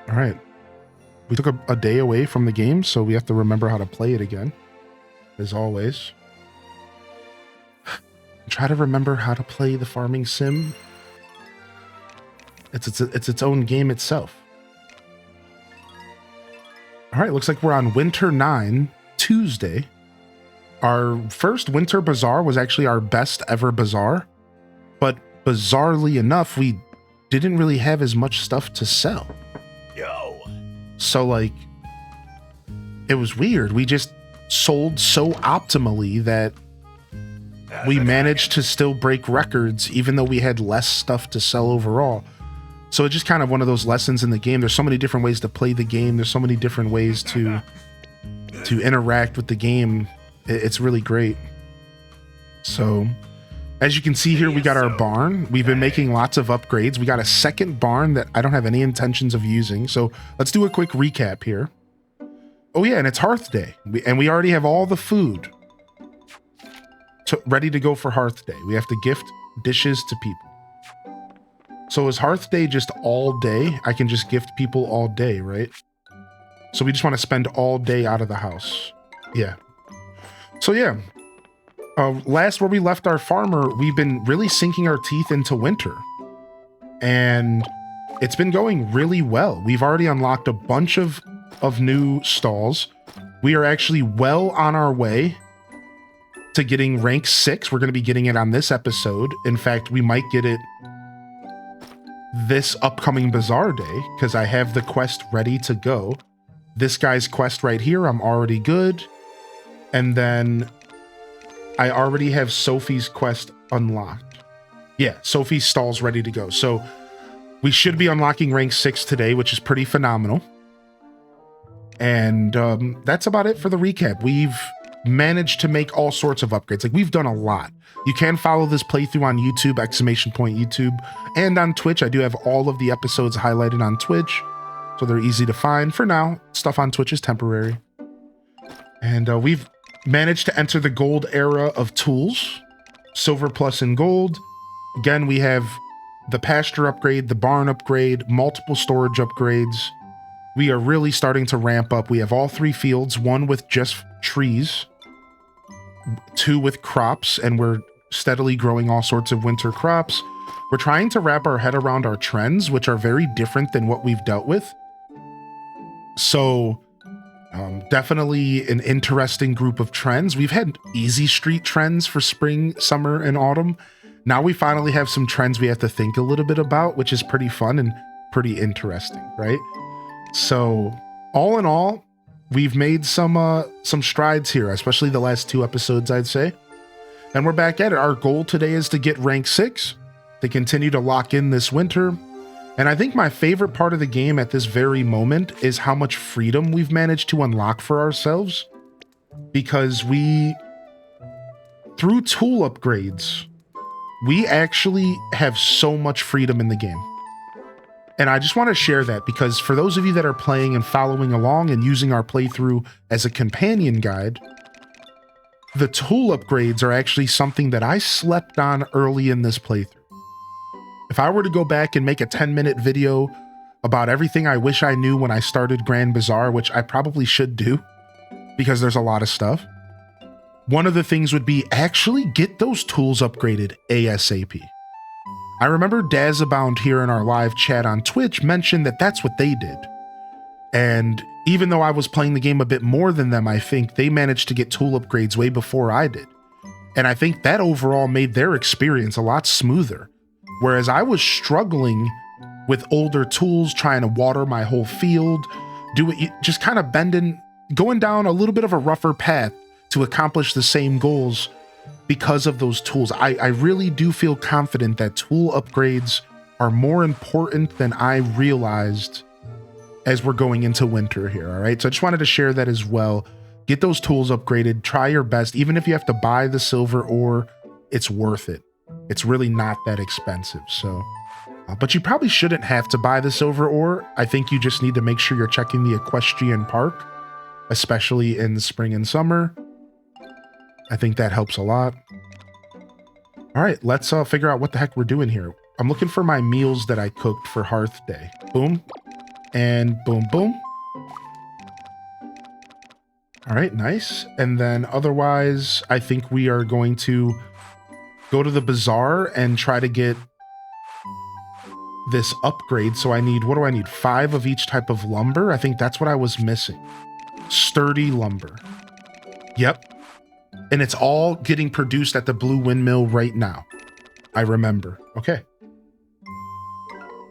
All right. We took a day away from the game, so we have to remember how to play it again, as always. Try to remember how to play the farming sim. It's its own game itself. All right, looks like we're on Winter 9, Tuesday. Our first Winter Bazaar was actually our best ever Bazaar, but bizarrely enough, we didn't really have as much stuff to sell. So, like, it was weird. We just sold so optimally that we managed to still break records, even though we had less stuff to sell overall. So it's just kind of one of those lessons in the game. There's so many different ways to play the game. There's so many different ways to interact with the game. It's really great. So, as you can see here, we got our barn. We've been making lots of upgrades. We got a second barn that I don't have any intentions of using. So let's do a quick recap here. Oh yeah, and it's Hearth Day. We already have all the food ready to go for Hearth Day. We have to gift dishes to people. So is Hearth Day just all day? I can just gift people all day, right? So we just want to spend all day out of the house. Yeah. So yeah. Last where we left our farmer, we've been really sinking our teeth into winter. And it's been going really well. We've already unlocked a bunch of new stalls. We are actually well on our way to getting rank 6. We're going to be getting it on this episode. In fact, we might get it this upcoming Bazaar Day because I have the quest ready to go. This guy's quest right here, I'm already good. And then I already have Sophie's quest unlocked. Yeah, Sophie's stall's ready to go. So we should be unlocking rank 6 today, which is pretty phenomenal. And that's about it for the recap. We've managed to make all sorts of upgrades. Like, we've done a lot. You can follow this playthrough on YouTube, !YouTube, and on Twitch. I do have all of the episodes highlighted on Twitch, so they're easy to find. For now, stuff on Twitch is temporary. And we've managed to enter the gold era of tools, silver plus in gold. Again, we have the pasture upgrade, the barn upgrade, multiple storage upgrades. We are really starting to ramp up. We have all 3 fields, 1 with just trees, 2 with crops, and we're steadily growing all sorts of winter crops. We're trying to wrap our head around our trends, which are very different than what we've dealt with. So definitely an interesting group of trends. We've had easy street trends for spring, summer, and autumn. Now we finally have some trends we have to think a little bit about, which is pretty fun and pretty interesting, right? So all in all, we've made some strides here, especially the last 2 episodes, I'd say. And we're back at it. Our goal today is to get rank 6, to continue to lock in this winter. And I think my favorite part of the game at this very moment is how much freedom we've managed to unlock for ourselves. Because through tool upgrades, we actually have so much freedom in the game. And I just want to share that because for those of you that are playing and following along and using our playthrough as a companion guide, the tool upgrades are actually something that I slept on early in this playthrough. If I were to go back and make a 10-minute video about everything I wish I knew when I started Grand Bazaar, which I probably should do because there's a lot of stuff, one of the things would be actually get those tools upgraded ASAP. I remember Dazabound here in our live chat on Twitch mentioned that that's what they did. And even though I was playing the game a bit more than them, I think they managed to get tool upgrades way before I did. And I think that overall made their experience a lot smoother. Whereas I was struggling with older tools, trying to water my whole field, just kind of going down a little bit of a rougher path to accomplish the same goals because of those tools. I really do feel confident that tool upgrades are more important than I realized as we're going into winter here, all right? So I just wanted to share that as well. Get those tools upgraded, try your best. Even if you have to buy the silver ore, it's worth it. It's really not that expensive, so. But you probably shouldn't have to buy the silver ore. I think you just need to make sure you're checking the equestrian park, especially in the spring and summer. I think that helps a lot. All right, let's figure out what the heck we're doing here. I'm looking for my meals that I cooked for Hearth Day. Boom. and boom, boom. All right, nice. And then otherwise, I think we are going to go to the bazaar and try to get this upgrade. So I need, what do I need? 5 of each type of lumber. I think that's what I was missing. Sturdy lumber. Yep. And it's all getting produced at the blue windmill right now. I remember. Okay.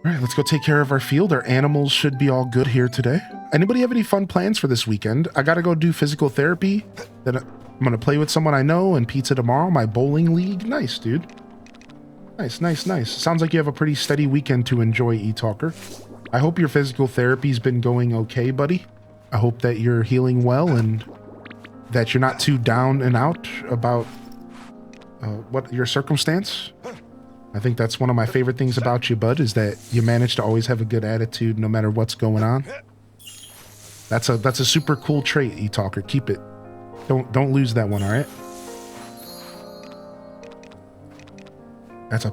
All right, let's go take care of our field. Our animals should be all good here today. Anybody have any fun plans for this weekend? I got to go do physical therapy. Then I'm going to play with someone I know and pizza tomorrow. My bowling league. Nice, dude. Nice, nice, nice. Sounds like you have a pretty steady weekend to enjoy, eTalker. I hope your physical therapy's been going okay, buddy. I hope that you're healing well and that you're not too down and out about what your circumstance. I think that's one of my favorite things about you, bud, is that you manage to always have a good attitude no matter what's going on. That's a super cool trait, eTalker. Keep it. Don't lose that one, all right? That's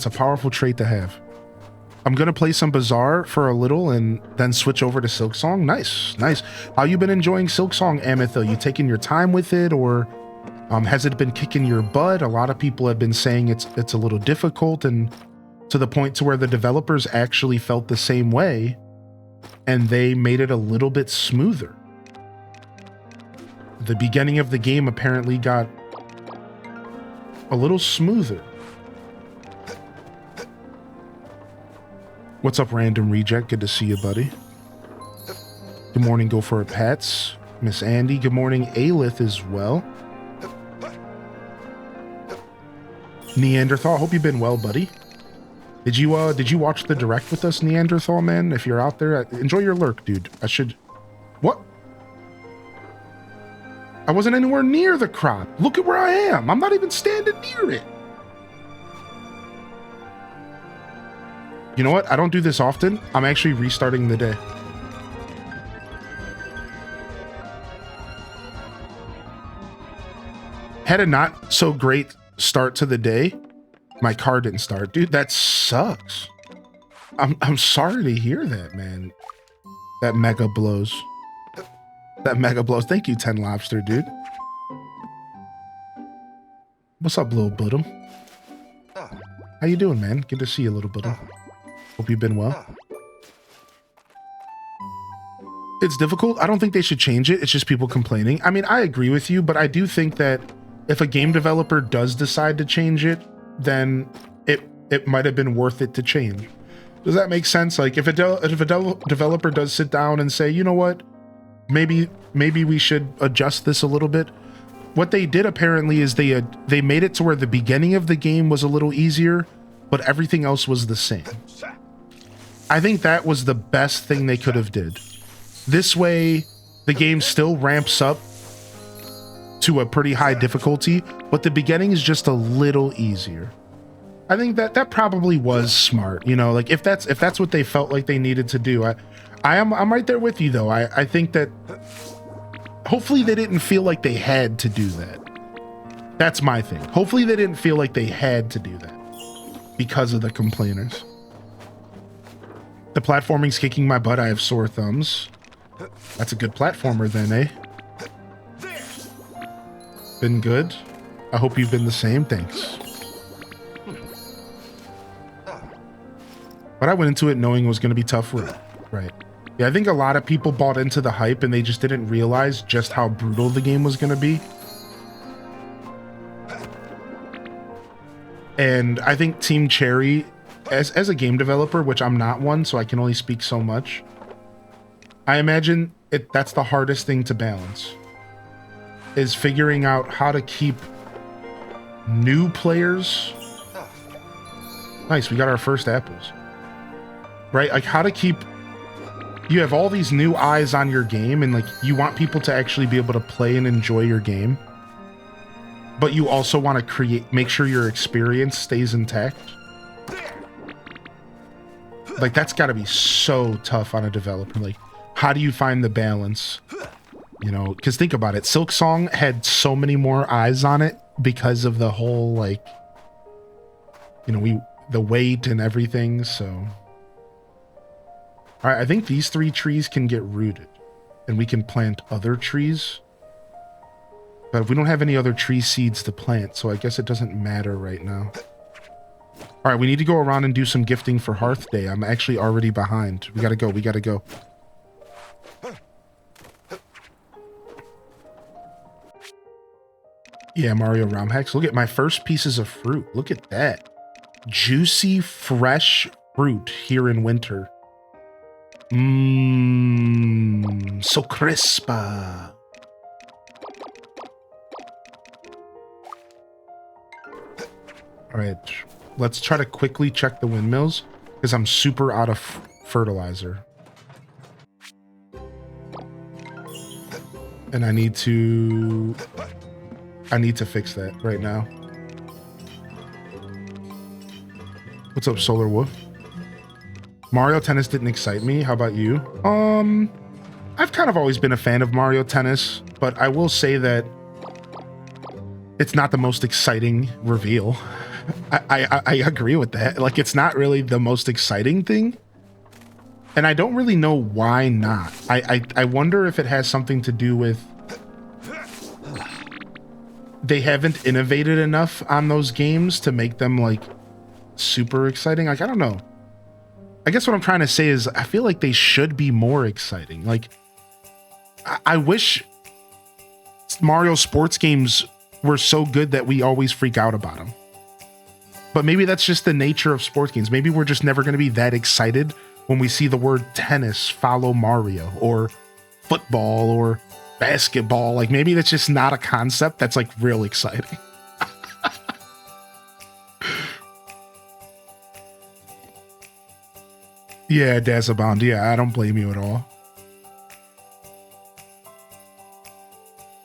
a powerful trait to have. I'm gonna play some Bazaar for a little and then switch over to Silksong. Nice, nice. How you been enjoying Silksong, Amethyl? You taking your time with it, or has it been kicking your butt? A lot of people have been saying it's a little difficult, and to the point to where the developers actually felt the same way, and they made it a little bit smoother. The beginning of the game apparently got a little smoother. What's up, Random Reject? Good to see you, buddy. Good morning, Go For It Pets. Miss Andy. Good morning, Alith as well. Neanderthal, hope you've been well, buddy. Did you watch the direct with us, Neanderthal, man? If you're out there, enjoy your lurk, dude. What? I wasn't anywhere near the crop. Look at where I am. I'm not even standing near it. You know what? I don't do this often. I'm actually restarting the day. Had a not so great start to the day. My car didn't start. Dude, that sucks. I'm sorry to hear that, man. That mega blows. That mega blows. Thank you, 10 Lobster, dude. What's up, little Budum? How you doing, man? Good to see you, little Budum. Hope you've been well. It's difficult. I don't think they should change it. It's just people complaining. I mean, I agree with you, but I do think that if a game developer does decide to change it, then it might have been worth it to change. Does that make sense? Like if a developer does sit down and say, you know what, maybe we should adjust this a little bit. What they did apparently is they made it to where the beginning of the game was a little easier, but everything else was the same. I think that was the best thing they could have did. This way, the game still ramps up to a pretty high difficulty, but the beginning is just a little easier. I think that probably was smart, you know, like if that's what they felt like they needed to do. I'm right there with you though. I think that hopefully they didn't feel like they had to do that. That's my thing. Hopefully they didn't feel like they had to do that because of the complainers. The platforming's kicking my butt. I have sore thumbs. That's a good platformer then, eh? Been good. I hope you've been the same. Thanks. But I went into it knowing it was going to be tough, right? Yeah, I think a lot of people bought into the hype and they just didn't realize just how brutal the game was going to be. And I think Team Cherry, as a game developer, which I'm not one, so I can only speak so much, I imagine that's the hardest thing to balance, is figuring out how to keep new players. Nice, we got our first apples. Right? Like how to keep, you have all these new eyes on your game and like you want people to actually be able to play and enjoy your game, but you also want to make sure your experience stays intact. Like that's got to be so tough on a developer. Like how do you find the balance? You know, because think about it, Silksong had so many more eyes on it because of the whole, like, you know, the weight and everything, so. All right, I think these 3 trees can get rooted, and we can plant other trees. But we don't have any other tree seeds to plant, so I guess it doesn't matter right now. All right, we need to go around and do some gifting for Hearth Day. I'm actually already behind. We gotta go, we gotta go. Yeah, Mario ROM hacks. Look at my first pieces of fruit. Look at that. Juicy, fresh fruit here in winter. Mmm, so crisp. All right, let's try to quickly check the windmills because I'm super out of fertilizer. And I need to fix that right now. What's up, Solar Wolf? Mario Tennis didn't excite me. How about you? I've kind of always been a fan of Mario Tennis, but I will say that it's not the most exciting reveal. I agree with that. Like, it's not really the most exciting thing. And I don't really know why not. I wonder if it has something to do with they haven't innovated enough on those games to make them like super exciting. Like, I don't know. I guess what I'm trying to say is I feel like they should be more exciting. Like, I wish Mario sports games were so good that we always freak out about them. But maybe that's just the nature of sports games. Maybe we're just never going to be that excited when we see the word tennis follow Mario, or football, or basketball. Like, maybe that's just not a concept that's like real exciting. Yeah, Dazabound. Yeah, I don't blame you at all.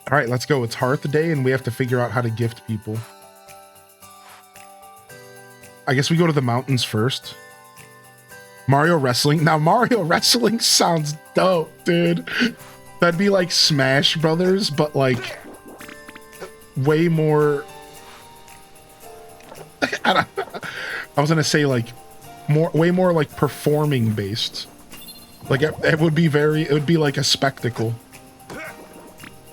All right, let's go. It's Hearth Day, and we have to figure out how to gift people. I guess we go to the mountains first. Mario Wrestling. Now, Mario Wrestling sounds dope, dude. That'd be like Smash Brothers, but like way more... I was gonna say like way more like performing based. Like it would be like a spectacle.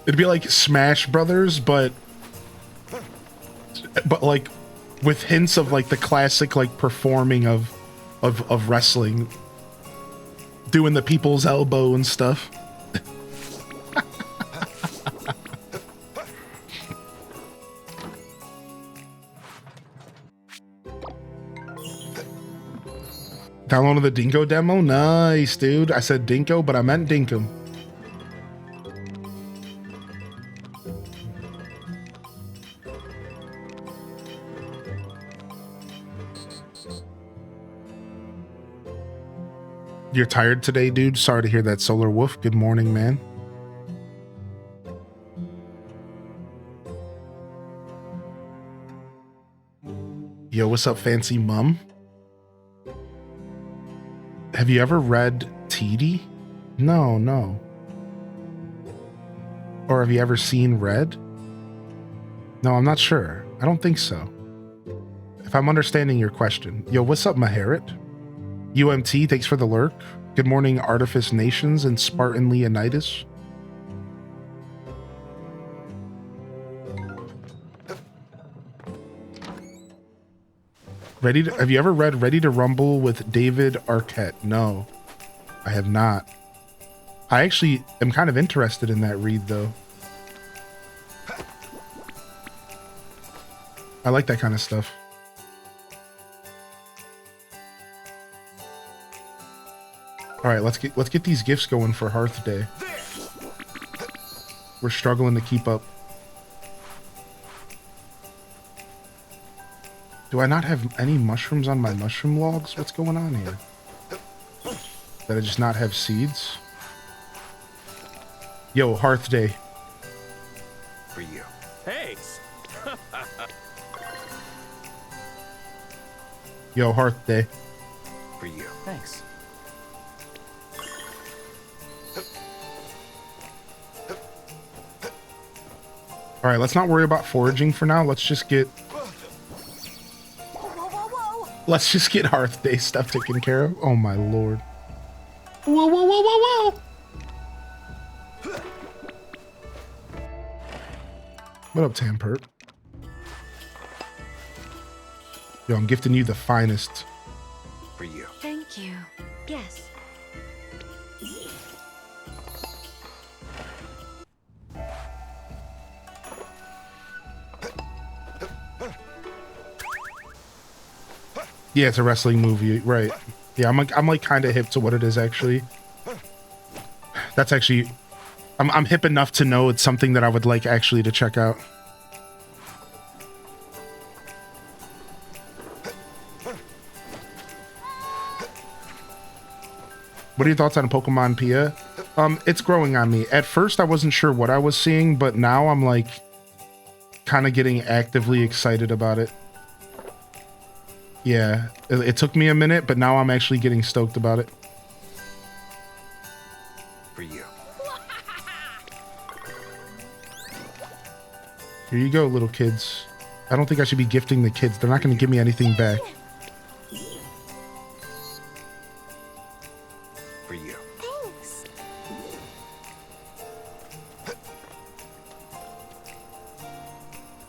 It'd be like Smash Brothers, but like with hints of like the classic like performing of wrestling, doing the people's elbow and stuff. Downloaded the Dinko demo? Nice, dude. I said Dinko, but I meant Dinkum. You're tired today, dude? Sorry to hear that, Solar Wolf. Good morning, man. Yo, what's up, fancy mum? Have you ever read TD? No. Or have you ever seen Red? No, I'm not sure. I don't think so. If I'm understanding your question. Yo, what's up, Maharit? UMT, thanks for the lurk. Good morning, Artifice Nations and Spartan Leonidas. Have you ever read Ready to Rumble with David Arquette? No, I have not. I actually am kind of interested in that read, though. I like that kind of stuff. All right, let's get these gifts going for Hearth Day. We're struggling to keep up. Do I not have any mushrooms on my mushroom logs? What's going on here? Did I just not have seeds? Yo, Hearth Day. For you. Thanks. Yo, Hearth Day. For you. Thanks. All right, let's not worry about foraging for now. Let's just get Hearth Day stuff taken care of. Oh my lord. whoa, whoa, whoa. What up, Tampert? Yo, I'm gifting you the finest. For you. Thank you. Yes. Yeah, it's a wrestling movie, right? Yeah, I'm like kind of hip to what it is actually. That's actually, I'm hip enough to know it's something that I would like actually to check out. What are your thoughts on Pokemon Pia? It's growing on me. At first, I wasn't sure what I was seeing, but now I'm like kind of getting actively excited about it. Yeah, it took me a minute, but now I'm actually getting stoked about it. For you. Here you go, little kids. I don't think I should be gifting the kids. They're not going to give me anything back. For you. Thanks.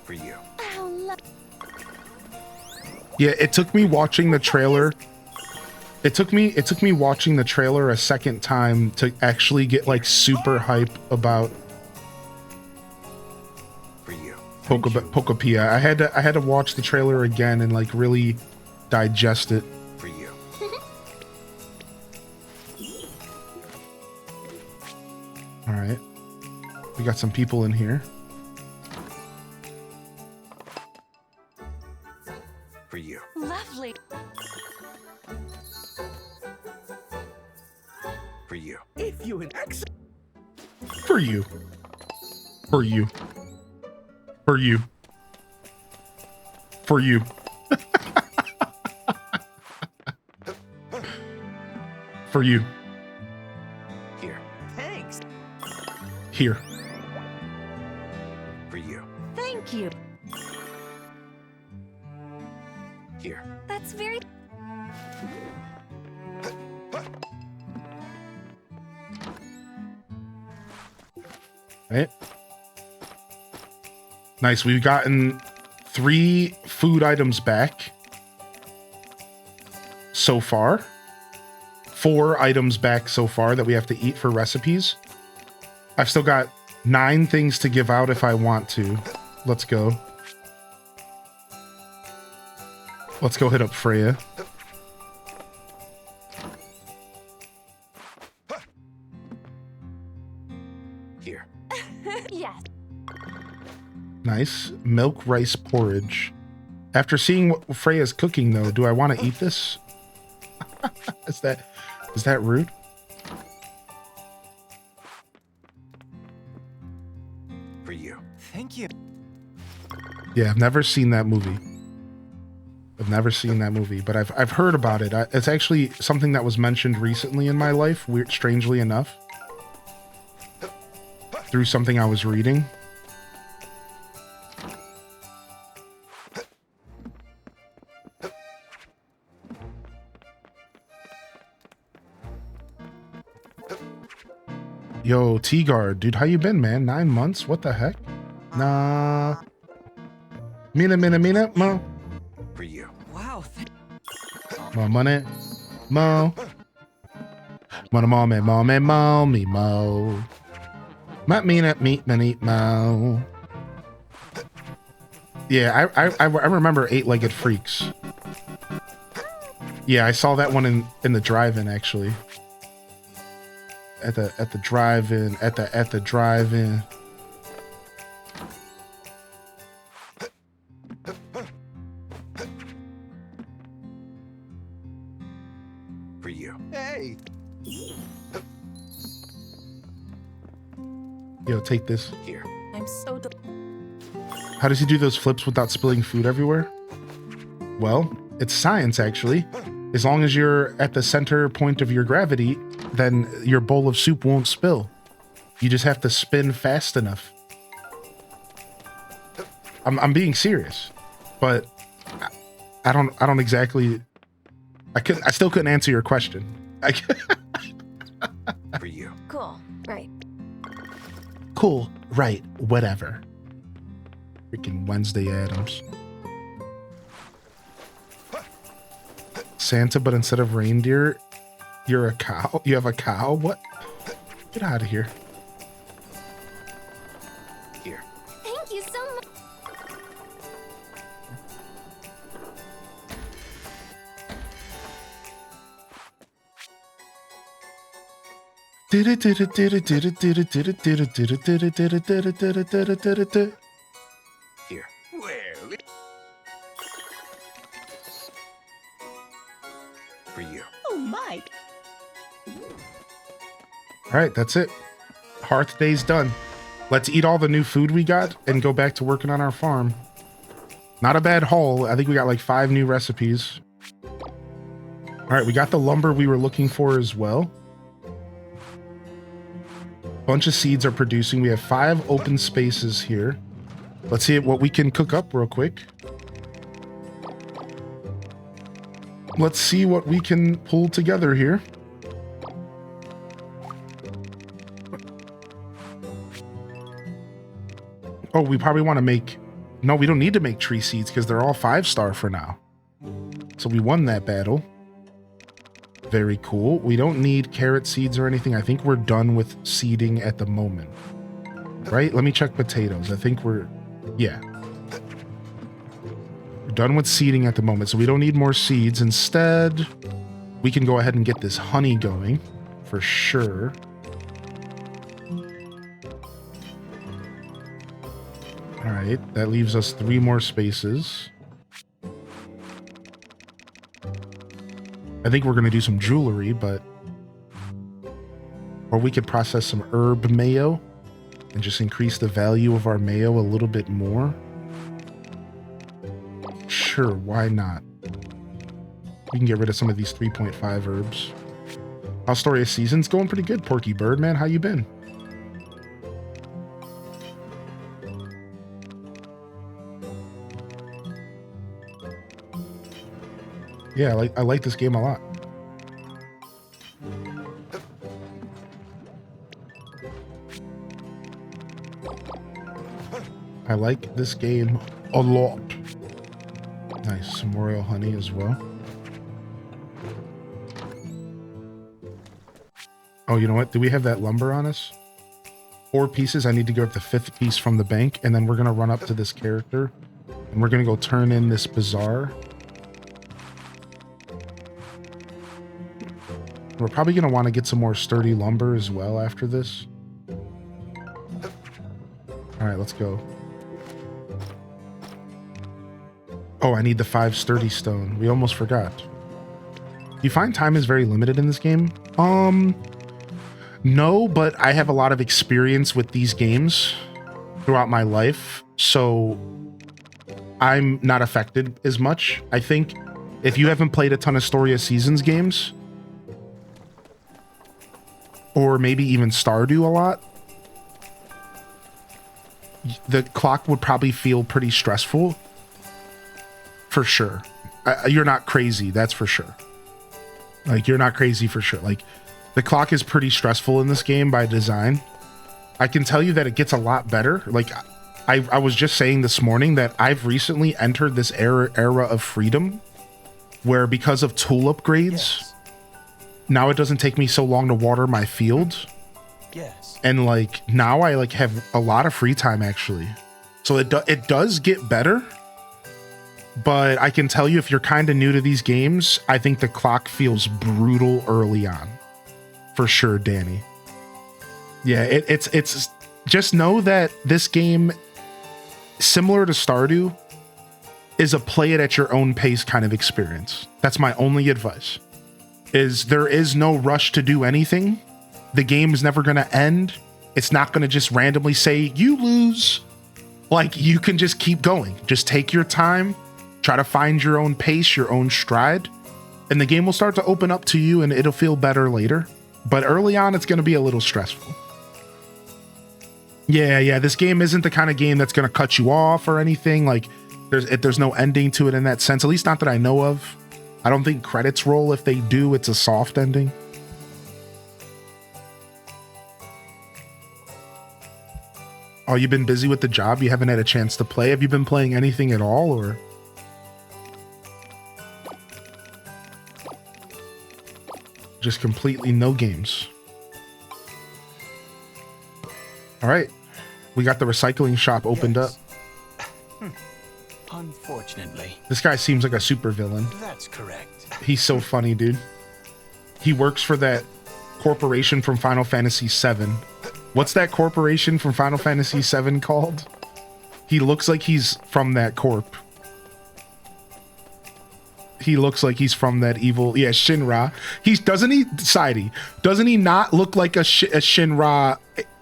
For you. Yeah, it took me watching the trailer. It took me watching the trailer a second time to actually get like super hype about For you. Pokopia. I had to watch the trailer again and like really digest it. For you. All right. We got some people in here. For you. Lovely. For you. If you an ex. For you. For you. For you. For you. For you. Here. Thanks. Here. For you. Thank you. Here. That's very... Right. Nice. We've gotten 3 food items back so far. 4 items back so far that we have to eat for recipes. I've still got 9 things to give out if I want to. Let's go. Let's go hit up Freya. Here. Yes. Nice. Milk rice porridge. After seeing what Freya's cooking, though, do I want to eat this? Is that rude? For you. Thank you. Yeah, I've never seen that movie. I've never seen that movie, but I've heard about it. It's actually something that was mentioned recently in my life, weird, strangely enough, through something I was reading. Yo, T-Guard, dude, how you been, man? 9 months? What the heck? Nah. Mina, mo. For you. Wow. More money. Mo. Money, mo, me, mo, me, mo, me, mo. Not mina, meat, many, mo. Yeah, I remember 8-Legged Freaks. Yeah, I saw that one in the drive-in, actually. At the drive-in, at the drive-in. For you. Hey. Yo, take this. Here. I'm so... How does he do those flips without spilling food everywhere? Well, it's science, actually. As long as you're at the center point of your gravity, then your bowl of soup won't spill. You just have to spin fast enough. I'm being serious, but I don't exactly. I still couldn't answer your question. For you. Cool. Right. Cool, right, whatever. Freaking Wednesday Addams. Santa, but instead of reindeer, you're a cow? You have a cow? What? Get out of here. Here. Thank you so much. Here. Well. For you. Oh my. All right, that's it. Hearth Day's done. Let's eat all the new food we got and go back to working on our farm. Not a bad haul. I think we got like 5 new recipes. All right, we got the lumber we were looking for as well. Bunch of seeds are producing. We have 5 open spaces here. Let's see what we can cook up real quick. Let's see what we can pull together here. Oh, we probably want to make... No, we don't need to make tree seeds because they're all 5-star for now. So we won that battle. Very cool. We don't need carrot seeds or anything. I think we're done with seeding at the moment. Right? Let me check potatoes. I think we're... Yeah. We're done with seeding at the moment, so we don't need more seeds. Instead, we can go ahead and get this honey going for sure. All right, that leaves us 3 more spaces. I think we're going to do some jewelry, but... Or we could process some herb mayo and just increase the value of our mayo a little bit more. Sure, why not? We can get rid of some of these 3.5 herbs. How's Story of Seasons? Going pretty good, Porky Bird, man. How you been? Yeah, I like this game a lot. I like this game a lot. Nice, some royal honey as well. Oh, you know what? Do we have that lumber on us? 4 pieces. I need to get the 5th piece from the bank, and then we're gonna run up to this character, and we're gonna go turn in this bazaar. We're probably going to want to get some more sturdy lumber as well after this. All right, let's go. Oh, I need the 5 sturdy stone. We almost forgot. Do you find time is very limited in this game? No, but I have a lot of experience with these games throughout my life, so I'm not affected as much. I think if you haven't played a ton of Story of Seasons games, or maybe even Stardew a lot, the clock would probably feel pretty stressful. For sure. You're not crazy, that's for sure. Like, you're not crazy for sure. Like, the clock is pretty stressful in this game by design. I can tell you that it gets a lot better. Like, I was just saying this morning that I've recently entered this era of freedom where because of tool upgrades... Yes. Now it doesn't take me so long to water my field. Yes. And like now I like have a lot of free time actually. So it does get better. But I can tell you if you're kind of new to these games, I think the clock feels brutal early on. For sure, Danny. Yeah, it's just know that this game, similar to Stardew, is a play it at your own pace kind of experience. That's my only advice. Is there is no rush to do anything. The game is never going to end. It's not going to just randomly say, you lose. Like, you can just keep going. Just take your time. Try to find your own pace, your own stride. And the game will start to open up to you and it'll feel better later. But early on, it's going to be a little stressful. Yeah, this game isn't the kind of game that's going to cut you off or anything. Like, there's no ending to it in that sense. At least not that I know of. I don't think credits roll. If they do, it's a soft ending. Oh, you've been busy with the job? You haven't had a chance to play? Have you been playing anything at all, or? Just completely no games. All right. We got the recycling shop opened up. Unfortunately. This guy seems like a super villain. That's correct. He's so funny, dude. He works for that corporation from Final Fantasy VII. What's that corporation from Final Fantasy VII called? He looks like he's from that corp. He looks like he's from that evil, yeah, Shinra. Doesn't he, Sidey? Doesn't he not look like a Shinra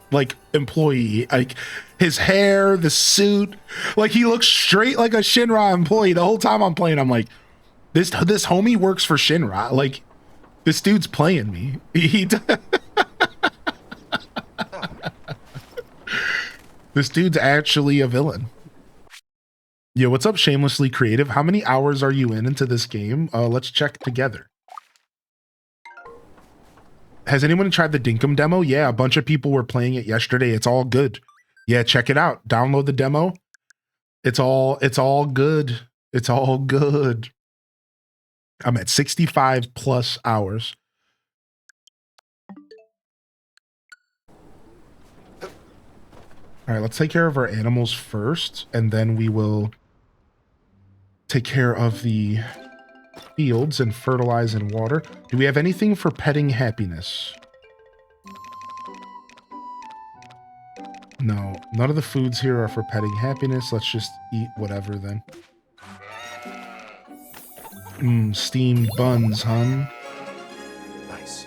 like employee? Like his hair, the suit, like he looks straight like a Shinra employee. The whole time I'm playing, I'm like, this homie works for Shinra. Like this dude's playing me. This dude's actually a villain. Yo, what's up, Shamelessly Creative? How many hours are you into this game? Let's check together. Has anyone tried the Dinkum demo? Yeah, a bunch of people were playing it yesterday. It's all good. Yeah, check it out. Download the demo. It's all good. It's all good. I'm at 65 plus hours. All right, let's take care of our animals first, and then we will take care of the fields and fertilize and water. Do we have anything for petting happiness? No, none of the foods here are for petting happiness. Let's just eat whatever then. Steamed buns, hun. Nice.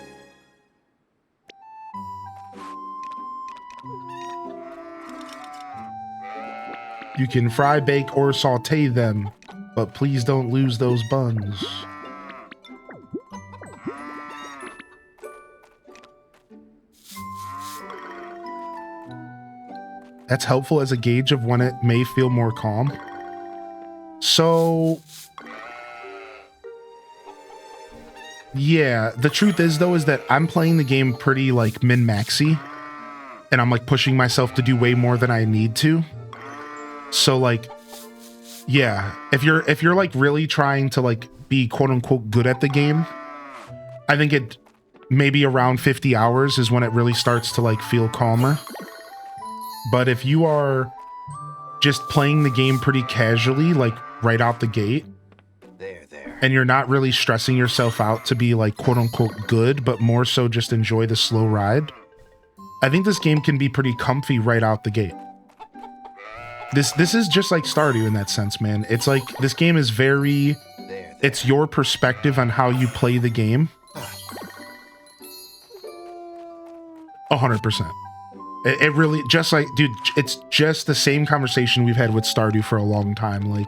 You can fry, bake, or saute them, but please don't lose those buns. That's helpful as a gauge of when it may feel more calm. So, yeah, the truth is though, is that I'm playing the game pretty like min-maxy, and I'm like pushing myself to do way more than I need to. So like, yeah, if you're like really trying to like be quote unquote good at the game, I think it maybe around 50 hours is when it really starts to like feel calmer. But if you are just playing the game pretty casually, like right out the gate, and you're not really stressing yourself out to be like quote unquote good, but more so just enjoy the slow ride, I think this game can be pretty comfy right out the gate. This is just like Stardew in that sense, man. It's like this game is very, it's your perspective on how you play the game. 100%. It really just like, dude, it's just the same conversation we've had with Stardew for a long time. Like,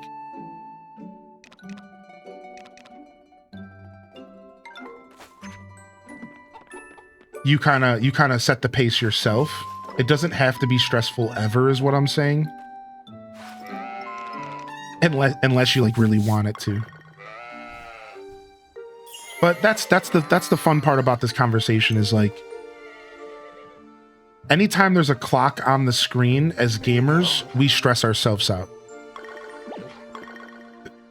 you kind of set the pace yourself. It doesn't have to be stressful ever, is what I'm saying. Unless you like really want it to. But that's the fun part about this conversation is like, anytime there's a clock on the screen as gamers, we stress ourselves out.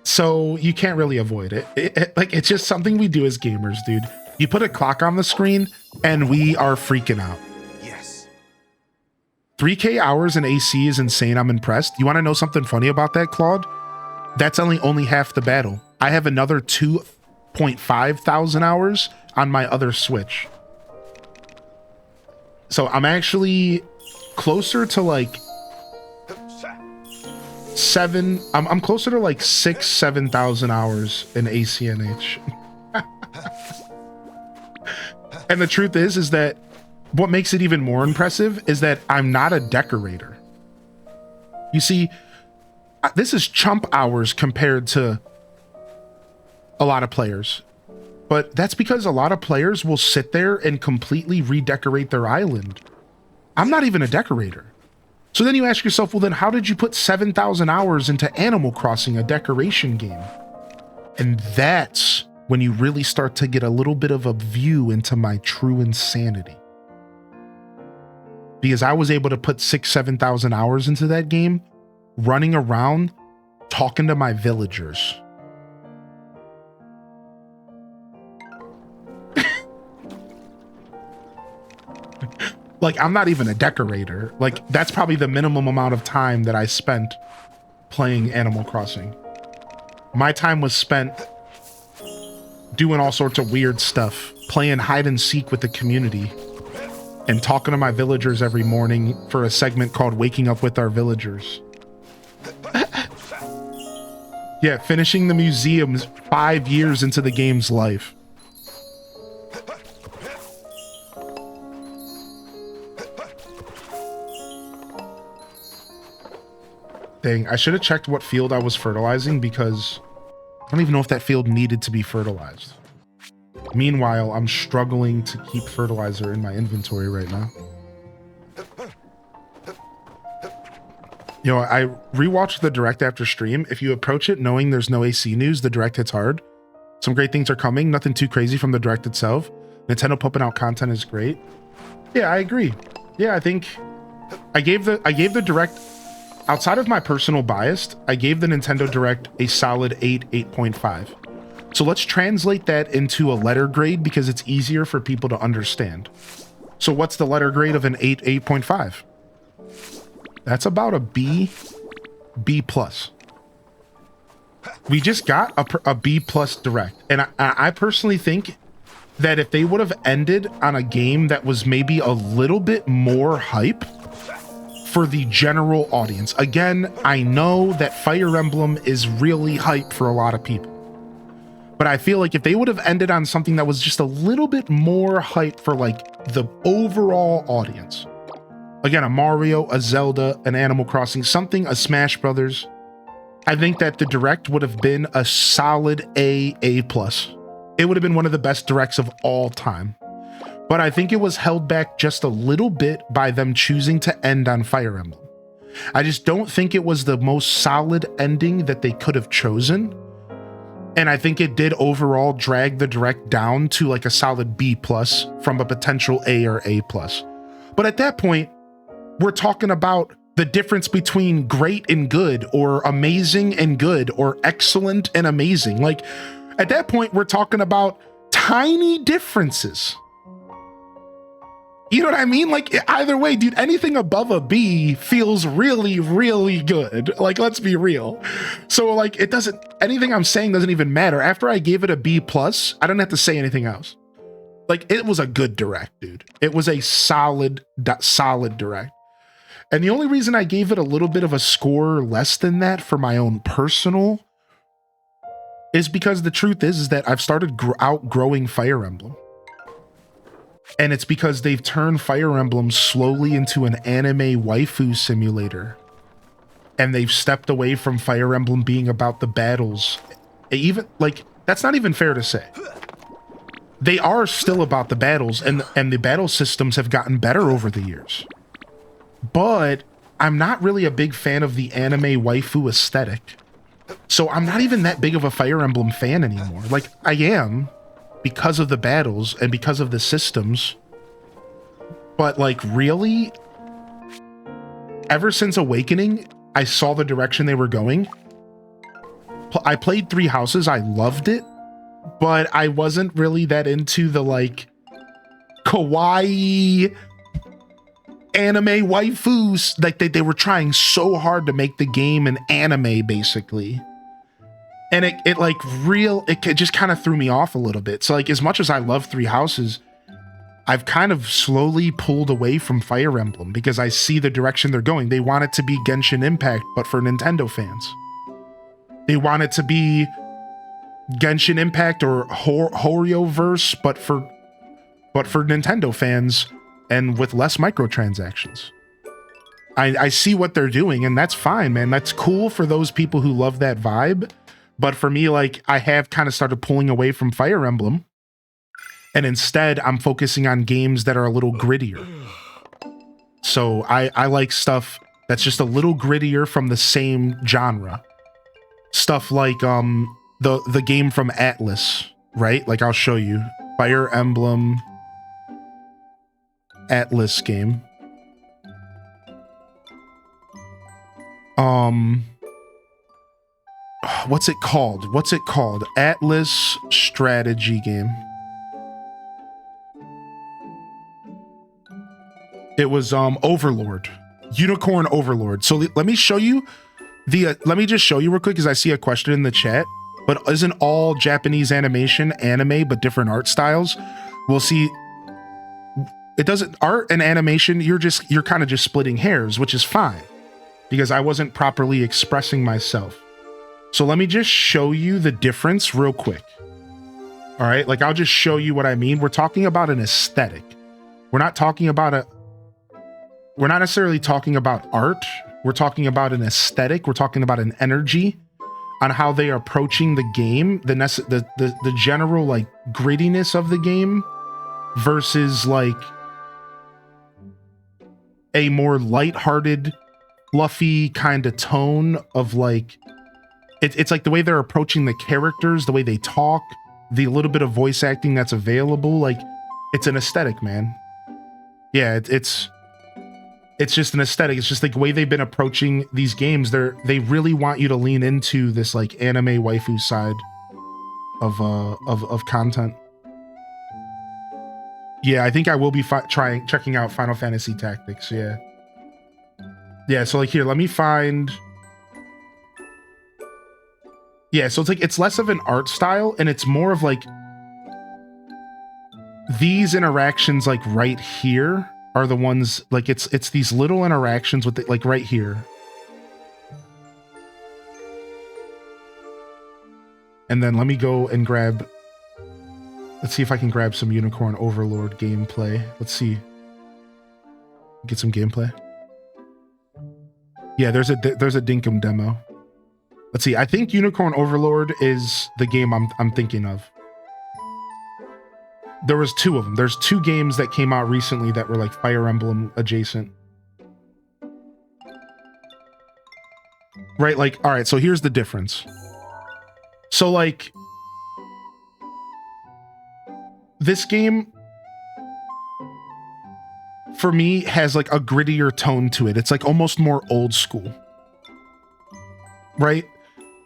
So you can't really avoid it. Like, it's just something we do as gamers, dude. You put a clock on the screen and we are freaking out. Yes. 3K hours in AC is insane. I'm impressed. You want to know something funny about that, Claude? That's only half the battle. I have another 2.5 thousand hours on my other Switch. So I'm actually closer to like I'm closer to like 7,000 hours in ACNH. And the truth is that what makes it even more impressive is that I'm not a decorator. You see, this is chump hours compared to a lot of players. But that's because a lot of players will sit there and completely redecorate their island. I'm not even a decorator. So then you ask yourself, well, then how did you put 7,000 hours into Animal Crossing, a decoration game? And that's when you really start to get a little bit of a view into my true insanity. because I was able to put 7,000 hours into that game, running around, talking to my villagers. Like, I'm not even a decorator. Like, that's probably the minimum amount of time that I spent playing Animal Crossing. My time was spent doing all sorts of weird stuff, playing hide and seek with the community, and talking to my villagers every morning for a segment called Waking Up with Our Villagers. Yeah, finishing the museums 5 years into the game's life. Dang, I should have checked what field I was fertilizing because I don't even know if that field needed to be fertilized. Meanwhile, I'm struggling to keep fertilizer in my inventory right now. You know, I rewatched the direct after stream. If you approach it knowing there's no AC news, the direct hits hard. Some great things are coming. Nothing too crazy from the direct itself. Nintendo pumping out content is great. Yeah, I agree. Yeah, I think I gave the direct, outside of my personal bias, I gave the Nintendo Direct a solid 8, 8.5. So let's translate that into a letter grade because it's easier for people to understand. So what's the letter grade of an 8, 8.5? That's about a B, B plus. We just got a B plus direct. And I personally think that if they would have ended on a game that was maybe a little bit more hype for the general audience. Again, I know that Fire Emblem is really hype for a lot of people. But I feel like if they would have ended on something that was just a little bit more hype for like the overall audience. Again, a Mario, a Zelda, an Animal Crossing, something, a Smash Brothers. I think that the direct would have been a solid A, A+. It would have been one of the best directs of all time. But I think it was held back just a little bit by them choosing to end on Fire Emblem. I just don't think it was the most solid ending that they could have chosen. And I think it did overall drag the direct down to like a solid B+ from a potential A or A+. But at that point, we're talking about the difference between great and good, or amazing and good, or excellent and amazing. Like, at that point, we're talking about tiny differences. You know what I mean? Like, either way, dude, anything above a B feels really, really good. Like, let's be real. So, like, anything I'm saying doesn't even matter. After I gave it a B+, I don't have to say anything else. Like, it was a good direct, dude. It was a solid direct. And the only reason I gave it a little bit of a score less than that for my own personal is because the truth is that I've started outgrowing Fire Emblem. And it's because they've turned Fire Emblem slowly into an anime waifu simulator. And they've stepped away from Fire Emblem being about the battles. Even, like, that's not even fair to say. They are still about the battles, and the battle systems have gotten better over the years. But I'm not really a big fan of the anime waifu aesthetic. So I'm not even that big of a Fire Emblem fan anymore. Like, I am, because of the battles and because of the systems. But, like, really, ever since Awakening, I saw the direction they were going. I played Three Houses, I loved it, but I wasn't really that into the, like, kawaii anime waifus. Like, they were trying so hard to make the game an anime, basically. And it just kind of threw me off a little bit. So, like, as much as I love Three Houses, I've kind of slowly pulled away from Fire Emblem because I see the direction they're going. They want it to be Genshin Impact, but for Nintendo fans. They want it to be Genshin Impact or Horioverse, but for Nintendo fans and with less microtransactions. I see what they're doing, and that's fine, man. That's cool for those people who love that vibe. But for me, like, I have kind of started pulling away from Fire Emblem. And instead, I'm focusing on games that are a little grittier. So I like stuff that's just a little grittier from the same genre. Stuff like the game from Atlas, right? Like, I'll show you. Fire Emblem Atlas game. What's it called? Atlas strategy game. It was Overlord. Unicorn Overlord. So let me show you let me just show you real quick because I see a question in the chat. But isn't all Japanese animation anime but different art styles? We'll see. It doesn't art and animation, you're kind of just splitting hairs, which is fine because I wasn't properly expressing myself. So let me just show you the difference real quick. All right, like I'll just show you what I mean. We're talking about an aesthetic. We're not necessarily talking about art. We're talking about an aesthetic. We're talking about an energy on how they are approaching the game, the general like grittiness of the game versus like a more lighthearted, fluffy kind of tone of like, it's like the way they're approaching the characters, the way they talk, the little bit of voice acting that's available. Like it's an aesthetic, man. Yeah, it's just an aesthetic. It's just like the way they've been approaching these games. They really want you to lean into this like anime waifu side of content. Yeah, I think I will be checking out Final Fantasy Tactics. Yeah. Yeah, so like here, let me find. Yeah, so it's like it's less of an art style and it's more of like these interactions like right here are the ones like it's these little interactions with like right here. And then let me go and let's see if I can grab some Unicorn Overlord gameplay. Let's see. Get some gameplay. Yeah, there's a Dinkum demo. Let's see. I think Unicorn Overlord is the game I'm thinking of. There was two of them. There's two games that came out recently that were like Fire Emblem adjacent. Right, like, all right, so here's the difference. So like this game for me has like a grittier tone to it. It's like almost more old school. Right?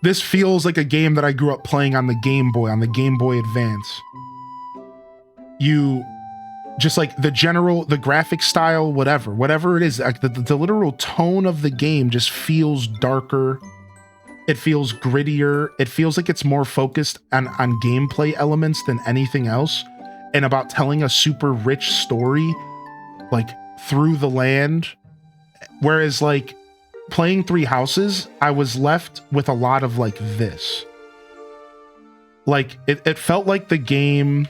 This feels like a game that I grew up playing on the Game Boy Advance. You just like the graphic style, whatever it is, like the literal tone of the game just feels darker. It feels grittier. It feels like it's more focused on gameplay elements than anything else and about telling a super rich story like through the land. Whereas like playing Three Houses, I was left with a lot of like this. Like it felt like the game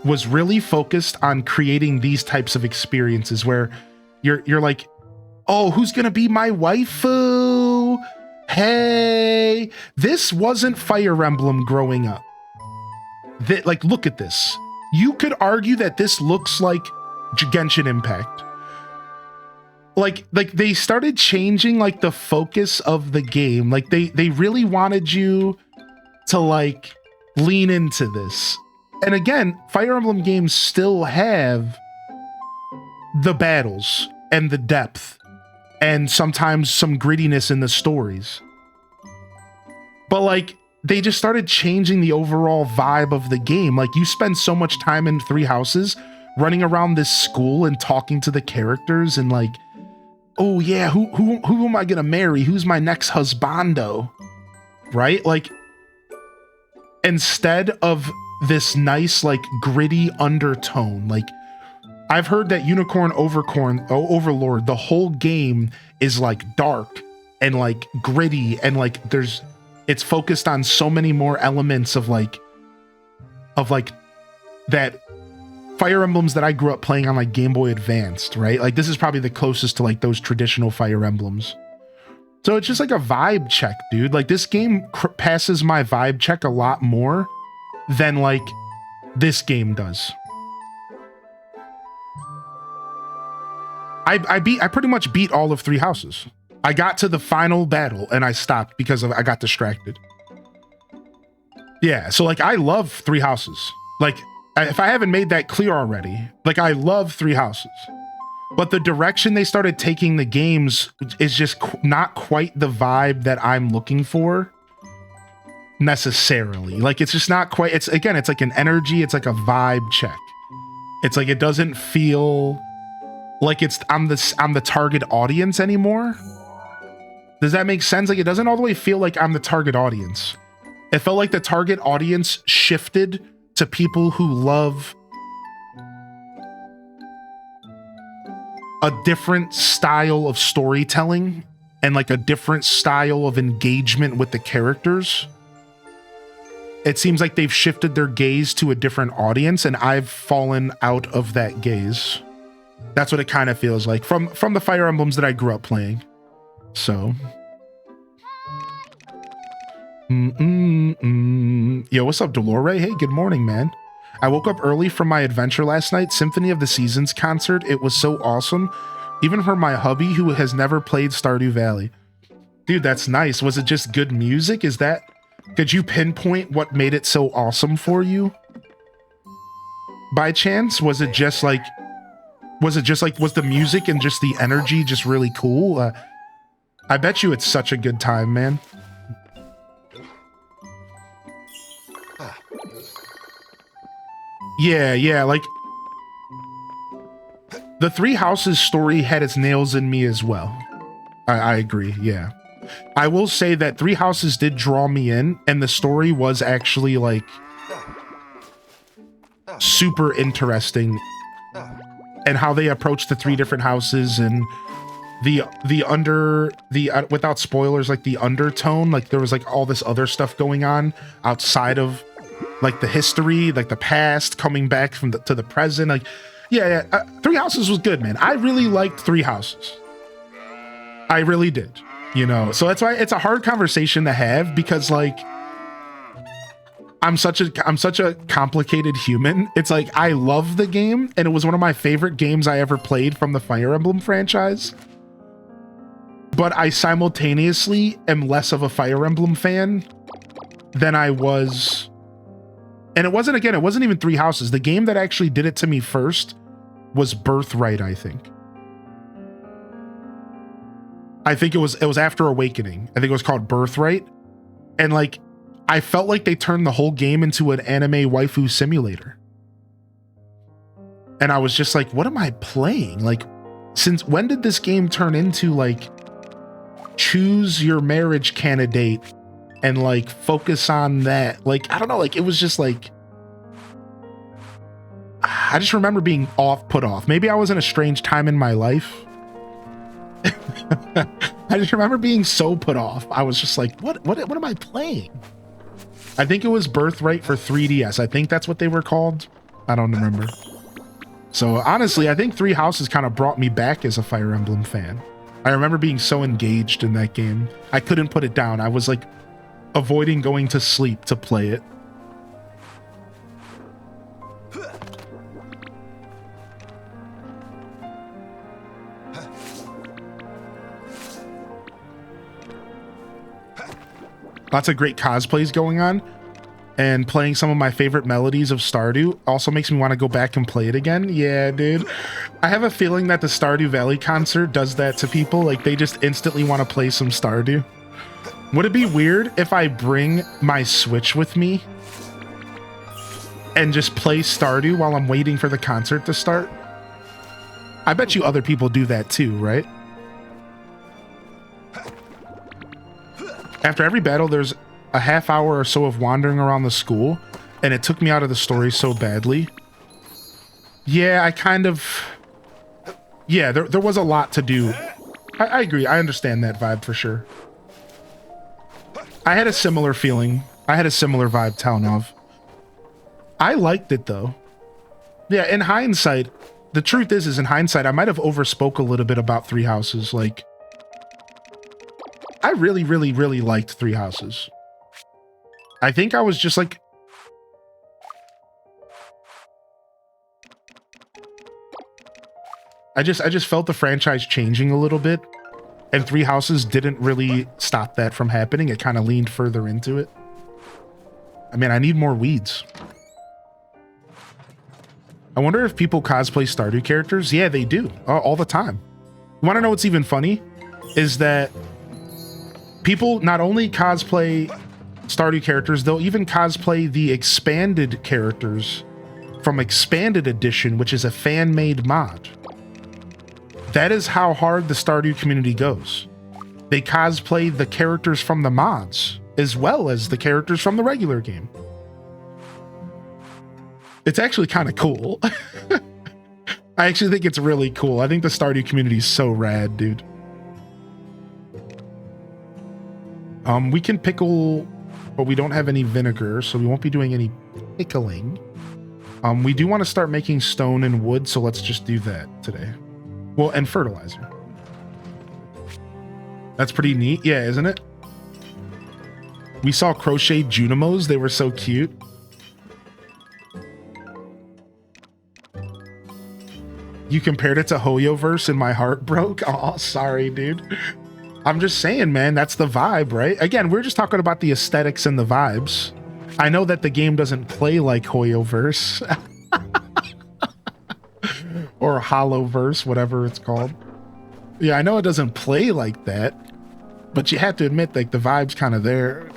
was really focused on creating these types of experiences where you're like, oh, who's gonna be my waifu? Hey, this wasn't Fire Emblem growing up. Like, look at this. You could argue that this looks like Genshin Impact. Like they started changing like the focus of the game. Like they really wanted you to like lean into this. And again, Fire Emblem games still have the battles and the depth and sometimes some grittiness in the stories. But like they just started changing the overall vibe of the game. Like you spend so much time in Three Houses running around this school and talking to the characters and like, oh yeah, who am I gonna marry? Who's my next husbando? Right? Like instead of this nice like gritty undertone, like I've heard that Unicorn Overlord, the whole game is like dark and like gritty and like it's focused on so many more elements of like that Fire Emblems that I grew up playing on like Game Boy Advanced, right? Like this is probably the closest to like those traditional Fire Emblems. So it's just like a vibe check, dude. Like this game passes my vibe check a lot more than like this game does. I pretty much beat all of Three Houses. I got to the final battle and I stopped because I got distracted. Yeah, so like I love Three Houses. Like if I haven't made that clear already, like I love Three Houses. But the direction they started taking the games is just not quite the vibe that I'm looking for necessarily. Like, it's just not quite, it's like an energy, it's like a vibe check. It's like, it doesn't feel like I'm the target audience anymore. Does that make sense? Like, it doesn't all the way feel like I'm the target audience. It felt like the target audience shifted to people who love a different style of storytelling and like a different style of engagement with the characters. It seems like they've shifted their gaze to a different audience, and I've fallen out of that gaze. That's what it kind of feels like from the Fire Emblems that I grew up playing. So Yo, what's up, Dolore? Hey, good morning, man. I woke up early from my adventure last night, Symphony of the Seasons concert. It was so awesome, even for my hubby who has never played Stardew Valley. Dude, that's nice. Was it just good music? Could you pinpoint what made it so awesome for you? By chance? Was the music and just the energy just really cool? I bet you it's such a good time, man. Yeah, like the Three Houses story had its nails in me as well. I agree, yeah. I will say that Three Houses did draw me in, and the story was actually like super interesting, and how they approached the three different houses and without spoilers, like the undertone, like there was like all this other stuff going on outside of like the history, like the past coming back to the present. Like, yeah, Three Houses was good, man. I really liked Three Houses. I really did, you know. So that's why it's a hard conversation to have, because like I'm such a complicated human. It's like I love the game, and it was one of my favorite games I ever played from the Fire Emblem franchise. But I simultaneously am less of a Fire Emblem fan than I was. And it wasn't even Three Houses. The game that actually did it to me first was Birthright, I think. I think it was after Awakening. I think it was called Birthright. And like, I felt like they turned the whole game into an anime waifu simulator. And I was just like, what am I playing? Like, since when did this game turn into like, choose your marriage candidate and like focus on that? Like, I don't know, like it was just like, I just remember being put off. Maybe I was in a strange time in my life. I just remember being so put off. I was just like, what am I playing? I think it was Birthright for 3DS. I think that's what they were called. I don't remember. So honestly, I think Three Houses kind of brought me back as a Fire Emblem fan. I remember being so engaged in that game. I couldn't put it down. I was like avoiding going to sleep to play it. Lots of great cosplays going on, and playing some of my favorite melodies of Stardew also makes me want to go back and play it again. Yeah, dude. I have a feeling that the Stardew Valley concert does that to people. Like, they just instantly want to play some Stardew. Would it be weird if I bring my Switch with me and just play Stardew while I'm waiting for the concert to start? I bet you other people do that too, right? After every battle, there's a half hour or so of wandering around the school, and it took me out of the story so badly. Yeah, yeah, there was a lot to do. I agree. I understand that vibe for sure. I had a similar feeling. I had a similar vibe, Town of. I liked it though. Yeah, in hindsight, the truth is in hindsight, I might have overspoke a little bit about Three Houses. Like, I really, really, really liked Three Houses. I think I was just like, I just felt the franchise changing a little bit, and Three Houses didn't really stop that from happening. It kind of leaned further into it. I mean, I need more weeds. I wonder if people cosplay Stardew characters. Yeah, they do all the time. You want to know what's even funny? Is that people not only cosplay Stardew characters, they'll even cosplay the expanded characters from Expanded Edition, which is a fan-made mod. That is how hard the Stardew community goes. They cosplay the characters from the mods as well as the characters from the regular game. It's actually kind of cool. I actually think it's really cool. I think the Stardew community is so rad, dude. We can pickle, but we don't have any vinegar, so we won't be doing any pickling. We do want to start making stone and wood, so let's just do that today. Well, and fertilizer. That's pretty neat. Yeah, isn't it? We saw crochet Junimos. They were so cute. You compared it to Hoyoverse and my heart broke. Oh, sorry, dude. I'm just saying, man, that's the vibe, right? Again, we're just talking about the aesthetics and the vibes. I know that the game doesn't play like Hoyoverse. Or Hollowverse, whatever it's called. Yeah, I know it doesn't play like that, but you have to admit, like, the vibe's kind of there.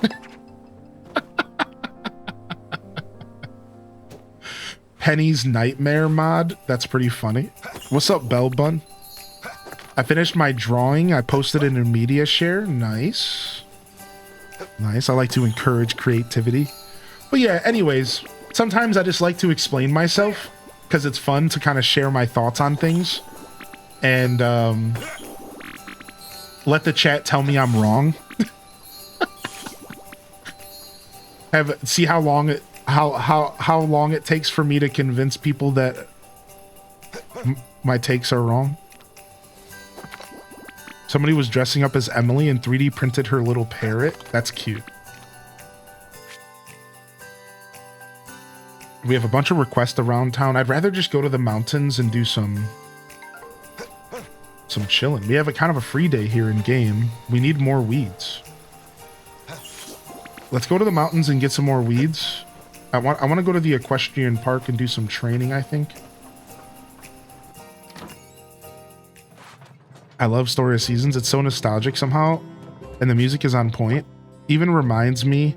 Penny's Nightmare mod. That's pretty funny. What's up, Bell Bun? I finished my drawing. I posted it in media share. Nice. Nice. I like to encourage creativity. But yeah, anyways, sometimes I just like to explain myself because it's fun to kind of share my thoughts on things and let the chat tell me I'm wrong. See how long it how long it takes for me to convince people that my takes are wrong. Somebody was dressing up as Emily and 3D printed her little parrot. That's cute. We have a bunch of requests around town. I'd rather just go to the mountains and do some chilling. We have a kind of a free day here in game. We need more weeds. Let's go to the mountains and get some more weeds. I want to go to the equestrian park and do some training, I think. I love Story of Seasons. It's so nostalgic somehow, and the music is on point. Even reminds me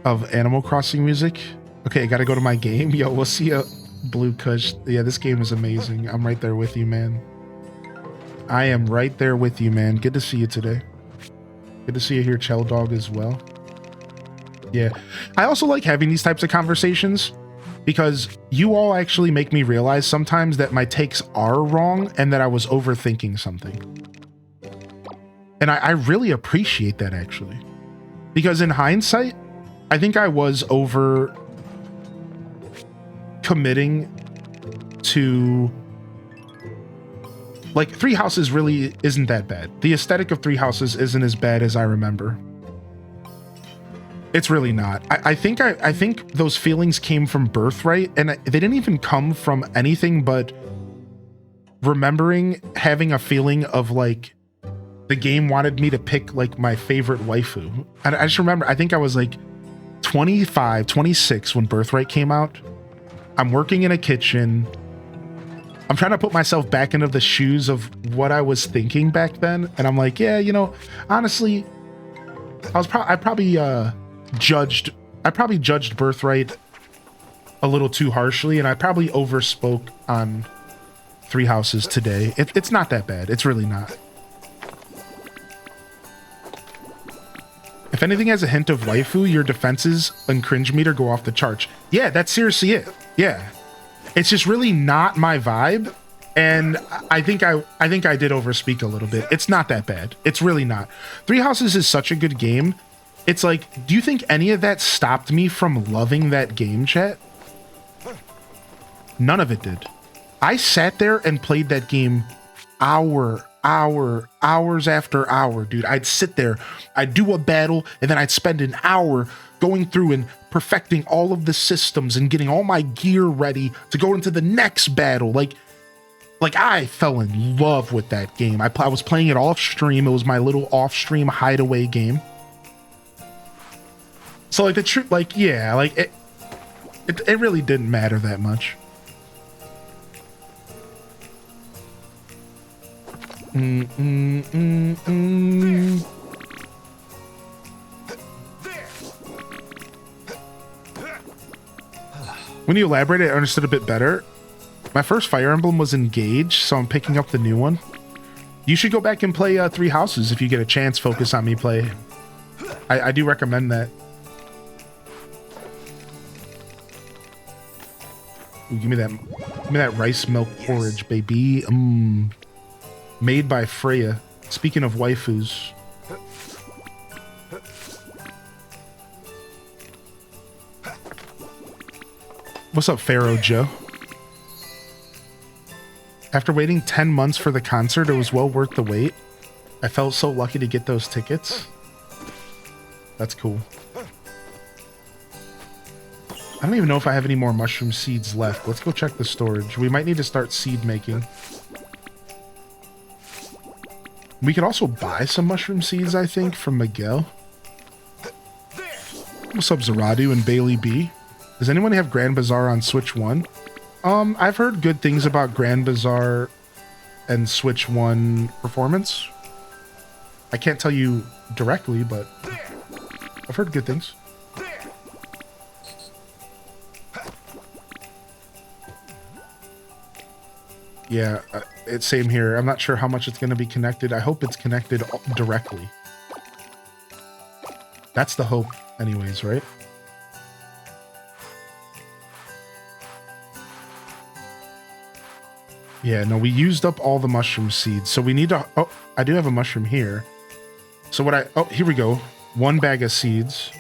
of Animal Crossing music. Okay, I gotta go to my game. Yo, we'll see you, Blue Kush. Yeah, this game is amazing. I'm right there with you, man. I am right there with you, man. Good to see you today. Good to see you here, Chell Dog, as well. Yeah, I also like having these types of conversations because you all actually make me realize sometimes that my takes are wrong and that I was overthinking something. And I really appreciate that, actually. Because in hindsight, I think I was over committing to, like, Three Houses really isn't that bad. The aesthetic of Three Houses isn't as bad as I remember. It's really not. I think those feelings came from Birthright, and they didn't even come from anything but remembering having a feeling of, like, the game wanted me to pick, like, my favorite waifu. And I just remember, I think I was like 25, 26 when Birthright came out. I'm working in a kitchen. I'm trying to put myself back into the shoes of what I was thinking back then. And I'm like, yeah, you know, honestly, I probably judged Birthright a little too harshly, and I probably overspoke on Three Houses today. It's not that bad. It's really not. If anything has a hint of waifu, your defenses and cringe meter go off the charts. Yeah, that's seriously it. Yeah. It's just really not my vibe, and I think I did overspeak a little bit. It's not that bad. It's really not. Three Houses is such a good game. It's like, do you think any of that stopped me from loving that game, chat? None of it did. I sat there and played that game hours after hour, dude. I'd sit there, I'd do a battle, and then I'd spend an hour going through and perfecting all of the systems and getting all my gear ready to go into the next battle. Like I fell in love with that game. I was playing it off stream. It was my little off stream hideaway game. So, like, the truth, like, yeah, like, it really didn't matter that much. Mm, mm, mm, mm. When you elaborate, I understood a bit better. My first Fire Emblem was Engage, so I'm picking up the new one. You should go back and play Three Houses if you get a chance. Focus on Me play. I do recommend that. Ooh, give me that rice milk porridge, baby. Made by Freya. Speaking of waifus. What's up, Pharaoh Joe? After waiting 10 months for the concert, it was well worth the wait. I felt so lucky to get those tickets. That's cool. I don't even know if I have any more mushroom seeds left. Let's go check the storage. We might need to start seed making. We could also buy some mushroom seeds, I think, from Miguel. What's up, Zaradu and Bailey B? Does anyone have Grand Bazaar on Switch 1? I've heard good things about Grand Bazaar and Switch 1 performance. I can't tell you directly, but I've heard good things. Yeah, it's same here. I'm not sure how much it's going to be connected. I hope it's connected directly. That's the hope anyways, right? Yeah, no, we used up all the mushroom seeds. So we need to... Oh, I do have a mushroom here. So what I... Oh, here we go. 1 bag of seeds.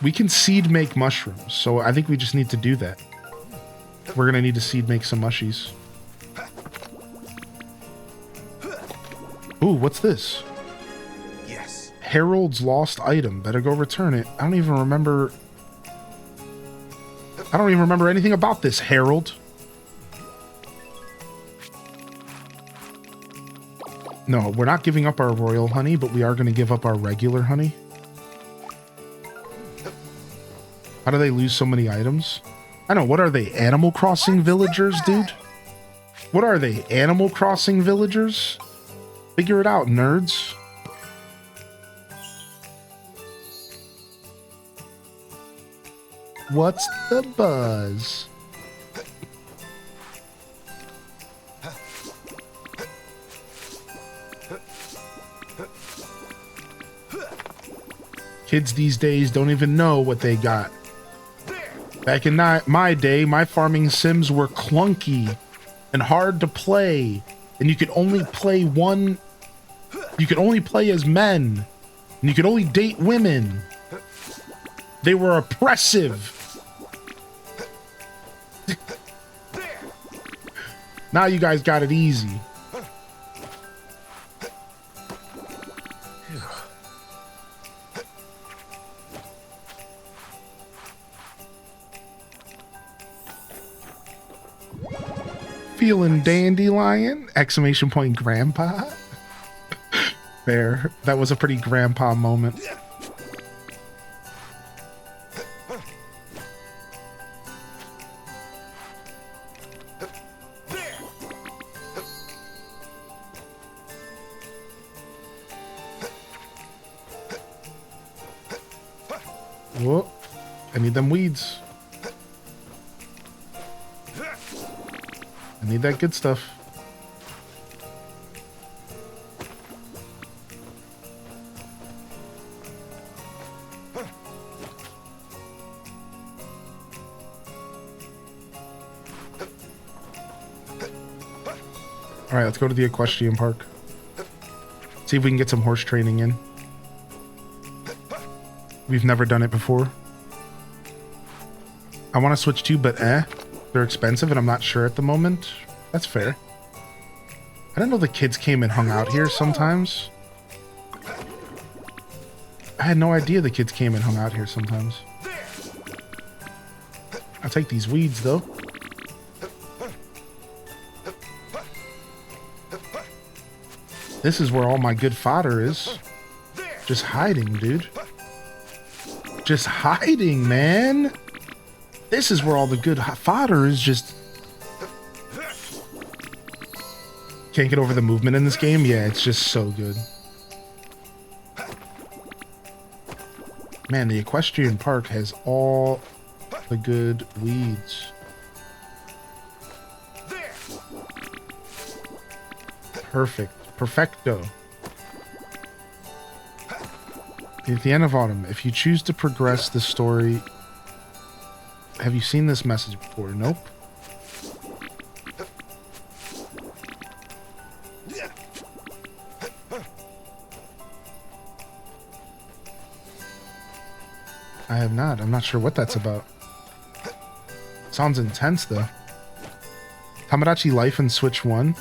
We can seed make mushrooms. So I think we just need to do that. We're going to need to seed make some mushies. Ooh, what's this? Yes. Harold's lost item. Better go return it. I don't even remember anything about this, Harold. No, we're not giving up our royal honey, but we are going to give up our regular honey. How do they lose so many items? I know, what are they, Animal Crossing villagers, dude? What are they, Animal Crossing villagers? Figure it out, nerds. What's the buzz? Kids these days don't even know what they got. Back in my day, my farming sims were clunky and hard to play, and you could only play as men, and you could only date women. They were oppressive. Now you guys got it easy. Feeling dandelion! Exclamation point, grandpa. There. That was a pretty grandpa moment. Whoa. I need them weeds. I need that good stuff. All right, let's go to the equestrian park. See if we can get some horse training in. We've never done it before. I want to switch too, but they're expensive and I'm not sure at the moment. That's fair. I didn't know the kids came and hung out here sometimes. I had no idea the kids came and hung out here sometimes. I'll take these weeds though. This is where all my good fodder is. Just hiding, dude. Just hiding, man. This is where all the good fodder is. Just can't get over the movement in this game. Yeah, it's just so good. Man, the equestrian park has all the good weeds. Perfect. Perfecto. At the end of autumn, if you choose to progress the story... Have you seen this message before? Nope. I have not. I'm not sure what that's about. Sounds intense, though. Tamagotchi Life and Switch 1.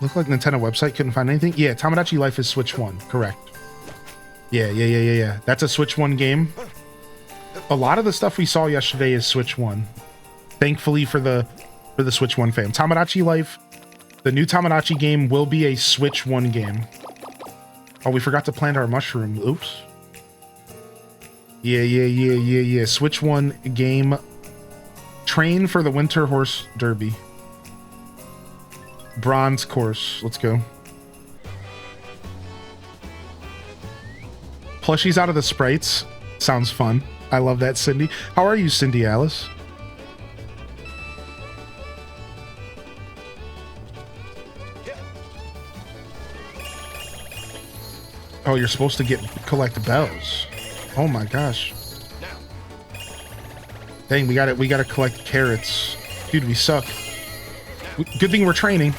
Looked like Nintendo website, couldn't find anything. Yeah, Tamagotchi Life is Switch 1. Correct. Yeah. That's a Switch 1 game. A lot of the stuff we saw yesterday is Switch 1. Thankfully for the Switch 1 fam. Tamagotchi Life, the new Tamagotchi game will be a Switch 1 game. Oh, we forgot to plant our mushroom. Oops. Yeah. Switch 1 game. Train for the Winter Horse Derby. Bronze course. Let's go. Plushies out of the sprites. Sounds fun. I love that, Cindy. How are you, Cindy Alice? Oh, you're supposed to collect bells. Oh my gosh. Dang, we gotta collect carrots. Dude, we suck. Good thing we're training.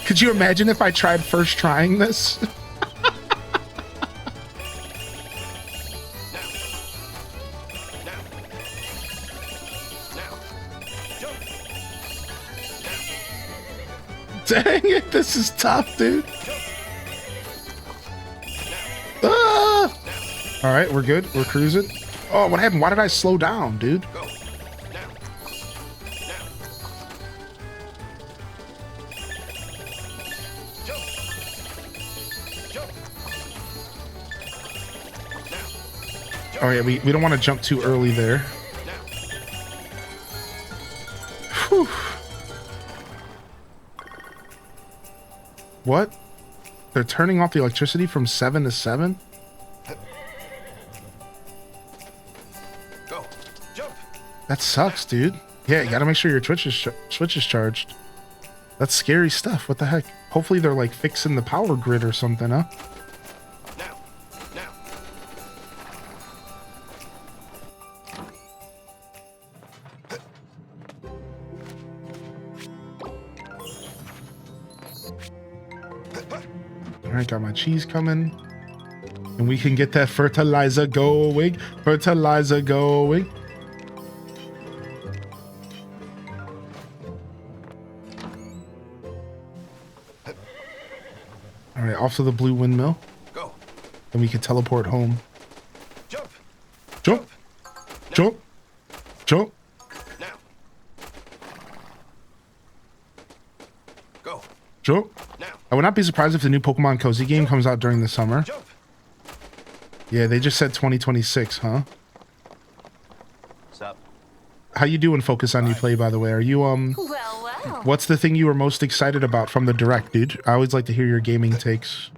Could you imagine if I tried first trying this? Dang it, this is tough, dude. Ah! All right, we're good. We're cruising. Oh, what happened? Why did I slow down, dude? Oh yeah, we don't want to jump too early there. Whew. What? They're turning off the electricity from 7 to 7? Go. Jump. That sucks, dude. Yeah, you gotta make sure your switch is charged. That's scary stuff. What the heck? Hopefully they're like fixing the power grid or something, huh? Now. All right, got my cheese coming. And we can get that fertilizer going. Fertilizer going. All right, off to the blue windmill. Go. And we can teleport home. Jump. Jump. Jump. Jump. Now. Go. Jump. Now. I would not be surprised if the new Pokemon Cozy game comes out during the summer. Jump. Yeah, they just said 2026, huh? What's up? How you doing, Focus on You Play, by the way? Are you, Well. what's the thing you were most excited about from the Direct, dude? I always like to hear your gaming takes.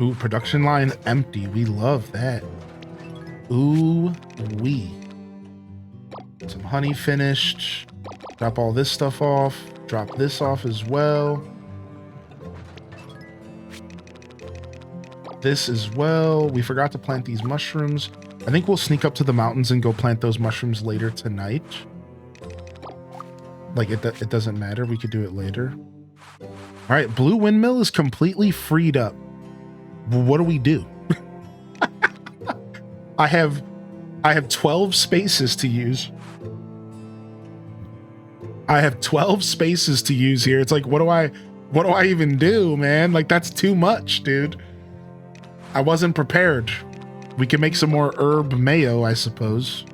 Ooh, production line empty. We love that. Ooh, wee. Some honey finished. Drop all this stuff off. Drop this off as well. This as well. We forgot to plant these mushrooms. I think we'll sneak up to the mountains and go plant those mushrooms later tonight. Like, it doesn't matter. We could do it later. All right, Blue Windmill is completely freed up. What do we do? I have 12 spaces to use. I have 12 spaces to use here. It's like, what do I even do, man? Like, that's too much, dude. I wasn't prepared. We can make some more herb mayo, I suppose.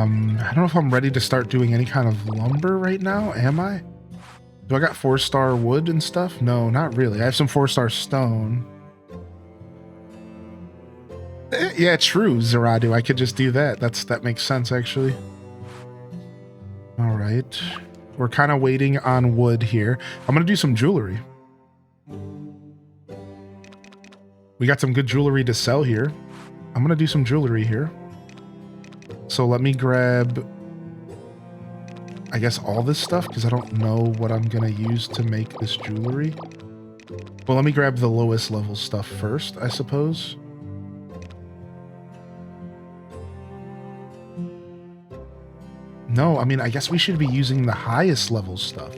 I don't know if I'm ready to start doing any kind of lumber right now. Am I? Do I got 4-star wood and stuff? No, not really. I have some 4-star stone. Yeah, true, Zaradu. I could just do that. That makes sense, actually. All right. We're kind of waiting on wood here. I'm going to do some jewelry. We got some good jewelry to sell here. I'm going to do some jewelry here. So let me grab, I guess, all this stuff, because I don't know what I'm going to use to make this jewelry. Well, let me grab the lowest level stuff first, I suppose. No, I mean, I guess we should be using the highest level stuff.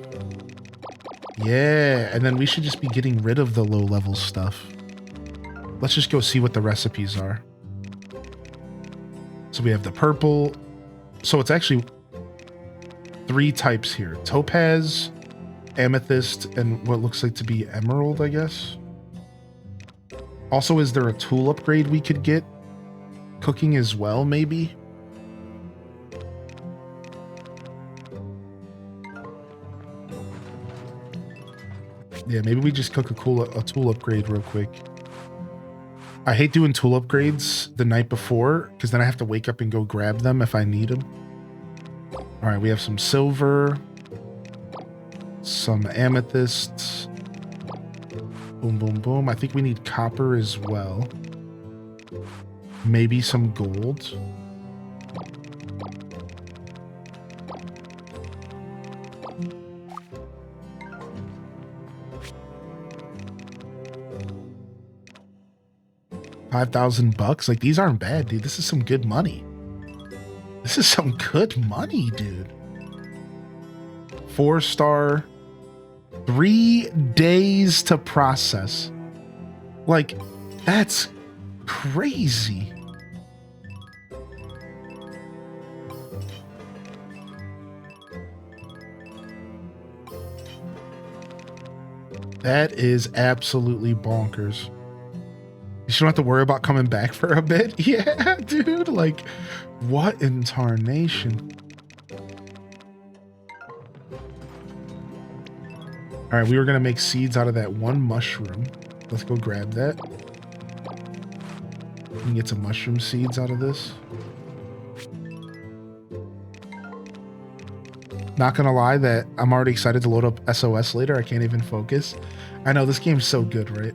Yeah, and then we should just be getting rid of the low level stuff. Let's just go see what the recipes are. So we have the purple. So it's actually 3 types here. Topaz, amethyst, and what looks like to be emerald, I guess. Also, is there a tool upgrade we could get? Cooking as well, maybe? Yeah, maybe we just cook a tool upgrade real quick. I hate doing tool upgrades the night before, because then I have to wake up and go grab them if I need them. All right, we have some silver, some amethysts. Boom, boom, boom. I think we need copper as well. Maybe some gold. $5,000. Like, these aren't bad, dude. This is some good money. This is some good money, dude. 4-star, 3 days to process. Like, that's crazy. That is absolutely bonkers. You don't have to worry about coming back for a bit. Yeah, dude. Like, what in tarnation? All right, we were going to make seeds out of that one mushroom. Let's go grab that. We can get some mushroom seeds out of this. Not going to lie that I'm already excited to load up SOS later. I can't even focus. I know, this game's so good, right?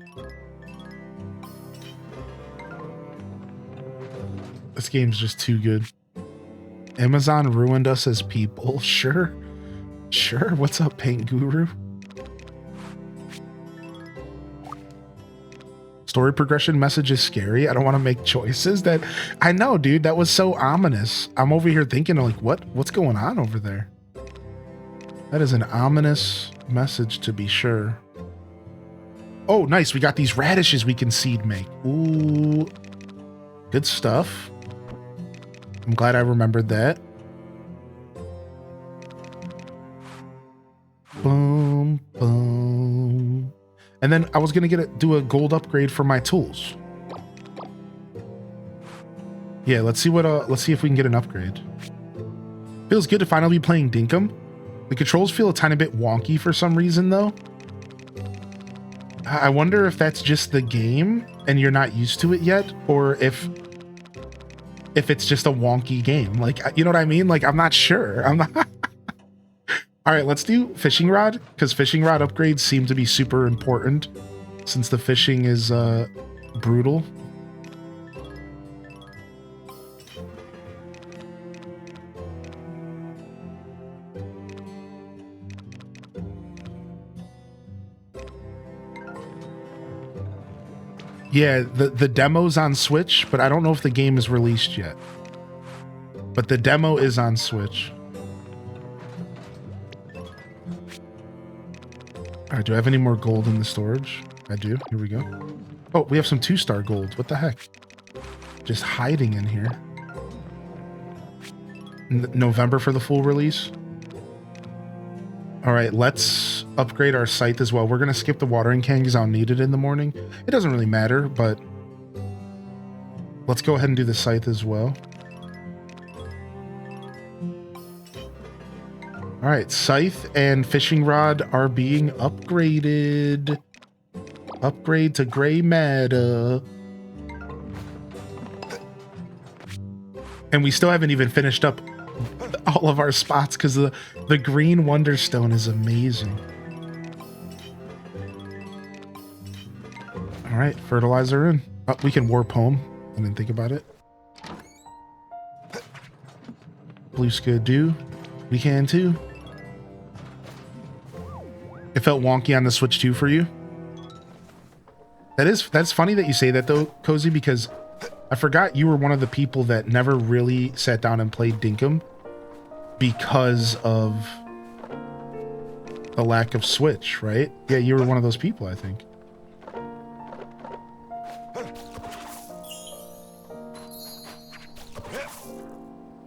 This game's just too good. Amazon ruined us as people. Sure. Sure. What's up, Paint Guru? Story progression message is scary. I don't want to make choices that... I know, dude. That was so ominous. I'm over here thinking, like, what's going on over there? That is an ominous message, to be sure. Oh, nice. We got these radishes we can seed make. Ooh. Good stuff. I'm glad I remembered that. Boom, boom. And then I was gonna do a gold upgrade for my tools. Yeah, let's see if we can get an upgrade. Feels good to finally be playing Dinkum. The controls feel a tiny bit wonky for some reason, though. I wonder if that's just the game and you're not used to it yet, or if it's just a wonky game. Like, you know what I mean? Like, I'm not sure. I'm not. All right, let's do fishing rod, because fishing rod upgrades seem to be super important since the fishing is brutal. Yeah, the demo's on Switch, but I don't know if the game is released yet. But the demo is on Switch. All right, do I have any more gold in the storage? I do. Here we go. Oh, we have some 2-star gold. What the heck? Just hiding in here. November for the full release. All right, let's upgrade our scythe as well. We're going to skip the watering can because I'll need it in the morning. It doesn't really matter, but let's go ahead and do the scythe as well. All right, scythe and fishing rod are being upgraded. Upgrade to gray matter. And we still haven't even finished up all of our spots because the green wonderstone is amazing. All right, fertilizer in. Oh, we can warp home and then think about it. Blue skidoo. We can too. It felt wonky on the Switch 2 for you. That's funny that you say that though, Cozy, because I forgot you were one of the people that never really sat down and played Dinkum because of the lack of Switch, right? Yeah, you were one of those people, I think.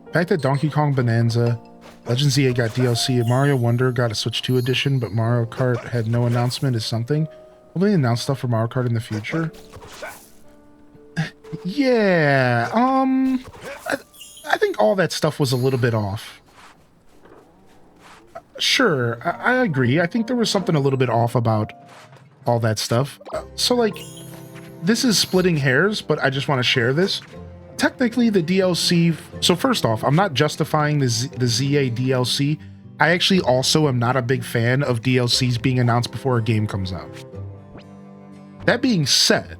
The fact that Donkey Kong Bonanza, Legend Z got DLC, and Mario Wonder got a Switch 2 edition, but Mario Kart had no announcement is something. Will they announce stuff for Mario Kart in the future? Yeah, I think all that stuff was a little bit off. Sure, I agree. I think there was something a little bit off about all that stuff. So, like, this is splitting hairs, but I just want to share this. Technically, the DLC... So, first off, I'm not justifying the ZA DLC. I actually also am not a big fan of DLCs being announced before a game comes out. That being said,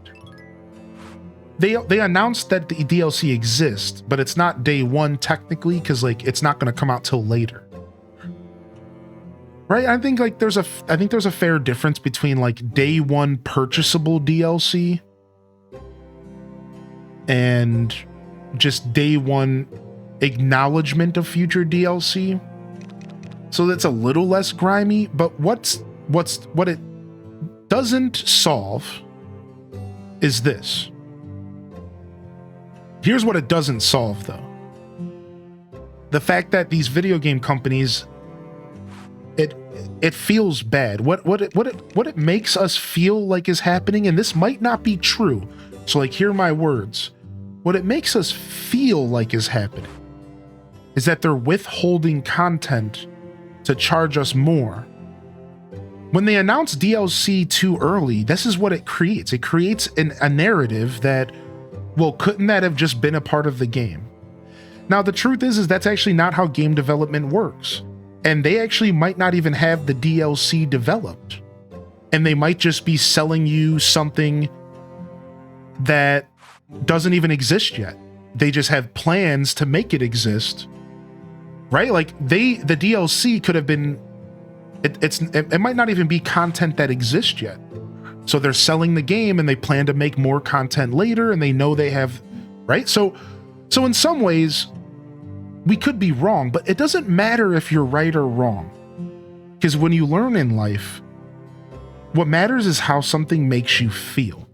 they announced that the DLC exists, but it's not day one technically, because like it's not going to come out till later, right? I think like there's a fair difference between like day one purchasable DLC and just day one acknowledgement of future DLC. So that's a little less grimy, but what it doesn't solve is this. Here's what it doesn't solve, though. The fact that these video game companies, it feels bad. What it makes us feel like is happening, and this might not be true, so like hear my words. What it makes us feel like is happening is that they're withholding content to charge us more. When they announce DLC too early, this is what it creates. It creates a narrative that, well, couldn't that have just been a part of the game? Now, the truth is that's actually not how game development works. And they actually might not even have the DLC developed. And they might just be selling you something that doesn't even exist yet. They just have plans to make it exist, right? Like the DLC could have been, it might not even be content that exists yet. So they're selling the game and they plan to make more content later, and they know they have, right? So in some ways we could be wrong, but it doesn't matter if you're right or wrong. Because when you learn in life, what matters is how something makes you feel.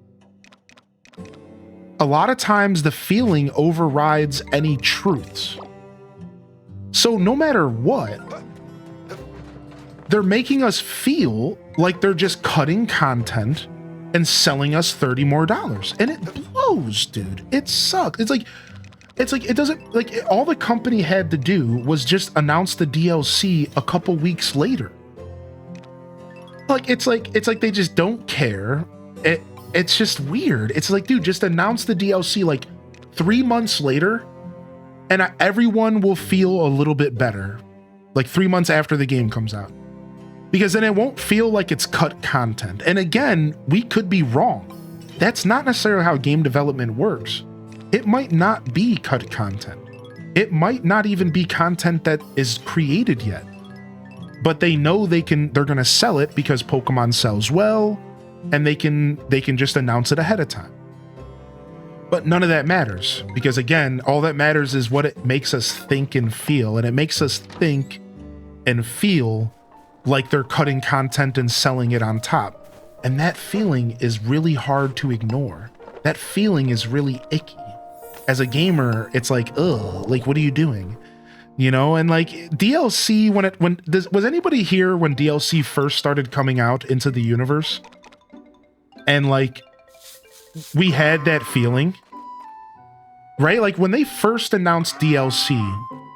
A lot of times the feeling overrides any truths. So no matter what, they're making us feel like they're just cutting content and selling us $30 more. And it blows, dude. It sucks. It's like it doesn't, like, all the company had to do was just announce the DLC a couple weeks later. Like it's like they just don't care. It's just weird. It's like, dude, just announce the DLC like 3 months later and everyone will feel a little bit better. Like 3 months after the game comes out. Because then it won't feel like it's cut content. And again, we could be wrong. That's not necessarily how game development works. It might not be cut content. It might not even be content that is created yet. But they know they're going to sell it because Pokemon sells well, and they can just announce it ahead of time. But none of that matters, because again, all that matters is what it makes us think and feel, and it makes us think and feel like they're cutting content and selling it on top. And that feeling is really hard to ignore. That feeling is really icky. As a gamer, it's like, ugh, like, what are you doing? You know, and like DLC, was anybody here when DLC first started coming out into the universe? And like, we had that feeling, right? Like when they first announced DLC,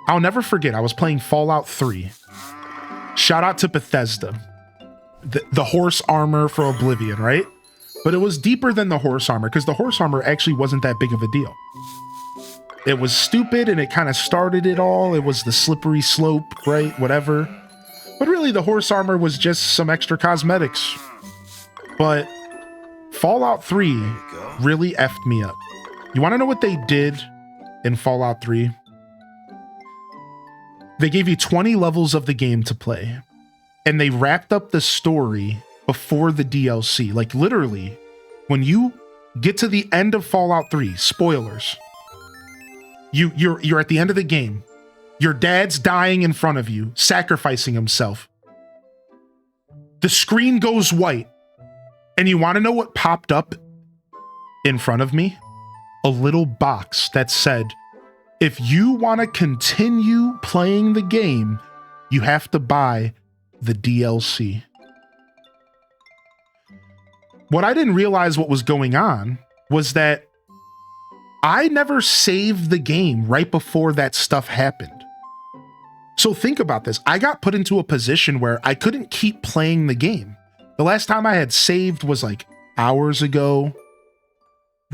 I'll never forget, I was playing Fallout 3 Shout out to Bethesda. The horse armor for Oblivion, right? But it was deeper than the horse armor because the horse armor actually wasn't that big of a deal. It was stupid and it kind of started it all. It was the slippery slope, right? Whatever. But really, the horse armor was just some extra cosmetics. But Fallout 3 really effed me up. You want to know what they did in Fallout 3? They gave you 20 levels of the game to play. And they wrapped up the story before the DLC. Like literally, when you get to the end of Fallout 3, spoilers, you're at the end of the game. Your dad's dying in front of you, sacrificing himself. The screen goes white. And you want to know what popped up in front of me? A little box that said, if you want to continue playing the game, you have to buy the DLC. What I didn't realize what was going on was that I never saved the game right before that stuff happened. So think about this. I got put into a position where I couldn't keep playing the game. The last time I had saved was like hours ago,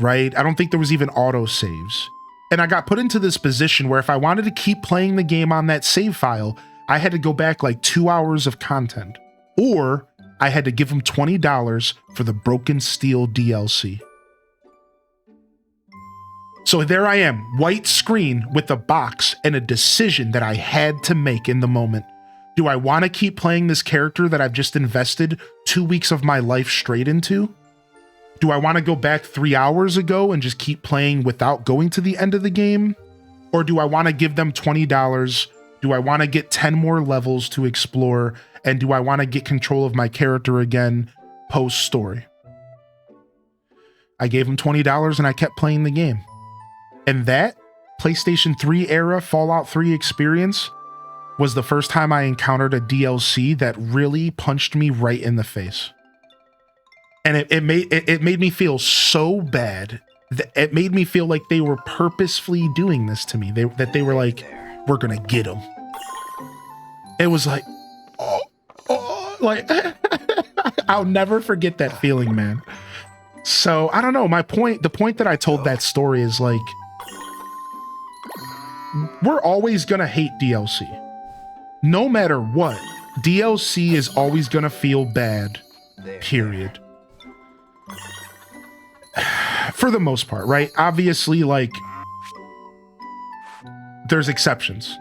right? I don't think there was even auto saves. And I got put into this position where if I wanted to keep playing the game on that save file, I had to go back like 2 hours of content, or I had to give them $20 for the Broken Steel DLC. So there I am, white screen with a box and a decision that I had to make in the moment. Do I want to keep playing this character that I've just invested 2 weeks of my life straight into? Do I want to go back 3 hours ago and just keep playing without going to the end of the game? Or do I want to give them $20? Do I want to get 10 more levels to explore? And do I want to get control of my character again post-story? I gave them $20 and I kept playing the game. And that PlayStation 3 era Fallout 3 experience was the first time I encountered a DLC that really punched me right in the face. And it made me feel so bad. It made me feel like they were purposefully doing this to me. That they were like, we're gonna get them. It was like, like I'll never forget that feeling, man. So I don't know. The point that I told that story is like, we're always gonna hate DLC. No matter what, DLC is always gonna feel bad, period. For the most part, right? Obviously, like, there's exceptions.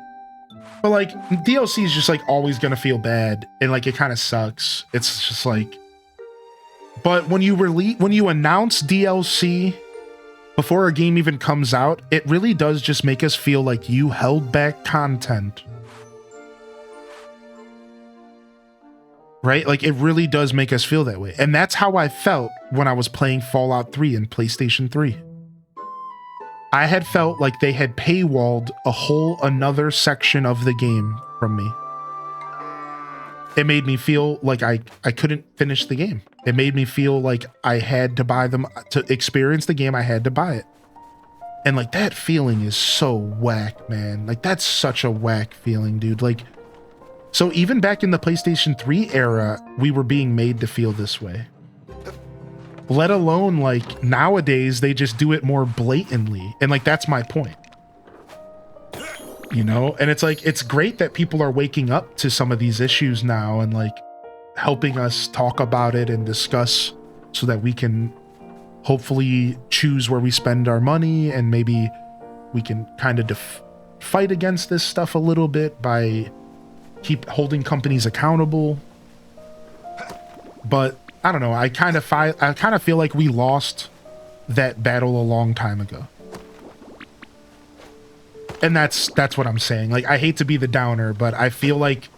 But like, DLC is just like always gonna feel bad, and like it kind of sucks. It's just like, but when you announce DLC before a game even comes out, it really does just make us feel like you held back content. Right? Like, it really does make us feel that way. And that's how I felt when I was playing Fallout 3 in PlayStation 3. I had felt like they had paywalled a whole another section of the game from me. It made me feel like I couldn't finish the game. It made me feel like I had to buy them to experience the game. I had to buy it. And like, that feeling is so whack, man. Like, that's such a whack feeling, dude. Like, so even back in the PlayStation 3 era, we were being made to feel this way. Let alone like nowadays, they just do it more blatantly. And like, that's my point. You know, and it's like, it's great that people are waking up to some of these issues now and like helping us talk about it and discuss so that we can hopefully choose where we spend our money, and maybe we can kind of fight against this stuff a little bit by keep holding companies accountable. But I don't know, I kind of feel like we lost that battle a long time ago. And that's what I'm saying. Like, I hate to be the downer, but I feel like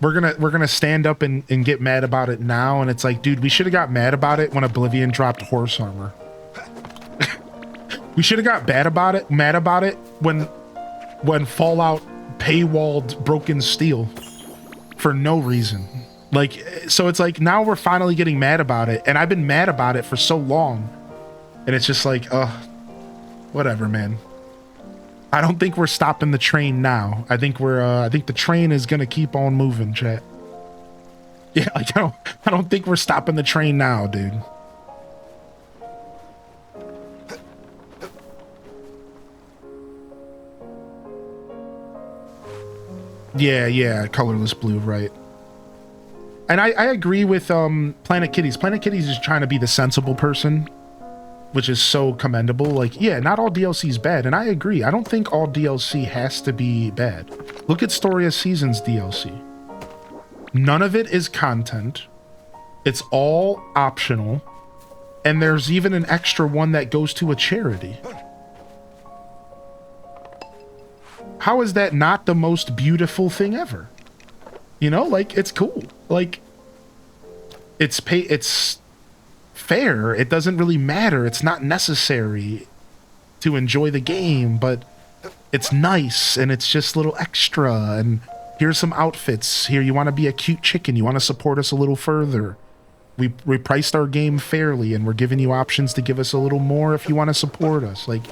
we're gonna stand up and get mad about it now, and it's like, dude, we should have got mad about it when Oblivion dropped horse armor. We should have got mad about it when Fallout paywalled Broken Steel for no reason. Like, so it's like, now we're finally getting mad about it, and I've been mad about it for so long, and it's just like, whatever, man. I don't think we're stopping the train now. I think I think the train is gonna keep on moving, chat. Yeah, like I don't think we're stopping the train now, dude. Yeah, colorless blue, right. And I agree with Planet Kitties. Planet Kitties is trying to be the sensible person, which is so commendable. Like, yeah, not all DLC is bad, and I agree. I don't think all DLC has to be bad. Look at Story of Seasons DLC. None of it is content. It's all optional, and there's even an extra one that goes to a charity. How is that not the most beautiful thing ever? You know, like, it's cool. Like, it's fair. It doesn't really matter. It's not necessary to enjoy the game, but it's nice, and it's just a little extra, and here's some outfits. Here, you want to be a cute chicken. You want to support us a little further. We priced our game fairly, and we're giving you options to give us a little more if you want to support us. Like,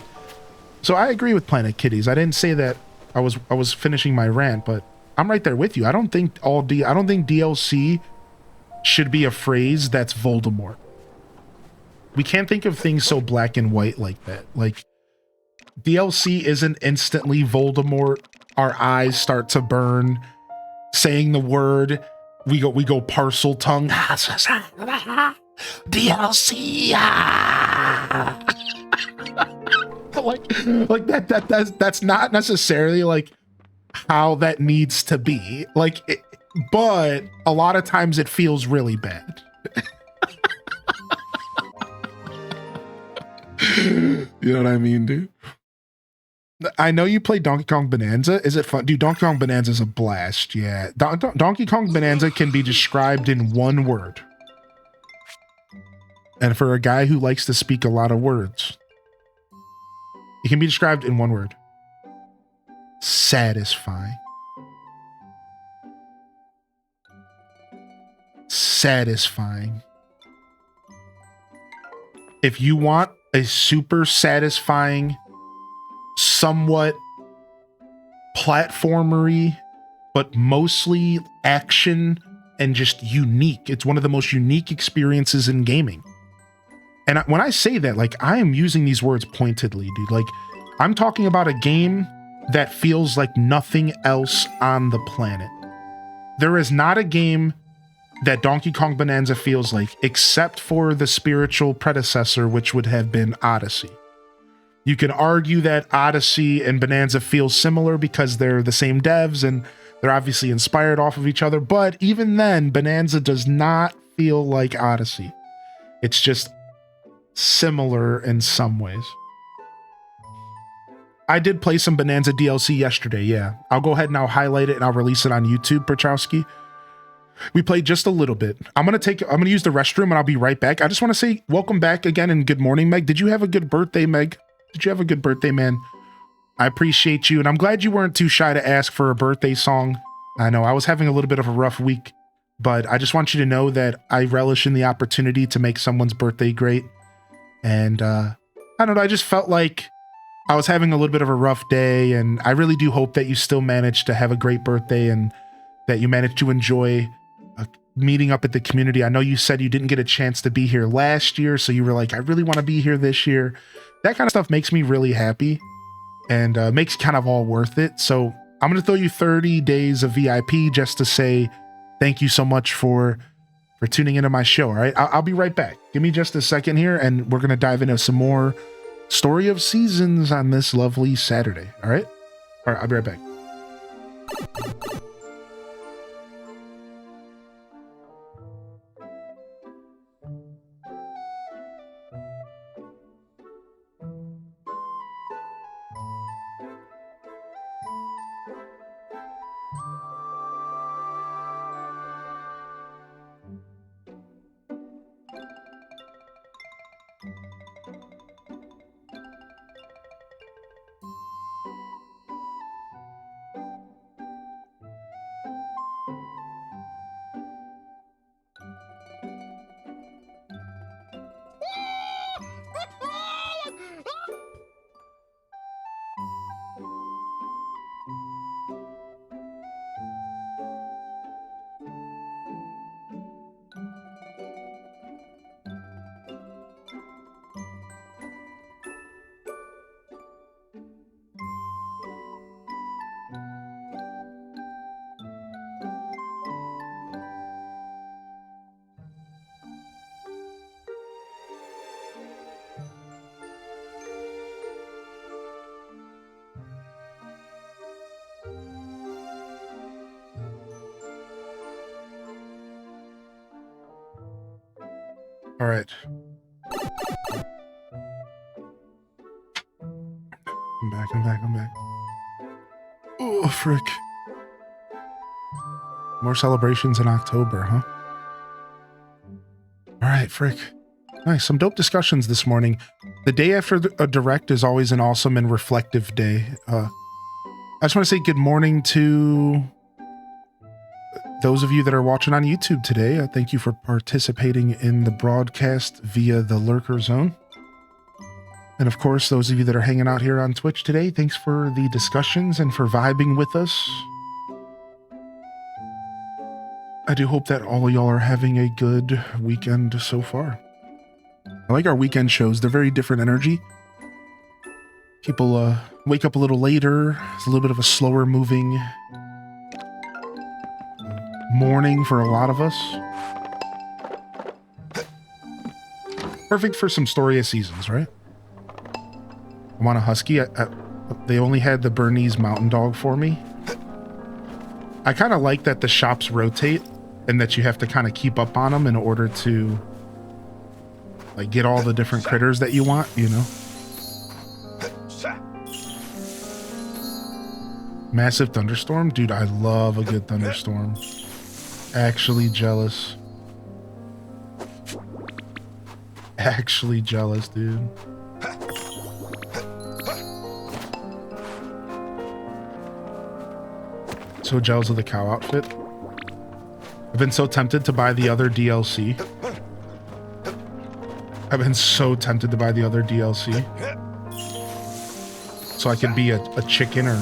so I agree with Planet Kitties. I didn't say that I was finishing my rant, but I'm right there with you. I don't think DLC should be a phrase that's Voldemort. We can't think of things so black and white like that. Like, DLC isn't instantly Voldemort. Our eyes start to burn. Saying the word, we go parcel tongue. DLC. like that's not necessarily like how that needs to be. Like, but a lot of times it feels really bad. You know what I mean, dude? I know you play Donkey Kong Bonanza. Is it fun? Dude, Donkey Kong Bonanza is a blast. Yeah. Donkey Kong Bonanza can be described in one word. And for a guy who likes to speak a lot of words, it can be described in one word. Satisfying. Satisfying. If you want a super satisfying, somewhat platformery, but mostly action and just unique. It's one of the most unique experiences in gaming. And when I say that, like, I am using these words pointedly, dude. Like, I'm talking about a game that feels like nothing else on the planet. There is not a game that Donkey Kong Bonanza feels like, except for the spiritual predecessor, which would have been Odyssey. You can argue that Odyssey and Bonanza feel similar because they're the same devs and they're obviously inspired off of each other, but even then, Bonanza does not feel like Odyssey. It's just similar in some ways. I did play some Bonanza DLC yesterday, yeah. I'll go ahead and I'll highlight it and I'll release it on YouTube, Perchowski. We played just a little bit. I'm gonna use the restroom and I'll be right back. I just want to say welcome back again and good morning, Meg. Did you have a good birthday, Meg? Did you have a good birthday, man? I appreciate you, and I'm glad you weren't too shy to ask for a birthday song. I know I was having a little bit of a rough week, but I just want you to know that I relish in the opportunity to make someone's birthday great. And I don't know, I just felt like I was having a little bit of a rough day, and I really do hope that you still managed to have a great birthday and that you managed to enjoy meeting up at the community. I know you said you didn't get a chance to be here last year, so you were like, I really want to be here this year. That kind of stuff makes me really happy and makes kind of all worth it. So I'm going to throw you 30 days of VIP just to say thank you so much for tuning into my show. All right, I'll be right back. Give me just a second here, and we're going to dive into some more Story of Seasons on this lovely Saturday. All right, I'll be right back. All right. I'm back. Oh, frick. More celebrations in October, huh? All right, frick. Nice. Some dope discussions this morning. The day after a direct is always an awesome and reflective day. I just want to say good morning to those of you that are watching on YouTube today. Thank you for participating in the broadcast via the Lurker Zone. And of course, those of you that are hanging out here on Twitch today, thanks for the discussions and for vibing with us. I do hope that all of y'all are having a good weekend so far. I like our weekend shows. They're very different energy. People wake up a little later. It's a little bit of a slower moving morning for a lot of us. Perfect for some Story of Seasons, right? I want a husky. They only had the Bernese Mountain Dog for me. I kind of like that the shops rotate and that you have to kind of keep up on them in order to like get all the different critters that you want, you know? Massive thunderstorm? Dude, I love a good thunderstorm. Actually jealous. Actually jealous, dude. So jealous of the cow outfit. I've been so tempted to buy the other DLC. I've been so tempted to buy the other DLC. So I could be a chicken or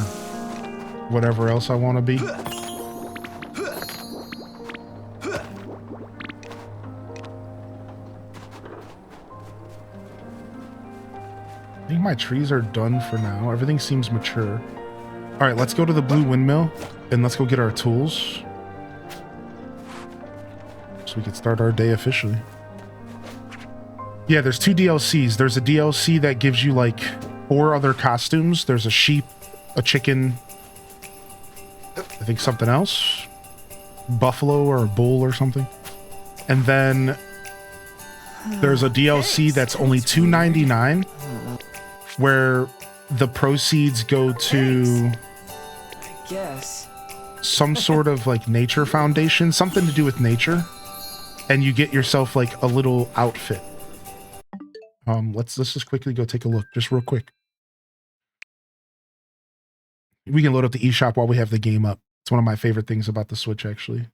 whatever else I want to be. I think my trees are done for now. Everything seems mature. All right, let's go to the blue windmill and let's go get our tools so we can start our day officially. Yeah, there's 2 DLCs. There's a DLC that gives you like 4 other costumes. There's a sheep, a chicken, I think something else, buffalo or a bull or something. And then there's a DLC that's only $2.99 where the proceeds go to I guess some sort of like nature foundation, something to do with nature, and you get yourself like a little outfit. Let's just quickly go take a look, just real quick. We can load up the eShop while we have the game up. It's one of my favorite things about the Switch, actually.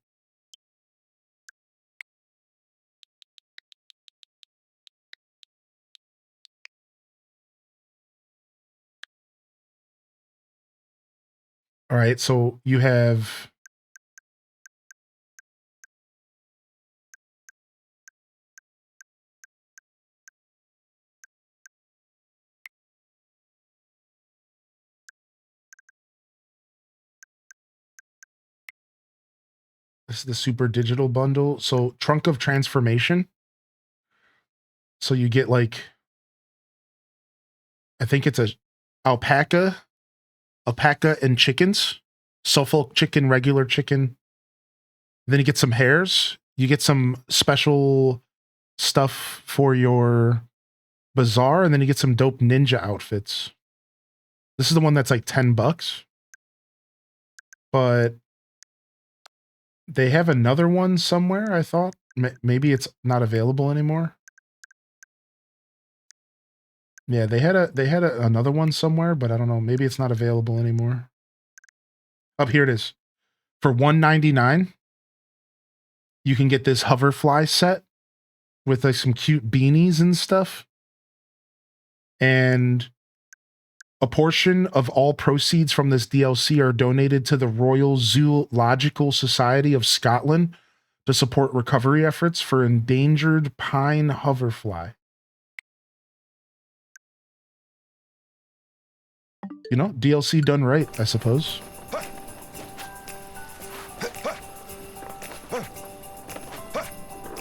All right, so you have this is the super digital bundle. So Trunk of Transformation. So you get like, I think it's a alpaca and chickens. Suffolk chicken, regular chicken. Then you get some hares. You get some special stuff for your bazaar, and then you get some dope ninja outfits. This is the one that's like $10, but they have another one somewhere. I thought maybe it's not available anymore. Yeah, they had another one somewhere, but I don't know. Maybe it's not available anymore. Up here it is. For $1.99, you can get this hoverfly set with like some cute beanies and stuff. And a portion of all proceeds from this DLC are donated to the Royal Zoological Society of Scotland to support recovery efforts for endangered pine hoverfly. You know, DLC done right, I suppose.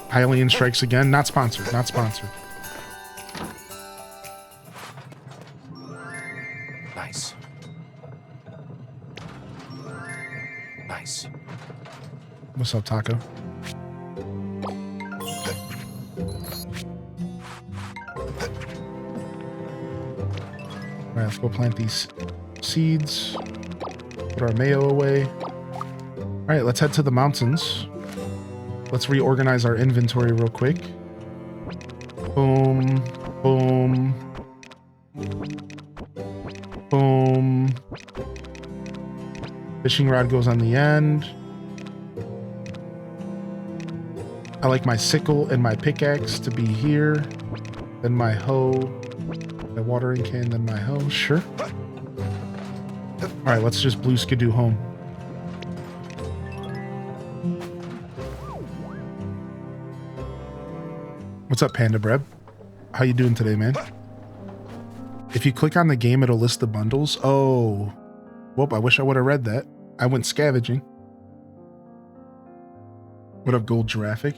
Hylian Strikes Again. Not sponsored. Not sponsored. Nice. Nice. What's up, Taco? right, let's go plant these seeds. Put our mayo away. All right, let's head to the mountains. Let's reorganize our inventory real quick. Boom, boom, boom. Fishing rod goes on the end. I like my sickle and my pickaxe to be here. Then my hoe, my watering can, then my hoe. Sure. All right, let's just blue skidoo home. What's up, Panda Breb? How you doing today, man? If you click on the game, it'll list the bundles. Oh, well, I wish I would have read that. I went scavenging. What up, Gold Giraffic?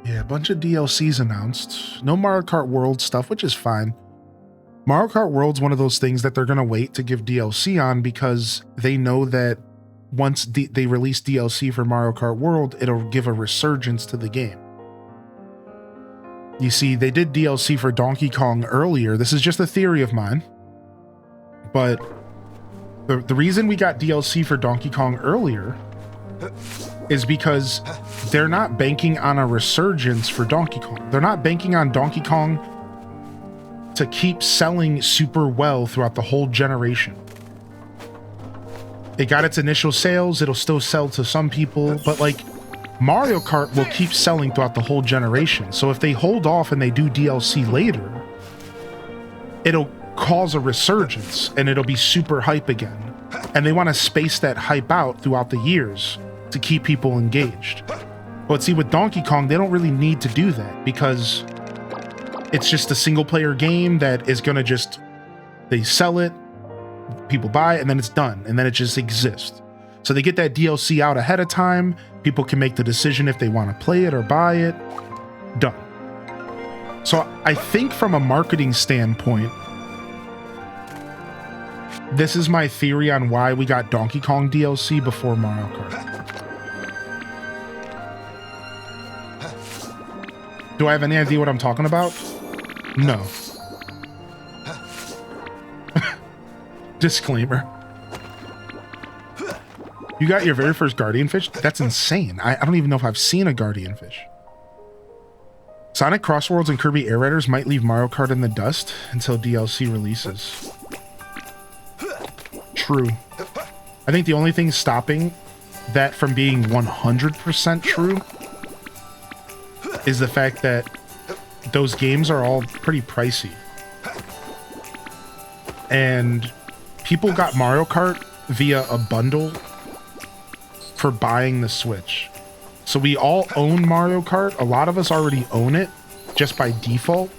Yeah, a bunch of DLCs announced. No Mario Kart World stuff, which is fine. Mario Kart World's one of those things that they're going to wait to give DLC on because they know that once they release DLC for Mario Kart World, it'll give a resurgence to the game. You see, they did DLC for Donkey Kong earlier. This is just a theory of mine. But the reason we got DLC for Donkey Kong earlier is because they're not banking on a resurgence for Donkey Kong. They're not banking on Donkey Kong to keep selling super well throughout the whole generation. It got its initial sales, it'll still sell to some people, but like Mario Kart will keep selling throughout the whole generation. So if they hold off and they do DLC later, it'll cause a resurgence and it'll be super hype again. And they want to space that hype out throughout the years to keep people engaged. But see, with Donkey Kong, they don't really need to do that because it's just a single player game that is going to just, they sell it, people buy it, and then it's done. And then it just exists. So they get that DLC out ahead of time. People can make the decision if they want to play it or buy it. Done. So I think from a marketing standpoint, this is my theory on why we got Donkey Kong DLC before Mario Kart. Do I have any idea what I'm talking about? No. Disclaimer. You got your very first guardian fish? That's insane. I don't even know if I've seen a guardian fish. Sonic Crossworlds and Kirby Air Raiders might leave Mario Kart in the dust until DLC releases. True. I think the only thing stopping that from being 100% true is the fact that those games are all pretty pricey. And people got Mario Kart via a bundle for buying the Switch. So we all own Mario Kart. A lot of us already own it just by default.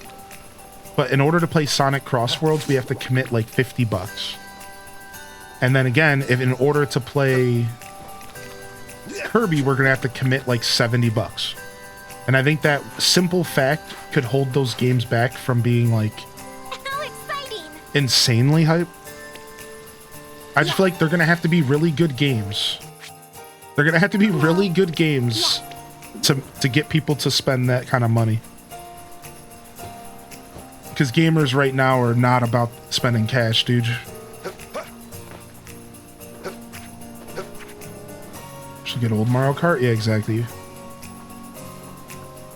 But in order to play Sonic Crossworlds, we have to commit like $50. And then again, if in order to play Kirby, we're gonna have to commit like $70. And I think that simple fact could hold those games back from being like How exciting! insanely hype. I just feel like they're gonna have to be really good games. They're gonna have to be really good games to get people to spend that kind of money. Because gamers right now are not about spending cash, dude. Should get old Mario Kart? Yeah, exactly.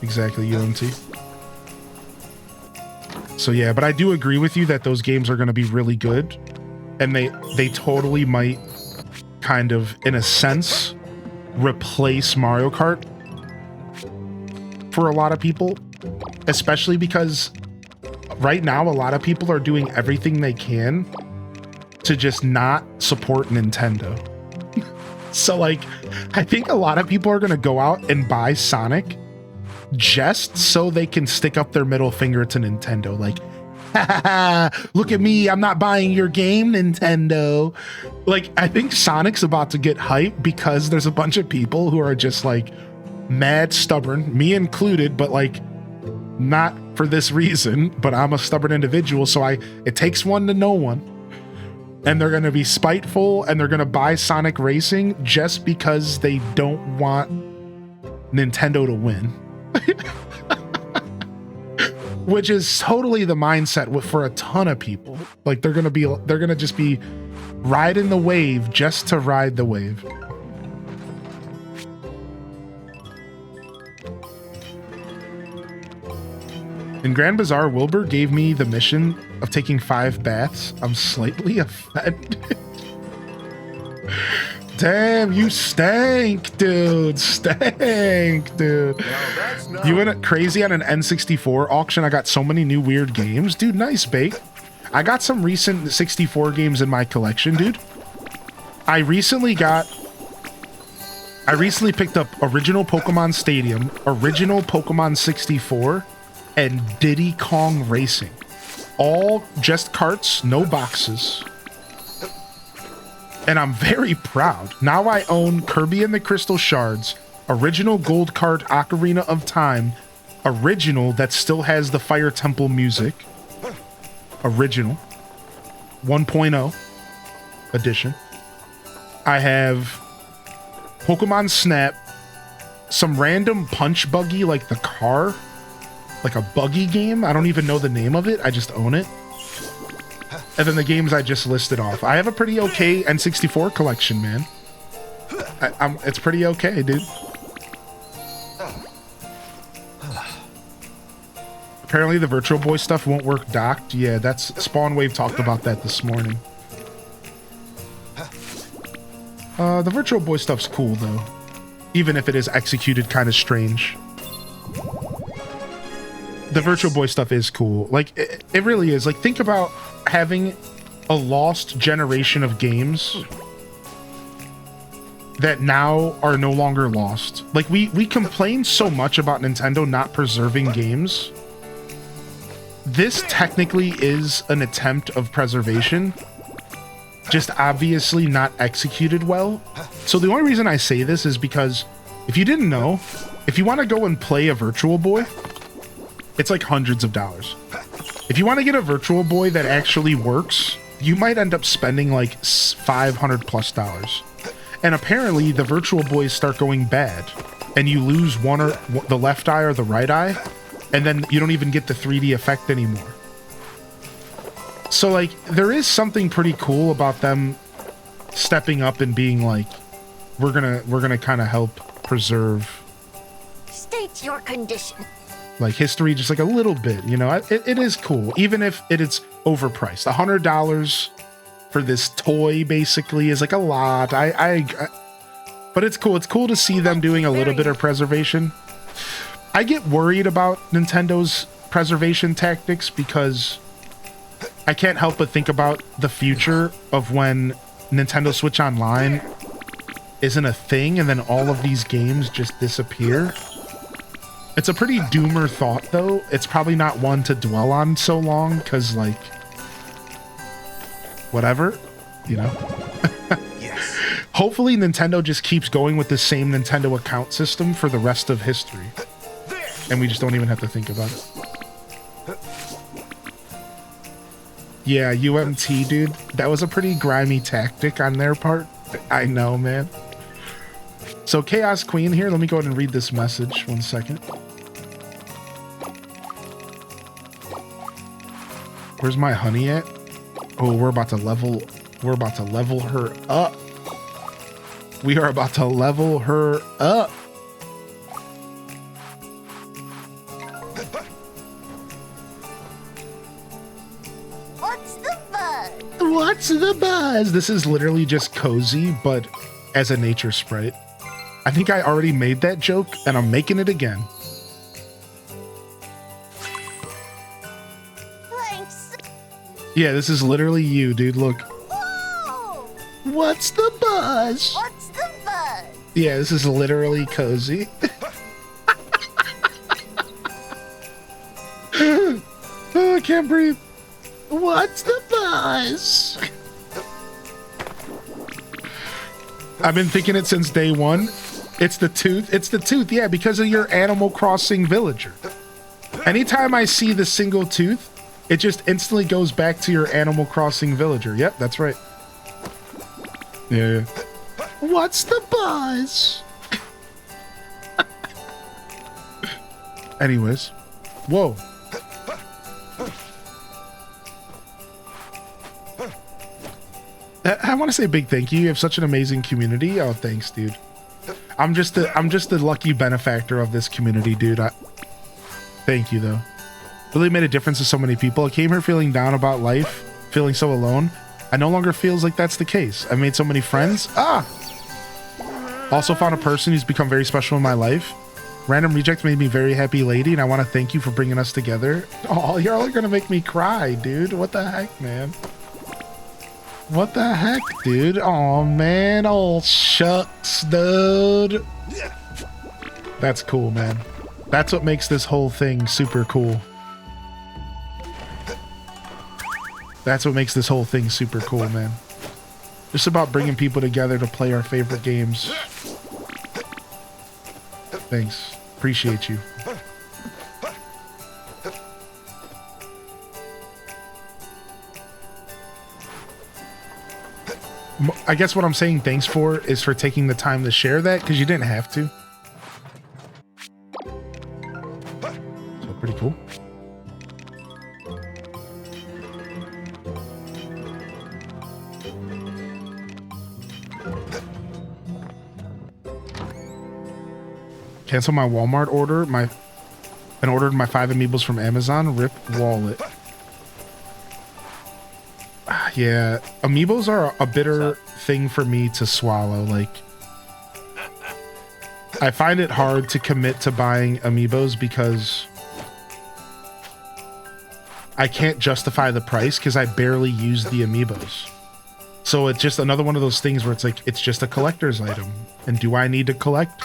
Exactly, UMT. So yeah, but I do agree with you that those games are going to be really good. And they totally might kind of, in a sense, replace Mario Kart for a lot of people. Especially because right now, a lot of people are doing everything they can to just not support Nintendo. So like, I think a lot of people are going to go out and buy Sonic just so they can stick up their middle finger to Nintendo. Like, ha ha ha, look at me, I'm not buying your game, Nintendo. Like, I think Sonic's about to get hype because there's a bunch of people who are just like mad stubborn, me included, but like not for this reason, but I'm a stubborn individual. So it takes one to know one. And they're going to be spiteful and they're going to buy Sonic Racing just because they don't want Nintendo to win. which is totally the mindset for a ton of people. Like they're gonna just be riding the wave just to ride the wave. In Grand Bazaar, Wilbur gave me the mission of taking 5 baths. I'm slightly offended. Damn, you stank, dude. Stank, dude. You went crazy on an N64 auction. I got so many new weird games. Dude, nice, Bake. I got some recent 64 games in my collection, dude. I recently picked up original Pokemon Stadium, original Pokemon 64, and Diddy Kong Racing. All just carts, no boxes. And I'm very proud. Now I own Kirby and the Crystal Shards, original Gold Card Ocarina of Time, original that still has the Fire Temple music, original, 1.0 edition. I have Pokemon Snap, some random punch buggy like the car, like a buggy game. I don't even know the name of it. I just own it. And then the games I just listed off. I have a pretty okay N64 collection, man. It's pretty okay, dude. Apparently the Virtual Boy stuff won't work docked. Yeah, that's Spawnwave talked about that this morning. The Virtual Boy stuff's cool though, even if it is executed kind of strange. The Virtual Boy stuff is cool. Like it really is. Like think about having a lost generation of games that now are no longer lost. Like we complain so much about Nintendo not preserving games. This technically is an attempt of preservation, just obviously not executed well. So the only reason I say this is because if you didn't know, if you want to go and play a Virtual Boy, it's like hundreds of dollars. If you want to get a Virtual Boy that actually works, you might end up spending like $500+. And apparently the Virtual Boys start going bad and you lose one or the left eye or the right eye, and then you don't even get the 3D effect anymore. So like there is something pretty cool about them stepping up and being like, we're gonna kind of help preserve, State your condition. like history just like a little bit, you know. It is cool, even if it's overpriced. $100 for this toy basically is like a lot. But it's cool. It's cool to see them doing a little bit of preservation. I get worried about Nintendo's preservation tactics because I can't help but think about the future of when Nintendo Switch Online isn't a thing and then all of these games just disappear. It's a pretty doomer thought, though. It's probably not one to dwell on so long, because, like, whatever, you know? Yes. Hopefully Nintendo just keeps going with the same Nintendo account system for the rest of history. And we just don't even have to think about it. Yeah, UMT, dude. That was a pretty grimy tactic on their part. I know, man. So Chaos Queen here, let me go ahead and read this message. 1 second. Where's my honey at? Oh, we're about to level her up. We are about to level her up. What's the buzz? What's the buzz? This is literally just Cozy, but as a nature sprite. I think I already made that joke, and I'm making it again. Thanks. Yeah, this is literally you, dude. Look. Whoa! What's the buzz? What's the buzz? Yeah, this is literally Cozy. Oh, I can't breathe. What's the buzz? I've been thinking it since day one. It's the tooth. It's the tooth. Yeah, because of your Animal Crossing villager. Anytime I see the single tooth, it just instantly goes back to your Animal Crossing villager. Yep, that's right. Yeah. What's the buzz? Anyways. Whoa. I want to say big thank you. You have such an amazing community. Oh, thanks, dude. I'm just the lucky benefactor of this community, dude. Thank you, though. Really made a difference to so many people. I came here feeling down about life, feeling so alone. I no longer feels like that's the case. I made so many friends. Also found a person who's become very special in my life. Random Reject made me very happy lady, and I want to thank you for bringing us together. Oh, you're all gonna make me cry, dude. What the heck, man? What the heck, dude? Oh, man. Oh, shucks, dude. That's cool, man. That's what makes this whole thing super cool. That's what makes this whole thing super cool, man. Just about bringing people together to play our favorite games. Thanks. Appreciate you. I guess what I'm saying thanks for is for taking the time to share that, because you didn't have to. So pretty cool. Cancel my Walmart order, and ordered my 5 amiibos from Amazon. Rip wallet. Yeah, amiibos are a bitter thing for me to swallow. Like, I find it hard to commit to buying amiibos because I can't justify the price because I barely use the amiibos. So it's just another one of those things where it's like, it's just a collector's item. And do I need to collect?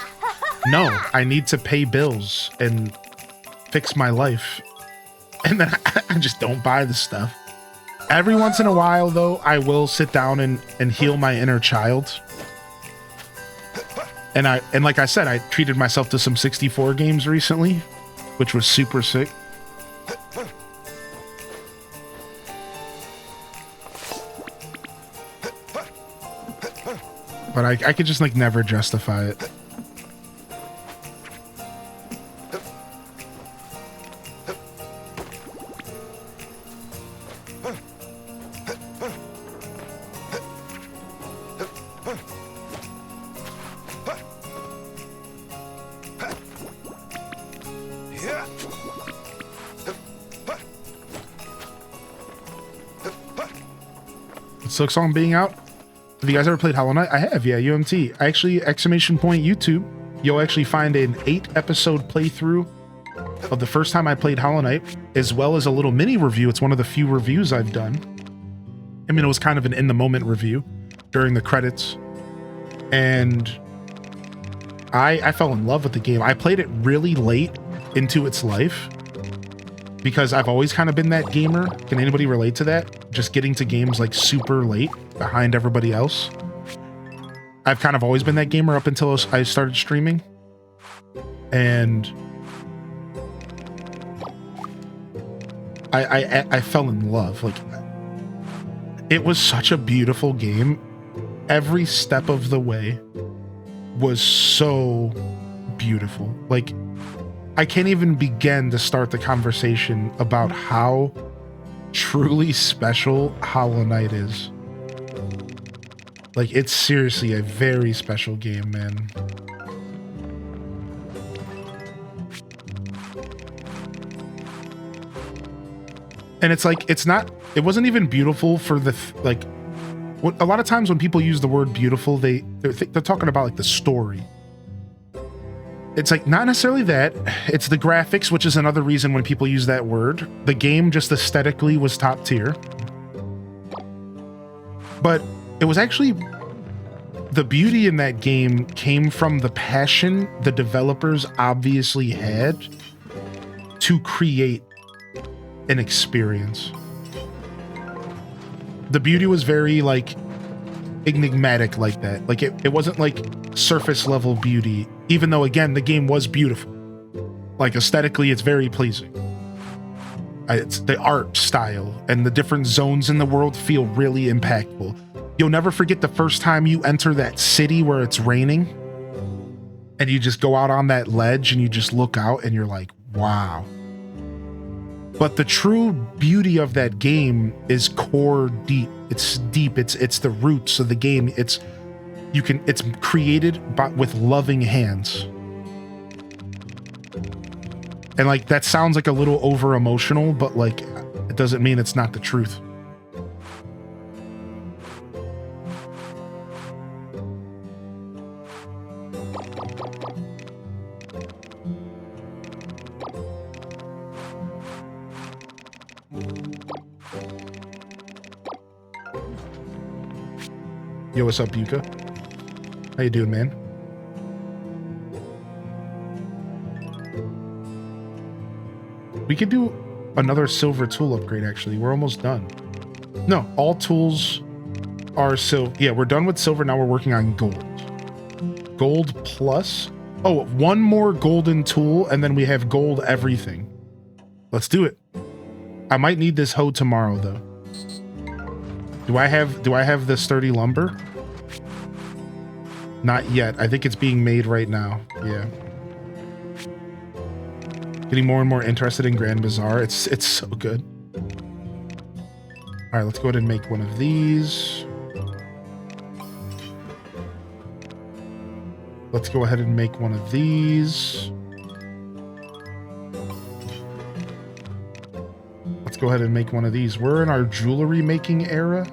No, I need to pay bills and fix my life. And then I just don't buy the stuff. Every once in a while, though, I will sit down and heal my inner child. And like I said, I treated myself to some 64 games recently, which was super sick. But I could just like never justify it. Silksong being out. Have you guys ever played Hollow Knight? I have, yeah, UMT. I actually, exclamation point YouTube, you'll actually find an 8-episode playthrough of the first time I played Hollow Knight, as well as a little mini review. It's one of the few reviews I've done. I mean, it was kind of an in-the-moment review during the credits. And I fell in love with the game. I played it really late into its life because I've always kind of been that gamer. Can anybody relate to that? Just getting to games like super late behind everybody else. I've kind of always been that gamer up until I started streaming. And I fell in love. Like, it was such a beautiful game. Every step of the way was so beautiful. Like, I can't even begin to start the conversation about how truly special Hollow Knight is. Like, it's seriously a very special game, man. And it's like, it wasn't even beautiful for the, like, what, a lot of times when people use the word beautiful, they're talking about like the story. It's like, not necessarily that. It's the graphics, which is another reason when people use that word. The game just aesthetically was top tier. But it was actually, the beauty in that game came from the passion the developers obviously had to create an experience. The beauty was very like enigmatic like that. Like it wasn't like surface level beauty, even though again the game was beautiful. Like aesthetically it's very pleasing. It's the art style and the different zones in the world feel really impactful. You'll never forget the first time you enter that city where it's raining and you just go out on that ledge and you just look out and you're like, wow. But the true beauty of that game is core deep. It's deep. It's the roots of the game. It's created with loving hands. And like that sounds like a little over emotional, but like it doesn't mean it's not the truth. Yo, what's up, Yuka? How you doing, man? We could do another silver tool upgrade, actually. We're almost done. No, all tools are silver. Yeah, we're done with silver. Now we're working on gold. Gold plus. Oh, one more golden tool, and then we have gold everything. Let's do it. I might need this hoe tomorrow, though. Do I have the sturdy lumber? Not yet. I think it's being made right now. Yeah. Getting more and more interested in Grand Bazaar. It's so good. All right, let's go ahead and make one of these. Let's go ahead and make one of these. Let's go ahead and make one of these. We're in our jewelry making era.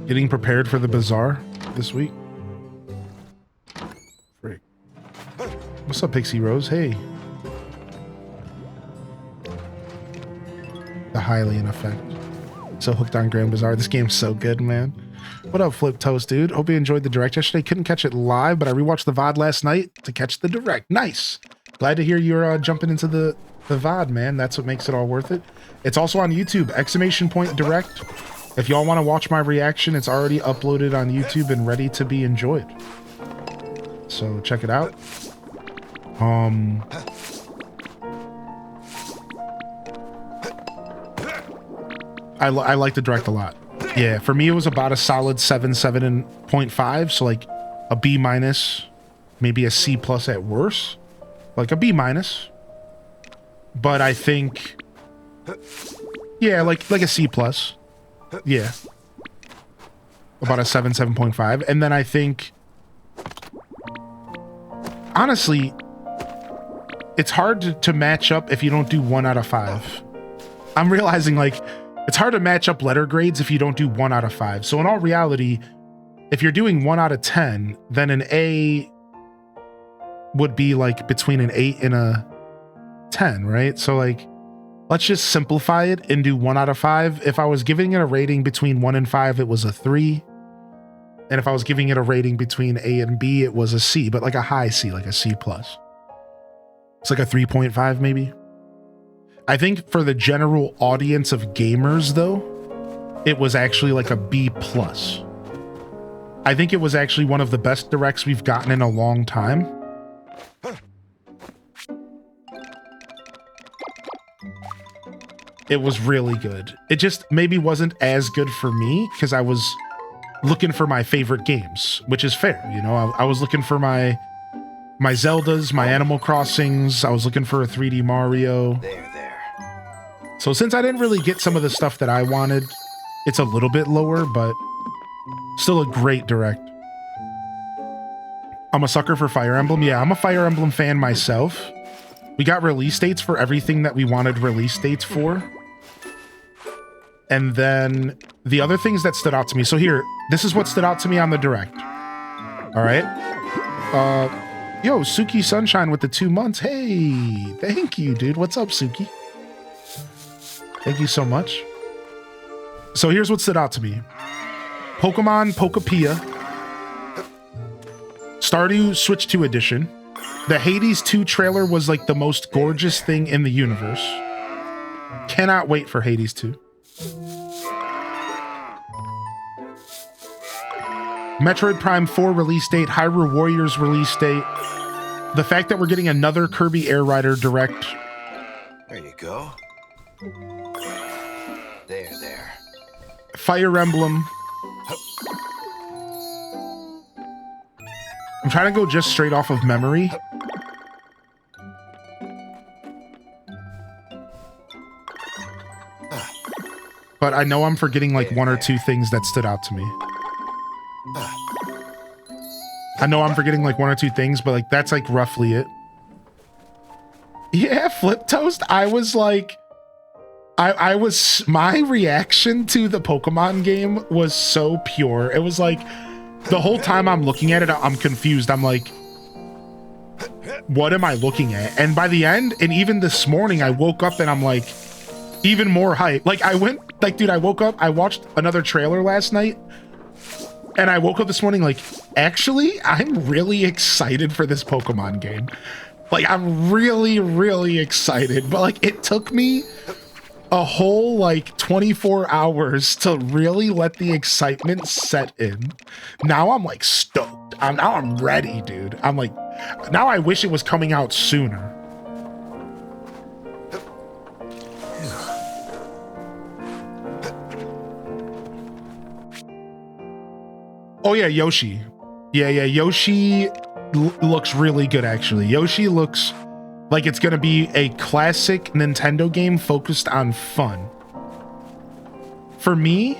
Getting prepared for the bazaar this week. Frick. What's up, Pixie Rose? Hey. The Hylian effect. So hooked on Grand Bazaar. This game's so good, man. What up, Flip Toast, dude? Hope you enjoyed the direct yesterday. Couldn't catch it live, but I rewatched the VOD last night to catch the direct. Nice. Glad to hear you're jumping into the VOD, man. That's what makes it all worth it. It's also on YouTube. Exclamation point direct. If y'all want to watch my reaction, it's already uploaded on YouTube and ready to be enjoyed. So check it out. I like the direct a lot. Yeah, for me it was about a solid 7.5, so like a B minus, maybe a C plus at worst. Like a B minus. But I think, yeah, like a C plus. Yeah. About a 7.5. And then I think, honestly, it's hard to match up if you don't do 1 out of 5. I'm realizing, like, it's hard to match up letter grades if you don't do 1 out of 5. So in all reality, if you're doing 1 out of 10, then an A would be like between an 8 and a 10, right? So like, let's just simplify it and do 1 out of 5. If I was giving it a rating between 1 and 5, it was a 3. And if I was giving it a rating between A and B, it was a C, but like a high C, like a C plus. It's like a 3.5 maybe. I think for the general audience of gamers though, it was actually like a B plus. I think it was actually one of the best directs we've gotten in a long time. It was really good. It just maybe wasn't as good for me because I was looking for my favorite games, which is fair. You know, I was looking for my Zeldas, my Animal Crossings. I was looking for a 3D Mario. There. So since I didn't really get some of the stuff that I wanted, it's a little bit lower, but still a great direct. I'm a sucker for Fire Emblem. Yeah, I'm a Fire Emblem fan myself. We got release dates for everything that we wanted release dates for. And then the other things that stood out to me. So here, this is what stood out to me on the direct. All right. Yo, Suki Sunshine with the 2 months. Hey, thank you, dude. What's up, Suki? Thank you so much. So here's what stood out to me. Pokemon Pokopia. Stardew Switch 2 edition. The Hades 2 trailer was like the most gorgeous thing in the universe. Cannot wait for Hades 2. Metroid Prime 4 release date, Hyrule Warriors release date. The fact that we're getting another Kirby Air Rider direct. There you go. There. Fire Emblem. I'm trying to go just straight off of memory. But I know I'm forgetting like one or two things that stood out to me. I know I'm forgetting like one or two things, but like that's like roughly it. Yeah, Flip Toast. I was like, my reaction to the Pokemon game was so pure. It was like the whole time I'm looking at it, I'm confused. I'm like, what am I looking at? And by the end, and even this morning, I woke up and I'm like, even more hype. Like I went, like, dude, I woke up, I watched another trailer last night, and I woke up this morning like, actually, I'm really excited for this Pokemon game. Like, I'm really, really excited. But like, it took me a whole like 24 hours to really let the excitement set in. Now I'm like stoked. Now I'm ready, dude. I'm like, now I wish it was coming out sooner. Oh yeah, Yoshi. Yeah, Yoshi looks really good actually. Yoshi looks like it's gonna be a classic Nintendo game focused on fun. For me,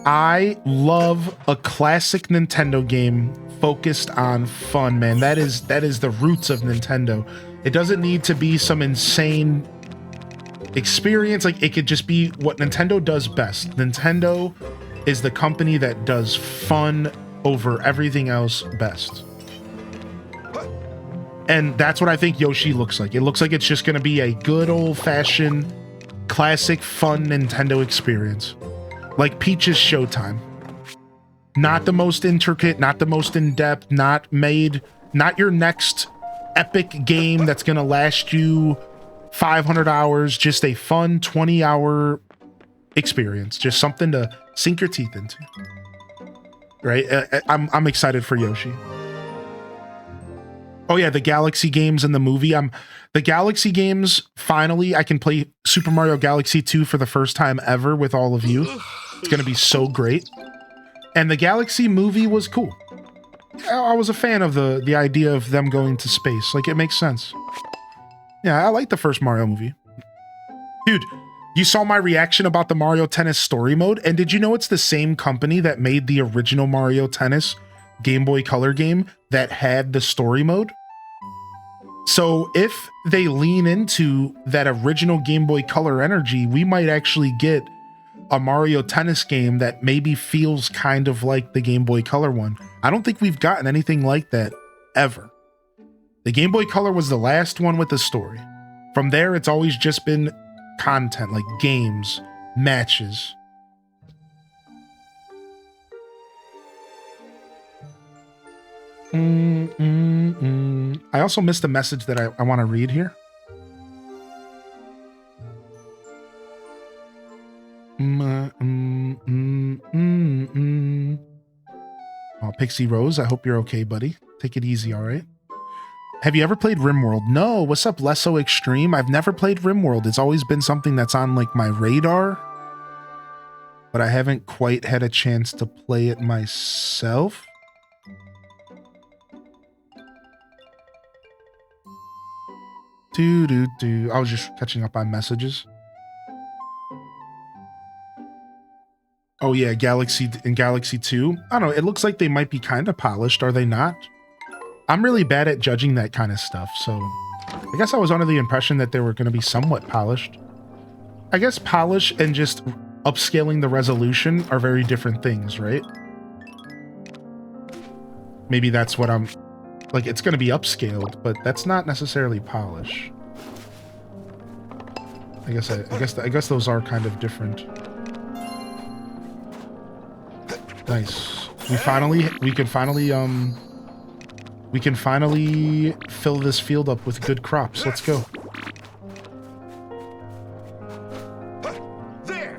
I love a classic Nintendo game focused on fun, man. That is the roots of Nintendo. It doesn't need to be some insane experience. Like, it could just be what Nintendo does best. Nintendo is the company that does fun over everything else best. And that's what I think Yoshi looks like. It looks like it's just going to be a good old-fashioned, classic, fun Nintendo experience. Like Peach's Showtime. Not the most intricate, not the most in-depth, not your next epic game that's going to last you 500 hours. Just a fun 20-hour experience. Just something to sink your teeth into. Right? I'm excited for Yoshi. Oh yeah, the Galaxy games and the movie. The Galaxy games, finally, I can play Super Mario Galaxy 2 for the first time ever with all of you. It's gonna be so great. And the Galaxy movie was cool. I was a fan of the idea of them going to space. Like, it makes sense. Yeah, I like the first Mario movie. Dude, you saw my reaction about the Mario Tennis story mode, and did you know it's the same company that made the original Mario Tennis Game Boy Color game that had the story mode? So if they lean into that original Game Boy Color energy, we might actually get a Mario Tennis game that maybe feels kind of like the Game Boy Color one. I don't think we've gotten anything like that ever. The Game Boy Color was the last one with the story. From there, it's always just been content, like games, matches. I also missed a message that I want to read here. Oh, Pixie Rose, I hope you're okay, buddy. Take it easy, all right? Have you ever played RimWorld? No. What's up, Lesso Extreme? I've never played RimWorld. It's always been something that's on like my radar, but I haven't quite had a chance to play it myself. I was just catching up on messages. Oh yeah, Galaxy 2. I don't know, it looks like they might be kind of polished, are they not? I'm really bad at judging that kind of stuff, so I guess I was under the impression that they were going to be somewhat polished. I guess polish and just upscaling the resolution are very different things, right? Maybe that's what I'm... Like, it's going to be upscaled, but that's not necessarily polish. I guess those are kind of different. Nice. We can finally fill this field up with good crops. Let's go. There.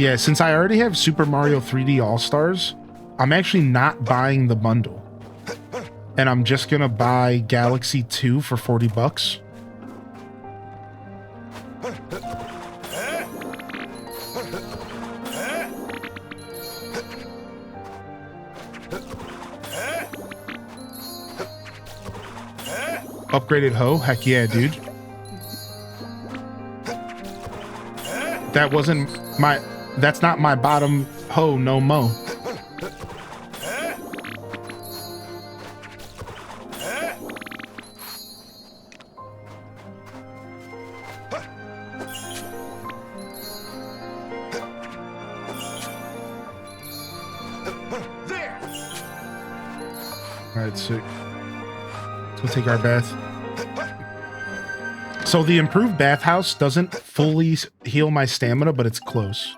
Yeah, since I already have Super Mario 3D All-Stars, I'm actually not buying the bundle. And I'm just gonna buy Galaxy 2 for 40 bucks. Upgraded hoe? Heck yeah, dude. That wasn't my... That's not my bottom hoe no mo. Alright, sick. Let's go take our bath. So the improved bathhouse doesn't fully heal my stamina, but it's close.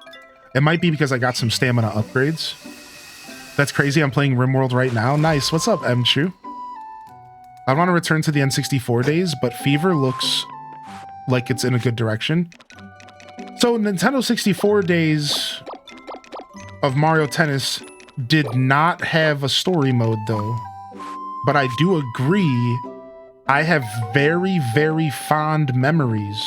It might be because I got some stamina upgrades. That's crazy. I'm playing RimWorld right now. Nice. What's up, M-Chu? I want to return to the N64 days, but Fever looks like it's in a good direction. So Nintendo 64 days of Mario Tennis did not have a story mode, though. But I do agree, I have very, very fond memories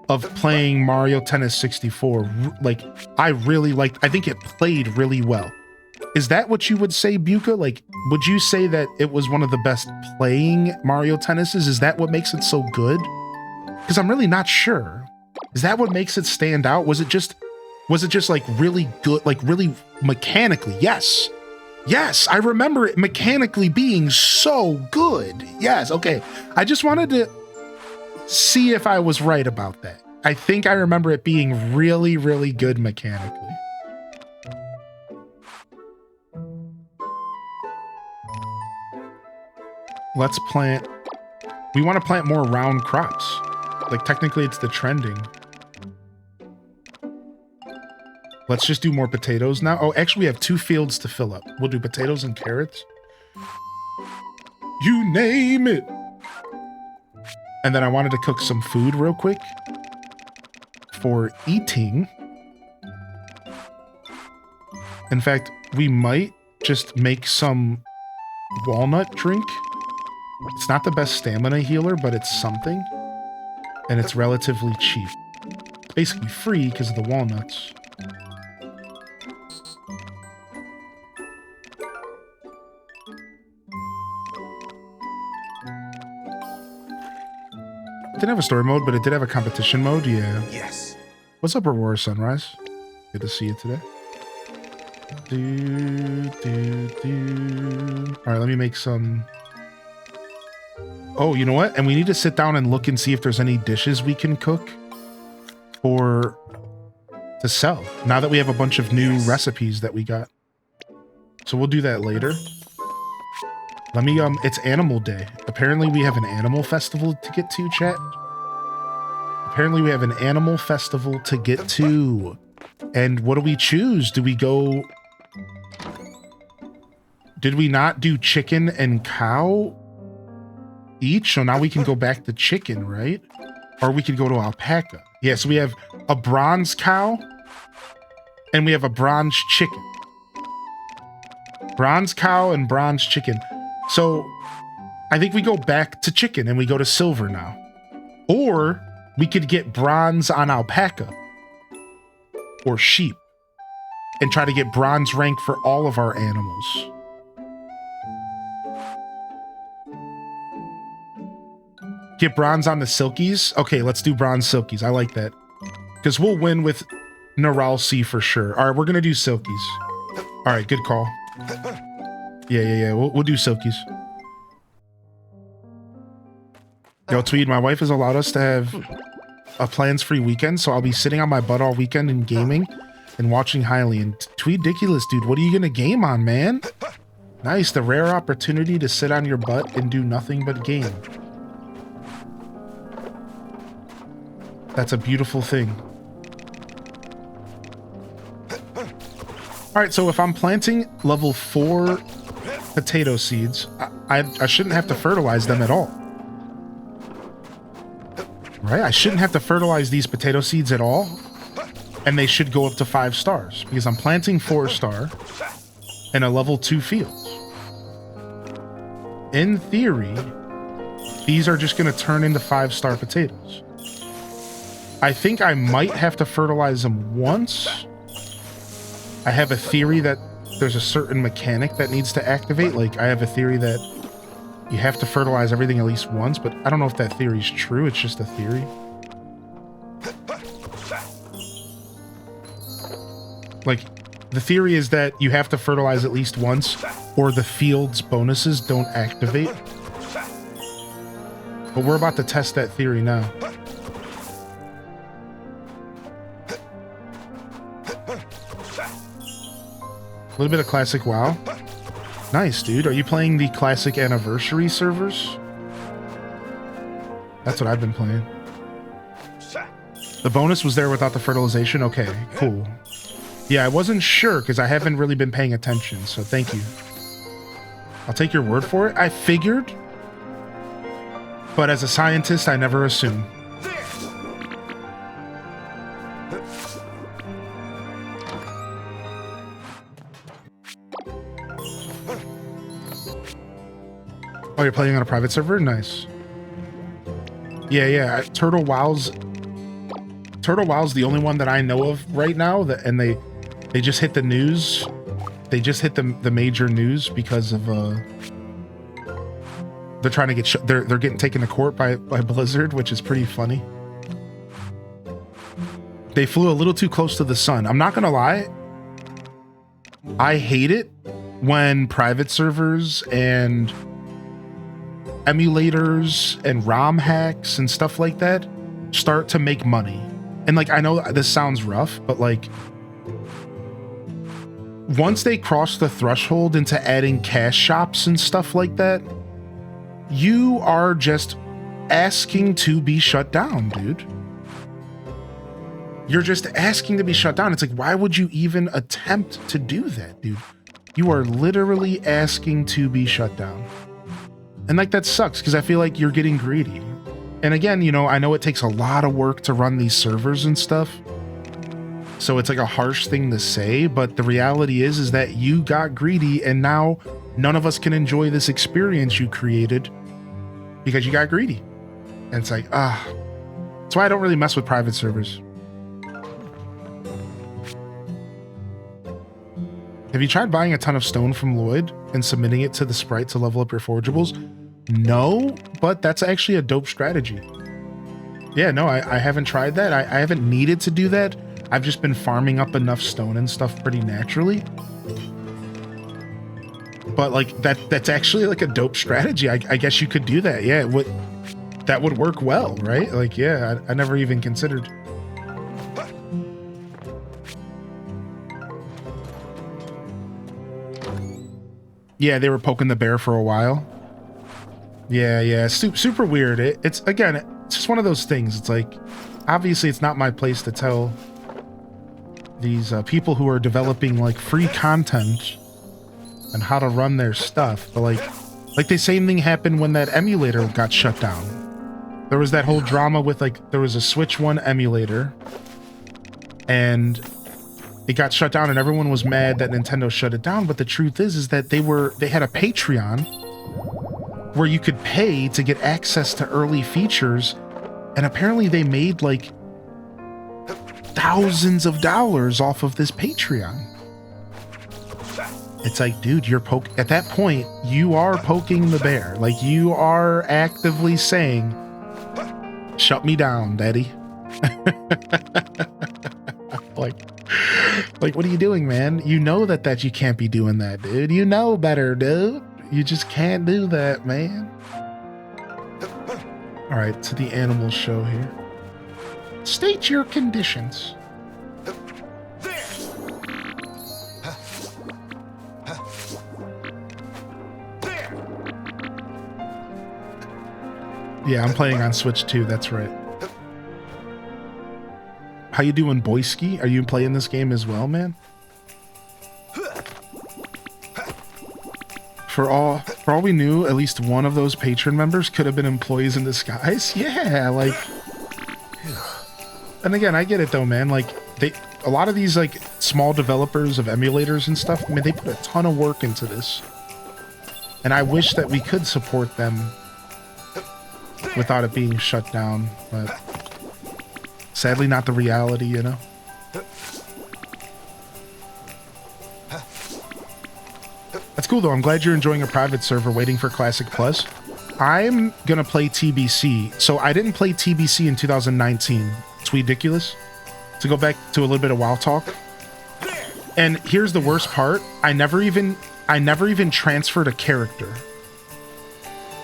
of playing Mario Tennis 64. Like, I really liked, I think it played really well. Is that what you would say, Buka? Like, would you say that it was one of the best playing Mario Tennises? Is that what makes it so good? Because I'm really not sure. Is that what makes it stand out? Was it just like really good, like really mechanically? Yes. Yes, I remember it mechanically being so good. Yes, okay. I just wanted to see if I was right about that. I think I remember it being really, really good mechanically. Let's plant... We want to plant more round crops. Like, technically, it's the trending. Let's just do more potatoes now. Oh, actually, we have 2 fields to fill up. We'll do potatoes and carrots. You name it! And then I wanted to cook some food real quick for eating. In fact, we might just make some walnut drink. It's not the best stamina healer, but it's something. And it's relatively cheap. It's basically free because of the walnuts. It didn't have a story mode, but it did have a competition mode. Yeah. Yes. What's up, Aurora Sunrise? Good to see you today. All right, let me make some. Oh, you know what? And we need to sit down and look and see if there's any dishes we can cook to sell. Now that we have a bunch of new recipes that we got. So we'll do that later. Let me, it's Animal Day. Apparently we have an animal festival to get to, chat. Apparently we have an animal festival to get to. And what do we choose? Do we go... Did we not do chicken and cow each? So now we can go back to chicken, right? Or we could go to alpaca. Yeah, so we have a bronze cow and we have a bronze chicken. Bronze cow and bronze chicken. So I think we go back to chicken and we go to silver now. Or we could get bronze on alpaca or sheep and try to get bronze rank for all of our animals. Get bronze on the silkies. Okay, let's do bronze silkies. I like that. Because we'll win with Naralsi for sure. All right, we're going to do silkies. All right, good call. Yeah. We'll do silkies. Yo, Tweed, my wife has allowed us to have a plans-free weekend, so I'll be sitting on my butt all weekend and gaming and watching Hylian. Tweediculous, dude, what are you going to game on, man? Nice, the rare opportunity to sit on your butt and do nothing but game. That's a beautiful thing. All right, so if I'm planting level 4 potato seeds, I shouldn't have to fertilize them at all. Right? I shouldn't have to fertilize these potato seeds at all. And they should go up to 5 stars because I'm planting 4-star in a level 2 field. In theory, these are just going to turn into 5-star potatoes. I think I might have to fertilize them once. I have a theory that there's a certain mechanic that needs to activate. Like, I have a theory that you have to fertilize everything at least once, but I don't know if that theory is true. It's just a theory. Like, the theory is that you have to fertilize at least once, or the field's bonuses don't activate. But we're about to test that theory now. A little bit of classic WoW. Nice, dude. Are you playing the classic anniversary servers? That's what I've been playing. The bonus was there without the fertilization? Okay, cool. Yeah, I wasn't sure because I haven't really been paying attention, so thank you. I'll take your word for it. I figured, but as a scientist, I never assume. Oh, you're playing on a private server? Nice. Yeah. Turtle WoW's the only one that I know of right now, and they just hit the news. They just hit the major news because of they're trying to get they're getting taken to court by Blizzard, which is pretty funny. They flew a little too close to the sun. I'm not gonna lie. I hate it when private servers and emulators and ROM hacks and stuff like that start to make money. And like, I know this sounds rough, but like, once they cross the threshold into adding cash shops and stuff like that, you are just asking to be shut down, dude. You're just asking to be shut down. It's like, why would you even attempt to do that, dude? You are literally asking to be shut down. And like, that sucks because I feel like you're getting greedy. And again, you know, I know it takes a lot of work to run these servers and stuff. So it's like a harsh thing to say, but the reality is that you got greedy and now none of us can enjoy this experience you created because you got greedy. And it's like, that's why I don't really mess with private servers. Have you tried buying a ton of stone from Lloyd and submitting it to the sprite to level up your forgeables? No, but that's actually a dope strategy. Yeah, no, I haven't tried that. I haven't needed to do that. I've just been farming up enough stone and stuff pretty naturally. But like, that's actually like a dope strategy. I guess you could do that. Yeah, that would work well, right? Like, yeah, I never even considered. Yeah, they were poking the bear for a while. Yeah, super weird. It's again, it's just one of those things. It's like, obviously it's not my place to tell these people who are developing like free content and how to run their stuff. But like the same thing happened when that emulator got shut down. There was that whole drama with like, there was a Switch 1 emulator and it got shut down and everyone was mad that Nintendo shut it down. But the truth is that they had a Patreon where you could pay to get access to early features. And apparently they made like thousands of dollars off of this Patreon. It's like, dude, at that point, you are poking the bear. Like, you are actively saying, shut me down, daddy. like, what are you doing, man? You know that you can't be doing that, dude. You know better, dude. You just can't do that, man. All right, to the animal show here. State your conditions. Yeah, I'm playing on Switch too, that's right. How you doing, Boyski? Are you playing this game as well, man? For all we knew, at least one of those patron members could have been employees in disguise. Yeah, like... And again, I get it though, man. Like, a lot of these like small developers of emulators and stuff, I mean, they put a ton of work into this. And I wish that we could support them without it being shut down, but sadly not the reality, you know? That's cool though. I'm glad you're enjoying a private server waiting for Classic Plus. I'm gonna play TBC. So I didn't play TBC in 2019. It's ridiculous. To go back to a little bit of WoW talk. And here's the worst part. I never even transferred a character.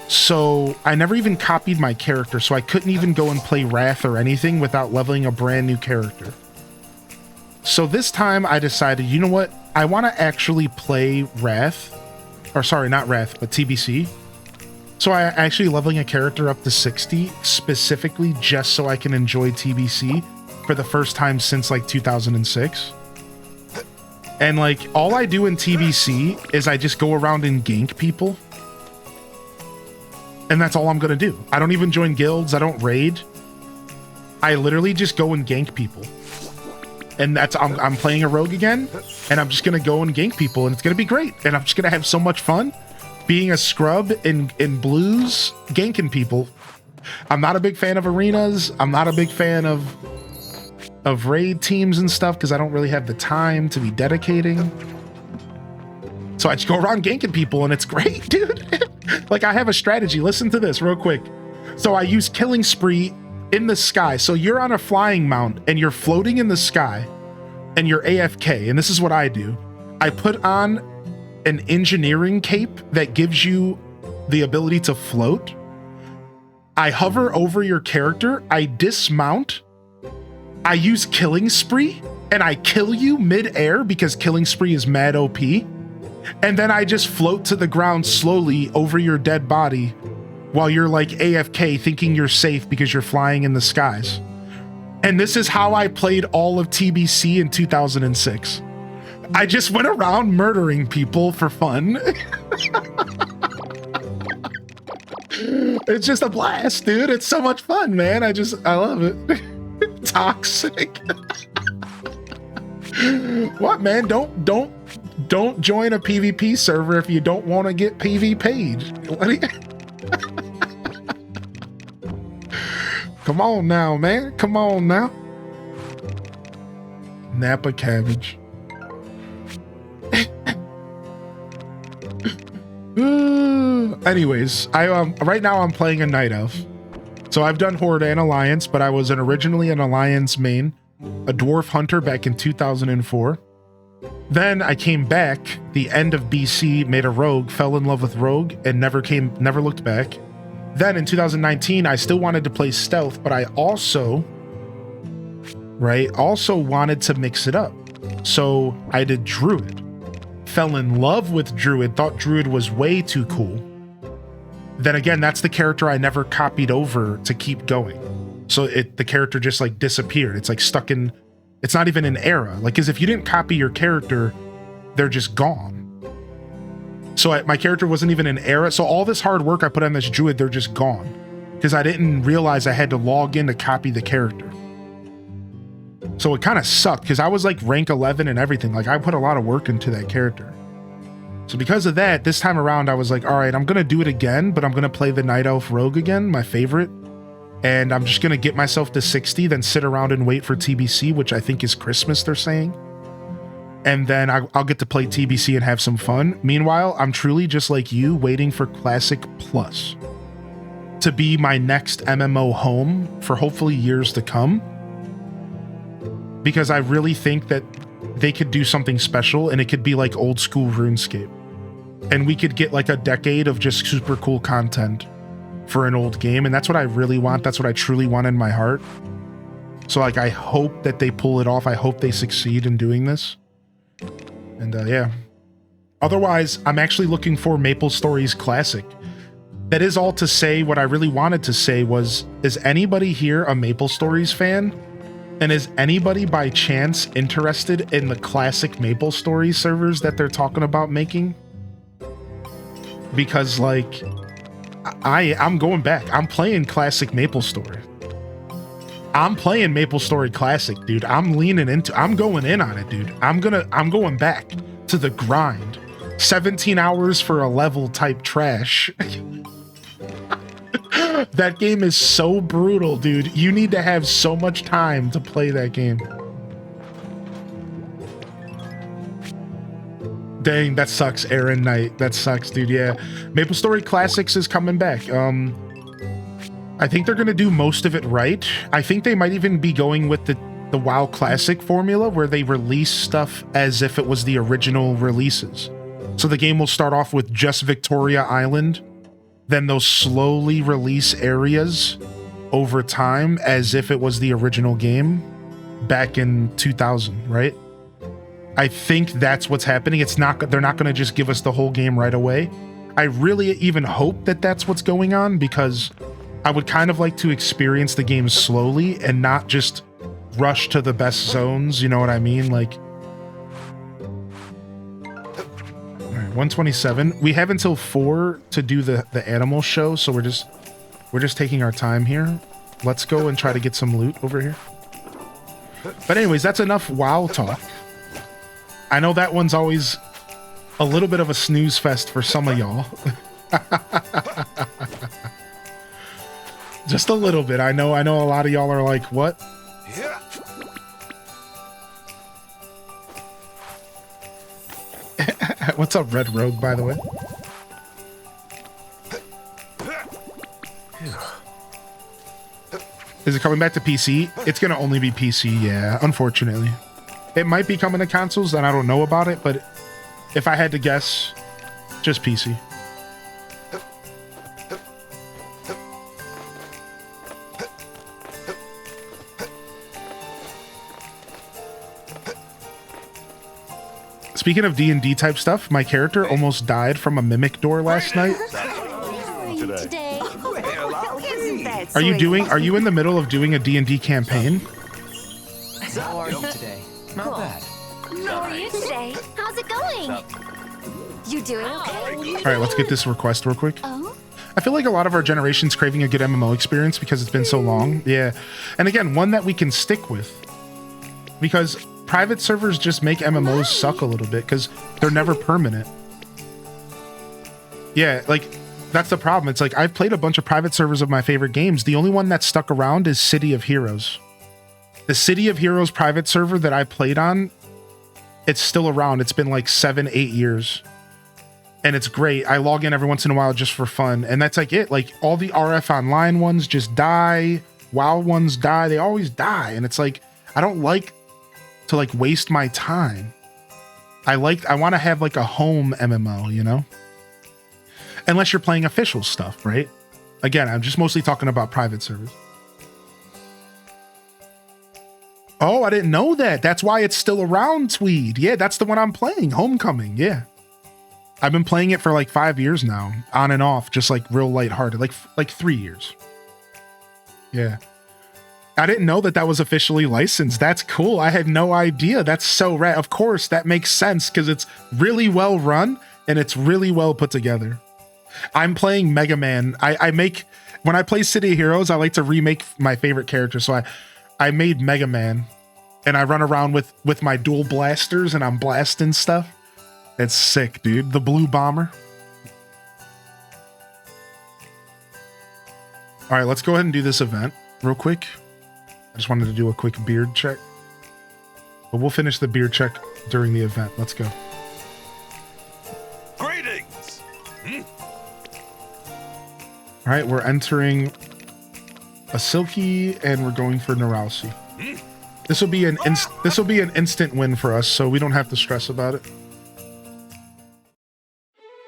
So I never even copied my character, so I couldn't even go and play Wrath or anything without leveling a brand new character. So this time I decided, you know what? I want to actually play Wrath. Or sorry, not Wrath, but TBC. So I actually leveling a character up to 60 specifically just so I can enjoy TBC for the first time since like 2006. And like all I do in TBC is I just go around and gank people. And that's all I'm gonna do. I don't even join guilds, I don't raid. I literally just go and gank people. And that's I'm playing a rogue again, and I'm just gonna go and gank people, and it's gonna be great. And I'm just gonna have so much fun being a scrub in blues, ganking people. I'm not a big fan of arenas. I'm not a big fan of raid teams and stuff because I don't really have the time to be dedicating. So I just go around ganking people, and it's great, dude. Like, I have a strategy. Listen to this real quick. So I use Killing Spree in the sky. So you're on a flying mount, and you're floating in the sky, and you're AFK. And this is what I do. I put on an engineering cape that gives you the ability to float. I hover over your character. I dismount. I use Killing Spree, and I kill you mid-air because Killing Spree is mad OP. And then I just float to the ground slowly over your dead body while you're like AFK thinking you're safe because you're flying in the skies. And this is how I played all of TBC in 2006. I just went around murdering people for fun. It's just a blast, dude. It's so much fun, man. I love it. Toxic. What, man? Don't join a PvP server if you don't want to get PV page. What do you... Come on now, man. Come on now. Napa cabbage. Anyways, right now I'm playing a Night Elf. So I've done Horde and Alliance, but I was originally an Alliance main, a Dwarf Hunter back in 2004. Then I came back, the end of BC, made a Rogue, fell in love with Rogue, and never looked back. Then in 2019, I still wanted to play Stealth, but I also wanted to mix it up. So I did Druid. Fell in love with Druid, thought Druid was way too cool. Then again, that's the character I never copied over to keep going. So the character just like disappeared. It's like stuck in, it's not even an era. Like, because if you didn't copy your character, they're just gone. So my character wasn't even an era. So all this hard work I put on this Druid, they're just gone. Because I didn't realize I had to log in to copy the character. So it kind of sucked because I was like rank 11 and everything. Like, I put a lot of work into that character. So because of that, this time around, I was like, all right, I'm going to do it again, but I'm going to play the Night Elf Rogue again, my favorite. And I'm just going to get myself to 60, then sit around and wait for TBC, which I think is Christmas, they're saying. And then I'll get to play TBC and have some fun. Meanwhile, I'm truly just like you, waiting for Classic Plus to be my next MMO home for hopefully years to come. Because I really think that they could do something special, and it could be like old school RuneScape. And we could get like a decade of just super cool content for an old game. And that's what I really want. That's what I truly want in my heart. So like, I hope that they pull it off. I hope they succeed in doing this. And yeah. Otherwise, I'm actually looking for Maple Stories Classic. That is all to say. What I really wanted to say was, is anybody here a Maple Stories fan? And is anybody by chance interested in the classic Maple Stories servers that they're talking about making? Because like, I'm going back. I'm playing classic Maple Story. I'm playing MapleStory Classic, dude. I'm going in on it, dude. I'm going back to the grind. 17 hours for a level type trash. That game is so brutal, dude. You need to have so much time to play that game. Dang, that sucks, Aaron Knight. That sucks, dude. Yeah. MapleStory Classics is coming back. I think they're gonna do most of it right. I think they might even be going with the WoW Classic formula where they release stuff as if it was the original releases. So the game will start off with just Victoria Island, then they'll slowly release areas over time as if it was the original game back in 2000, right? I think that's what's happening. They're not gonna just give us the whole game right away. I really even hope that that's what's going on, because I would kind of like to experience the game slowly and not just rush to the best zones, you know what I mean? Like, all right, 127. We have until 4 to do the animal show, so we're just taking our time here. Let's go and try to get some loot over here. But anyways, that's enough WoW talk. I know that one's always a little bit of a snooze fest for some of y'all. Just a little bit. I know a lot of y'all are like, what? What's up, Red Rogue, by the way? Is it coming back to PC? It's gonna only be PC, yeah, unfortunately. It might be coming to consoles, and I don't know about it, but if I had to guess, just PC. Speaking of D&D type stuff, my character almost died from a mimic door last night. Today. Are you in the middle of doing a D&D campaign? How are you today? Not bad. How are you today? How's it going? You doing okay? All right, let's get this request real quick. Oh? I feel like a lot of our generation's craving a good MMO experience because it's been so long. Yeah. And again, one that we can stick with. Because private servers just make MMOs suck a little bit because they're never permanent. Yeah, like, that's the problem. It's like, I've played a bunch of private servers of my favorite games. The only one that's stuck around is City of Heroes. The City of Heroes private server that I played on, it's still around. It's been like 7-8 years. And it's great. I log in every once in a while just for fun. And that's like it. Like, all the RF Online ones just die. WoW ones die. They always die. And it's like, I don't like to like waste my time. I want to have like a home MMO, you know? Unless you're playing official stuff, right? Again, I'm just mostly talking about private servers. Oh, I didn't know that. That's why it's still around, Tweed. Yeah, that's the one I'm playing. Homecoming, yeah. I've been playing it for like 5 years now, on and off, just like real lighthearted, like 3 years. Yeah. I didn't know that was officially licensed. That's cool. I had no idea. That's so rad. Of course, that makes sense because it's really well run and it's really well put together. I'm playing Mega Man. When I play City of Heroes, I like to remake my favorite character. So I made Mega Man and I run around with my dual blasters and I'm blasting stuff. It's sick, dude. The blue bomber. All right, let's go ahead and do this event real quick. I just wanted to do a quick beard check. But we'll finish the beard check during the event. Let's go. Greetings. All right, we're entering a Silky and we're going for Neuralcy. This will be an instant win for us, so we don't have to stress about it.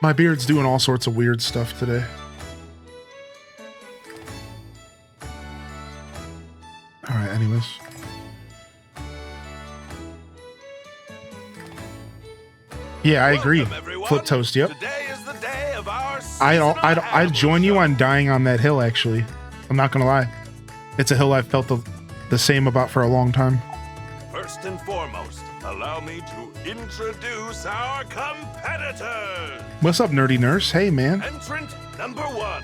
My beard's doing all sorts of weird stuff today. All right, anyways. Yeah, I agree. Flip Toast, yep. Today is the day of our I'd join you on dying on that hill, actually. I'm not gonna lie. It's a hill I've felt the same about for a long time. First and foremost, allow me to introduce our competitors. What's up, Nerdy Nurse? Hey, man. Entrant number 1.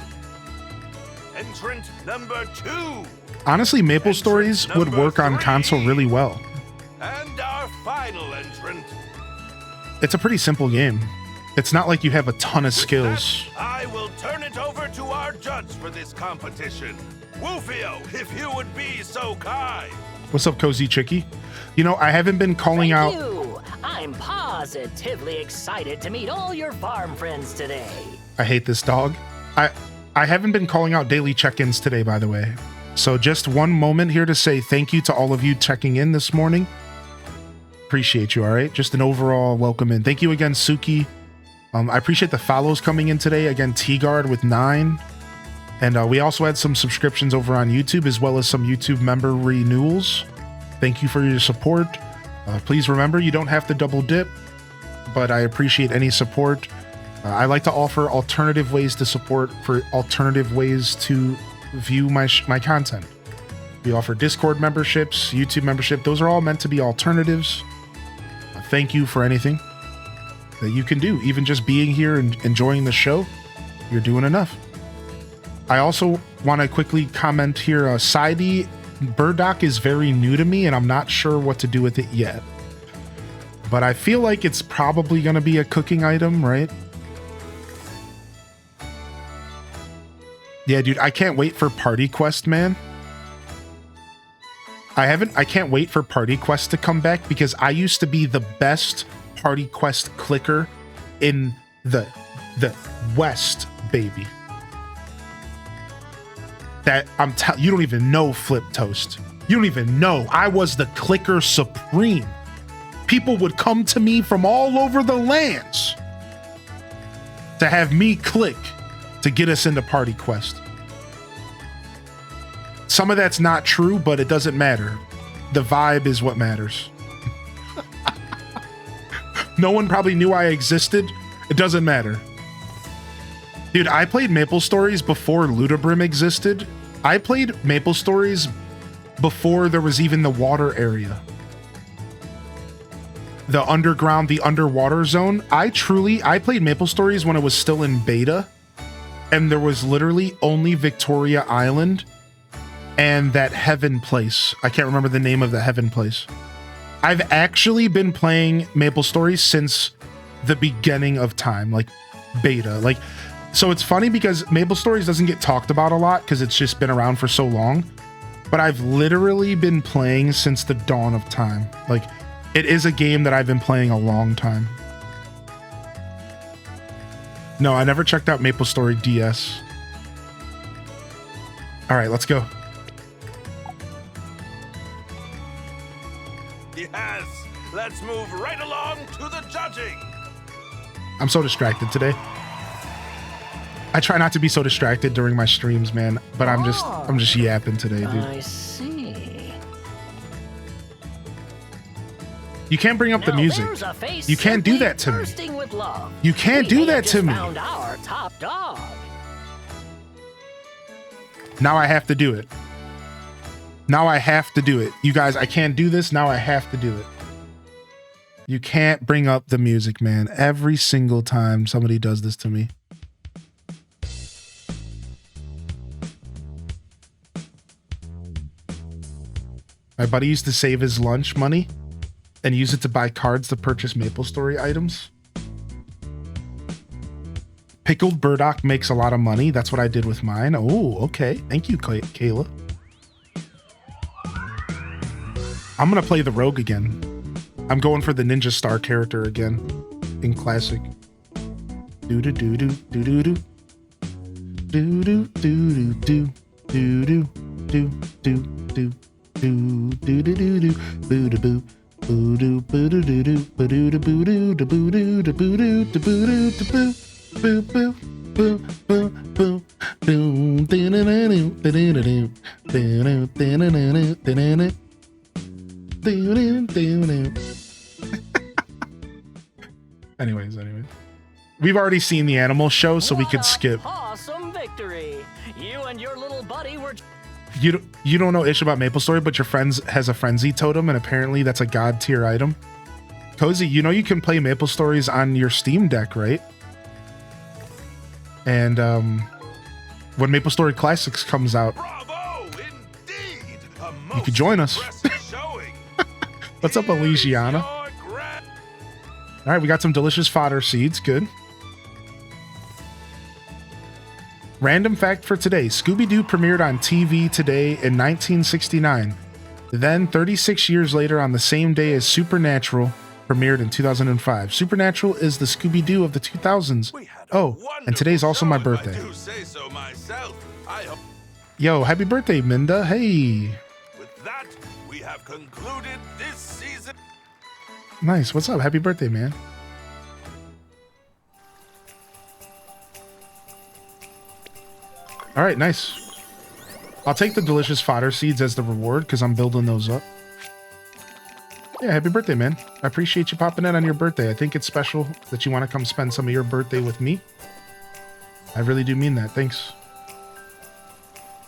Entrant number 2. Honestly, Maple Entrant Stories would number work on 3. console really well. And our final entrant. It's a pretty simple game. It's not like you have a ton of With skills. that, I will turn it over to our judge for this competition. Woofio, if you would be so kind. What's up, Cozy Chicky? You know, I haven't been calling out. Thank you. I'm positively excited to meet all your farm friends today. I hate this dog. I haven't been calling out daily check-ins today, by the way. So just one moment here to say thank you to all of you checking in this morning. Appreciate you, all right? Just an overall welcome in. Thank you again, Suki. I appreciate the follows coming in today. Again, T-Guard with 9. And we also had some subscriptions over on YouTube, as well as some YouTube member renewals. Thank you for your support. Please remember, you don't have to double dip, but I appreciate any support. I like to offer alternative ways to support, for alternative ways to view my content. We offer Discord memberships, YouTube membership. Those are all meant to be alternatives. Thank you for anything that you can do. Even just being here and enjoying the show, you're doing enough. I also want to quickly comment here. Sidey Burdock is very new to me, and I'm not sure what to do with it yet. But I feel like it's probably going to be a cooking item, right? Yeah, dude, I can't wait for Party Quest, man. I can't wait for Party Quest to come back, because I used to be the best Party Quest clicker in the West, baby. That you don't even know, Flip Toast. You don't even know. I was the clicker supreme. People would come to me from all over the lands to have me click to get us into Party Quest. Some of that's not true, but it doesn't matter. The vibe is what matters. No one probably knew I existed. It doesn't matter. Dude, I played Maple Stories before Ludabrim existed. I played Maple Stories before there was even the water area. The underground, the underwater zone. I played Maple Stories when it was still in beta. And there was literally only Victoria Island and that Heaven place. I can't remember the name of the Heaven place. I've actually been playing Maple Stories since the beginning of time, like beta. Like, so it's funny because Maple Stories doesn't get talked about a lot because it's just been around for so long. But I've literally been playing since the dawn of time. Like, it is a game that I've been playing a long time. No, I never checked out Maple Story DS. All right, let's go. Yes, let's move right along to the judging. I'm so distracted today. I try not to be so distracted during my streams, man, but I'm just yapping today, dude. I see. You can't bring up the Now music. there's a face You can't do simply that to me. bursting with love. You can't We do may that have to just me. Found our top dog. Now I have to do it. Now I have to do it. You guys, I can't do this. Now I have to do it. You can't bring up the music, man. Every single time somebody does this to me. My buddy used to save his lunch money and use it to buy cards to purchase Maple Story items. Pickled burdock makes a lot of money. That's what I did with mine. Oh, okay. Thank you, Kayla. I'm going to play the rogue again. I'm going for the Ninja Star character again in classic. Do-do-do-do, do-do-do. Do-do-do-do-do. Do-do-do-do-do. Do-do-do-do-do. Boo-do-boo. Boo-do-boo-do-do-do. Boo-do-boo-do-do-boo-do-boo-do-boo-do-boo-do-boo. Boo boo boo boo boo boo do do do do do. Anyways, we've already seen the animal show, so we could skip. Awesome victory! You and your little buddy were. You don't know ish about Maple Story, but your friend has a frenzy totem, and apparently that's a god tier item. Cozy, you know you can play Maple Stories on your Steam Deck, right? And when Maple Story Classics comes out, Bravo, indeed. You could join us. What's up, Elysiana? All right, we got some delicious fodder seeds. Good. Random fact for today. Scooby-Doo premiered on TV today in 1969. Then, 36 years later, on the same day as Supernatural, premiered in 2005. Supernatural is the Scooby-Doo of the 2000s. Oh, and today's also my birthday. Yo, happy birthday, Minda. Hey. With that, we have concluded this season. Nice. What's up? Happy birthday, man. All right, nice. I'll take the delicious fodder seeds as the reward because I'm building those up. Yeah, happy birthday, man. I appreciate you popping in on your birthday. I think it's special that you want to come spend some of your birthday with me. I really do mean that. Thanks.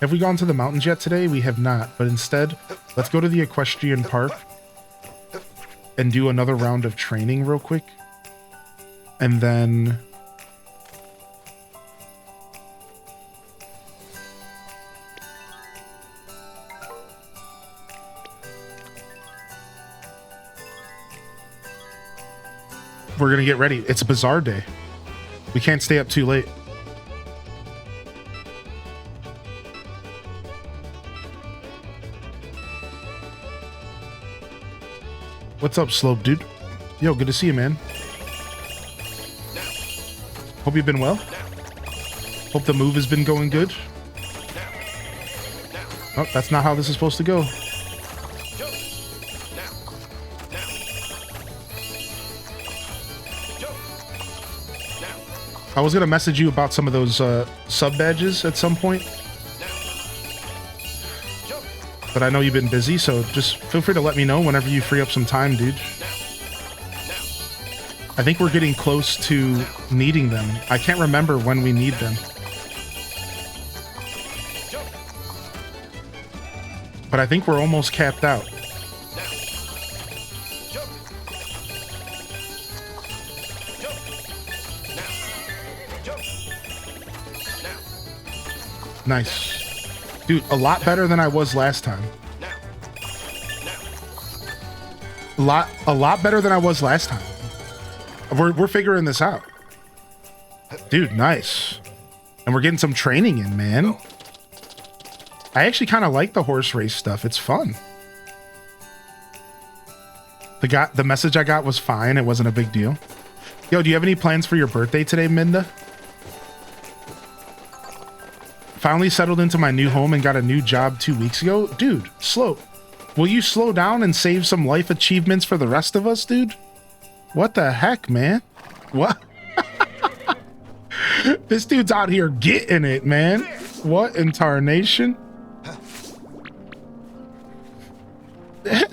Have we gone to the mountains yet today? We have not, but instead, let's go to the equestrian park and do another round of training real quick. And then... we're gonna get ready. It's a Bazaar day. We can't stay up too late. What's up, Slope Dude? Yo, good to see you, man. Hope you've been well. Hope the move has been going good. Oh, that's not how this is supposed to go. I was going to message you about some of those sub badges at some point. But I know you've been busy, so just feel free to let me know whenever you free up some time, dude. I think we're getting close to needing them. I can't remember when we need them. But I think we're almost capped out. Nice. Dude, a lot better than I was last time. A lot better than I was last time. We're figuring this out. Dude, nice. And we're getting some training in, man. I actually kind of like the horse race stuff. It's fun. The message I got was fine. It wasn't a big deal. Yo, do you have any plans for your birthday today, Minda? Finally settled into my new home and got a new job 2 weeks ago. Dude, slow. Will you slow down and save some life achievements for the rest of us, dude? What the heck, man? What? This dude's out here getting it, man. What in tarnation?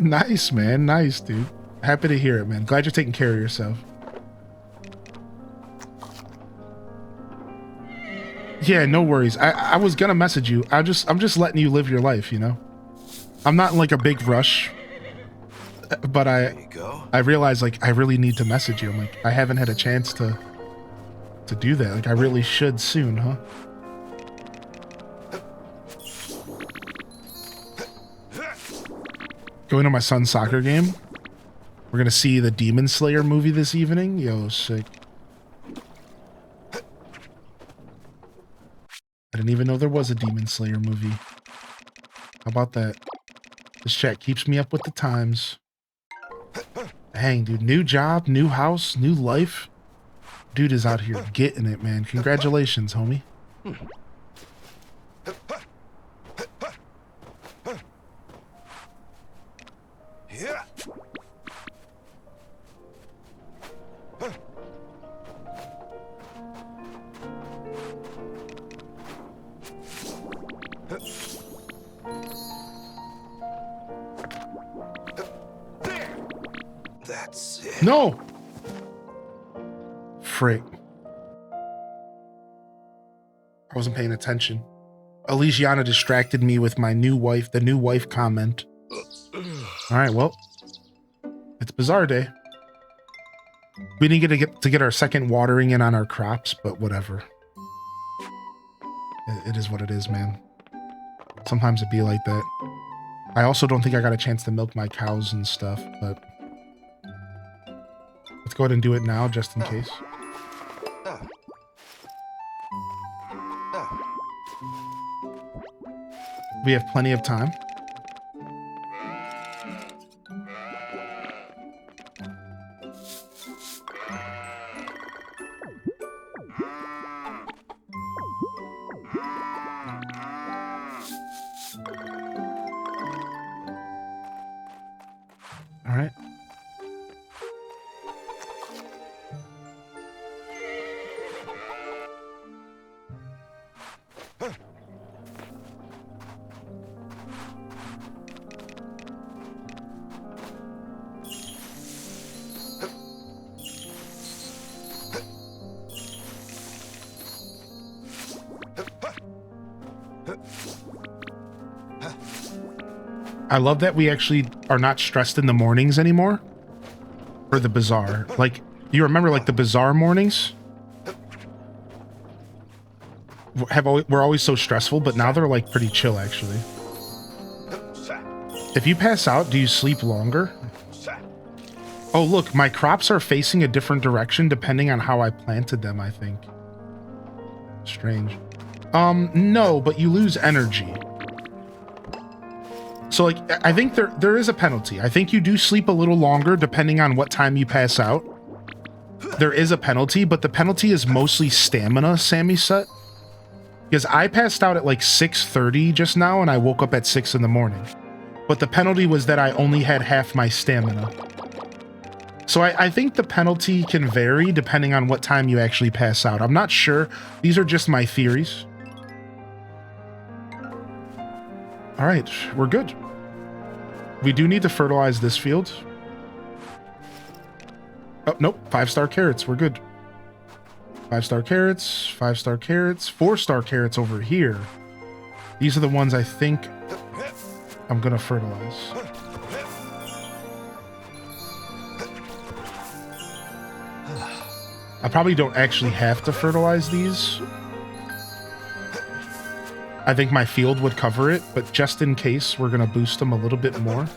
Nice, man. Nice, dude. Happy to hear it, man. Glad you're taking care of yourself. Yeah, no worries. I was gonna message you. I'm just letting you live your life, you know? I'm not in like a big rush. But I realized like I really need to message you. I'm like, I haven't had a chance to do that. Like I really should soon, huh? Going to my son's soccer game. We're gonna see the Demon Slayer movie this evening. Yo, sick. I didn't even know there was a Demon Slayer movie. How about that? This chat keeps me up with the times. Dang, dude. New job, new house, new life. Dude is out here getting it, man. Congratulations, homie. That's it. No! Frick. I wasn't paying attention. Elysiana distracted me with my new wife, the new wife comment. Alright, well. It's Bazaar day. We didn't get to get our second watering in on our crops, but whatever. It is what it is, man. Sometimes it be like that. I also don't think I got a chance to milk my cows and stuff, but let's go ahead and do it now just in case. We have plenty of time. All right. I love that we actually are not stressed in the mornings anymore for the bazaar. Like, you remember like the bazaar mornings? We're always so stressful, but now they're like pretty chill actually. If you pass out, do you sleep longer? Oh, look, my crops are facing a different direction depending on how I planted them, I think. Strange. No, but you lose energy. So, like, I think there is a penalty. I think you do sleep a little longer depending on what time you pass out. There is a penalty, but the penalty is mostly stamina, Sammy set. Because I passed out at like 6:30 just now, and I woke up at 6 in the morning. But the penalty was that I only had half my stamina. So I think the penalty can vary depending on what time you actually pass out. I'm not sure. These are just my theories. All right, we're good. We do need to fertilize this field. Oh, nope. 5-star carrots. We're good. 5-star carrots, 5-star carrots, 4-star carrots over here. These are the ones I think I'm going to fertilize. I probably don't actually have to fertilize these. I think my field would cover it, but just in case, we're going to boost them a little bit more.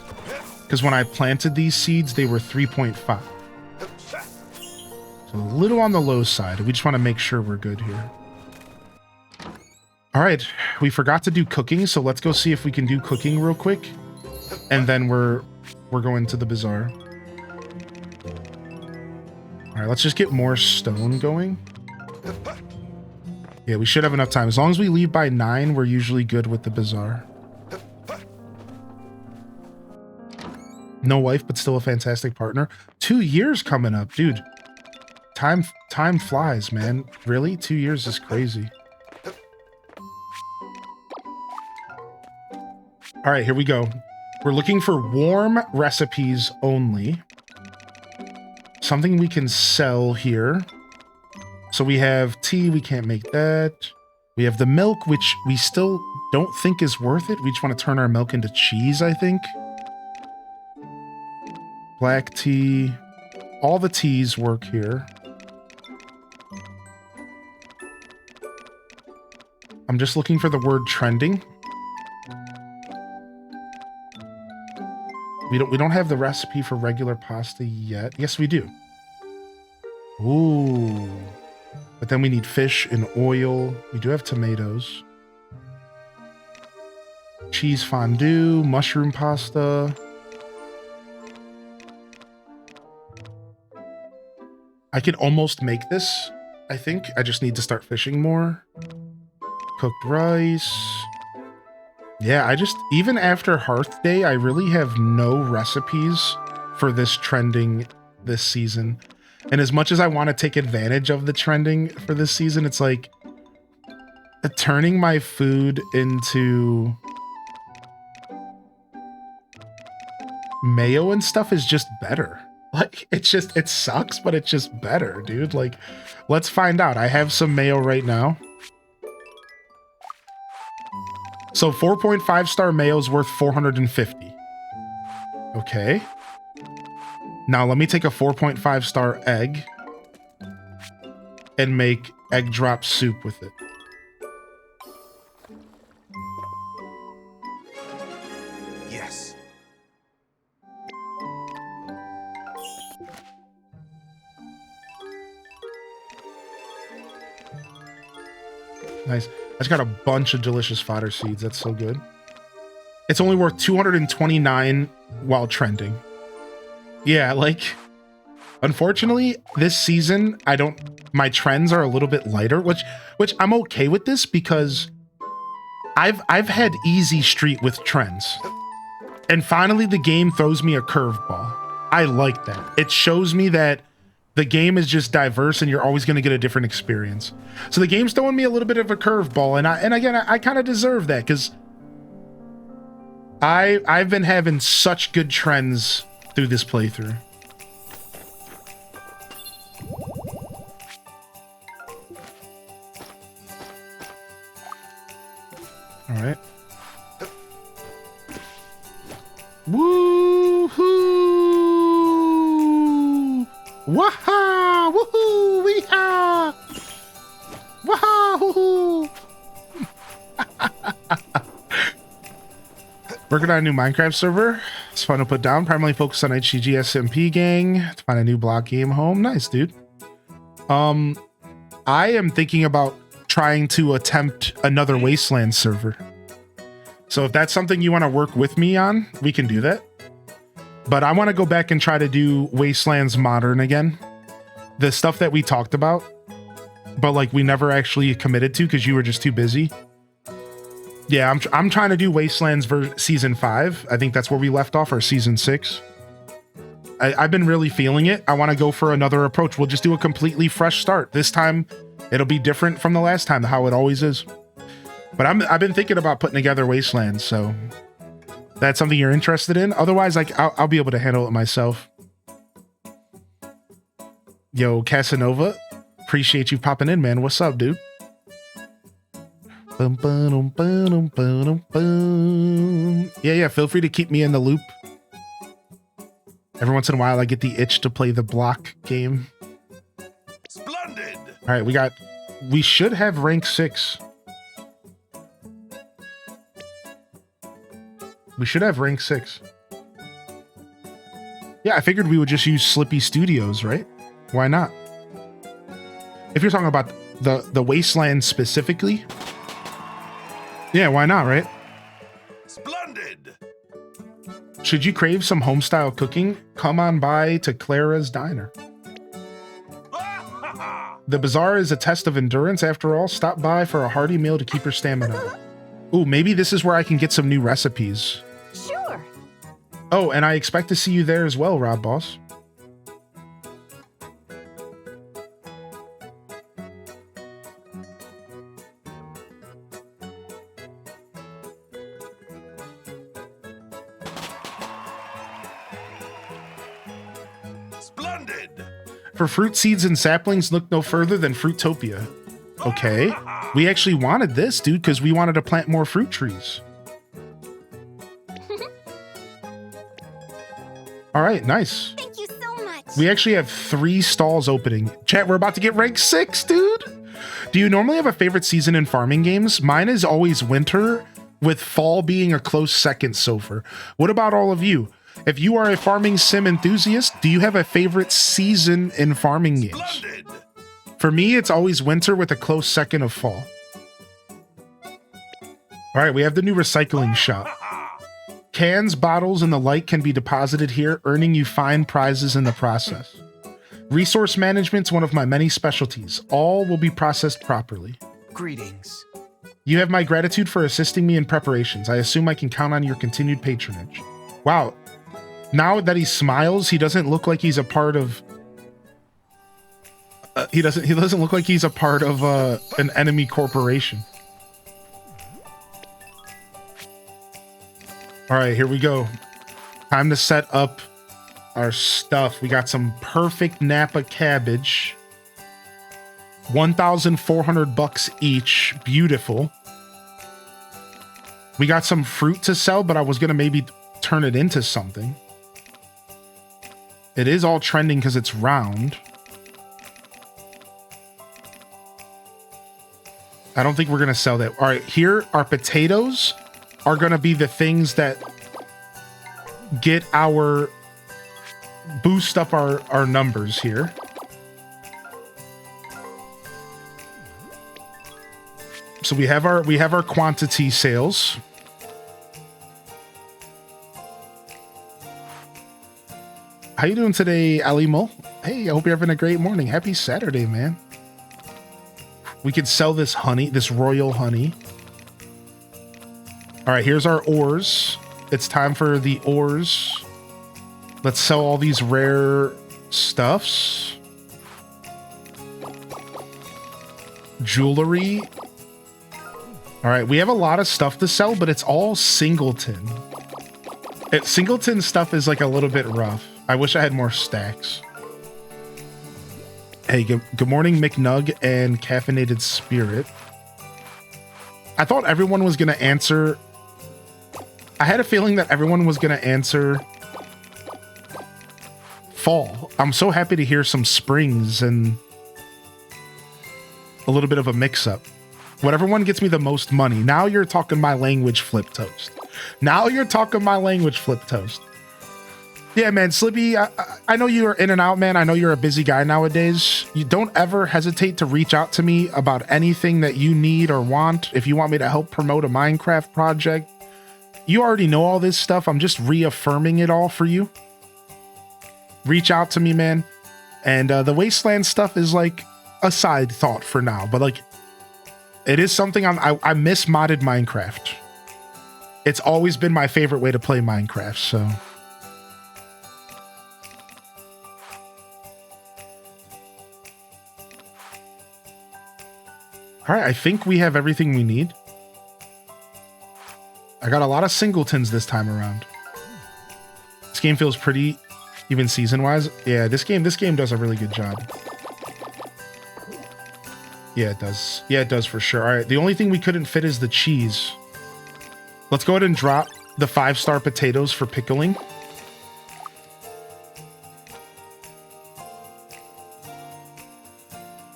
Because when I planted these seeds, they were 3.5. So a little on the low side. We just want to make sure we're good here. All right, we forgot to do cooking, so let's go see if we can do cooking real quick. And then we're going to the bazaar. All right, let's just get more stone going. Yeah, we should have enough time. As long as we leave by 9, we're usually good with the bazaar. No wife, but still a fantastic partner. 2 years coming up, dude. Time flies, man. Really? 2 years is crazy. All right, here we go. We're looking for warm recipes only. Something we can sell here. So we have tea, we can't make that. We have the milk, which we still don't think is worth it. We just want to turn our milk into cheese, I think. Black tea. All the teas work here. I'm just looking for the word trending. We don't have the recipe for regular pasta yet. Yes, we do. Ooh. But then we need fish and oil. We do have tomatoes. Cheese fondue, mushroom pasta. I could almost make this, I think. I just need to start fishing more. Cooked rice. Yeah, even after Hearth Day, I really have no recipes for this trending this season. And as much as I want to take advantage of the trending for this season, it's like turning my food into mayo and stuff is just better. Like, it sucks, but it's just better, dude. Like, let's find out. I have some mayo right now. So 4.5 star mayo is worth 450. Okay. Now let me take a 4.5 star egg and make egg drop soup with it. Yes. Nice. I just got a bunch of delicious fodder seeds. That's so good. It's only worth 229 while trending. Yeah, like, unfortunately, this season, my trends are a little bit lighter, which I'm okay with this because I've had easy street with trends. And finally, the game throws me a curveball. I like that. It shows me that the game is just diverse and you're always going to get a different experience. So the game's throwing me a little bit of a curveball, and again, I kind of deserve that because I've been having such good trends through this playthrough. All right. Woohoo! Waha! Woohoo! Weehaw! Waha! Woohoo! Working on a new Minecraft server. It's fun to put down. Primarily focused on HCG SMP gang to find a new block game home. Nice, dude. I am thinking about trying to attempt another Wasteland server. So if that's something you want to work with me on, we can do that. But I want to go back and try to do Wastelands Modern again. The stuff that we talked about, but like we never actually committed to because you were just too busy. Yeah, I'm trying to do Wastelands Season 5. I think that's where we left off, or Season 6. I've been really feeling it. I want to go for another approach. We'll just do a completely fresh start. This time, it'll be different from the last time, how it always is. But I've been thinking about putting together Wastelands, so that's something you're interested in. Otherwise, like I'll be able to handle it myself. Yo, Casanova, appreciate you popping in, man. What's up, dude? Yeah, feel free to keep me in the loop. Every once in a while, I get the itch to play the block game. Splendid. All right, we should have rank 6. We should have rank 6. Yeah, I figured we would just use Slippy Studios, right? Why not? If you're talking about the Wasteland specifically, yeah, why not, right? Splendid. Should you crave some homestyle cooking? Come on by to Clara's Diner. The Bazaar is a test of endurance after all. Stop by for a hearty meal to keep your stamina up. Ooh, maybe this is where I can get some new recipes. Sure. Oh, and I expect to see you there as well, Rob Boss. Splendid. For fruit seeds and saplings, look no further than Fruitopia. Okay. We actually wanted this, dude, because we wanted to plant more fruit trees. All right, nice. Thank you so much. We actually have 3 stalls opening. Chat, we're about to get rank 6, dude. Do you normally have a favorite season in farming games? Mine is always winter, with fall being a close second so far. What about all of you? If you are a farming sim enthusiast, do you have a favorite season in farming games? Splendid. For me, it's always winter with a close second of fall. All right, we have the new recycling shop. Cans, bottles, and the like can be deposited here, earning you fine prizes in the process. Resource management's one of my many specialties. All will be processed properly. Greetings. You have my gratitude for assisting me in preparations. I assume I can count on your continued patronage. Wow. Now that he smiles, he doesn't look like he's a part of... he doesn't look like he's a part of an enemy corporation. All right, here we go. Time to set up our stuff. We got some perfect Napa cabbage. 1,400 bucks each. Beautiful. We got some fruit to sell, but I was gonna maybe turn it into something. It is all trending because it's round. I don't think we're gonna sell that. All right, here our potatoes are gonna be the things that get our boost up our numbers here. So we have our quantity sales. How you doing today, Ali Mo? Hey, I hope you're having a great morning. Happy Saturday, man. We could sell this honey, this royal honey. All right, here's our ores. It's time for the ores. Let's sell all these rare stuffs. Jewelry. All right, we have a lot of stuff to sell, but it's all singleton. Singleton stuff is like a little bit rough. I wish I had more stacks. Hey, good morning, McNug and Caffeinated Spirit. I thought everyone was going to answer. I had a feeling that everyone was going to answer fall. I'm so happy to hear some springs and a little bit of a mix-up. Whatever one gets me the most money. Now you're talking my language, Flip Toast. Now you're talking my language, Flip Toast. Yeah, man, Slippy, I know you're in and out, man. I know you're a busy guy nowadays. You don't ever hesitate to reach out to me about anything that you need or want. If you want me to help promote a Minecraft project, you already know all this stuff. I'm just reaffirming it all for you. Reach out to me, man. And the Wasteland stuff is like a side thought for now, but like it is something I miss modded Minecraft. It's always been my favorite way to play Minecraft, so. All right, I think we have everything we need. I got a lot of singletons this time around. This game feels pretty, even season-wise. Yeah, this game does a really good job. Yeah, it does. Yeah, it does for sure. All right, the only thing we couldn't fit is the cheese. Let's go ahead and drop the 5-star potatoes for pickling.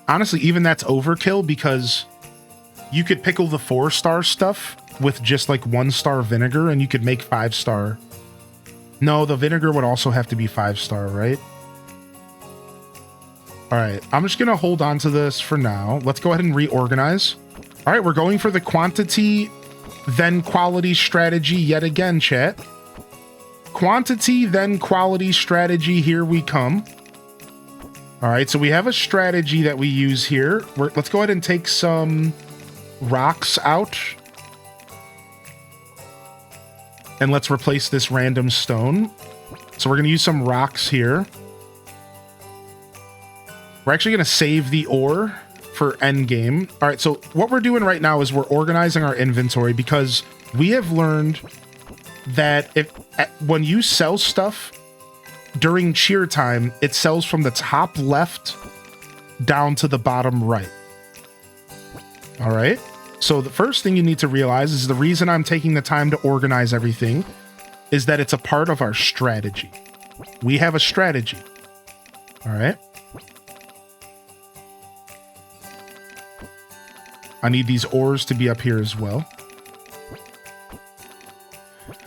Honestly, even that's overkill because you could pickle the 4-star stuff with just like 1-star vinegar and you could make 5-star. No, the vinegar would also have to be 5-star, right? All right, I'm just gonna hold on to this for now. Let's go ahead and reorganize. All right, we're going for the quantity, then quality strategy yet again, chat. Quantity, then quality strategy, here we come. All right, so we have a strategy that we use here. Let's go ahead and take some rocks out. And let's replace this random stone. So we're going to use some rocks here. We're actually going to save the ore for endgame. All right, so what we're doing right now is we're organizing our inventory because we have learned that when you sell stuff during cheer time, it sells from the top left down to the bottom right. All right. So the first thing you need to realize is the reason I'm taking the time to organize everything is that it's a part of our strategy. We have a strategy. All right. I need these ores to be up here as well.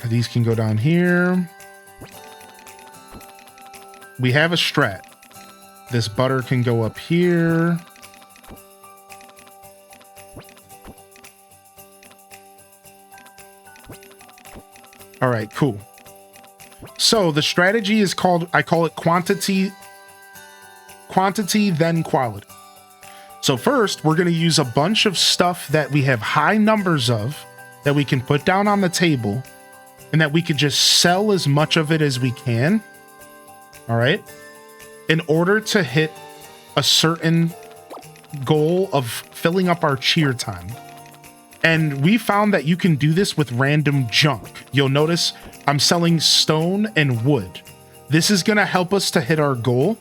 These can go down here. We have a strat. This butter can go up here. All right, cool. So the strategy is called, I call it quantity, then quality. So first, we're going to use a bunch of stuff that we have high numbers of that we can put down on the table and that we could just sell as much of it as we can. All right. In order to hit a certain goal of filling up our cheer time. And we found that you can do this with random junk. You'll notice I'm selling stone and wood. This is going to help us to hit our goal.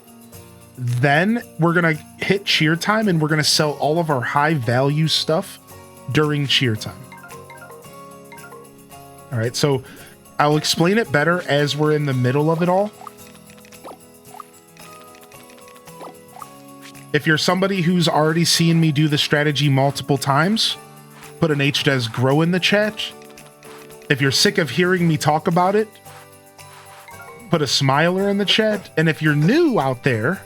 Then we're going to hit cheer time and we're going to sell all of our high value stuff during cheer time. All right. So I'll explain it better as we're in the middle of it all. If you're somebody who's already seen me do the strategy multiple times, put an HDES grow in the chat. If you're sick of hearing me talk about it, put a smiler in the chat. And if you're new out there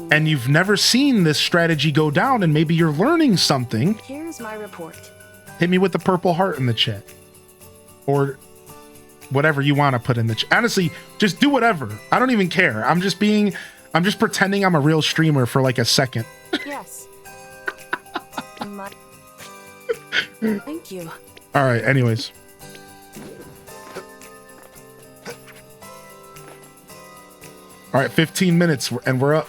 and you've never seen this strategy go down and maybe you're learning something, Here's my report. hit me with the purple heart in the chat. Or whatever you want to put in the chat. Honestly, just do whatever. I don't even care. I'm just pretending I'm a real streamer for like a second. Yes. Thank you. All right, anyways. All right, 15 minutes and we're up.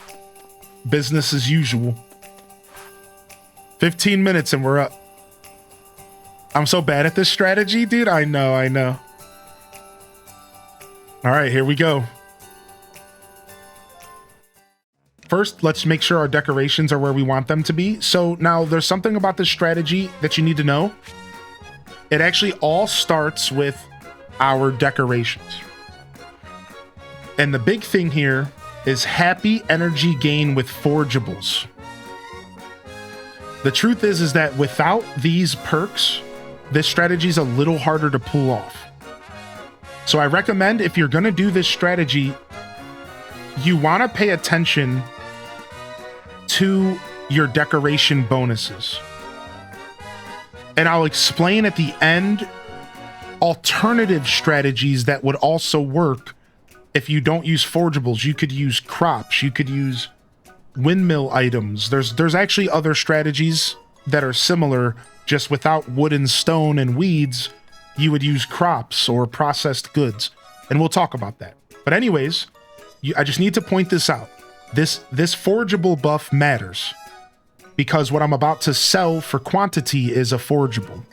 Business as usual. 15 minutes and we're up. I'm so bad at this strategy, dude. I know. All right, here we go. First, let's make sure our decorations are where we want them to be. So now there's something about this strategy that you need to know. It actually all starts with our decorations. And the big thing here is happy energy gain with forgeables. The truth is that without these perks, this strategy is a little harder to pull off. So I recommend if you're going to do this strategy, you want to pay attention to your decoration bonuses. And I'll explain at the end alternative strategies that would also work if you don't use forgeables. You could use crops, you could use windmill items. There's actually other strategies that are similar, just without wood and stone and weeds. You would use crops or processed goods, and we'll talk about that. But anyways, I just need to point this out. This forgeable buff matters because what I'm about to sell for quantity is a forgeable.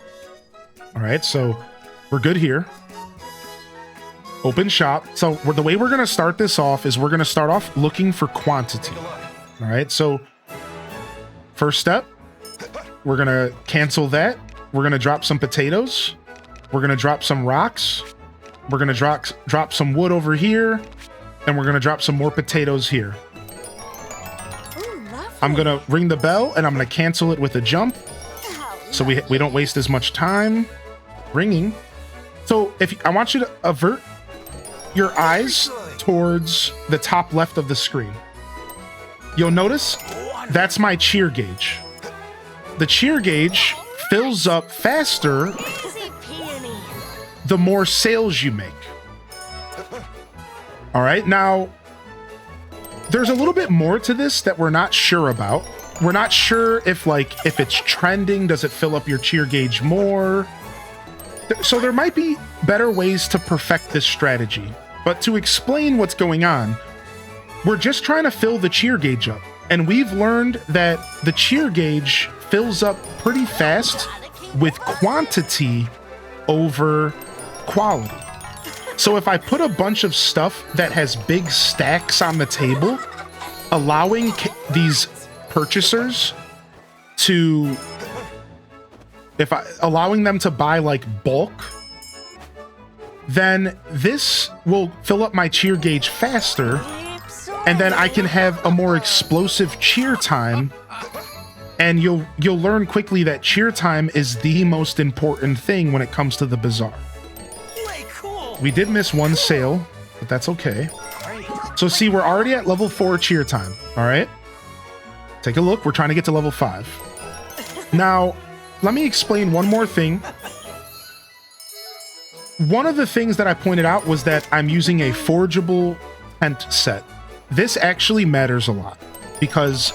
All right, so we're good here. Open shop. So the way we're going to start this off is we're going to start off looking for quantity. All right, so first step, we're going to cancel that. We're going to drop some potatoes. We're going to drop some rocks. We're going to drop some wood over here. And we're going to drop some more potatoes here. I'm going to ring the bell and I'm going to cancel it with a jump. So we don't waste as much time ringing. So I want you to avert your eyes towards the top left of the screen. You'll notice that's my cheer gauge. The cheer gauge fills up faster the more sales you make. All right, now there's a little bit more to this that we're not sure about. We're not sure if it's trending, does it fill up your cheer gauge more? So there might be better ways to perfect this strategy. But to explain what's going on, we're just trying to fill the cheer gauge up. And we've learned that the cheer gauge fills up pretty fast with quantity over quality. So if I put a bunch of stuff that has big stacks on the table, allowing these purchasers to, allowing them to buy like bulk, then this will fill up my cheer gauge faster, and then I can have a more explosive cheer time. And you'll learn quickly that cheer time is the most important thing when it comes to the bazaar. We did miss one sale, but that's okay. So see, we're already at level 4 cheer time. All right, take a look. We're trying to get to level 5. Now, let me explain one more thing. One of the things that I pointed out was that I'm using a forgeable tent set. This actually matters a lot because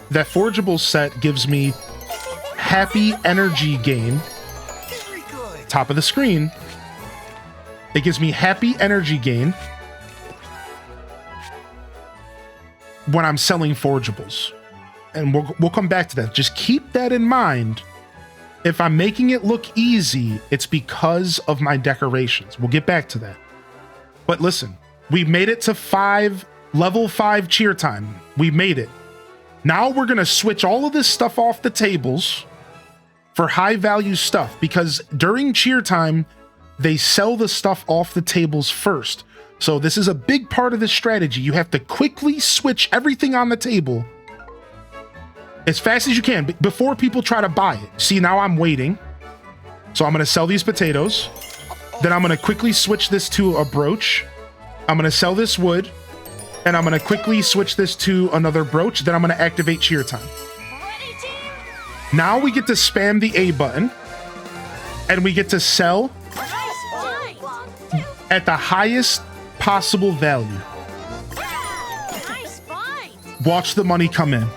that forgeable set gives me happy energy gain. Top of the screen. It gives me happy energy gain when I'm selling forgeables. And we'll come back to that. Just keep that in mind. If I'm making it look easy, it's because of my decorations. We'll get back to that. But listen, we made it to level 5 cheer time. We made it. Now we're going to switch all of this stuff off the tables for high value stuff, because during cheer time, they sell the stuff off the tables first. So this is a big part of the strategy. You have to quickly switch everything on the table as fast as you can before people try to buy it. See, now I'm waiting. So I'm going to sell these potatoes. Then I'm going to quickly switch this to a brooch. I'm going to sell this wood, and I'm going to quickly switch this to another brooch. Then I'm going to activate cheer time. Now we get to spam the A button, and we get to sell at the highest possible value. Watch the money come in.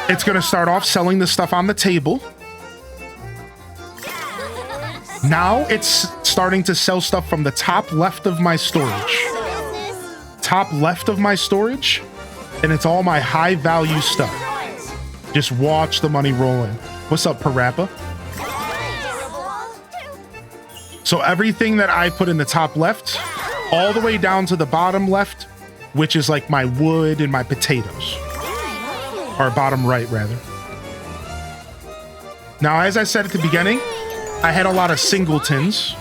It's going to start off selling the stuff on the table. Now it's starting to sell stuff from the top left of my storage. Top left of my storage, and it's all my high value stuff. Just watch the money roll in. What's up, Parappa? So everything that I put in the top left, all the way down to the bottom left, which is like my wood and my potatoes. Or bottom right, rather. Now, as I said at the beginning, I had a lot of singletons.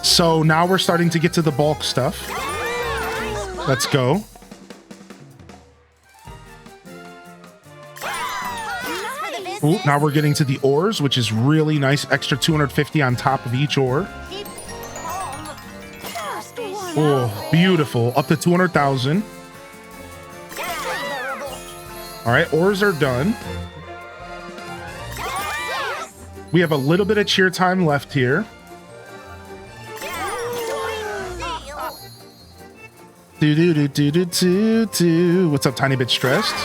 So now we're starting to get to the bulk stuff. Let's go. Ooh, now we're getting to the ores, which is really nice. Extra 250 on top of each ore. Oh, beautiful. Up to 200,000. All right, ores are done. We have a little bit of cheer time left here. What's up, Tiny Bit Stressed?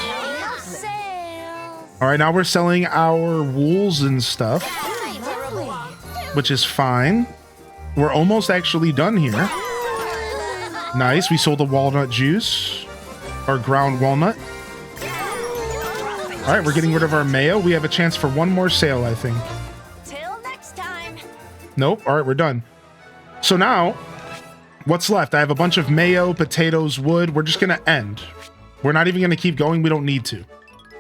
All right, now we're selling our wools and stuff, which is fine. We're almost actually done here. Nice, we sold the walnut juice, or ground walnut. All right, we're getting rid of our mayo. We have a chance for one more sale, I think. Nope. All right, we're done. So now, what's left? I have a bunch of mayo, potatoes, wood. We're just going to end. We're not even going to keep going. We don't need to.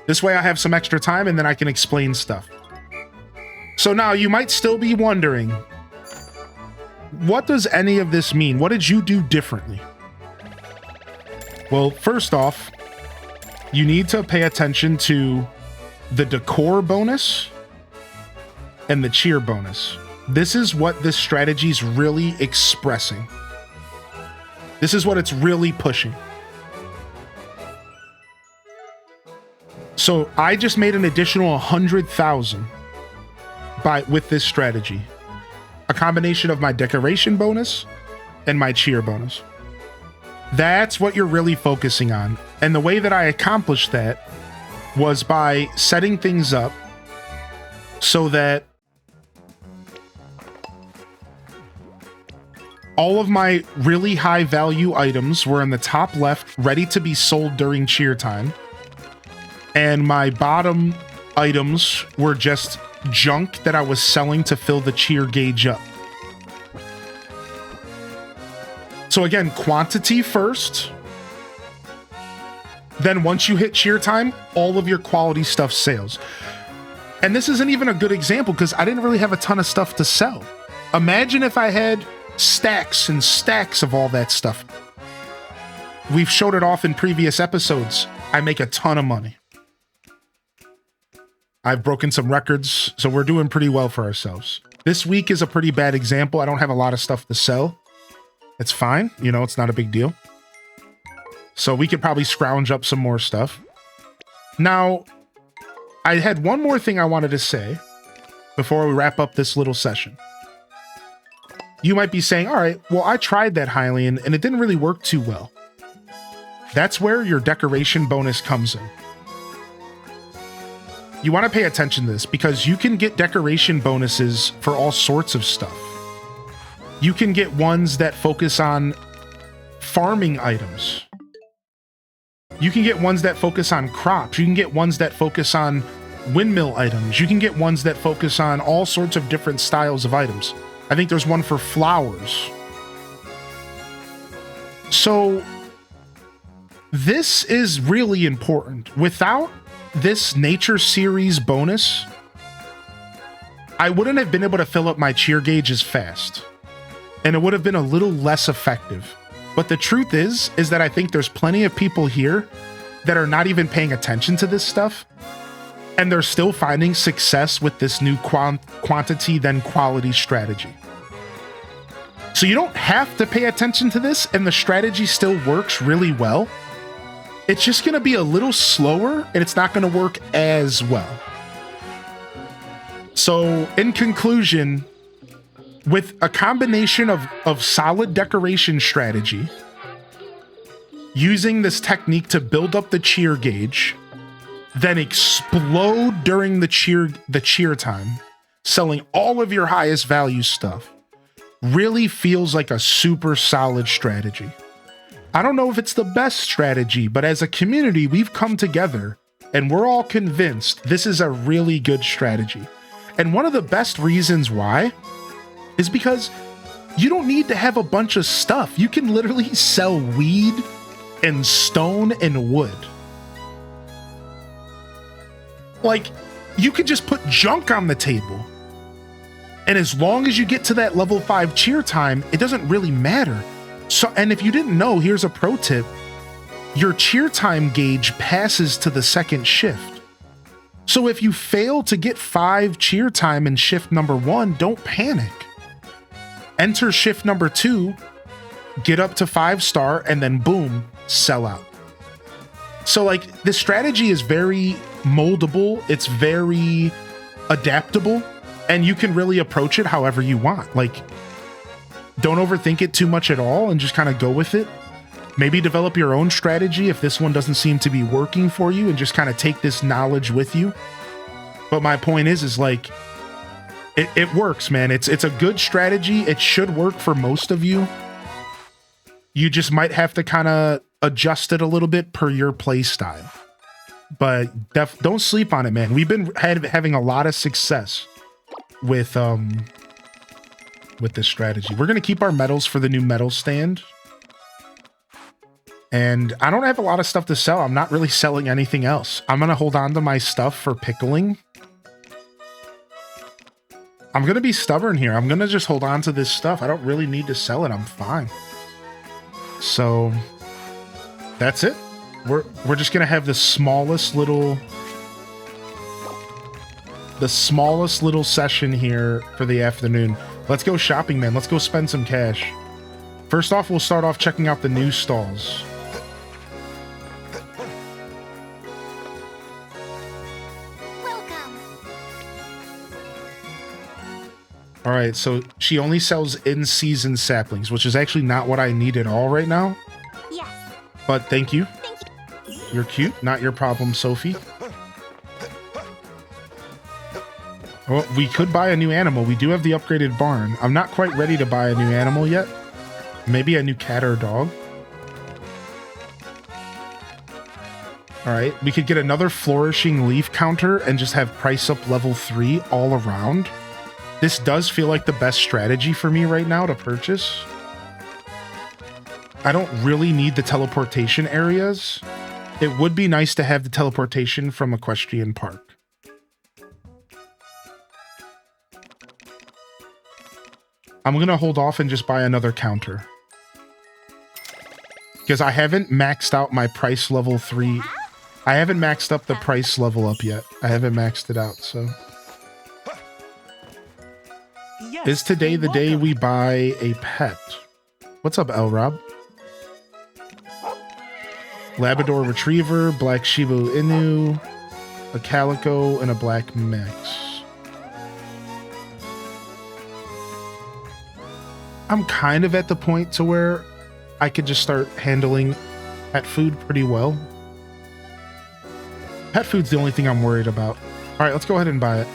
This way I have some extra time, and then I can explain stuff. So now you might still be wondering, what does any of this mean? What did you do differently? Well, first off, you need to pay attention to the decor bonus and the cheer bonus. This is what this strategy is really expressing. This is what it's really pushing. So I just made an additional 100,000 with this strategy. A combination of my decoration bonus and my cheer bonus. That's what you're really focusing on. And the way that I accomplished that was by setting things up so that all of my really high value items were in the top left, ready to be sold during cheer time. And my bottom items were just junk that I was selling to fill the cheer gauge up. So again, quantity first. Then once you hit cheer time, all of your quality stuff sales. And this isn't even a good example because I didn't really have a ton of stuff to sell. Imagine if I had stacks and stacks of all that stuff. We've showed it off in previous episodes. I make a ton of money. I've broken some records, so we're doing pretty well for ourselves. This week is a pretty bad example. I don't have a lot of stuff to sell. It's fine. You know, it's not a big deal. So we could probably scrounge up some more stuff. Now, I had one more thing I wanted to say before we wrap up this little session. You might be saying, all right, well, I tried that Hylian and it didn't really work too well. That's where your decoration bonus comes in. You want to pay attention to this because you can get decoration bonuses for all sorts of stuff. You can get ones that focus on farming items. You can get ones that focus on crops. You can get ones that focus on windmill items. You can get ones that focus on all sorts of different styles of items. I think there's one for flowers. So this is really important. Without this nature series bonus, I wouldn't have been able to fill up my cheer gauge as fast. And it would have been a little less effective. But the truth is that I think there's plenty of people here that are not even paying attention to this stuff. And they're still finding success with this new quantity then quality strategy. So you don't have to pay attention to this, and the strategy still works really well. It's just going to be a little slower, and it's not going to work as well. So in conclusion, with a combination of solid decoration strategy, using this technique to build up the cheer gauge, then explode during the cheer time, selling all of your highest value stuff, really feels like a super solid strategy. I don't know if it's the best strategy, but as a community, we've come together and we're all convinced this is a really good strategy. And one of the best reasons why is because you don't need to have a bunch of stuff. You can literally sell weed and stone and wood. Like, you could just put junk on the table. And as long as you get to that level 5 cheer time, it doesn't really matter. So, and if you didn't know, here's a pro tip. Your cheer time gauge passes to the second shift. So if you fail to get 5 cheer time in shift number 1, don't panic. Enter shift number 2, get up to 5-star, and then boom, sell out. So like, the strategy is very moldable. It's very adaptable. And you can really approach it however you want. Like, don't overthink it too much at all and just kind of go with it. Maybe develop your own strategy if this one doesn't seem to be working for you, and just kind of take this knowledge with you. But my point is like, it works, man. It's a good strategy. It should work for most of you. You just might have to kind of adjust it a little bit per your play style. But don't sleep on it, man. We've been having a lot of success with this strategy. We're going to keep our medals for the new medal stand. And I don't have a lot of stuff to sell. I'm not really selling anything else. I'm going to hold on to my stuff for pickling. I'm going to be stubborn here. I'm going to just hold on to this stuff. I don't really need to sell it. I'm fine. So that's it. We're just going to have the smallest little session here for the afternoon. Let's go shopping, man. Let's go spend some cash. First off, we'll start off checking out the new stalls. Welcome. All right, so she only sells in-season saplings, which is actually not what I need at all right now. Yes. But thank you. Thank you. You're cute. Not your problem, Sophie. Well, we could buy a new animal. We do have the upgraded barn. I'm not quite ready to buy a new animal yet. Maybe a new cat or dog. All right, we could get another flourishing leaf counter and just have price up level 3 all around. This does feel like the best strategy for me right now to purchase. I don't really need the teleportation areas. It would be nice to have the teleportation from Equestrian Park. I'm going to hold off and just buy another counter. Because I haven't maxed out my price level 3. I haven't maxed up the price level up yet. I haven't maxed it out, so. Yes, Is today the day welcome. we buy a pet? What's up, L. Rob? Labrador Retriever, Black Shiba Inu, a Calico, and a Black Mix. I'm kind of at the point to where I could just start handling pet food pretty well. Pet food's the only thing I'm worried about. All right, let's go ahead and buy it.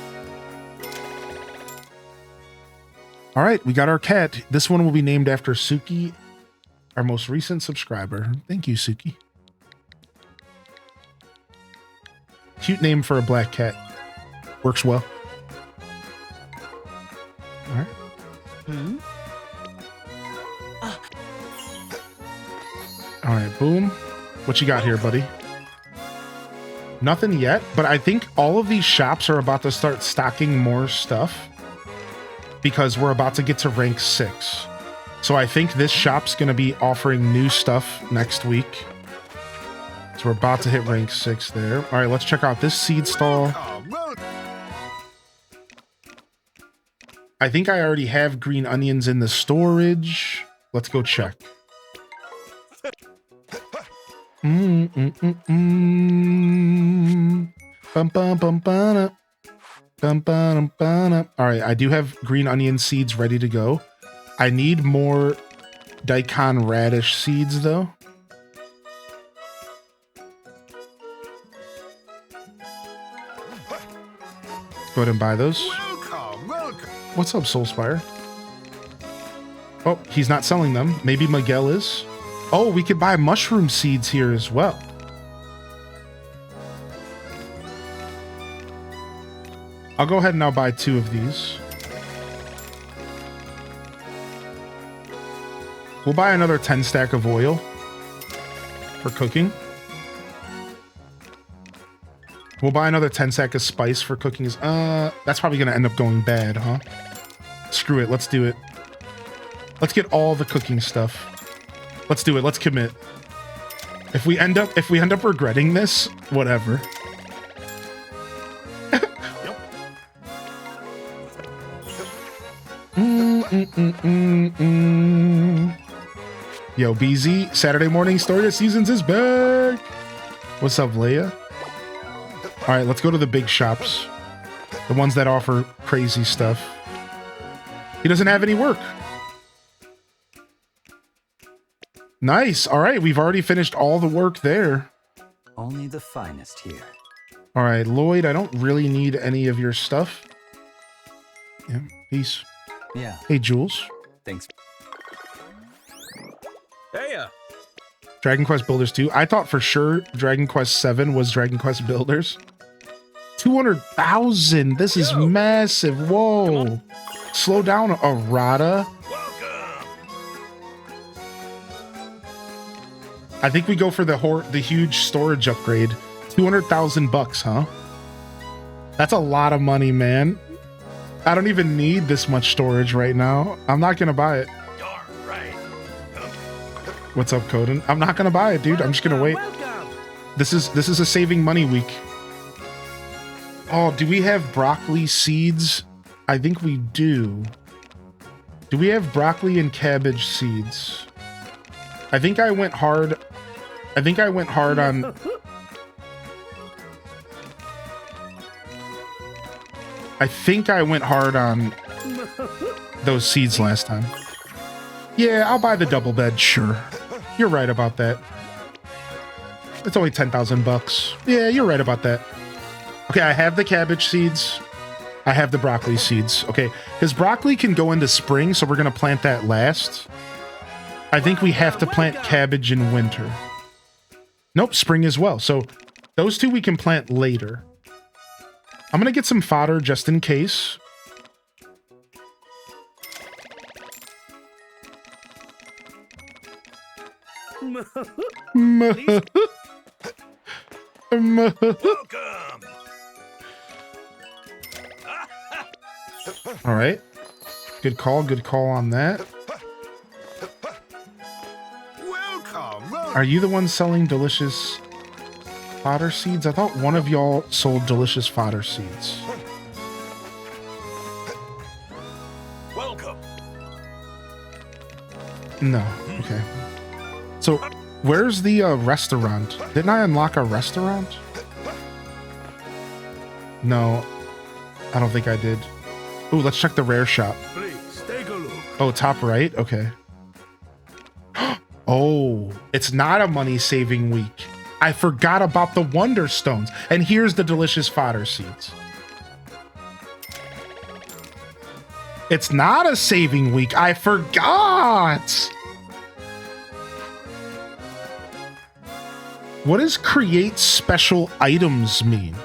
All right, we got our cat. This one will be named after Suki, our most recent subscriber. Thank you, Suki. Cute name for a black cat. Works well. All right. All right, boom. What you got here, buddy? Nothing yet, but I think all of these shops are about to start stocking more stuff because we're about to get to rank 6. So I think this shop's going to be offering new stuff next week. So we're about to hit rank 6 there. All right, let's check out this seed stall. I think I already have green onions in the storage. Let's go check. Bum, bum, bum, ba-da. Bum, ba-dum, ba-da. All right, I do have green onion seeds ready to go. I need more daikon radish seeds, though. Go ahead and buy those. Welcome, welcome. What's up, Soulspire? Oh, he's not selling them. Maybe Miguel is. Oh, we could buy mushroom seeds here as well. I'll go ahead and I'll buy 2 of these. We'll buy another 10 stack of oil for cooking. We'll buy another 10 stack of spice for cooking. That's probably going to end up going bad, huh? Screw it. Let's do it. Let's get all the cooking stuff. Let's do it. Let's commit. If we end up regretting this, whatever. Yo, BZ, Saturday morning story of seasons is back. What's up, Leia? All right, let's go to the big shops. The ones that offer crazy stuff. He doesn't have any work. Nice. All right, we've already finished all the work there. Only the finest here. All right, Lloyd, I don't really need any of your stuff. Yeah, peace. Yeah. Hey, Jules. Thanks. Hey, Dragon Quest Builders 2. I thought for sure Dragon Quest 7 was Dragon Quest Builders. 200,000. This is massive. Whoa. Slow down, Arata. welcome. I think we go for the huge storage upgrade. 200,000 bucks, huh? That's a lot of money, man. I don't even need this much storage right now. I'm not gonna buy it. Darn right. What's up, Coden? I'm not gonna buy it, dude. I'm just gonna wait. This is a saving money week. Oh, do we have broccoli seeds? I think we do. Do we have broccoli and cabbage seeds? I think I went hard. I think I went hard on. I think I went hard on those seeds last time. Yeah, I'll buy the double bed, sure. You're right about that. It's only 10,000 bucks. Yeah, you're right about that. Okay, I have the cabbage seeds. I have the broccoli seeds. Okay, because broccoli can go into spring, so we're going to plant that last. I think we have to plant cabbage in winter. Nope, spring as well. So those 2 we can plant later. I'm going to get some fodder just in case. Welcome. All right. Good call on that. Welcome. Are you the one selling delicious fodder seeds? I thought one of y'all sold delicious fodder seeds. Welcome. No. Okay. So, where's the restaurant? Didn't I unlock a restaurant? No. I don't think I did. Ooh, let's check the rare shop. Please take a look. Oh, top right? Okay. Oh, it's not a money-saving week. I forgot about the Wonder Stones. And here's the delicious fodder seeds. It's not a saving week. I forgot. What does create special items mean?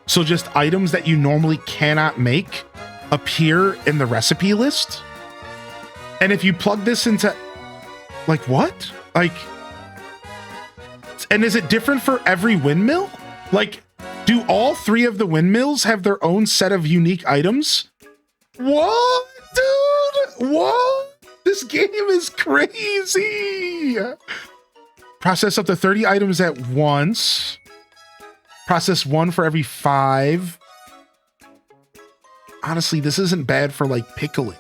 So just items that you normally cannot make appear in the recipe list? And if you plug this into... Like, what? Like... And is it different for every windmill? Like, do all 3 of the windmills have their own set of unique items? What, dude? What? This game is crazy. Process up to 30 items at once. Process 1 for every 5. honestly, this isn't bad for like pickling.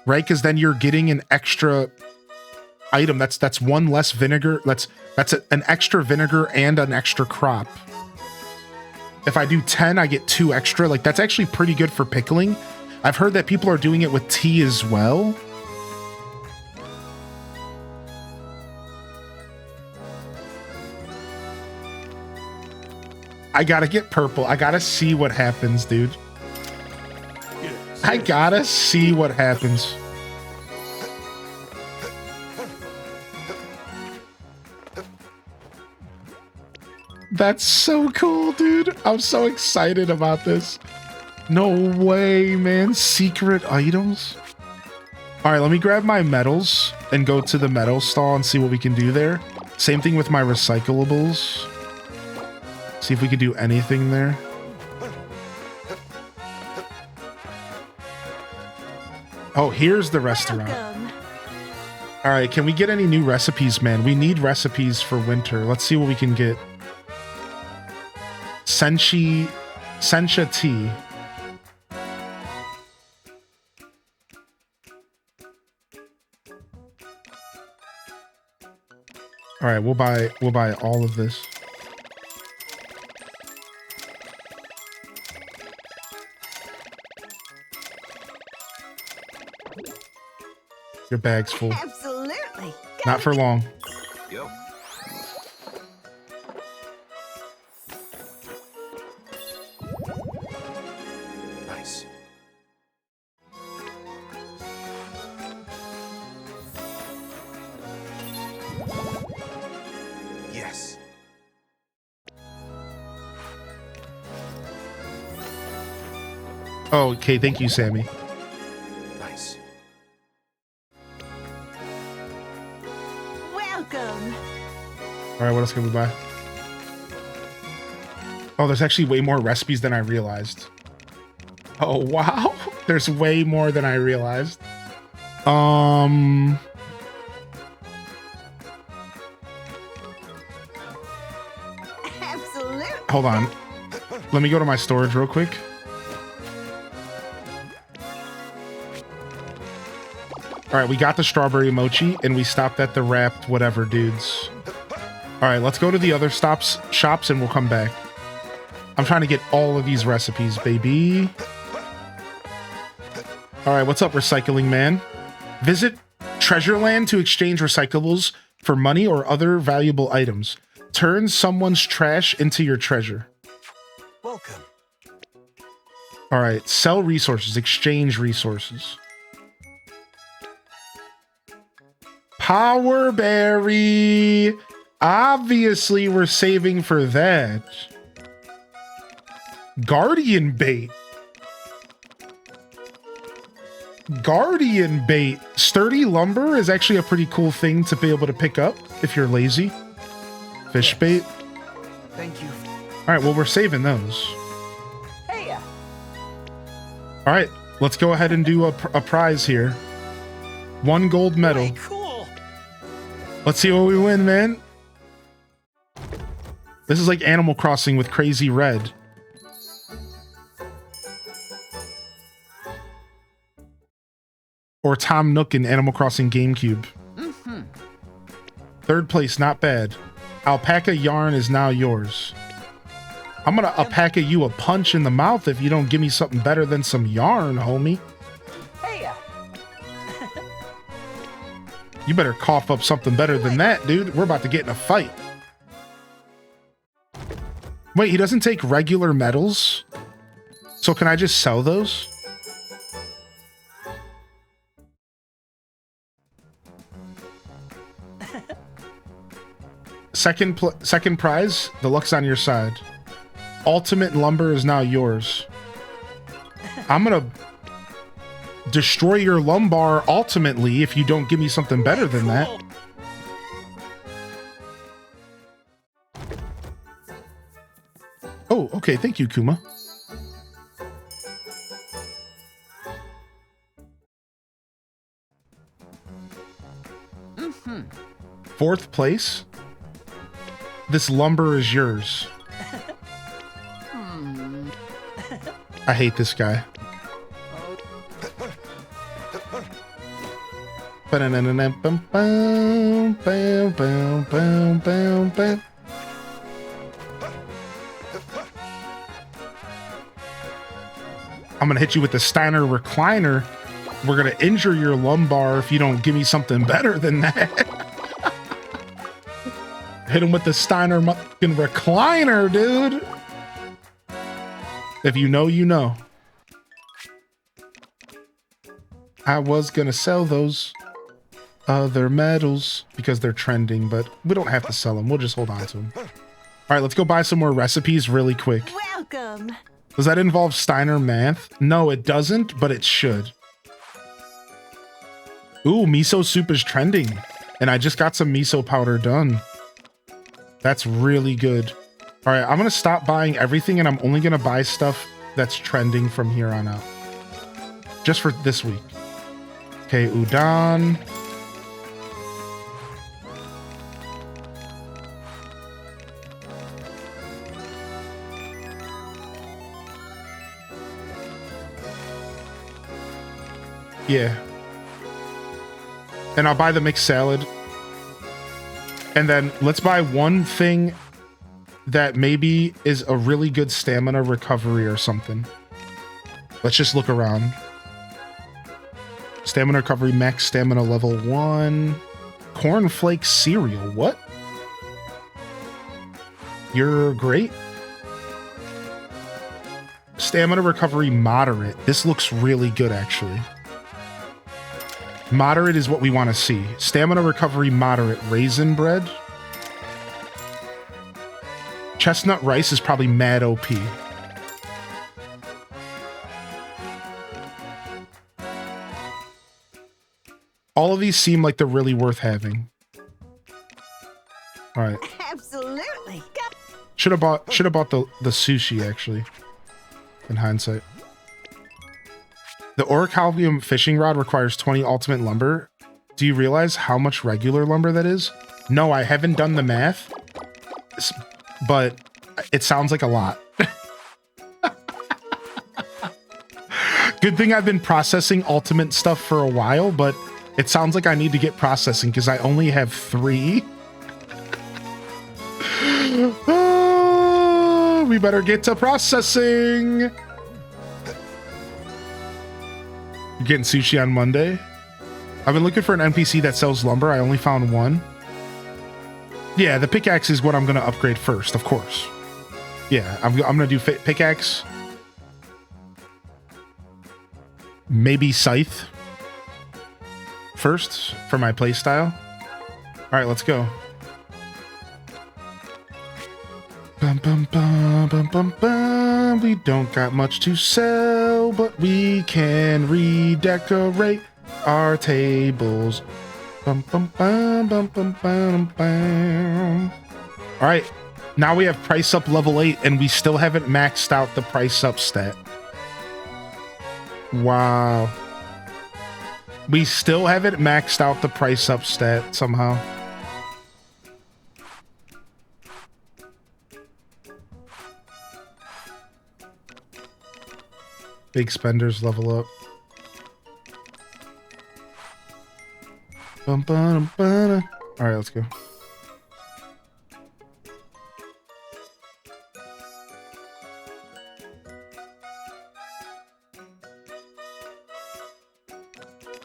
Right? Because then you're getting an extra item. That's one less vinegar. That's an extra vinegar and an extra crop. If I do 10, I get 2 extra. Like, that's actually pretty good for pickling. I've heard that people are doing it with tea as well. I gotta get purple. I gotta see what happens, dude. I gotta see what happens. That's so cool, dude. I'm so excited about this. No way, man. Secret items? All right, let me grab my metals and go to the metal stall and see what we can do there. Same thing with my recyclables. See if we can do anything there. Oh, here's the restaurant. All right, can we get any new recipes, man? We need recipes for winter. Let's see what we can get. Sencha tea. All right, we'll buy all of this. Your bag's full. Absolutely. Not for long. Yo. Nice. Yes. Oh, okay. Thank you, Sammy. Nice. Welcome. All right, what else can we buy? Oh, there's actually way more recipes than I realized. Oh, wow. There's way more than I realized. Absolutely. Hold on. Let me go to my storage real quick. All right, we got the strawberry mochi and we stopped at the wrapped whatever dudes. All right, let's go to the other shops and we'll come back. I'm trying to get all of these recipes, baby. All right, what's up, recycling man? Visit Treasureland to exchange recyclables for money or other valuable items. Turn someone's trash into your treasure. Welcome. All right, sell resources, exchange resources. Power berry. Obviously, we're saving for that. Guardian bait. Guardian bait. Sturdy lumber is actually a pretty cool thing to be able to pick up if you're lazy. Fish bait. Thank you. All right, well, we're saving those. Hey, All right, let's go ahead and do a prize here. 1 gold medal. way cool. Let's see what we win, man. This is like Animal Crossing with Crazy Red. Or Tom Nook in Animal Crossing GameCube. Mm-hmm. 3rd place, not bad. Alpaca yarn is now yours. I'm gonna alpaca you a punch in the mouth if you don't give me something better than some yarn, homie. Hey, You better cough up something better than that, dude. We're about to get in a fight. Wait, he doesn't take regular metals? So can I just sell those? Second prize, the luck's on your side. Ultimate lumber is now yours. I'm gonna destroy your lumbar ultimately if you don't give me something better than that. Oh, okay. Thank you, Kuma. Mm-hmm. 4th place. This lumber is yours. I hate this guy. I'm gonna hit you with the Steiner recliner. We're gonna injure your lumbar if you don't give me something better than that. Hit him with the Steiner fucking recliner, dude. If you know, you know. I was gonna sell those other medals because they're trending, but we don't have to sell them. We'll just hold on to them. All right, let's go buy some more recipes really quick. Welcome. Does that involve Steiner math? No, it doesn't, but it should. Ooh, miso soup is trending. And I just got some miso powder done. That's really good. All right, I'm going to stop buying everything, and I'm only going to buy stuff that's trending from here on out. Just for this week. Okay, udon. Yeah. And I'll buy the mixed salad. And then let's buy one thing that maybe is a really good stamina recovery or something. Let's just look around. Stamina recovery, max stamina level 1. Cornflake cereal. What? You're great. Stamina recovery moderate. This looks really good, actually. Moderate is what we want to see. Stamina recovery moderate. Raisin bread. Chestnut rice is probably mad OP. All of these seem like they're really worth having. All right. Absolutely. Should have bought the sushi, actually, in hindsight. The orichalcum fishing rod requires 20 ultimate lumber. Do you realize how much regular lumber that is? No, I haven't done the math, but it sounds like a lot. Good thing I've been processing ultimate stuff for a while, but it sounds like I need to get processing because I only have 3. Oh, we better get to processing. You're getting sushi on Monday? I've been looking for an NPC that sells lumber. I only found one. Yeah, the pickaxe is what I'm going to upgrade first, of course. Yeah, I'm going to do pickaxe. Maybe scythe first for my playstyle. All right, let's go. Bum, bum, bum, bum, bum, bum. We don't got much to sell, but we can redecorate our tables. Bum, bum, bum, bum, bum, bum, bum. All right, now we have price up level 8, and we still haven't maxed out the price up stat. Wow. We still haven't maxed out the price up stat somehow. Big spenders level up. Bum, bum, bum. All right, let's go.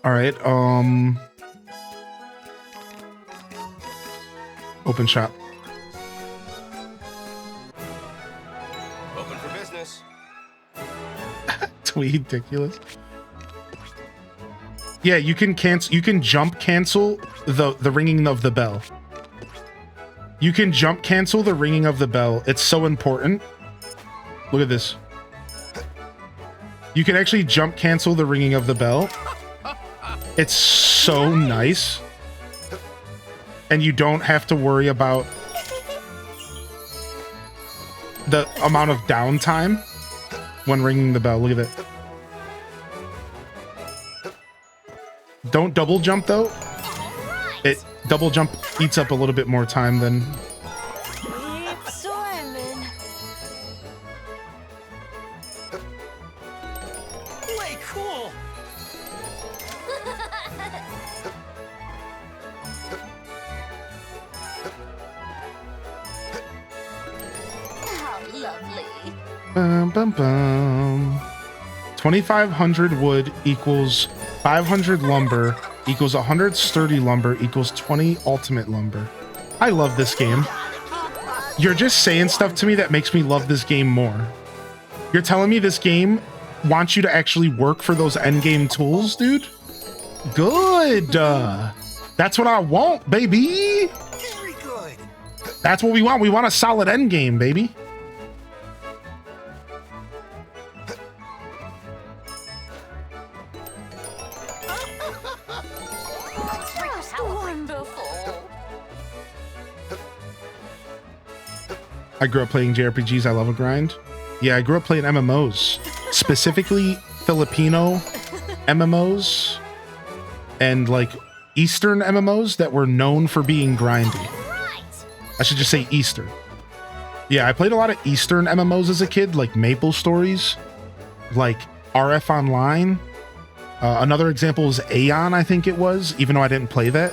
All right, open shop. Open for business. Ridiculous. Yeah, you can cancel. You can jump cancel the ringing of the bell. You can jump cancel the ringing of the bell. It's so important. Look at this. You can actually jump cancel the ringing of the bell. It's so nice. And you don't have to worry about the amount of downtime when ringing the bell. Look at that. Don't double jump though. It double jump eats up a little bit more time than. Keep swimming. Bum, bum, bum. 2,500 wood equals 500 lumber equals 100 sturdy lumber equals 20 ultimate lumber. I love this game. You're just saying stuff to me that makes me love this game more. You're telling me this game wants you to actually work for those endgame tools, dude? Good. That's what I want, baby. Very good. That's what we want. We want a solid endgame, baby. I grew up playing JRPGs. I love a grind. Yeah, I grew up playing MMOs, specifically Filipino MMOs and like Eastern MMOs that were known for being grindy. I should just say Eastern. Yeah, I played a lot of Eastern MMOs as a kid, like Maple Stories, like RF Online. Another example is Aeon, I think it was, even though I didn't play that,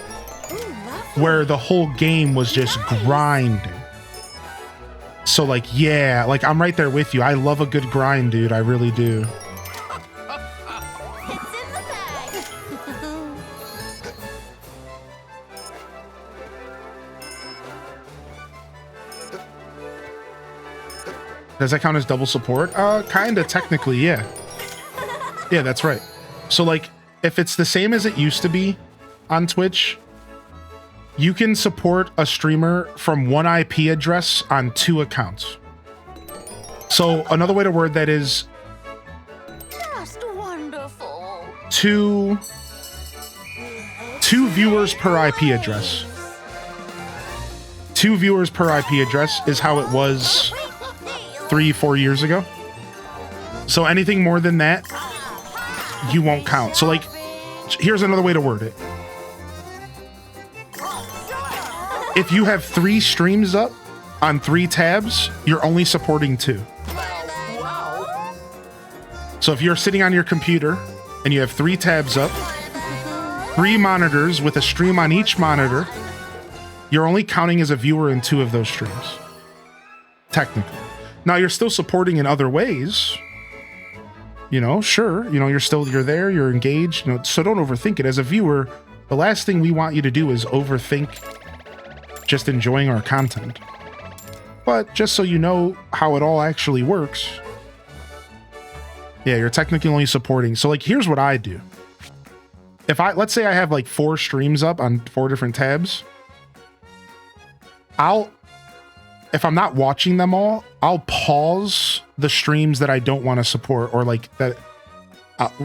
where the whole game was just grinding. So like, yeah, like I'm right there with you. I love a good grind, dude. I really do. It's in the bag. Does that count as double support? Kinda, technically, yeah. Yeah, that's right. So like, if it's the same as it used to be on Twitch, you can support a streamer from one IP address on 2 accounts. So another way to word that is Just wonderful. two viewers per IP address. 2 viewers per IP address is how it was 3-4 years ago. So anything more than that, you won't count. So like, here's another way to word it. If you have 3 streams up on 3 tabs, you're only supporting 2. So if you're sitting on your computer and you have 3 tabs up, 3 monitors with a stream on each monitor, you're only counting as a viewer in 2 of those streams. Technically. Now you're still supporting in other ways. You know, sure, you know, you're there, you're engaged, you know, so don't overthink it. As a viewer, the last thing we want you to do is overthink just enjoying our content. But just so you know how it all actually works, yeah, you're technically only supporting. So like, here's what I do. If let's say I have like 4 streams up on 4 different tabs, if I'm not watching them all, I'll pause the streams that I don't want to support, or like that,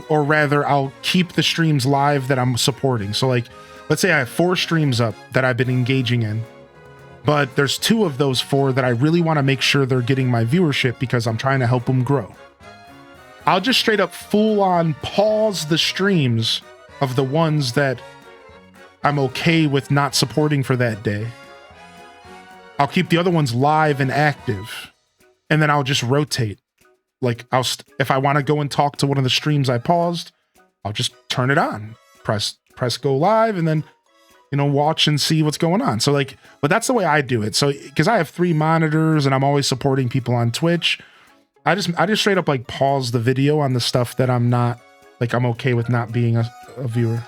or rather I'll keep the streams live that I'm supporting. So like, let's say I have 4 streams up that I've been engaging in, but there's 2 of those 4 that I really want to make sure they're getting my viewership because I'm trying to help them grow. I'll just straight up full on pause the streams of the ones that I'm okay with not supporting for that day. I'll keep the other ones live and active, and then I'll just rotate. Like if I want to go and talk to one of the streams I paused, I'll just turn it on, press go live, and then, you know, watch and see what's going on. So like, but that's the way I do it. So because I have 3 monitors and I'm always supporting people on Twitch, I just straight up like pause the video on the stuff that I'm not, like, I'm okay with not being a viewer.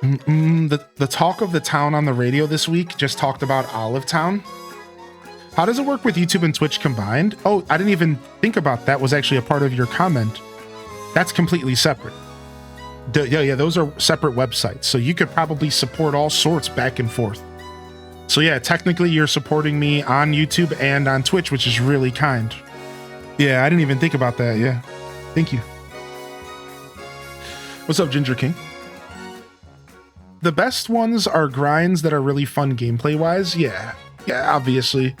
The talk of the town on the radio this week just talked about Olive Town. How does it work with YouTube and Twitch combined? Oh, I didn't even think about that. Was actually a part of your comment. That's completely separate. Yeah, those are separate websites. So you could probably support all sorts back and forth. So yeah, technically you're supporting me on YouTube and on Twitch, which is really kind. Yeah, I didn't even think about that. Yeah. Thank you. What's up, Ginger King? The best ones are grinds that are really fun gameplay-wise. Yeah, obviously.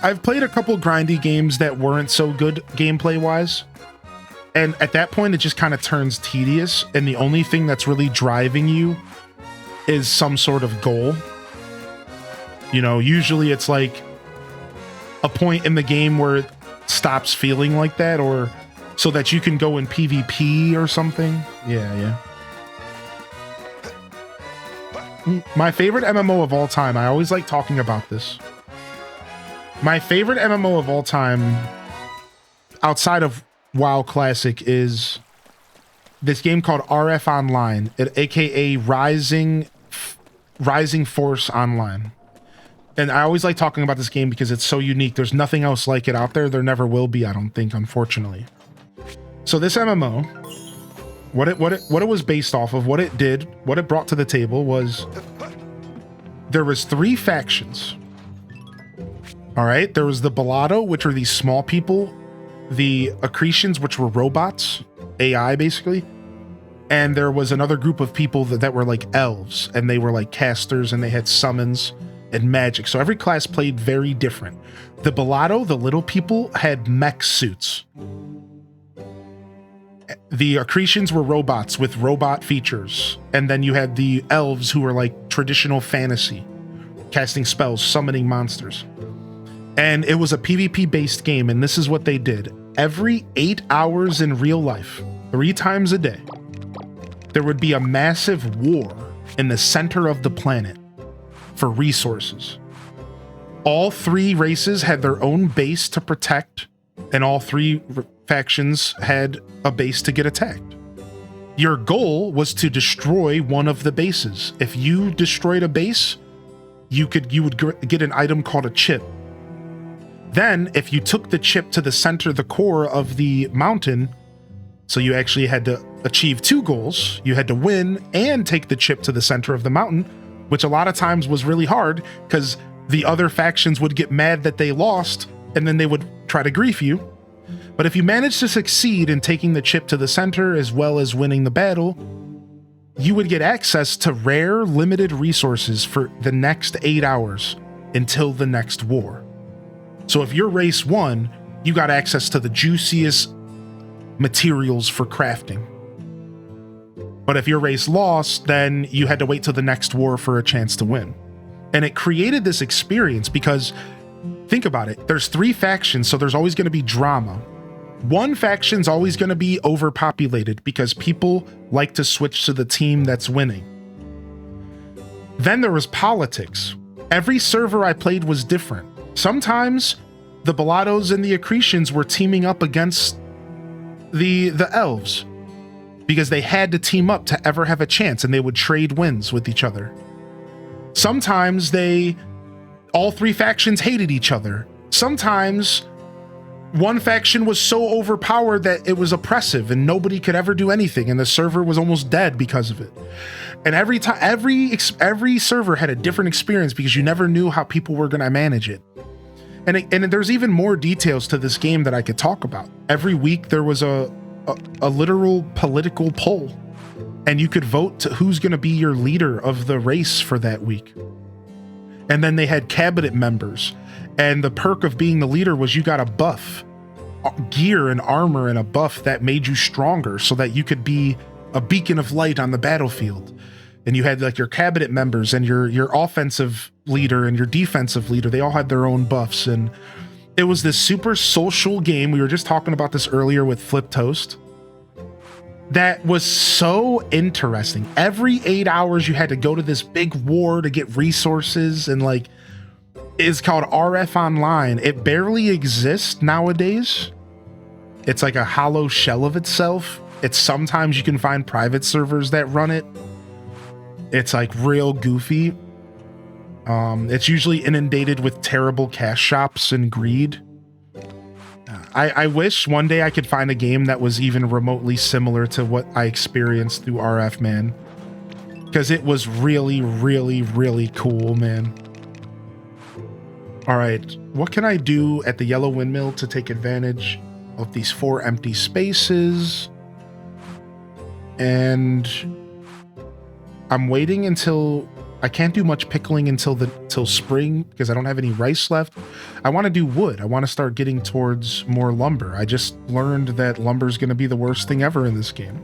I've played a couple grindy games that weren't so good gameplay-wise. And at that point, it just kind of turns tedious. And the only thing that's really driving you is some sort of goal. You know, usually it's like a point in the game where it stops feeling like that, or so that you can go in PvP or something. Yeah. My favorite MMO of all time, I always like talking about this, My favorite MMO of all time, outside of WoW Classic, is this game called RF Online, aka Rising Force Online. And I always like talking about this game because it's so unique. There's nothing else like it out there. There never will be, I don't think, unfortunately. So this MMO, what it was based off of, what it did, what it brought to the table was there was 3 factions. All right, there was the Balado, which were these small people, the Accretions, which were robots, AI basically, and there was another group of people that were like elves, and they were like casters, and they had summons and magic. So every class played very different. The Balado, the little people, had mech suits. The Accretions were robots with robot features, and then you had the elves who were like traditional fantasy, casting spells, summoning monsters. And it was a PvP based game, and this is what they did. Every 8 hours in real life, 3 times a day, there would be a massive war in the center of the planet for resources. All 3 races had their own base to protect, and all 3 factions had a base to get attacked. Your goal was to destroy one of the bases. If you destroyed a base, you would get an item called a chip. Then, if you took the chip to the center, the core of the mountain, so you actually had to achieve 2 goals. You had to win and take the chip to the center of the mountain, which a lot of times was really hard because the other factions would get mad that they lost, and then they would try to grief you. But if you managed to succeed in taking the chip to the center as well as winning the battle, you would get access to rare, limited resources for the next 8 hours until the next war. So if your race won, you got access to the juiciest materials for crafting. But if your race lost, then you had to wait till the next war for a chance to win. And it created this experience because, think about it, there's 3 factions, so there's always going to be drama. One faction's always going to be overpopulated because people like to switch to the team that's winning. Then there was politics. Every server I played was different. Sometimes the Balados and the Accretions were teaming up against the elves because they had to team up to ever have a chance, and they would trade wins with each other. Sometimes all 3 factions hated each other. Sometimes one faction was so overpowered that it was oppressive and nobody could ever do anything, and the server was almost dead because of it. And every time, every server had a different experience because you never knew how people were going to manage it. And there's even more details to this game that I could talk about. Every week there was a literal political poll, and you could vote to who's going to be your leader of the race for that week. And then they had cabinet members, and the perk of being the leader was you got a buff, gear and armor and a buff that made you stronger so that you could be a beacon of light on the battlefield. And you had like your cabinet members and your offensive leader and your defensive leader. They all had their own buffs, and it was this super social game. We were just talking about this earlier with Flip Toast. That was so interesting. Every 8 hours you had to go to this big war to get resources, and like, it's called RF Online. It barely exists nowadays. It's like a hollow shell of itself. It's sometimes you can find private servers that run it. It's like real goofy. It's usually inundated with terrible cash shops and greed. I wish one day I could find a game that was even remotely similar to what I experienced through RF, man. Because it was really, really, really cool, man. All right, what can I do at the Yellow Windmill to take advantage of these 4 empty spaces? And I'm waiting until I can't do much pickling until spring because I don't have any rice left. I want to do wood. I want to start getting towards more lumber. I just learned that lumber is going to be the worst thing ever in this game.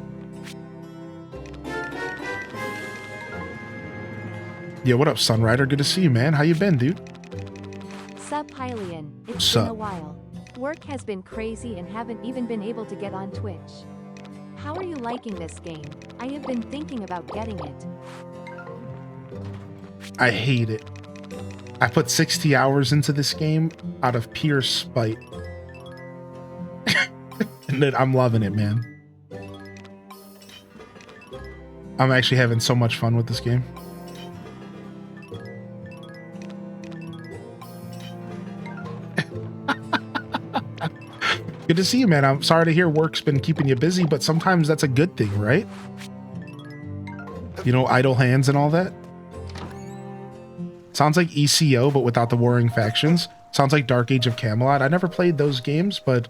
Yeah, what up, Sunrider? Good to see you, man. How you been, dude? Sup, Hylian. It's Sup? been a while. Work has been crazy and haven't even been able to get on Twitch. How are you liking this game? I have been thinking about getting it. I hate it. I put 60 hours into this game out of pure spite. And I'm loving it, man. I'm actually having so much fun with this game. Good to see you, man. I'm sorry to hear work's been keeping you busy, but sometimes that's a good thing, right? You know, idle hands and all that. Sounds like ECO, but without the warring factions. Sounds like Dark Age of Camelot. I never played those games, but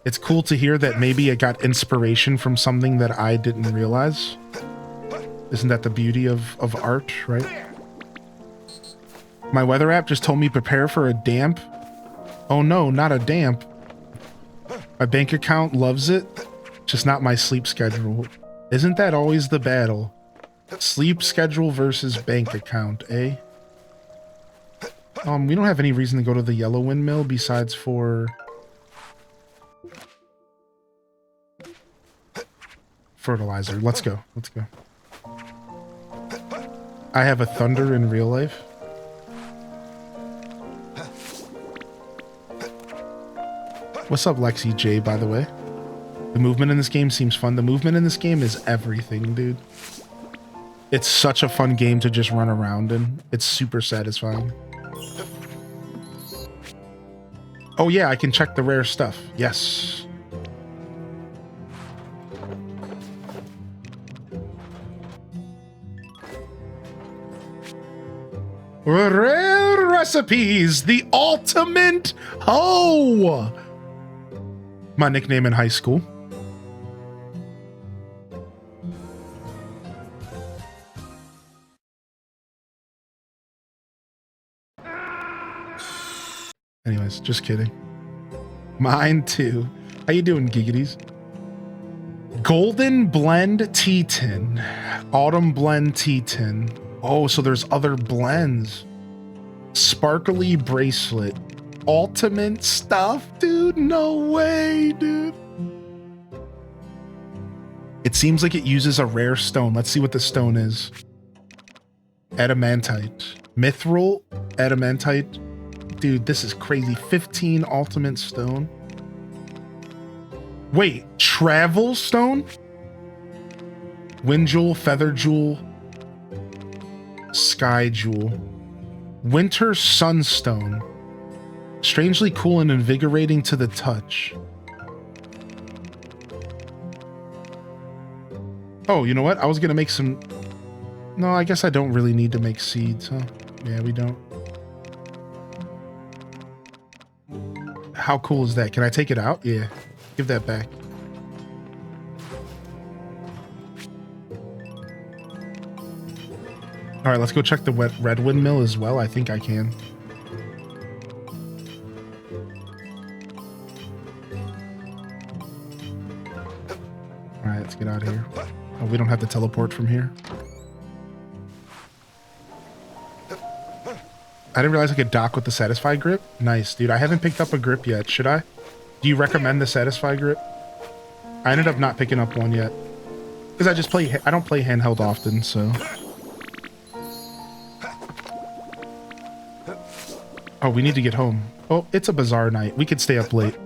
it's cool to hear that maybe it got inspiration from something that I didn't realize. Isn't that the beauty of art, right? My weather app just told me prepare for a damp. Oh no, not a damp. My bank account loves it, just not my sleep schedule. Isn't that always the battle? Sleep schedule versus bank account, eh? We don't have any reason to go to the yellow windmill besides for fertilizer. Let's go. Let's go. I have a thunder in real life. What's up, Lexi J, by the way? The movement in this game seems fun. The movement in this game is everything, dude. It's such a fun game to just run around in. It's super satisfying. Oh yeah, I can check the rare stuff. Yes. Rare recipes, the ultimate hoe. My nickname in high school. Anyways, just kidding. Mine too. How you doing, Giggities? Golden Blend Tea Tin. Autumn Blend Tea Tin. Oh, so there's other blends. Sparkly Bracelet. Ultimate stuff, dude? No way, dude. It seems like it uses a rare stone. Let's see what the stone is. Adamantite. Mithril. Adamantite. Dude, this is crazy. 15 ultimate stone. Wait, travel stone? Wind jewel, feather jewel, sky jewel. Winter sunstone. Strangely cool and invigorating to the touch. Oh, you know what? I was gonna make some... No, I guess I don't really need to make seeds, huh? Yeah, we don't. How cool is that? Can I take it out? Yeah. Give that back. All right, let's go check the red windmill as well. I think I can. All right, let's get out of here. Oh, we don't have to teleport from here. I didn't realize I could dock with the Satisfy grip. Nice, dude. I haven't picked up a grip yet. Should I? Do you recommend the Satisfy grip? I ended up not picking up one yet. Because I just play... I don't play handheld often, so... Oh, we need to get home. Oh, it's a Bazaar night. We could stay up late.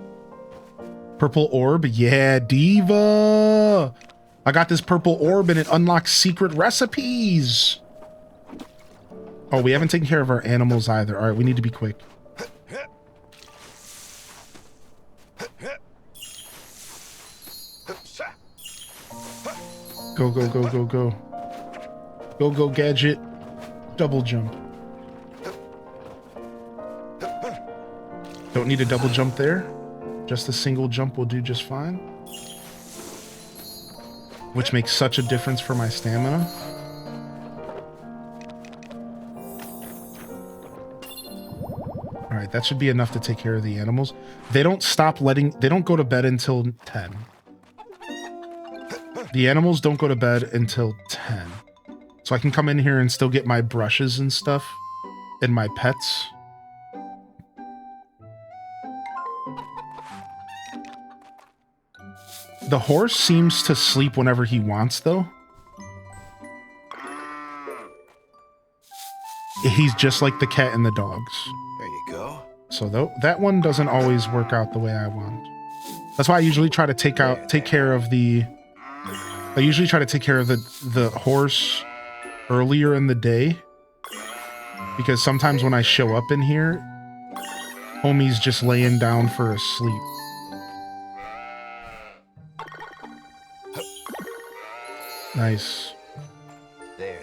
Purple orb? Yeah, diva! I got this purple orb and it unlocks secret recipes! Oh, we haven't taken care of our animals either. All right, we need to be quick. Go, go, go, go, go. Go, go, gadget. Double jump. Don't need a double jump there. Just a single jump will do just fine. Which makes such a difference for my stamina. Alright, that should be enough to take care of the animals. They don't stop letting... They don't go to bed until 10. The animals don't go to bed until 10. So I can come in here and still get my brushes and stuff. And my pets. The horse seems to sleep whenever he wants, though. he's just like the cat and the dogs. There you go. So that one doesn't always work out the way I want. That's why I usually try to take care of the horse earlier in the day, because sometimes when I show up in here, homie's just laying down for a sleep. Nice. There.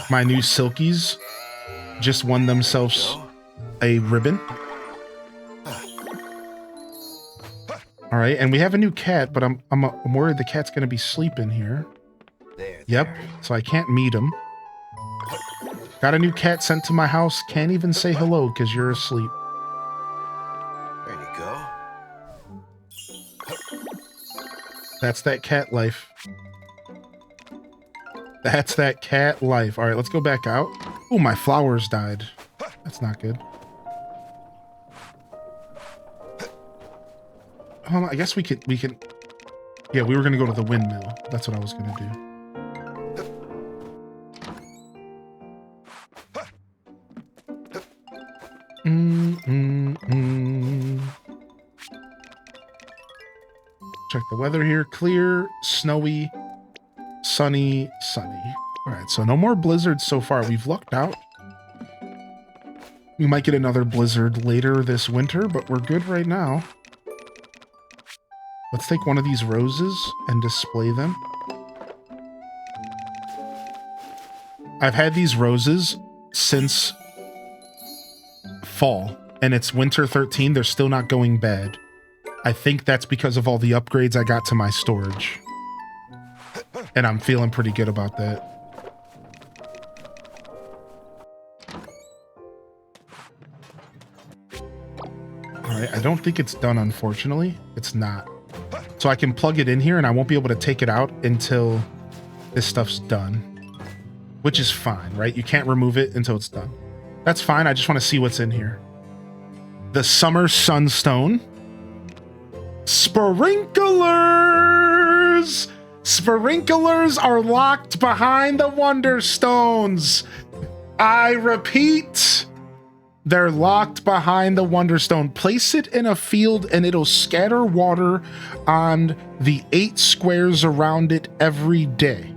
My new silkies just won themselves a ribbon. All right, and we have a new cat, but I'm worried the cat's gonna be sleeping here. Yep, so I can't meet him. Got a new cat sent to my house. Can't even say hello because you're asleep. There you go. That's that cat life. That's that cat life. All right, let's go back out. Oh, my flowers died. That's not good. I guess we can. Yeah, we were gonna go to the windmill. That's what I was gonna do. Check the weather here. Clear, snowy, sunny. All right, so no more blizzards so far. We've lucked out. We might get another blizzard later this winter, but we're good right now. Let's take one of these roses and display them. I've had these roses since fall, and it's winter 13. They're still not going bad. I think that's because of all the upgrades I got to my storage. And I'm feeling pretty good about that. Alright, I don't think it's done, unfortunately. It's not. So I can plug it in here and I won't be able to take it out until this stuff's done. Which is fine, right? You can't remove it until it's done. That's fine, I just want to see what's in here. The Summer Sunstone. Sprinklers! Sprinklers are locked behind the Wonderstones. I repeat, they're locked behind the Wonderstone. Place it in a field and it'll scatter water on the 8 squares around it every day.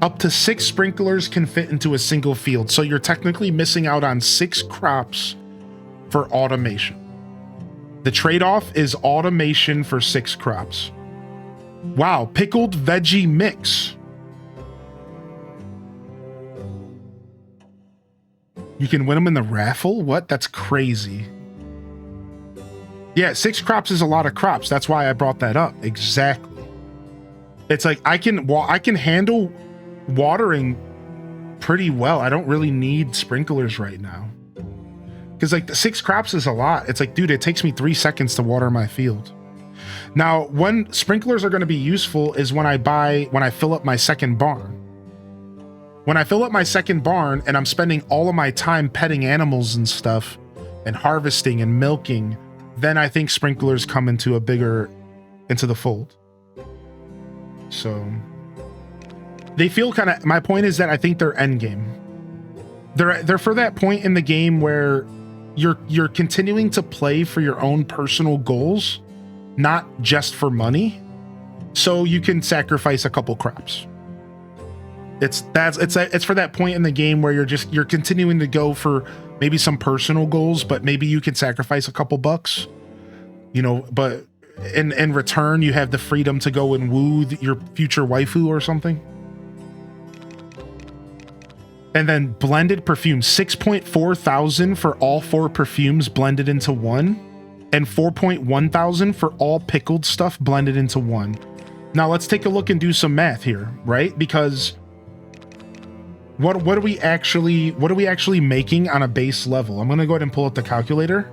Up to 6 sprinklers can fit into a single field, so you're technically missing out on 6 crops for automation. The trade-off is automation for 6 crops. Wow, pickled veggie mix. You can win them in the raffle? What? That's crazy. Yeah, 6 crops is a lot of crops. That's why I brought that up. Exactly. It's like I can handle watering pretty well. I don't really need sprinklers right now. Because like the 6 crops is a lot. It's like, dude, it takes me 3 seconds to water my field. Now, when sprinklers are going to be useful is when I fill up my second barn. When I fill up my second barn and I'm spending all of my time petting animals and stuff and harvesting and milking, then I think sprinklers come into the fold. So they feel kind of, my point is that I think they're end game. They're for that point in the game where you're continuing to play for your own personal goals, not just for money. So you can sacrifice a couple crops. It's for that point in the game where you're continuing to go for maybe some personal goals, but maybe you can sacrifice a couple bucks, but in return you have the freedom to go and woo your future waifu or something. And then blended perfumes, 6.4 thousand for all 4 perfumes blended into one, and 4.1 thousand for all pickled stuff blended into one. Now let's take a look and do some math here, right? Because what are we actually making on a base level? I'm gonna go ahead and pull up the calculator.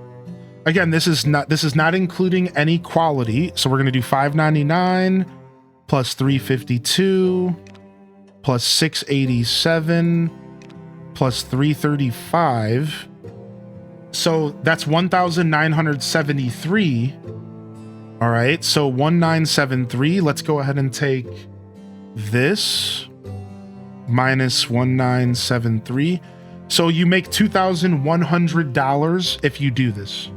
Again, this is not including any quality. So we're gonna do $5.99 plus $3.52 plus $6.87 plus $3.35. So that's 1,973. All right, so 1,973. Let's go ahead and take this, minus 1973. So you make $2,100 if you do this.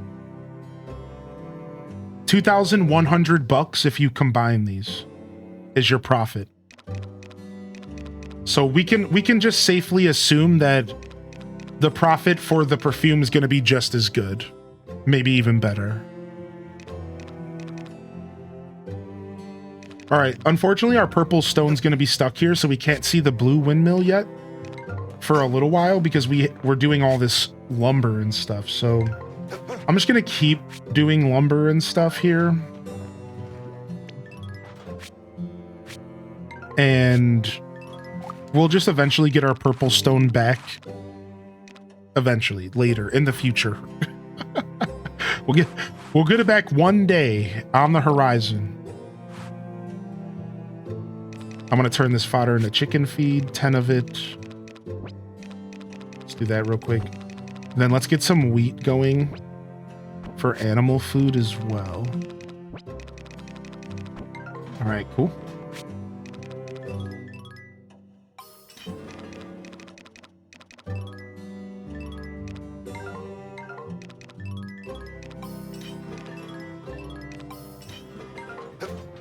2,100 bucks if you combine these is your profit. So we can just safely assume that the profit for the perfume is going to be just as good, maybe even better. All right, unfortunately our purple stone's going to be stuck here, so we can't see the blue windmill yet for a little while because we're doing all this lumber and stuff. So I'm just going to keep doing lumber and stuff here. And we'll just eventually get our purple stone back. Eventually, later, in the future. We'll get it back one day on the horizon. I'm going to turn this fodder into chicken feed, 10 of it. Let's do that real quick. And then let's get some wheat going for animal food as well. All right, cool.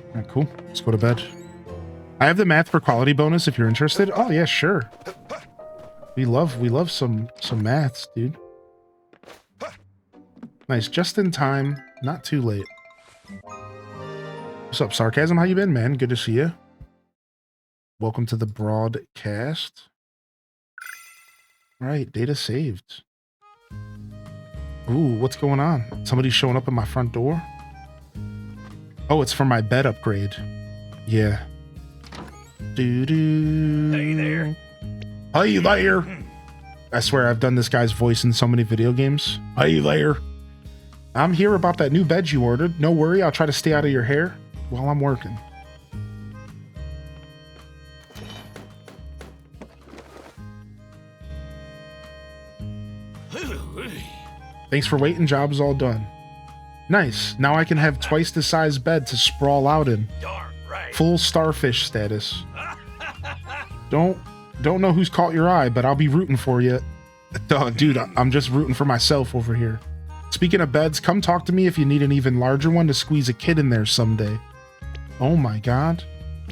All right, cool. Let's go to bed. I have the math for quality bonus if you're interested. Oh yeah, sure. We love some maths, dude. Nice, just in time, not too late. What's up, Sarcasm? How you been, man? Good to see you. Welcome to the broadcast. All right, data saved. Ooh, what's going on? Somebody's showing up at my front door? Oh, it's for my bed upgrade. Yeah. Doo-doo. Hey there. Hey there. I swear I've done this guy's voice in so many video games. Hey there. I'm here about that new bed you ordered. No worry, I'll try to stay out of your hair while I'm working. Thanks for waiting, job's all done. Nice, now I can have twice the size bed to sprawl out in. Darn right. Full starfish status. Don't know who's caught your eye, but I'll be rooting for you. Dude, I'm just rooting for myself over here. Speaking of beds, come talk to me if you need an even larger one to squeeze a kid in there someday. Oh my god.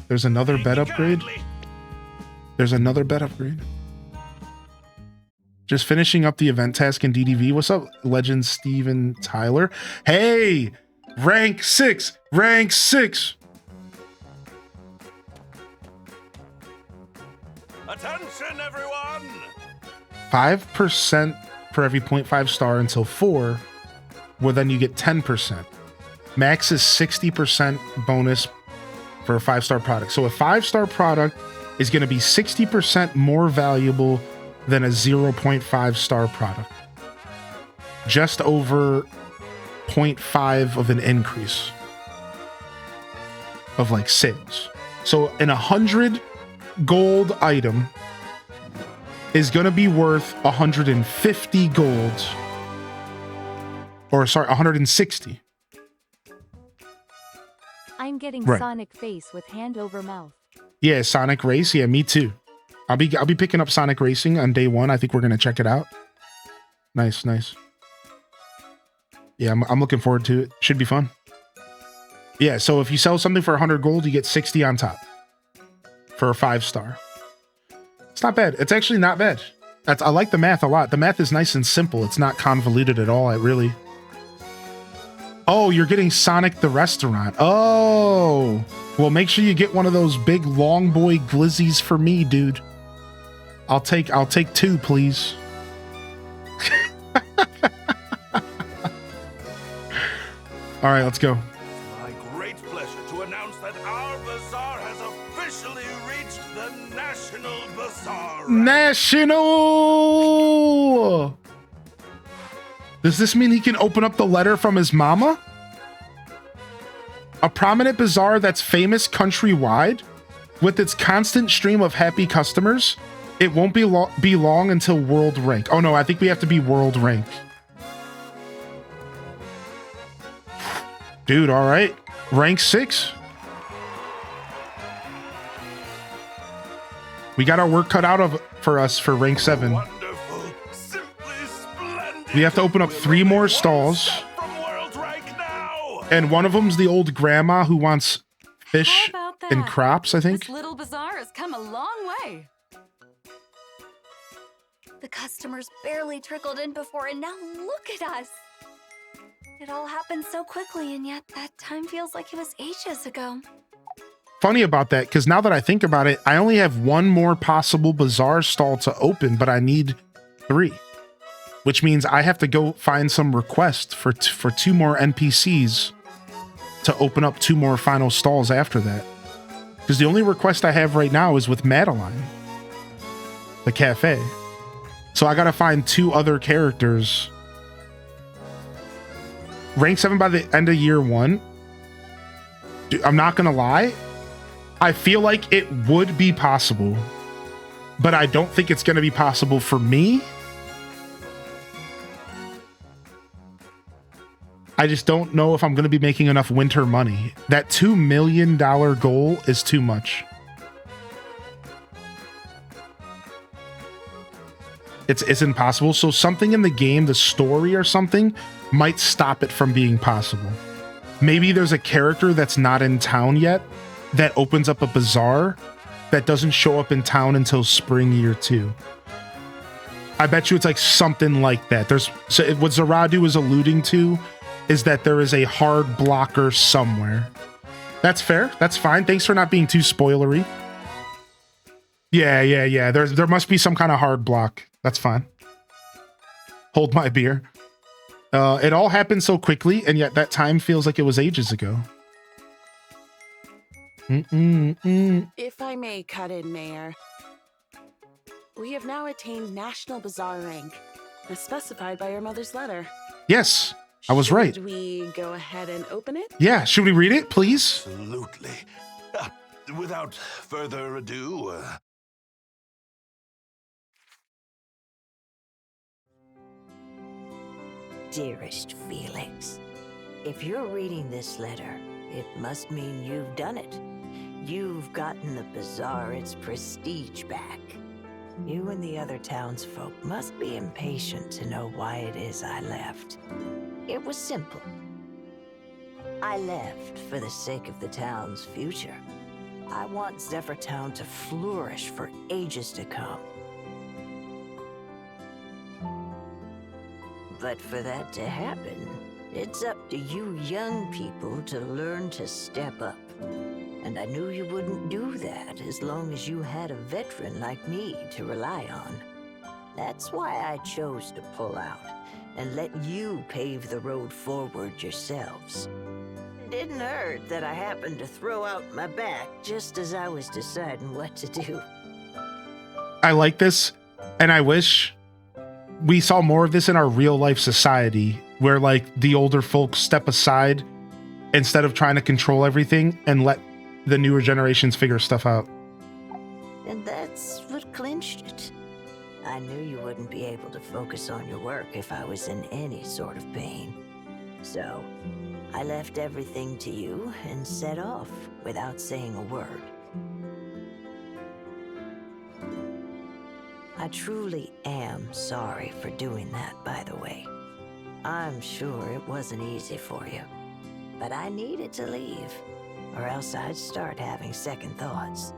There's another bed upgrade? There's another bed upgrade. Just finishing up the event task in DDV. What's up, Legend Steven Tyler? Hey! Rank 6! Rank 6! Attention, everyone! 5% for every 0.5 star until 4, well then you get 10%. Max is 60% bonus for a 5-star product. So a 5-star product is going to be 60% more valuable than a 0.5 star product. Just over 0.5 of an increase of like sales. So an 100 gold item is going to be worth 150 gold. Or sorry, 160. I'm getting Right. Sonic face with hand over mouth. Yeah, Sonic Race. Yeah, me too. I'll be picking up Sonic Racing on day 1. I think we're gonna check it out. Nice, nice. Yeah, I'm looking forward to it. Should be fun. Yeah, so if you sell something for 100 gold, you get 60 on top for a 5-star. It's not bad. It's actually not bad. I like the math a lot. The math is nice and simple. It's not convoluted at all. Oh, you're getting Sonic the Restaurant. Oh, well, make sure you get one of those big long boy glizzies for me, dude. I'll take 2, please. All right, let's go. My great pleasure to announce that our bazaar has officially reached the National Bazaar. National! Does this mean he can open up the letter from his mama? A prominent bazaar that's famous countrywide, with its constant stream of happy customers. It won't be long until world rank. Oh no, I think we have to be world rank. Dude, all right. Rank 6. We got our work cut out of for us for rank 7. Wonderful, simply splendid. We have to open up 3 more stalls. From world rank now. And one of them's the old grandma who wants fish How about and that? crops, I think. This little bazaar has come a long way. The customers barely trickled in before, and now look at us. It all happened so quickly, and yet that time feels like it was ages ago. Funny about that, because now that I think about it, I only have 1 more possible bazaar stall to open, but I need 3. Which means I have to go find some requests for 2 more NPCs to open up 2 more final stalls after that. Because the only request I have right now is with Madeline, the cafe. So I gotta find 2 other characters. Rank 7 by the end of year 1. Dude, I'm not gonna lie. I feel like it would be possible, but I don't think it's gonna be possible for me. I just don't know if I'm gonna be making enough winter money. That $2 million goal is too much. It's impossible. So something in the game, the story or something, might stop it from being possible. Maybe there's a character that's not in town yet that opens up a bazaar that doesn't show up in town until spring year 2. I bet you it's like something like that. So what Zaradu is alluding to is that there is a hard blocker somewhere. That's fair. That's fine. Thanks for not being too spoilery. Yeah. There must be some kind of hard block. That's fine. Hold my beer. It all happened so quickly, and yet that time feels like it was ages ago. If I may cut in, Mayor, we have now attained National Bazaar rank, as specified by your mother's letter. Yes, I was right. Should we go ahead and open it? Yeah, should we read it, please? Absolutely. Without further ado, Dearest Felix, if you're reading this letter, it must mean you've done it. You've gotten the bazaar its prestige back. You and the other townsfolk must be impatient to know why it is I left. It was simple. I left for the sake of the town's future. I want Zephyrtown to flourish for ages to come. But for that to happen, it's up to you young people to learn to step up. And I knew you wouldn't do that as long as you had a veteran like me to rely on. That's why I chose to pull out and let you pave the road forward yourselves. It didn't hurt that I happened to throw out my back just as I was deciding what to do. I like this, and I wish we saw more of this in our real life society, where like the older folks step aside instead of trying to control everything and let the newer generations figure stuff out. And that's what clinched it. I knew you wouldn't be able to focus on your work if I was in any sort of pain. So, I left everything to you and set off without saying a word. I truly am sorry for doing that, by the way. I'm sure it wasn't easy for you, but I needed to leave, or else I'd start having second thoughts.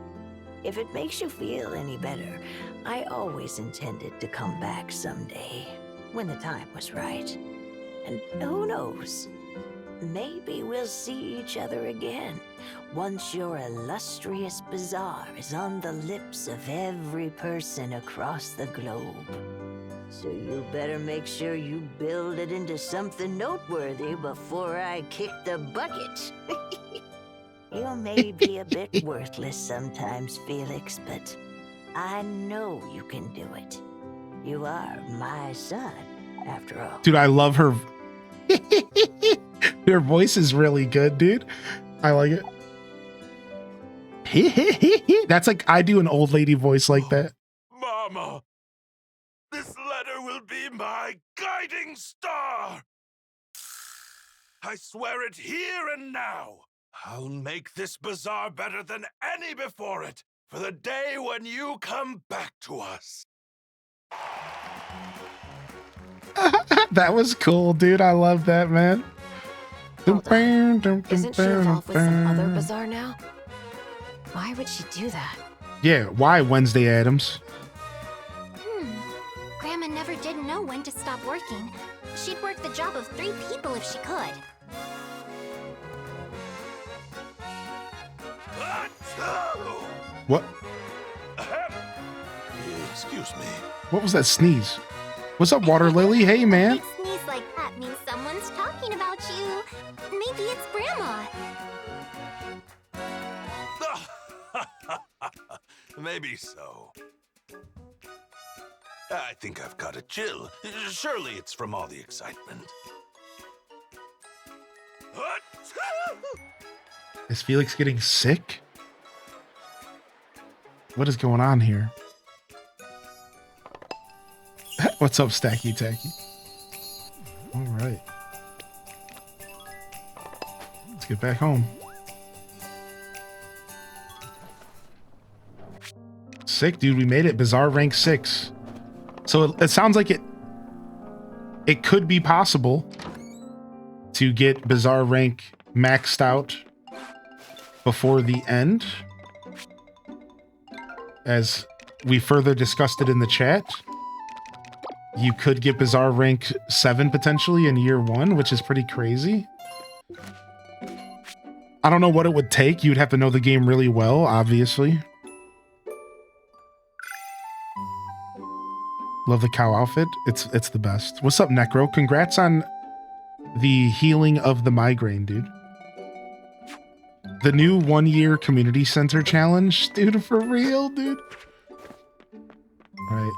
If it makes you feel any better, I always intended to come back someday, when the time was right. And who knows? Maybe we'll see each other again, once your illustrious bazaar is on the lips of every person across the globe. So you better make sure you build it into something noteworthy before I kick the bucket. You may be a bit worthless sometimes, Felix, but I know you can do it. You are my son, after all. Dude, I love her. Her voice is really good, dude. I like it. That's like I do an old lady voice like that. Mama, this letter will be my guiding star. I swear it here and now. I'll make this bazaar better than any before it, for the day when you come back to us. That was cool, dude. I love that, man. Isn't she involved with some other bazaar now? Why would she do that? Yeah, why Wednesday Addams? Grandma never did know when to stop working. She'd work the job of 3 people if she could. What? Excuse me. What was that sneeze? What's up, Water Lily? Hey, man. A sneeze like that means someone's talking about you. Maybe it's Grandma. Maybe so. I think I've got a chill. Surely it's from all the excitement. Is Felix getting sick? What is going on here? What's up, Stacky Tacky? All right. Let's get back home. Sick, dude. We made it. Bazaar rank 6. So it sounds like it could be possible to get Bazaar rank maxed out before the end, as we further discussed it in the chat. You could get Bazaar rank 7 potentially in year 1, which is pretty crazy. I don't know what it would take. You'd have to know the game really well, obviously. Love the cow outfit. It's the best. What's up, Necro? Congrats on the healing of the migraine, dude. The new 1-year community center challenge, dude, for real, dude. All right.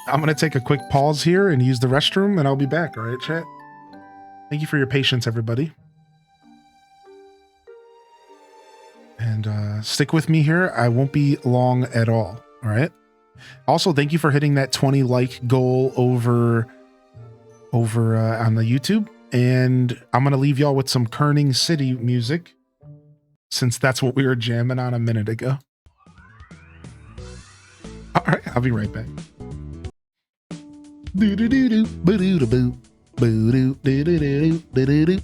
I'm going to take a quick pause here and use the restroom, and I'll be back. All right, chat? Thank you for your patience, everybody. And stick with me here. I won't be long at all. All right? Also, thank you for hitting that 20 like goal over on the YouTube. And I'm going to leave y'all with some Kerning City music, since that's what we were jamming on a minute ago. All right, I'll be right back. Do-do-do-do, ba-do-do-boo, boo-doo, do-do-do-do, ba-do-do.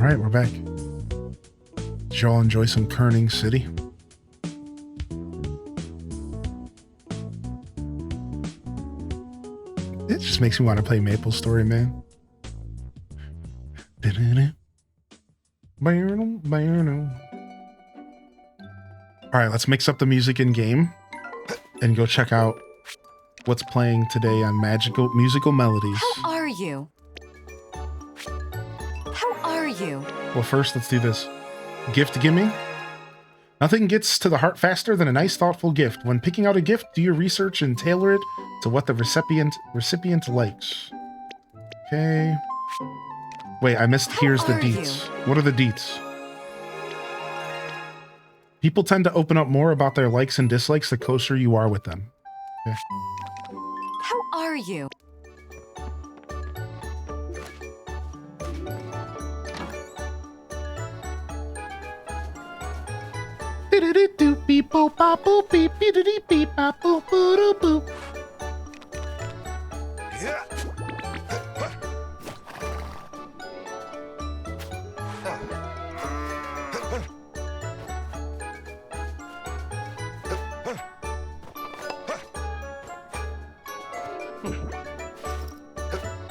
right, we're back. Did y'all enjoy some Kerning City? It just makes me want to play Maple Story, man. All right, let's mix up the music in game and go check out what's playing today on musical melodies. How are you? How are you? Well, first, let's do this. Gift gimme. Nothing gets to the heart faster than a nice, thoughtful gift. When picking out a gift, do your research and tailor it to what the recipient likes. Okay. Wait, I missed. Here's the deets. What are the deets? People tend to open up more about their likes and dislikes the closer you are with them. Okay. How are you?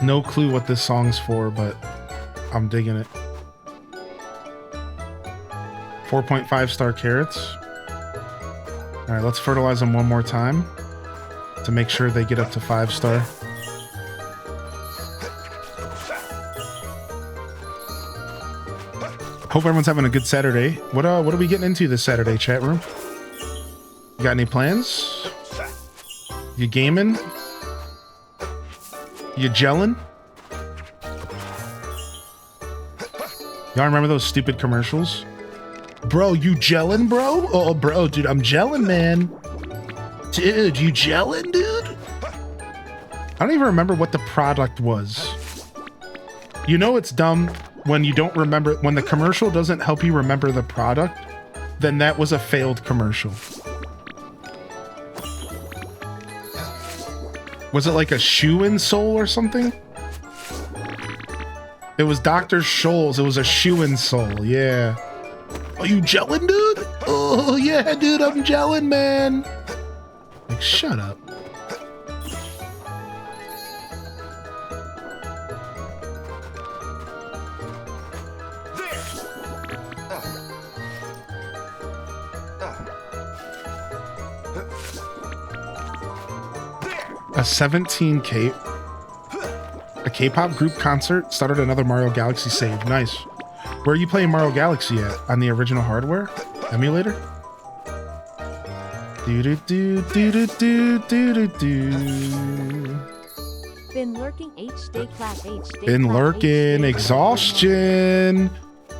No clue what this song's for, but I'm digging it. 4.5 star carrots. All right, let's fertilize them one more time to make sure they get up to 5 star. Hope everyone's having a good Saturday. What are we getting into this Saturday, chat room? You got any plans? You gaming? You gelling? Y'all remember those stupid commercials? Bro, you gelling, bro? Oh, bro, dude, I'm gelling, man. Dude, you gelling, dude? I don't even remember what the product was. You know it's dumb when you don't remember, when the commercial doesn't help you remember the product, then that was a failed commercial. Was it like a shoe insole or something? It was Dr. Scholl's. It was a shoe insole. Yeah. Are you gelling, dude? Oh, yeah, dude, I'm gelling, man. Like, shut up. A 17K, a K-pop group concert started another Mario Galaxy save. Nice. Where are you playing Mario Galaxy at? On the original hardware? Emulator? Been lurking H-Day clap H-Day. Been lurking. Exhaustion.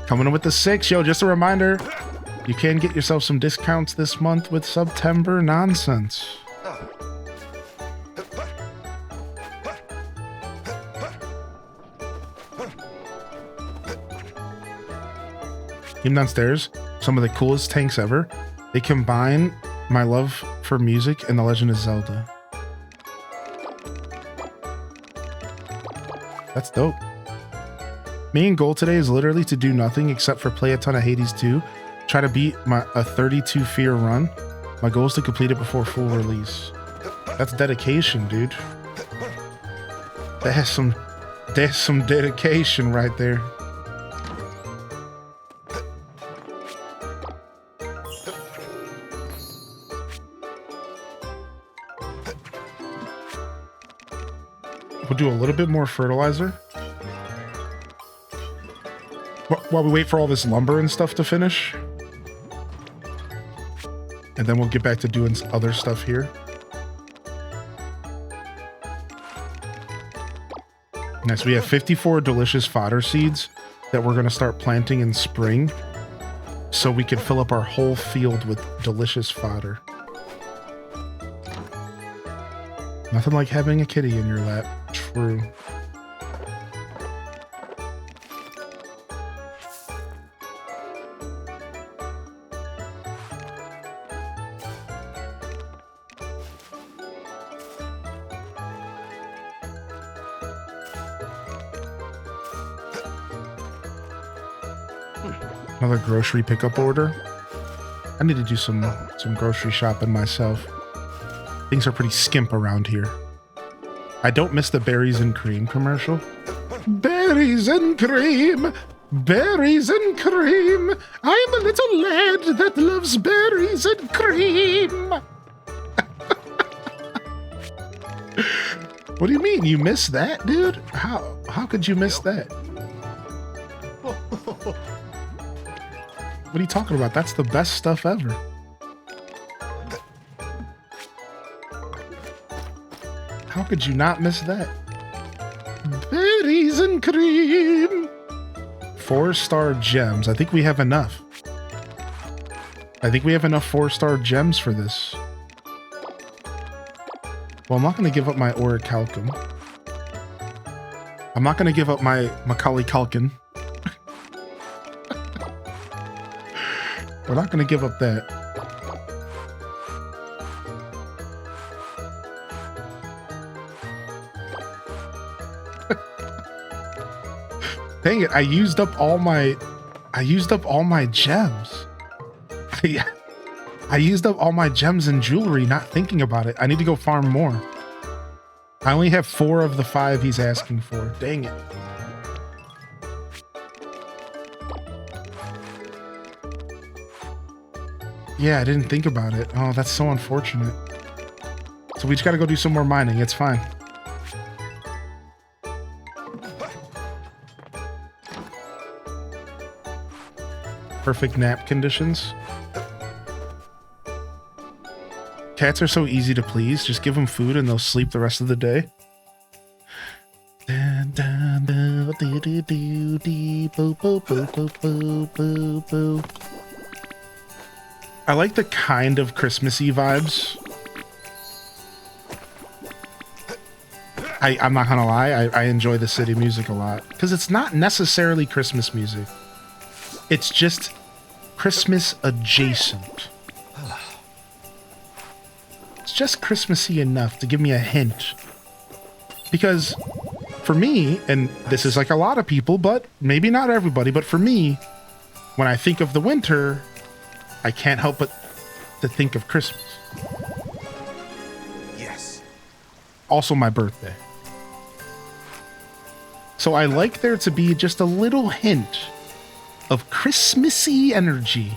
Coming in with the 6. Yo, just a reminder, you can get yourself some discounts this month with September nonsense. Came downstairs, some of the coolest tanks ever. They combine my love for music and The Legend of Zelda. That's dope. Main goal today is literally to do nothing except for play a ton of Hades 2, try to beat a 32 fear run. My goal is to complete it before full release. That's dedication, dude. That's some dedication right there. We'll do a little bit more fertilizer while we wait for all this lumber and stuff to finish. And then we'll get back to doing other stuff here. Next, we have 54 delicious fodder seeds that we're going to start planting in spring so we can fill up our whole field with delicious fodder. Nothing like having a kitty in your lap. True. Another grocery pickup order. I need to do some grocery shopping myself. Things are pretty skimp around here. I don't miss the berries and cream commercial. Berries and cream, berries and cream. I'm a little lad that loves berries and cream. What do you mean? You missed that, dude? How could you miss that? What are you talking about? That's the best stuff ever. How could you not miss that? Berries and cream. 4-star gems. I think we have enough. I think we have enough 4-star gems for this. Well, I'm not going to give up my orichalcum. I'm not going to give up my Macaulay Culkin. We're not going to give up that. Dang it, I used up all my gems. I used up all my gems and jewelry not thinking about it. I need to go farm more. I only have 4 of the 5 he's asking for. Dang it. Yeah, I didn't think about it. Oh, that's so unfortunate. So we just gotta go do some more mining. It's fine. Perfect nap conditions. Cats are so easy to please. Just give them food and they'll sleep the rest of the day. I like the kind of Christmassy vibes. I'm not gonna lie, I enjoy the city music a lot. Because it's not necessarily Christmas music. It's just Christmas adjacent. It's just Christmassy enough to give me a hint. Because for me, and this is like a lot of people, but maybe not everybody, but for me, when I think of the winter, I can't help but to think of Christmas. Yes. Also my birthday. So I like there to be just a little hint of Christmassy energy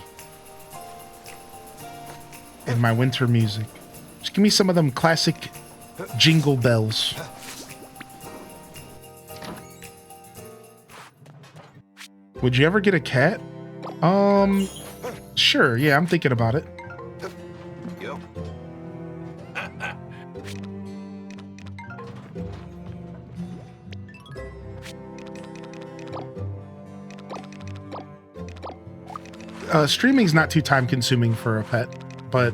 in my winter music. Just give me some of them classic jingle bells. Would you ever get a cat? Sure, yeah, I'm thinking about it. Yep. Streaming's not too time consuming for a pet, but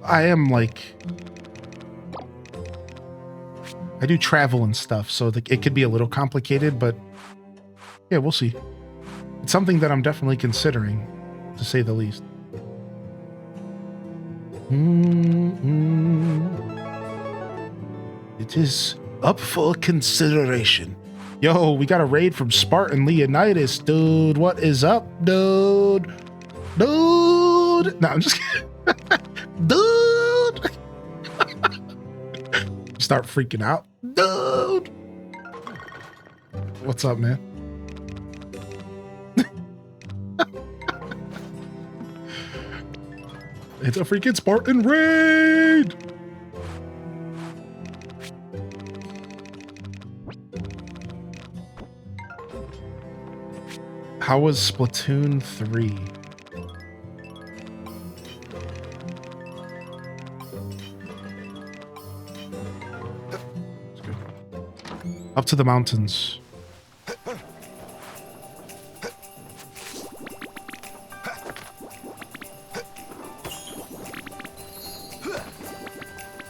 I am like, I do travel and stuff, so it could be a little complicated, but yeah, we'll see. It's something that I'm definitely considering, to say the least. It is up for consideration. Yo, we got a raid from Spartan Leonidas, dude. What is up, dude? Dude! No, I'm just kidding. Dude! Start freaking out. Dude! What's up, man? It's a freaking Spartan raid! How was Splatoon 3? Up to the mountains.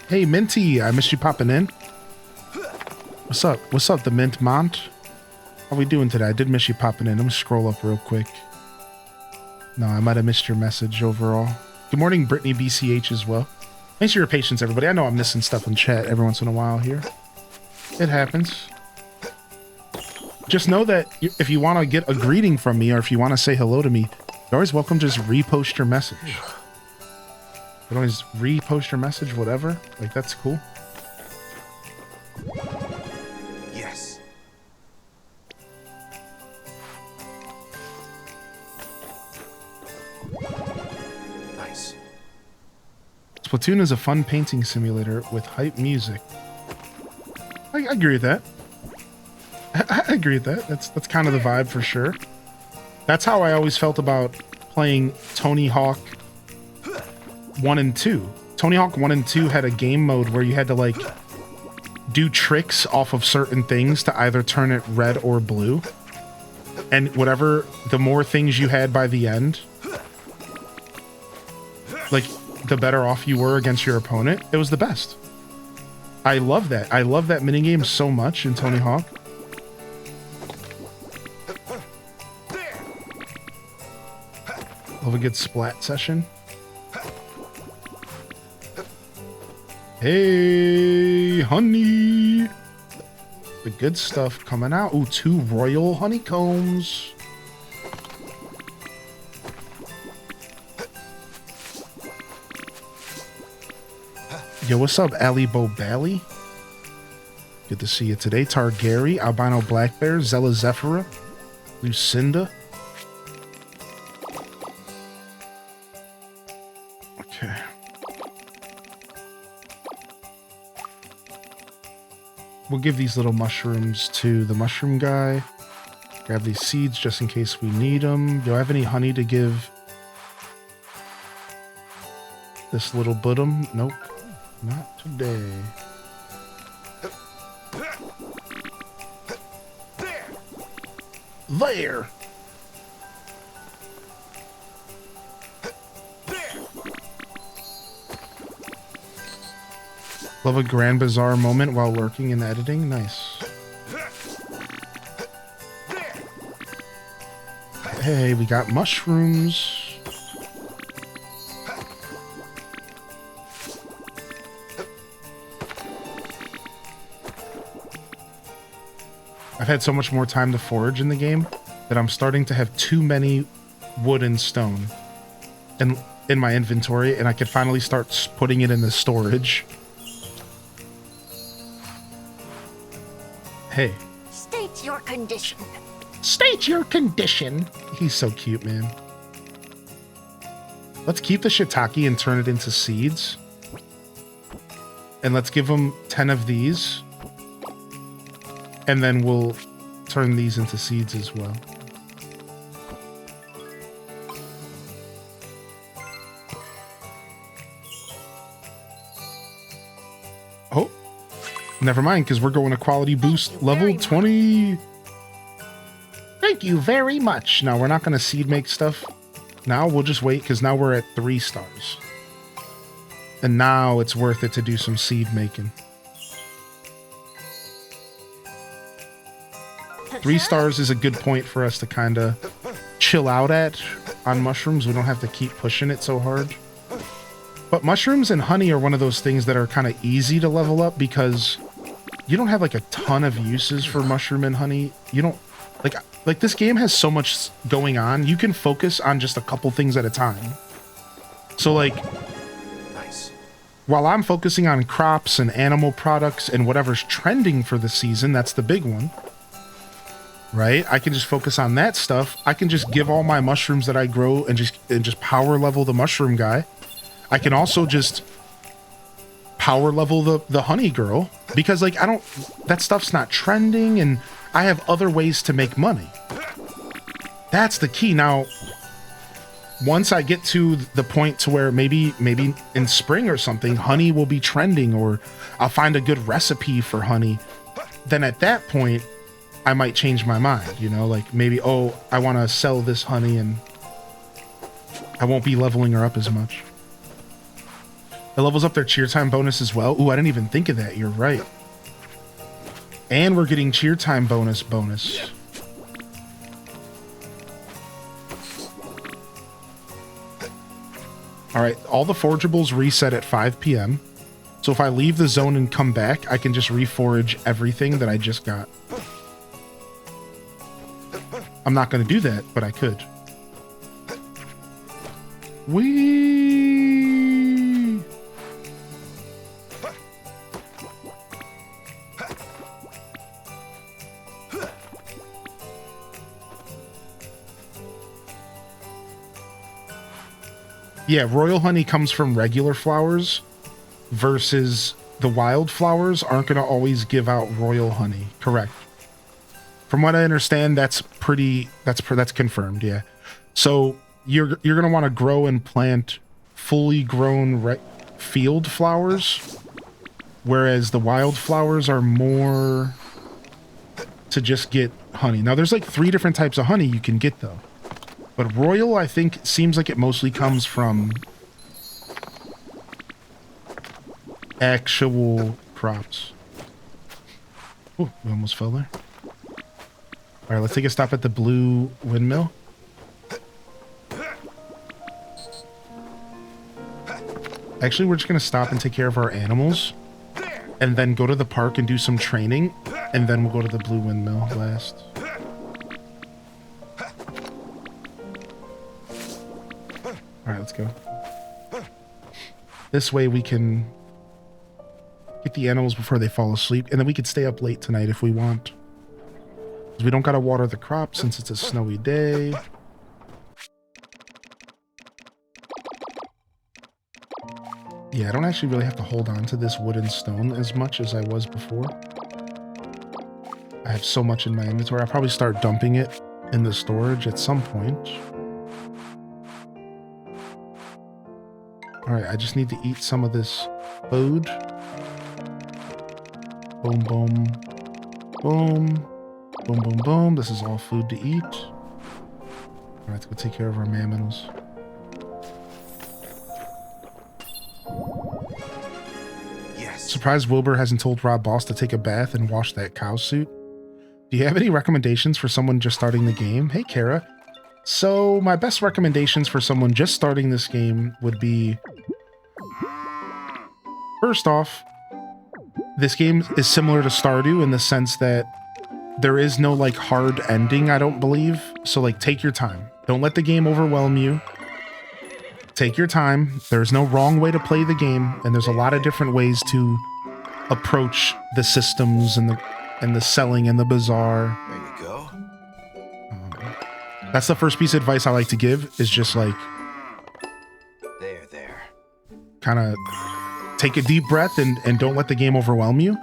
Hey, Minty, I missed you popping in. What's up? What's up, the Mint Mont? How we doing today? I did miss you popping in. I'm gonna scroll up real quick. No, I might have missed your message overall. Good morning, Brittany BCH as well. Thanks for your patience, everybody. I know I'm missing stuff in chat every once in a while here. It happens. just know that if you want to get a greeting from me or if you want to say hello to me, you're always welcome to just repost your message. You can always repost your message, whatever. Like, that's cool. Yes. Nice. Splatoon is a fun painting simulator with hype music. I agree with that. I agree with that. That's kind of the vibe for sure. That's how I always felt about playing Tony Hawk 1 and 2. Tony Hawk 1 and 2 had a game mode where you had to like do tricks off of certain things to either turn it red or blue. And whatever, the more things you had by the end, like the better off you were against your opponent. It was the best. I love that. I love that minigame so much in Tony Hawk. Love a good splat session. Hey, honey. The good stuff coming out. Ooh, 2 royal honeycombs. Yo, what's up, Ali Bo Bally? Good to see you today. Targary, Albino Black Bear, Zella Zephyrah, Lucinda. Okay. We'll give these little mushrooms to the mushroom guy. Grab these seeds just in case we need them. Do I have any honey to give this little budum? Nope. Not today. There! Love a Grand Bazaar moment while working and editing. Nice. Hey, we got mushrooms. I've had so much more time to forage in the game that I'm starting to have too many wood and stone in my inventory, and I could finally start putting it in the storage. Hey. State your condition. State your condition. He's so cute, man. Let's keep the shiitake and turn it into seeds. And let's give him 10 of these. And then we'll turn these into seeds as well. Oh, never mind, because we're going to quality boost level 20. Thank you very much. Now, we're not going to seed make stuff. Now we'll just wait, because now we're at 3 stars. And now it's worth it to do some seed making. 3 stars is a good point for us to kind of chill out at on mushrooms. We don't have to keep pushing it so hard. But mushrooms and honey are one of those things that are kind of easy to level up because you don't have like a ton of uses for mushroom and honey. You don't like this game has so much going on. You can focus on just a couple things at a time. So like, nice. While I'm focusing on crops and animal products and whatever's trending for the season, that's the big one. Right? I can just focus on that stuff. I can just give all my mushrooms that I grow and just power level the mushroom guy. I can also just power level the honey girl because like that stuff's not trending and I have other ways to make money. That's the key. Now, once I get to the point to where maybe in spring or something, honey will be trending or I'll find a good recipe for honey, then at that point, I might change my mind, you know, like maybe, oh, I want to sell this honey and I won't be leveling her up as much. It levels up their cheer time bonus as well. Ooh, I didn't even think of that. You're right. And we're getting cheer time bonus. All right, all the forageables reset at 5 p.m. So if I leave the zone and come back, I can just reforage everything that I just got. I'm not going to do that, but I could. Whee! Yeah, royal honey comes from regular flowers versus the wild flowers aren't going to always give out royal honey. Correct. From what I understand, that's confirmed, yeah. So you're going to want to grow and plant fully grown field flowers, whereas the wild flowers are more to just get honey. Now, there's like 3 different types of honey you can get, though. But royal, I think, seems like it mostly comes from actual crops. Oh, we almost fell there. All right, let's take a stop at the blue windmill. Actually, we're just going to stop and take care of our animals and then go to the park and do some training, and then we'll go to the blue windmill last. All right, let's go. This way we can get the animals before they fall asleep, and then we could stay up late tonight if we want. Because we don't got to water the crops since it's a snowy day. Yeah, I don't actually really have to hold on to this wood and stone as much as I was before. I have so much in my inventory. I'll probably start dumping it in the storage at some point. Alright, I just need to eat some of this food. Boom, boom. Boom. Boom, boom, boom. This is all food to eat. Alright, let's go take care of our mammals. Yes. Surprised Wilbur hasn't told Rob Boss to take a bath and wash that cow suit. Do you have any recommendations for someone just starting the game? Hey, Kara. So, my best recommendations for someone just starting this game would be... First off, this game is similar to Stardew in the sense that there is no, like, hard ending, I don't believe. So, like, take your time. Don't let the game overwhelm you. Take your time. There's no wrong way to play the game, and there's a lot of different ways to approach the systems and the selling and the bazaar. There you go. That's the first piece of advice I like to give, is just like... There. Kind of take a deep breath and don't let the game overwhelm you.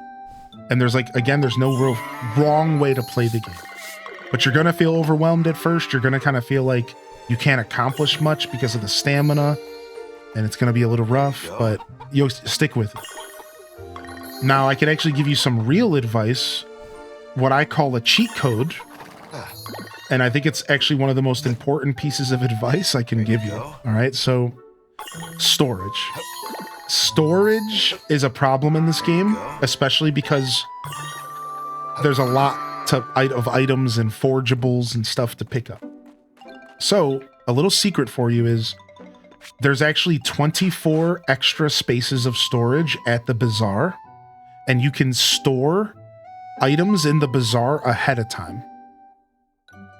And there's like, again, there's no real wrong way to play the game. But you're going to feel overwhelmed at first. You're going to kind of feel like you can't accomplish much because of the stamina. And it's going to be a little rough, but you'll stick with it. Now, I can actually give you some real advice, what I call a cheat code. And I think it's actually one of the most important pieces of advice I can give you. All right, so storage. Storage is a problem in this game, especially because there's a lot of items and forgeables and stuff to pick up. So a little secret for you is there's actually 24 extra spaces of storage at the bazaar, and you can store items in the bazaar ahead of time.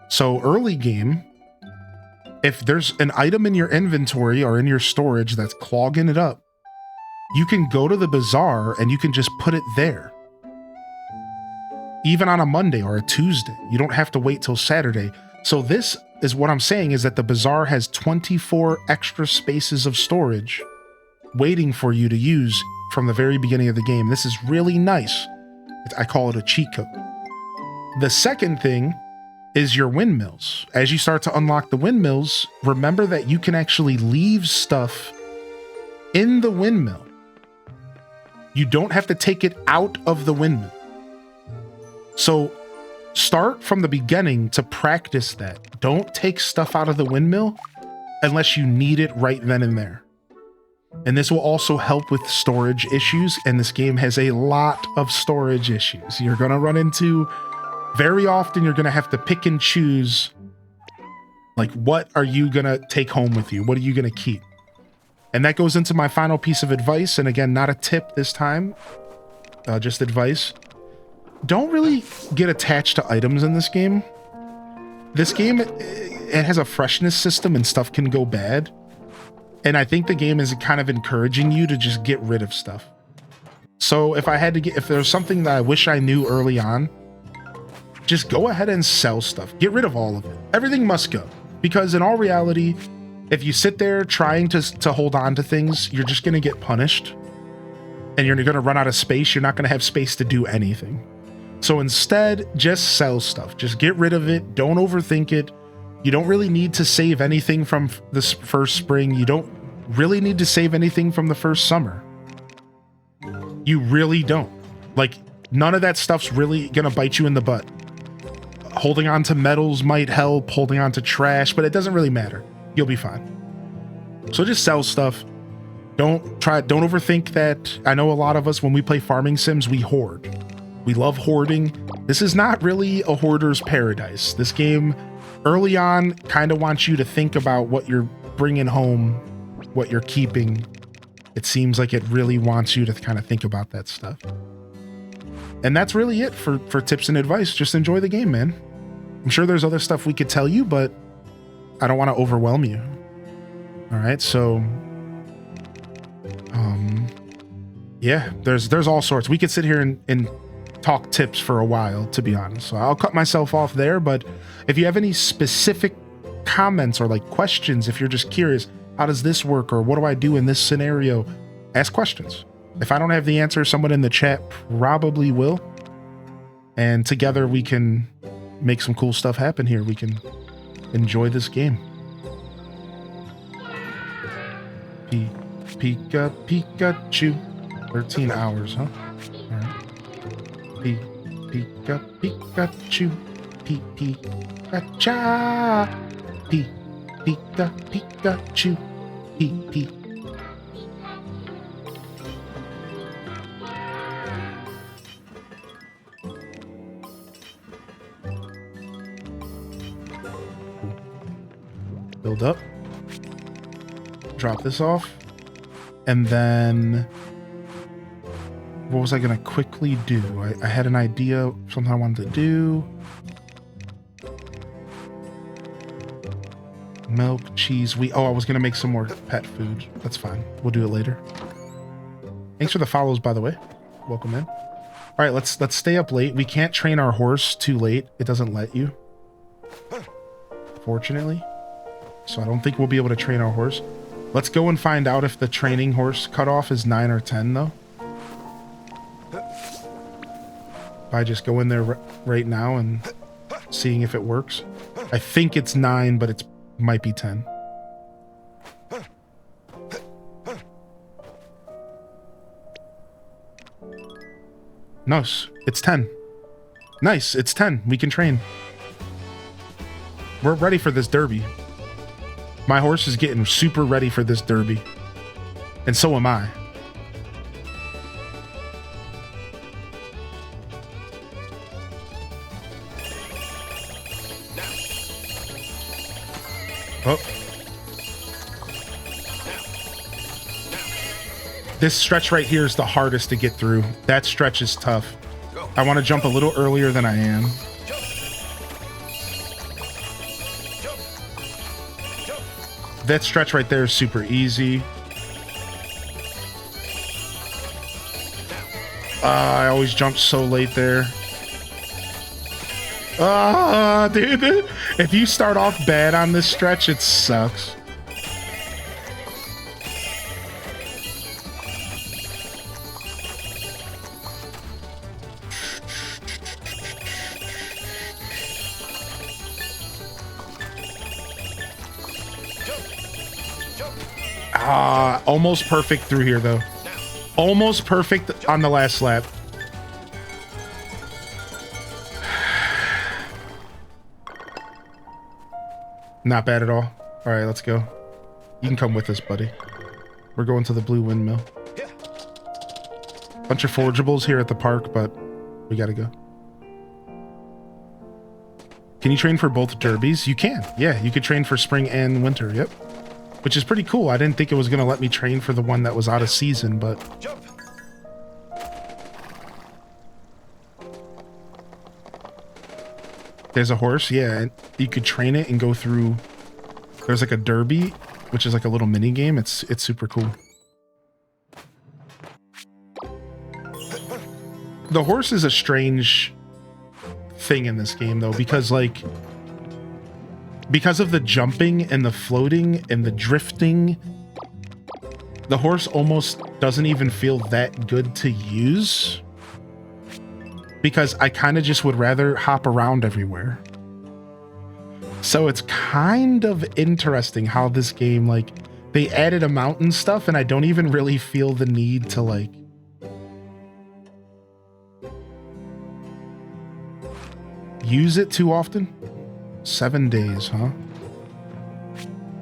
So early game, if there's an item in your inventory or in your storage that's clogging it up, you can go to the bazaar and you can just put it there. Even on a Monday or a Tuesday. You don't have to wait till Saturday. So this is what I'm saying, is that the bazaar has 24 extra spaces of storage waiting for you to use from the very beginning of the game. This is really nice. I call it a cheat code. The second thing is your windmills. As you start to unlock the windmills, remember that you can actually leave stuff in the windmill. You don't have to take it out of the windmill. So start from the beginning to practice that. Don't take stuff out of the windmill unless you need it right then and there. And this will also help with storage issues, and this game has a lot of storage issues. You're going to run into, very often you're going to have to pick and choose, like, what are you going to take home with you? What are you going to keep? And that goes into my final piece of advice, and again, not a tip this time, just advice. Don't really get attached to items in this game. this game, it has a freshness system and stuff can go bad. And I think the game is kind of encouraging you to just get rid of stuff. So if there's something that I wish I knew early on, just go ahead and sell stuff. Get rid of all of it. Everything must go. Because in all reality, if you sit there trying to hold on to things, you're just going to get punished. And you're going to run out of space. You're not going to have space to do anything. So instead, just sell stuff. Just get rid of it. Don't overthink it. You don't really need to save anything from this first spring. You don't really need to save anything from the first summer. You really don't. Like, none of that stuff's really going to bite you in the butt. Holding on to metals might help, holding on to trash, but it doesn't really matter. You'll be fine. So just sell stuff. Don't overthink that. I know a lot of us, when we play farming sims, we hoard. We love hoarding. This is not really a hoarder's paradise. This game, early on, kind of wants you to think about what you're bringing home, what you're keeping. It seems like it really wants you to kind of think about that stuff. And that's really it for tips and advice. Just enjoy the game, man. I'm sure there's other stuff we could tell you, but I don't want to overwhelm you. All right, so yeah, there's all sorts. We could sit here and talk tips for a while, to be honest. So I'll cut myself off there, but if you have any specific comments or like questions, if you're just curious, how does this work, or what do I do in this scenario, ask questions. If I don't have the answer, someone in the chat probably will. And together we can make some cool stuff happen here. We can enjoy this game. Pikachu. 13 hours, huh? All right. Pikachu. Pikacha. Pikachu. Build up. Drop this off. And then what was I gonna quickly do? I had an idea of something I wanted to do. Milk, cheese, wheat. Oh, I was gonna make some more pet food. That's fine. We'll do it later. Thanks for the follows, by the way. Welcome in. All right, let's stay up late. We can't train our horse too late. It doesn't let you, fortunately. So I don't think we'll be able to train our horse. Let's go and find out if the training horse cutoff is 9 or 10, though. By just going there right now and seeing if it works. I think it's 9, but it might be 10. Nice. It's 10. Nice. It's 10. We can train. We're ready for this derby. My horse is getting super ready for this derby. And so am I. Oh. This stretch right here is the hardest to get through. That stretch is tough. I want to jump a little earlier than I am. That stretch right there is super easy. I always jump so late there. Dude. If you start off bad on this stretch, it sucks. Almost perfect through here, though. Almost perfect on the last lap. Not bad at all. All right, let's go. You can come with us, buddy. We're going to the Blue Windmill. Bunch of forageables here at the park, but we gotta go. Can you train for both derbies? You can. Yeah, you could train for spring and winter. Yep. Which is pretty cool. I didn't think it was going to let me train for the one that was out of season, but... There's a horse, yeah, and you could train it and go through. There's like a derby, which is like a little mini game. It's super cool. The horse is a strange thing in this game though, because like because of the jumping and the floating and the drifting, the horse almost doesn't even feel that good to use. Because I kind of just would rather hop around everywhere. So it's kind of interesting how this game, like, they added a mountain stuff and I don't even really feel the need to, like, use it too often. 7 days, huh?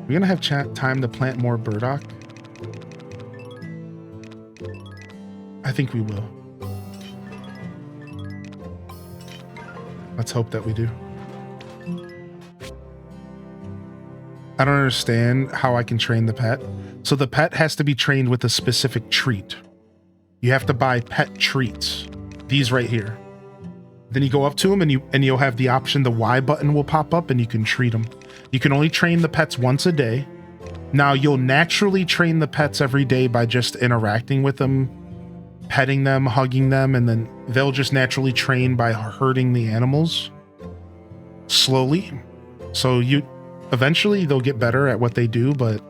We're gonna have time to plant more burdock. I think we will. Let's hope that we do. I don't understand how I can train the pet. So the pet has to be trained with a specific treat. You have to buy pet treats. These right here. Then you go up to them and you'll have the option, the Y button will pop up and you can treat them. You can only train the pets once a day. Now you'll naturally train the pets every day by just interacting with them, petting them, hugging them, and then they'll just naturally train by herding the animals slowly. So eventually they'll get better at what they do, but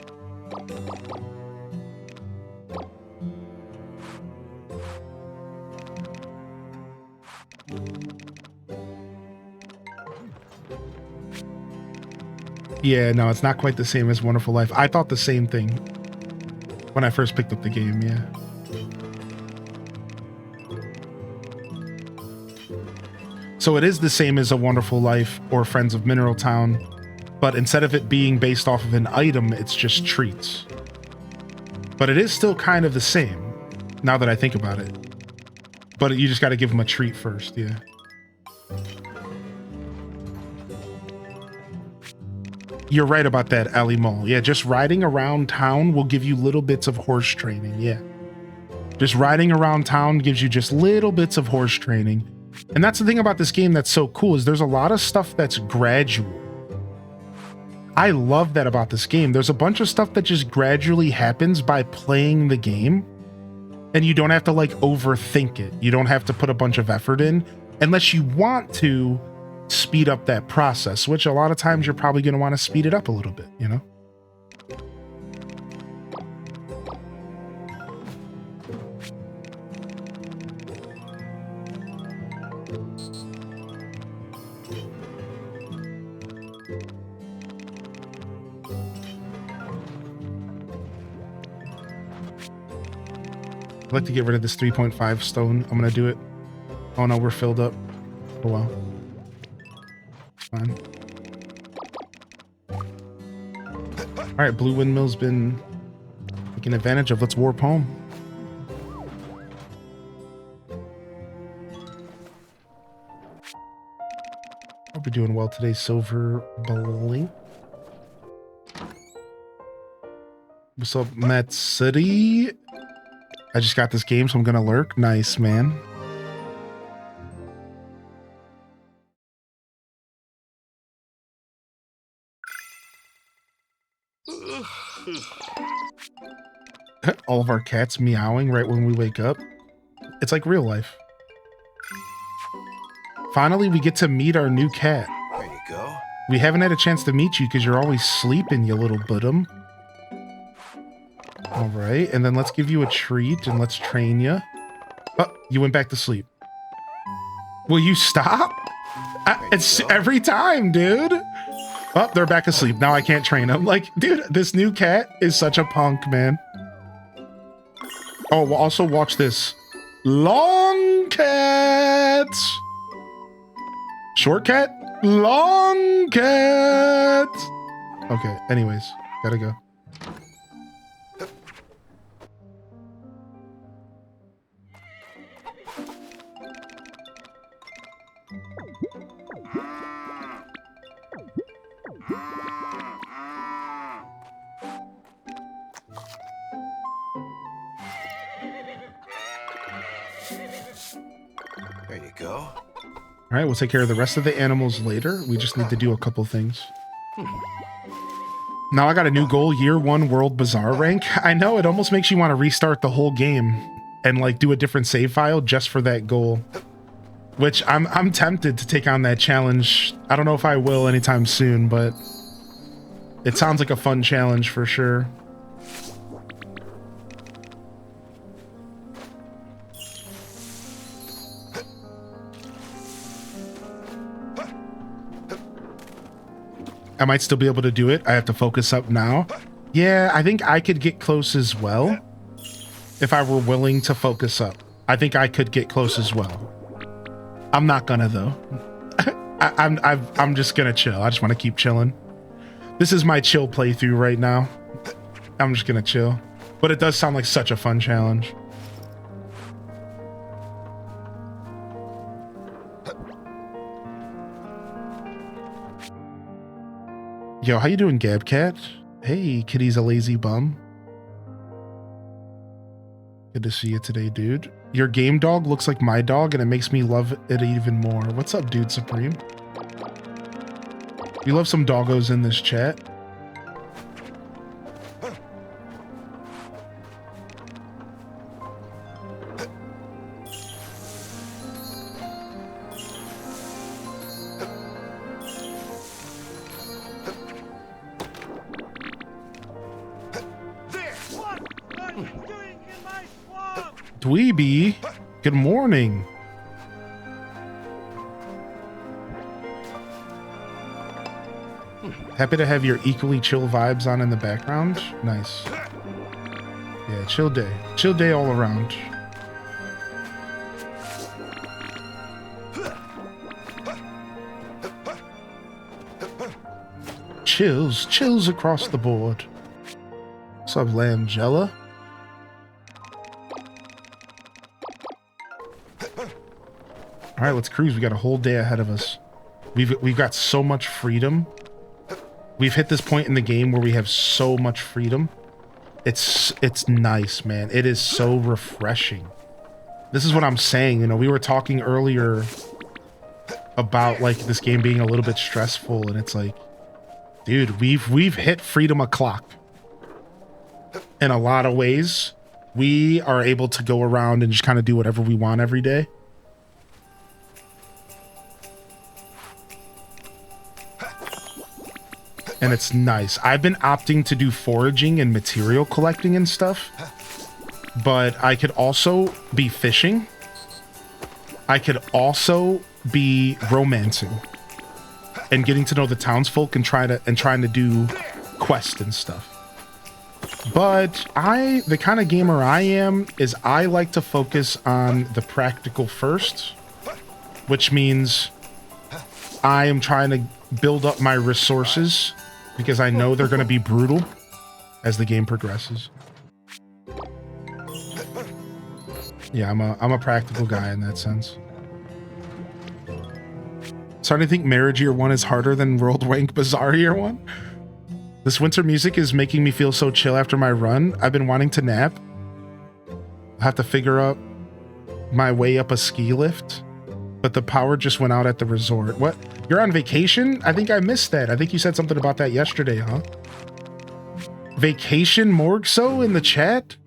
yeah, no, it's not quite the same as Wonderful Life. I thought the same thing when I first picked up the game, yeah. So it is the same as A Wonderful Life or Friends of Mineral Town, but instead of it being based off of an item, it's just treats. But it is still kind of the same, now that I think about it. But you just got to give them a treat first, yeah. You're right about that, Ali Mall. Yeah, just riding around town will give you little bits of horse training, yeah. Just riding around town gives you just little bits of horse training. And that's the thing about this game that's so cool, is there's a lot of stuff that's gradual. I love that about this game. There's a bunch of stuff that just gradually happens by playing the game. And you don't have to like overthink it. You don't have to put a bunch of effort in unless you want to speed up that process, which a lot of times you're probably going to want to speed it up a little bit, you know? I'd like to get rid of this 3.5 stone. I'm going to do it. Oh no, we're filled up. Oh well. Fine. All right, Blue Windmill's been taken advantage of. Let's warp home. Hope you're doing well today, Silver Blink. What's up, Met City? I just got this game, so I'm gonna lurk. Nice, man. All of our cats meowing right when we wake up. It's like real life. Finally, we get to meet our new cat. There you go. We haven't had a chance to meet you because you're always sleeping, you little bottom. All right, and then let's give you a treat and let's train you. Oh, you went back to sleep. Will you stop? It's every time, dude. Oh, they're back asleep. Now I can't train them. Like, dude, this new cat is such a punk, man. Oh, we'll also watch this. Long cat. Short cat. Long cat. Okay, anyways, gotta go. There you go. All All right, we'll take care of the rest of the animals later. We just need to do a couple things. Now I got a new goal, year 1 World Bazaar rank. I know, it almost makes you want to restart the whole game and like do a different save file just for that goal. Which I'm tempted to take on that challenge. I don't know if I will anytime soon, but it sounds like a fun challenge for sure. I might still be able to do it. I have to focus up now. Yeah, I think I could get close as well if I were willing to focus up. I think I could get close as well. I'm not gonna though. I'm just gonna chill. I just want to keep chilling. This is my chill playthrough right now. I'm just gonna chill. But it does sound like such a fun challenge. Yo, how you doing, Gabcat? Hey, Kitty's a lazy bum. Good to see you today, dude. Your game dog looks like my dog, and it makes me love it even more. What's up, dude Supreme? We love some doggos in this chat. Dweeby, good morning. Happy to have your equally chill vibes on in the background. Nice. Yeah, chill day. Chill day all around. Chills across the board. What's up, Lamgella? All right, let's cruise. We got a whole day ahead of us. We've got so much freedom. We've hit this point in the game where we have so much freedom. It's nice, man. It is so refreshing. This is what I'm saying. You know, we were talking earlier about like this game being a little bit stressful, and it's like, dude, we've hit freedom o'clock. In a lot of ways, we are able to go around and just kind of do whatever we want every day. And it's nice. I've been opting to do foraging and material collecting and stuff, but I could also be fishing. I could also be romancing and getting to know the townsfolk and trying to do quests and stuff. But the kind of gamer I am is I like to focus on the practical first, which means I am trying to build up my resources because I know they're going to be brutal as the game progresses. Yeah, I'm a practical guy in that sense. Starting to think Marriage Year 1 is harder than World Rank Bazaar Year 1. This winter music is making me feel so chill after my run. I've been wanting to nap. I have to figure out my way up a ski lift, but the power just went out at the resort. What? You're on vacation? I think I missed that. I think you said something about that yesterday, huh? Vacation Morgso in the chat?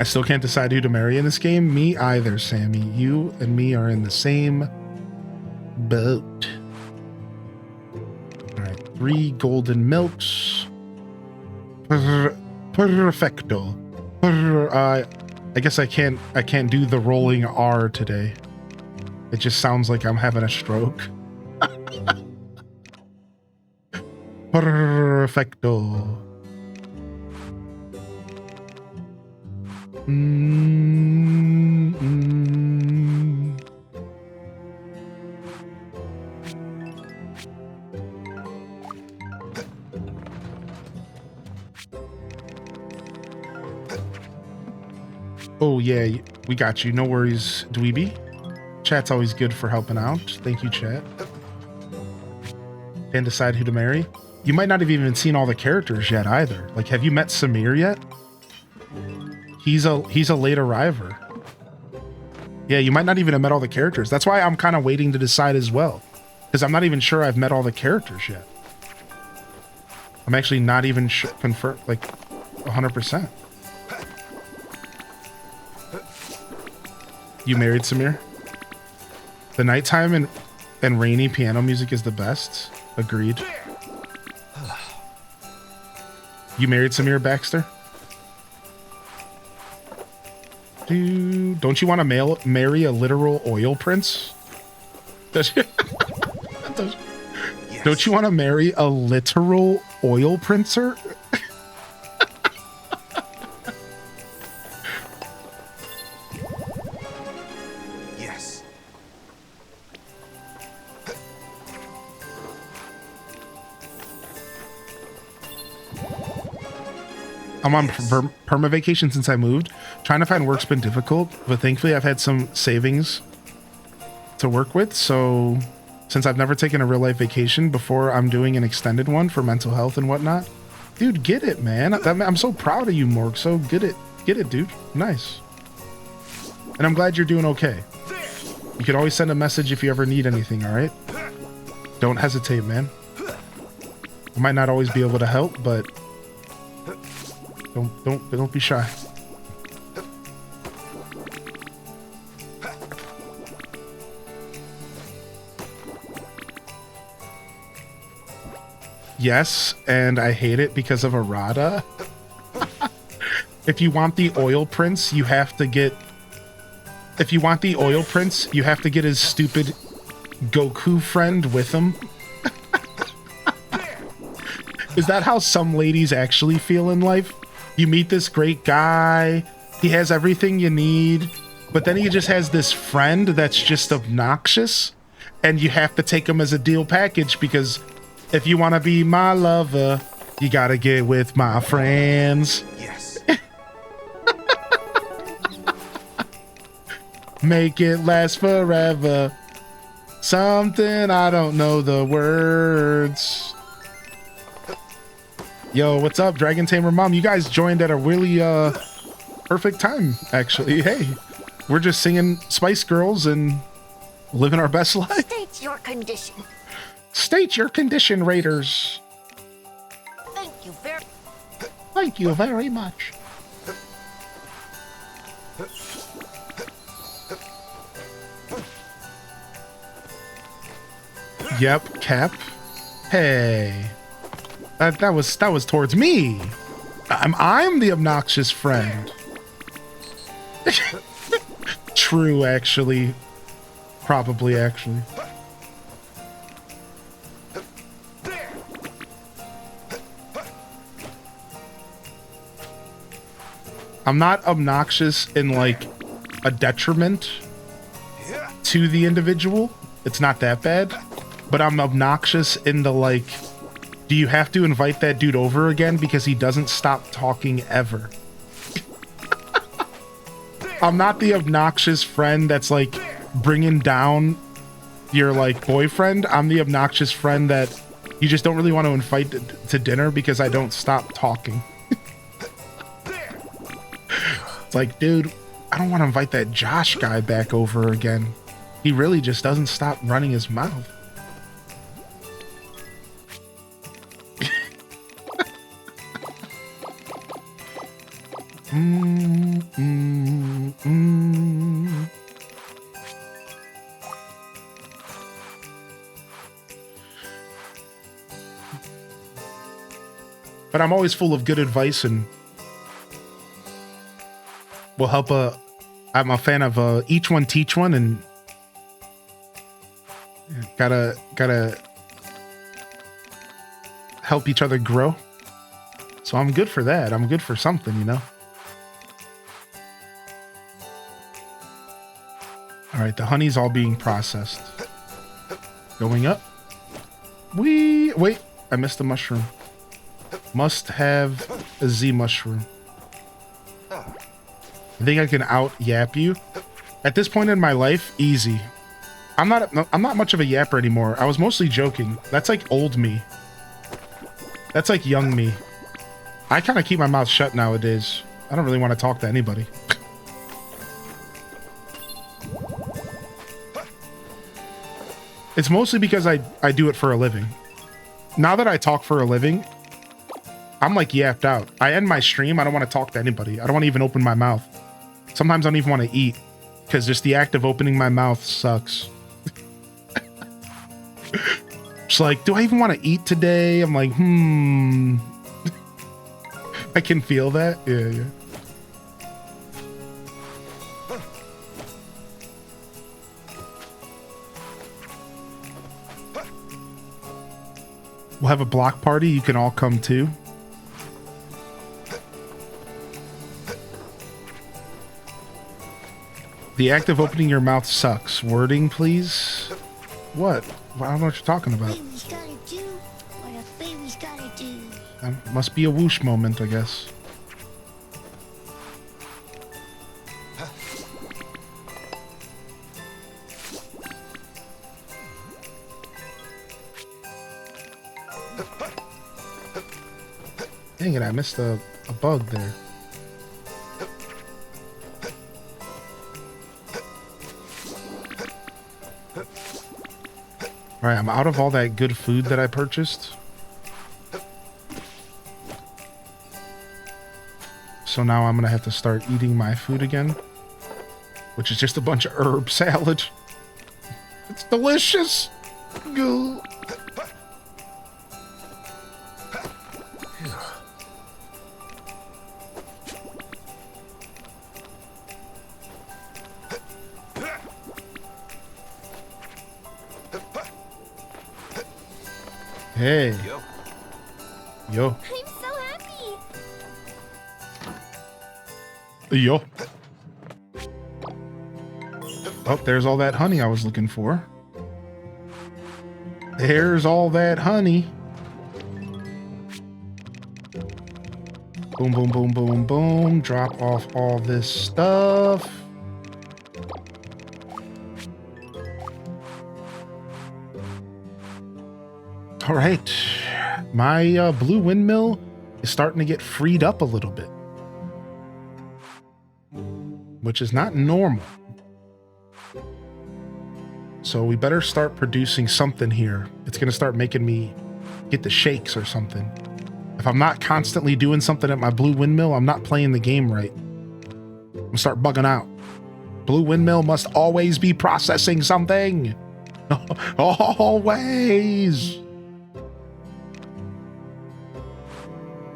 I still can't decide who to marry in this game. Me either, Sammy. You and me are in the same boat. All right, 3 golden milks. Perfecto. I guess I can't do the rolling R today. It just sounds like I'm having a stroke. Perfecto. Oh yeah, we got you. No worries, Dweeby. Chat's always good for helping out. Thank you, chat. And decide who to marry. You might not have even seen all the characters yet either. Like, have you met Samir yet? He's a late arriver. Yeah, you might not even have met all the characters. That's why I'm kind of waiting to decide as well. Because I'm not even sure I've met all the characters yet. I'm actually not even confirmed, like 100%. You married Samir? The nighttime and rainy piano music is the best. Agreed. You married Samir Baxter? Dude, don't you want to marry a literal oil prince? Yes. Don't you want to marry a literal oil princer? Yes. I'm on perma vacation since I moved. Trying to find work's been difficult, but thankfully I've had some savings to work with. So since I've never taken a real life vacation before, I'm doing an extended one for mental health and whatnot. Dude, get it, man. I'm so proud of you, Morg. So get it, dude. Nice. And I'm glad you're doing okay. You can always send a message if you ever need anything, all right? Don't hesitate, man. I might not always be able to help, but don't be shy. Yes, and I hate it because of errata. If you want the oil prince, you have to get... If you want the oil prince, you have to get his stupid Goku friend with him. Is that how some ladies actually feel in life? You meet this great guy, he has everything you need, but then he just has this friend that's just obnoxious, and you have to take him as a deal package because if you want to be my lover, you gotta get with my friends. Yes. Make it last forever. Something I don't know the words. Yo, what's up, Dragon Tamer Mom? You guys joined at a really perfect time, actually. Hey, we're just singing Spice Girls and living our best life. State your condition. State your condition, Raiders. Thank you very much. Yep, Cap. Hey. That was towards me. I'm the obnoxious friend. True, actually. Probably, actually. I'm not obnoxious in like a detriment to the individual. It's not that bad, but I'm obnoxious in the like, do you have to invite that dude over again because he doesn't stop talking ever? I'm not the obnoxious friend that's like bringing down your like boyfriend. I'm the obnoxious friend that you just don't really want to invite to dinner because I don't stop talking. It's like, dude, I don't want to invite that Josh guy back over again. He really just doesn't stop running his mouth. But I'm always full of good advice and will help. I'm a fan of each one teach one, and gotta help each other grow. So I'm good for that. I'm good for something, you know. All right, the honey's all being processed. Going up. Wait, I missed a mushroom. Must have a Z mushroom. I think I can out yap you. At this point in my life, easy. I'm not much of a yapper anymore. I was mostly joking. That's like old me. That's like young me. I kind of keep my mouth shut nowadays. I don't really want to talk to anybody. It's mostly because I do it for a living. Now that I talk for a living, I'm like yapped out. I end my stream. I don't want to talk to anybody. I don't want to even open my mouth. Sometimes I don't even want to eat because just the act of opening my mouth sucks. It's like, do I even want to eat today? I'm like, I can feel that. Yeah. We'll have a block party. You can all come too. The act of opening your mouth sucks. Wording, please. What? I don't know what you're talking about. Baby's gotta do what a baby's gotta do. That must be a whoosh moment, I guess. Dang it, I missed a bug there. Alright, I'm out of all that good food that I purchased. So now I'm gonna have to start eating my food again. Which is just a bunch of herb salad. It's delicious! Goo. Hey. Yo. I'm so happy. Yo. Oh, there's all that honey I was looking for. There's all that honey. Boom, boom, boom, boom, boom. Drop off all this stuff. All right, my blue windmill is starting to get freed up a little bit, which is not normal. So we better start producing something here. It's going to start making me get the shakes or something. If I'm not constantly doing something at my blue windmill, I'm not playing the game right. I'm going to start bugging out. Blue windmill must always be processing something. Always.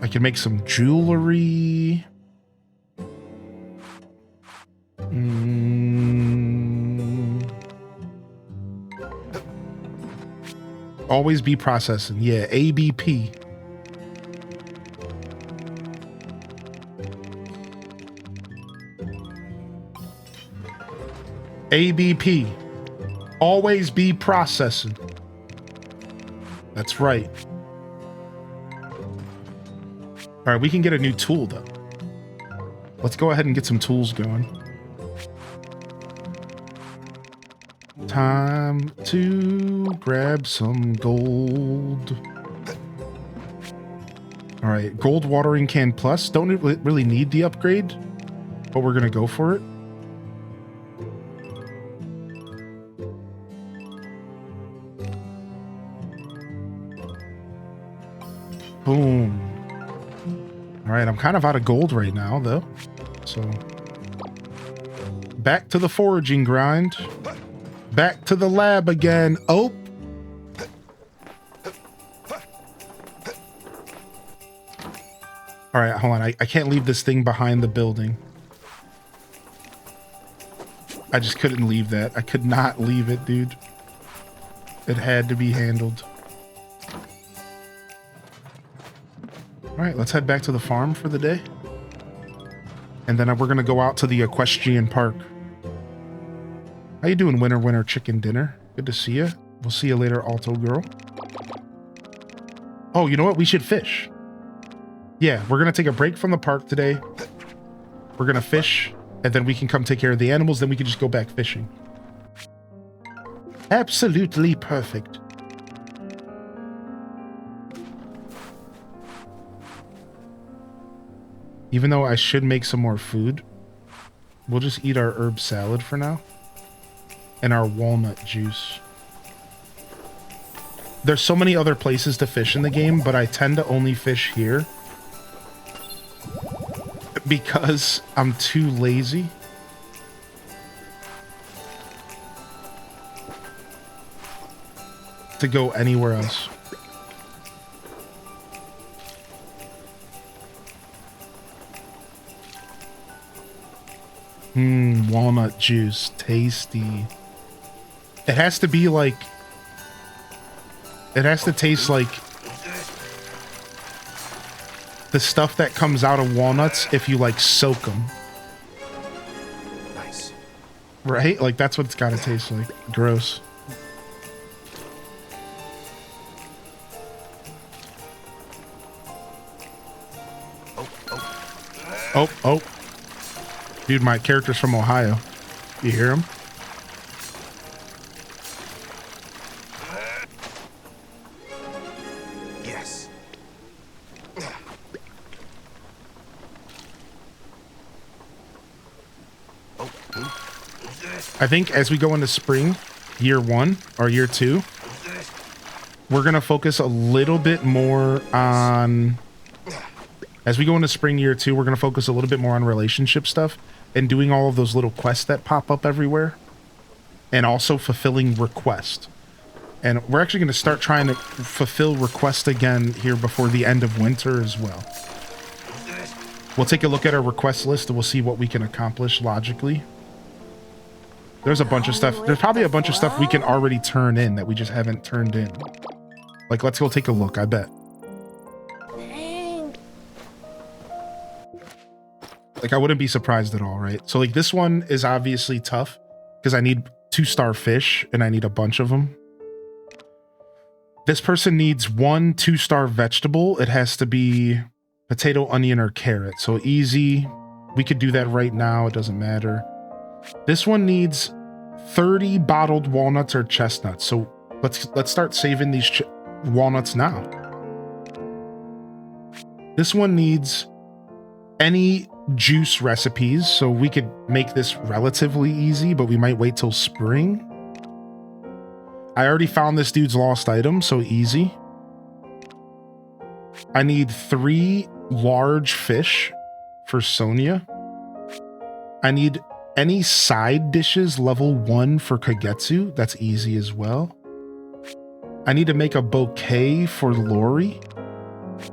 I can make some jewelry. Always be processing. Yeah, ABP. ABP. Always be processing. That's right. All right, we can get a new tool, though. Let's go ahead and get some tools going. Time to grab some gold. All right, gold watering can plus. Don't really need the upgrade, but we're going to go for it. Boom. All right, I'm kind of out of gold right now, though. So, back to the foraging grind. Back to the lab again. Oh. All right, hold on. I can't leave this thing behind the building. I just couldn't leave that. I could not leave it, dude. It had to be handled. All right, let's head back to the farm for the day. And then we're going to go out to the equestrian park. How you doing, winner chicken dinner? Good to see you. We'll see you later, Alto girl. Oh, you know what? We should fish. Yeah, we're going to take a break from the park today. We're going to fish, and then we can come take care of the animals. Then we can just go back fishing. Absolutely perfect. Even though I should make some more food, we'll just eat our herb salad for now. And our walnut juice. there's so many other places to fish in the game, but I tend to only fish here because I'm too lazy. To go anywhere else. Walnut juice, tasty. It has to be like, it has to taste like the stuff that comes out of walnuts if you like soak them. Nice. Right? Like that's what it's got to taste like. Gross. Oh. Dude, my character's from Ohio. You hear him? Yes. I think as we go into spring, year 1 or year 2, we're going to focus a little bit more on... As we go into spring year 2, we're going to focus a little bit more on relationship stuff and doing all of those little quests that pop up everywhere. And also fulfilling requests. And we're actually going to start trying to fulfill requests again here before the end of winter as well. We'll take a look at our request list and we'll see what we can accomplish logically. There's a bunch of stuff. There's probably a bunch of stuff we can already turn in that we just haven't turned in. Like, let's go take a look, I bet. Like, I wouldn't be surprised at all, right? So, like, this one is obviously tough because I need 2-star fish and I need a bunch of them. This person needs 1 2-star vegetable. It has to be potato, onion, or carrot. So easy. We could do that right now. It doesn't matter. This one needs 30 bottled walnuts or chestnuts. So let's start saving these walnuts now. This one needs any juice recipes, so we could make this relatively easy, but we might wait till spring. I already found this dude's lost item, so easy. I need 3 large fish for Sonia. I need any side dishes level 1 for Kagetsu. That's easy as well. I need to make a bouquet for Lori.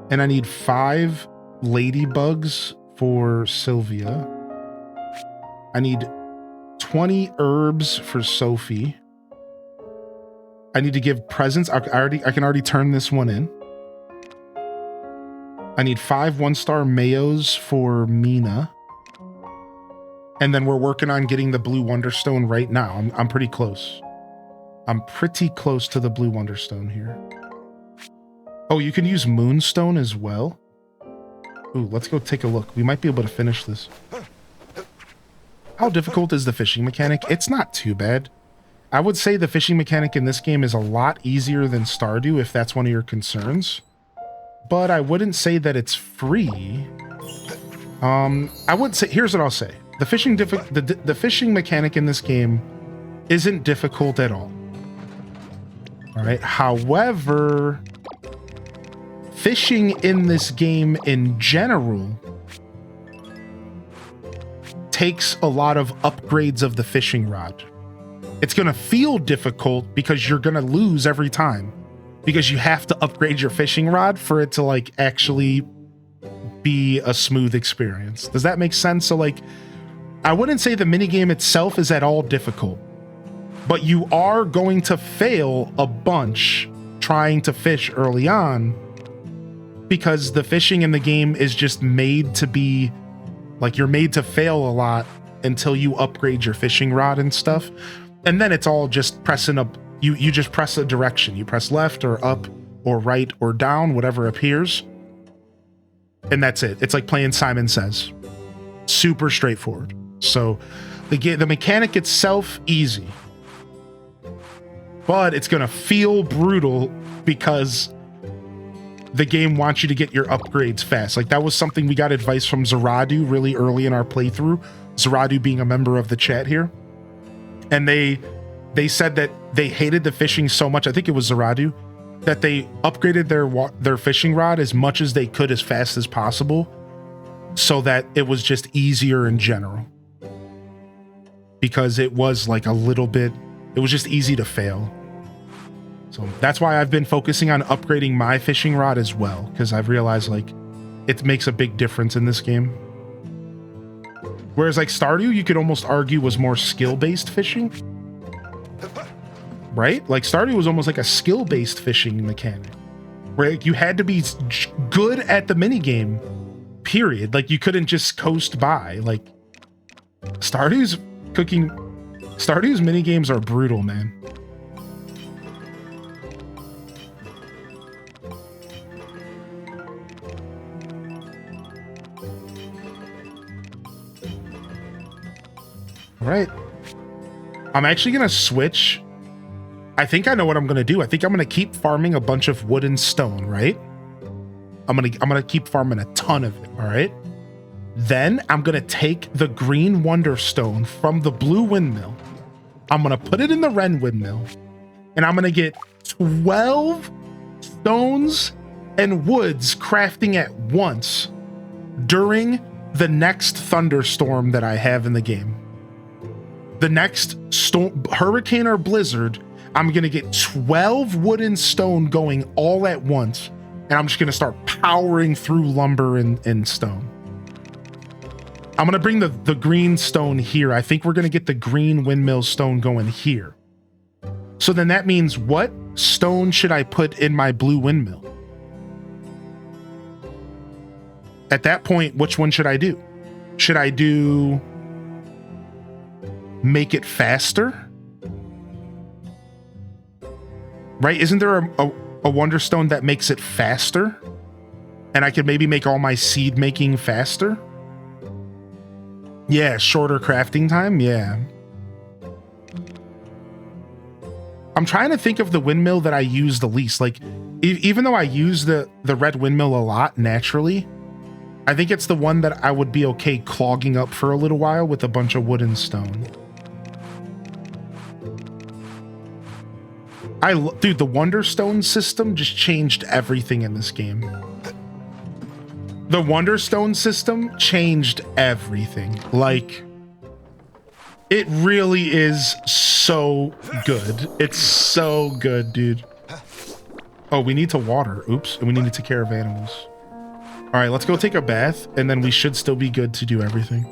And I need 5 ladybugs for Sylvia. I need 20 herbs for Sophie. I need to give presents. I can already turn this one in. I need 5 1-star mayos for Mina. And then we're working on getting the blue Wonderstone right now. I'm pretty close. I'm pretty close to the blue Wonderstone here. Oh, you can use Moonstone as well. Ooh, let's go take a look. We might be able to finish this. How difficult is the fishing mechanic? It's not too bad. I would say the fishing mechanic in this game is a lot easier than Stardew if that's one of your concerns. But I wouldn't say that it's free. I would say, here's what I'll say. The fishing mechanic in this game isn't difficult at all. All right. However, fishing in this game in general takes a lot of upgrades of the fishing rod. It's going to feel difficult because you're going to lose every time because you have to upgrade your fishing rod for it to like actually be a smooth experience. Does that make sense? So like, I wouldn't say the minigame itself is at all difficult, but you are going to fail a bunch trying to fish early on because the fishing in the game is just made to be like, you're made to fail a lot until you upgrade your fishing rod and stuff. And then it's all just pressing up. You just press a direction. You press left or up or right or down, whatever appears. And that's it. It's like playing Simon Says. Super straightforward. So the mechanic itself, easy. But it's going to feel brutal because the game wants you to get your upgrades fast. Like that was something we got advice from Zaradu really early in our playthrough. Zaradu being a member of the chat here. And they said that they hated the fishing so much. I think it was Zaradu. that they upgraded their fishing rod as much as they could as fast as possible so that it was just easier in general. Because it was like a little bit, it was just easy to fail. So that's why I've been focusing on upgrading my fishing rod as well, because I've realized like it makes a big difference in this game. Whereas like Stardew, you could almost argue was more skill-based fishing. Right? Like Stardew was almost like a skill-based fishing mechanic, where you had to be good at the minigame, period. Like you couldn't just coast by. Like Stardew's minigames are brutal, man. All right. I'm actually gonna switch. I think I know what I'm gonna do. I think I'm gonna keep farming a bunch of wood and stone, right? I'm gonna keep farming a ton of it, all right? Then I'm gonna take the green wonder stone from the blue windmill. I'm gonna put it in the red windmill, and I'm gonna get 12 stones and woods crafting at once during the next thunderstorm that I have in the game. The next storm, hurricane or blizzard, I'm gonna get 12 wood and stone going all at once, and I'm just gonna start powering through lumber and stone. I'm gonna bring the green stone here. I think we're gonna get the green windmill stone going here. So then that means what stone should I put in my blue windmill? At that point, which one should I do? Should I do make it faster? Right? Isn't there a wonder stone that makes it faster? And I could maybe make all my seed making faster? Yeah, shorter crafting time. Yeah. I'm trying to think of the windmill that I use the least. Like, even though I use the red windmill a lot naturally, I think it's the one that I would be okay clogging up for a little while with a bunch of wood and stone. Dude, the Wonderstone system just changed everything in this game. The Wonderstone system changed everything. Like, it really is so good. It's so good, dude. Oh, we need to water. Oops. And we need to take care of animals. All right, let's go take a bath, and then we should still be good to do everything.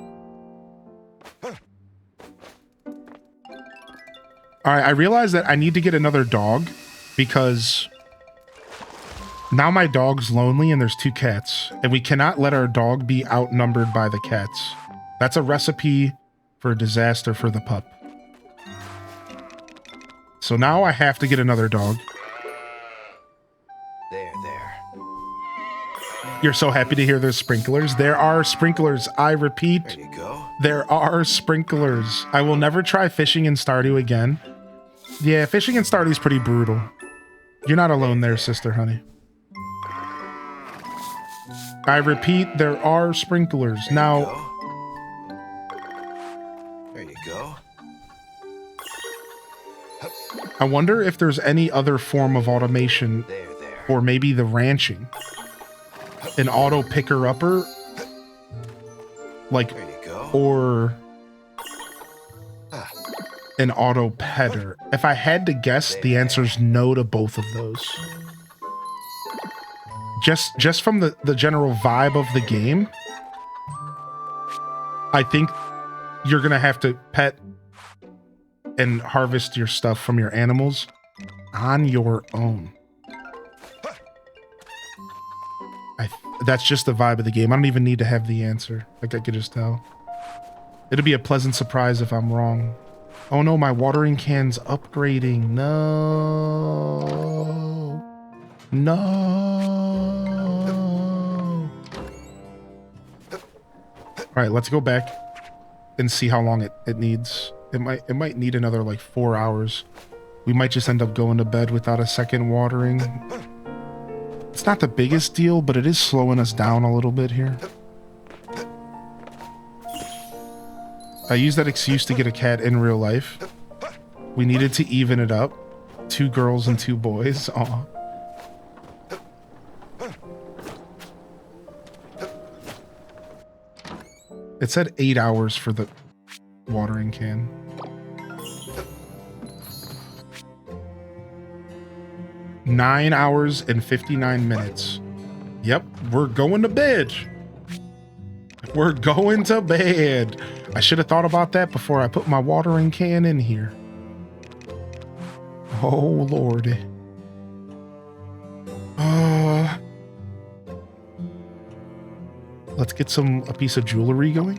All right, I realized that I need to get another dog because now my dog's lonely and there's 2 cats, and we cannot let our dog be outnumbered by the cats. That's a recipe for a disaster for the pup. So now I have to get another dog. There. You're so happy to hear there's sprinklers. There are sprinklers. I repeat, There you go. there are sprinklers. I will never try fishing in Stardew again. Yeah, fishing in Stardew is pretty brutal. You're not alone there, sister honey. I repeat, there are sprinklers. Now, There you go. I wonder if there's any other form of automation, or maybe the ranching. An auto picker-upper, like, or an auto petter. If I had to guess, the answer's no to both of those. Just from the general vibe of the game, I think you're gonna have to pet and harvest your stuff from your animals on your own. That's just the vibe of the game. I don't even need to have the answer. Like, I could just tell. It'll be a pleasant surprise if I'm wrong. Oh no, my watering can's upgrading. No. No. All right, let's go back and see how long it needs. It might need another like 4 hours. We might just end up going to bed without a second watering. It's not the biggest deal, but it is slowing us down a little bit here. I used that excuse to get a cat in real life. We needed to even it up. 2 girls and 2 boys. Aw. It said 8 hours for the watering can. Nine hours and 59 minutes. Yep, we're going to bed. We're going to bed. I should have thought about that before I put my watering can in here. Oh, Lord. Let's get a piece of jewelry going.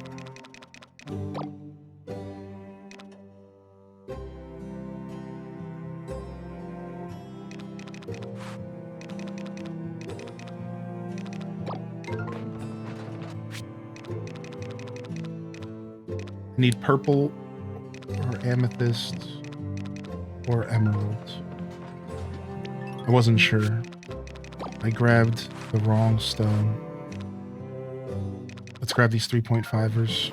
Need purple or amethyst or emerald. I wasn't sure. I grabbed the wrong stone. Let's grab these 3.5ers.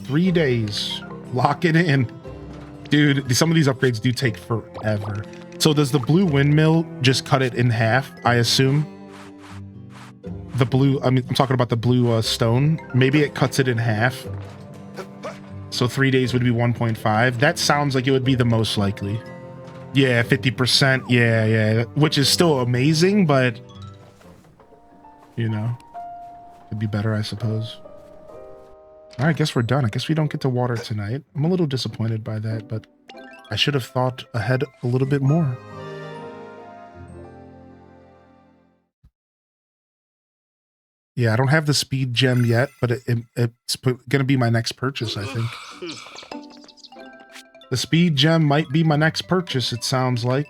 Three days. Lock it in. Dude, some of these upgrades do take forever. So does the blue windmill just cut it in half, I assume? The blue, I'm talking about the blue stone. Maybe it cuts it in half. So 3 days would be 1.5. That sounds like it would be the most likely. Yeah, 50%. Yeah. Which is still amazing, but you know, could be better, I suppose. All right, I guess we're done. I guess we don't get to water tonight. I'm a little disappointed by that, but I should have thought ahead a little bit more. Yeah, I don't have the speed gem yet, but it's going to be my next purchase, I think. The speed gem might be my next purchase, it sounds like.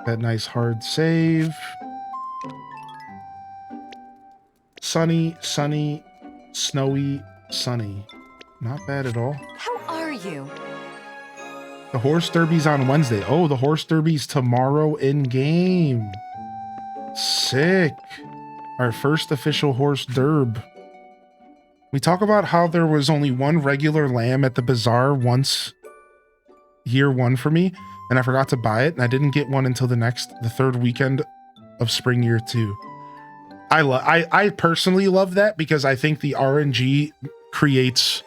That nice hard save. Sunny, sunny, snowy, sunny. Not bad at all. How are you? The horse derby's on Wednesday. Oh, the horse derby's tomorrow in game. Sick. Our first official horse derb. We talk about how there was only one regular lamb at the bazaar once year one for me, and I forgot to buy it, and I didn't get one until the third weekend of spring year two. I personally love that because I think the RNG creates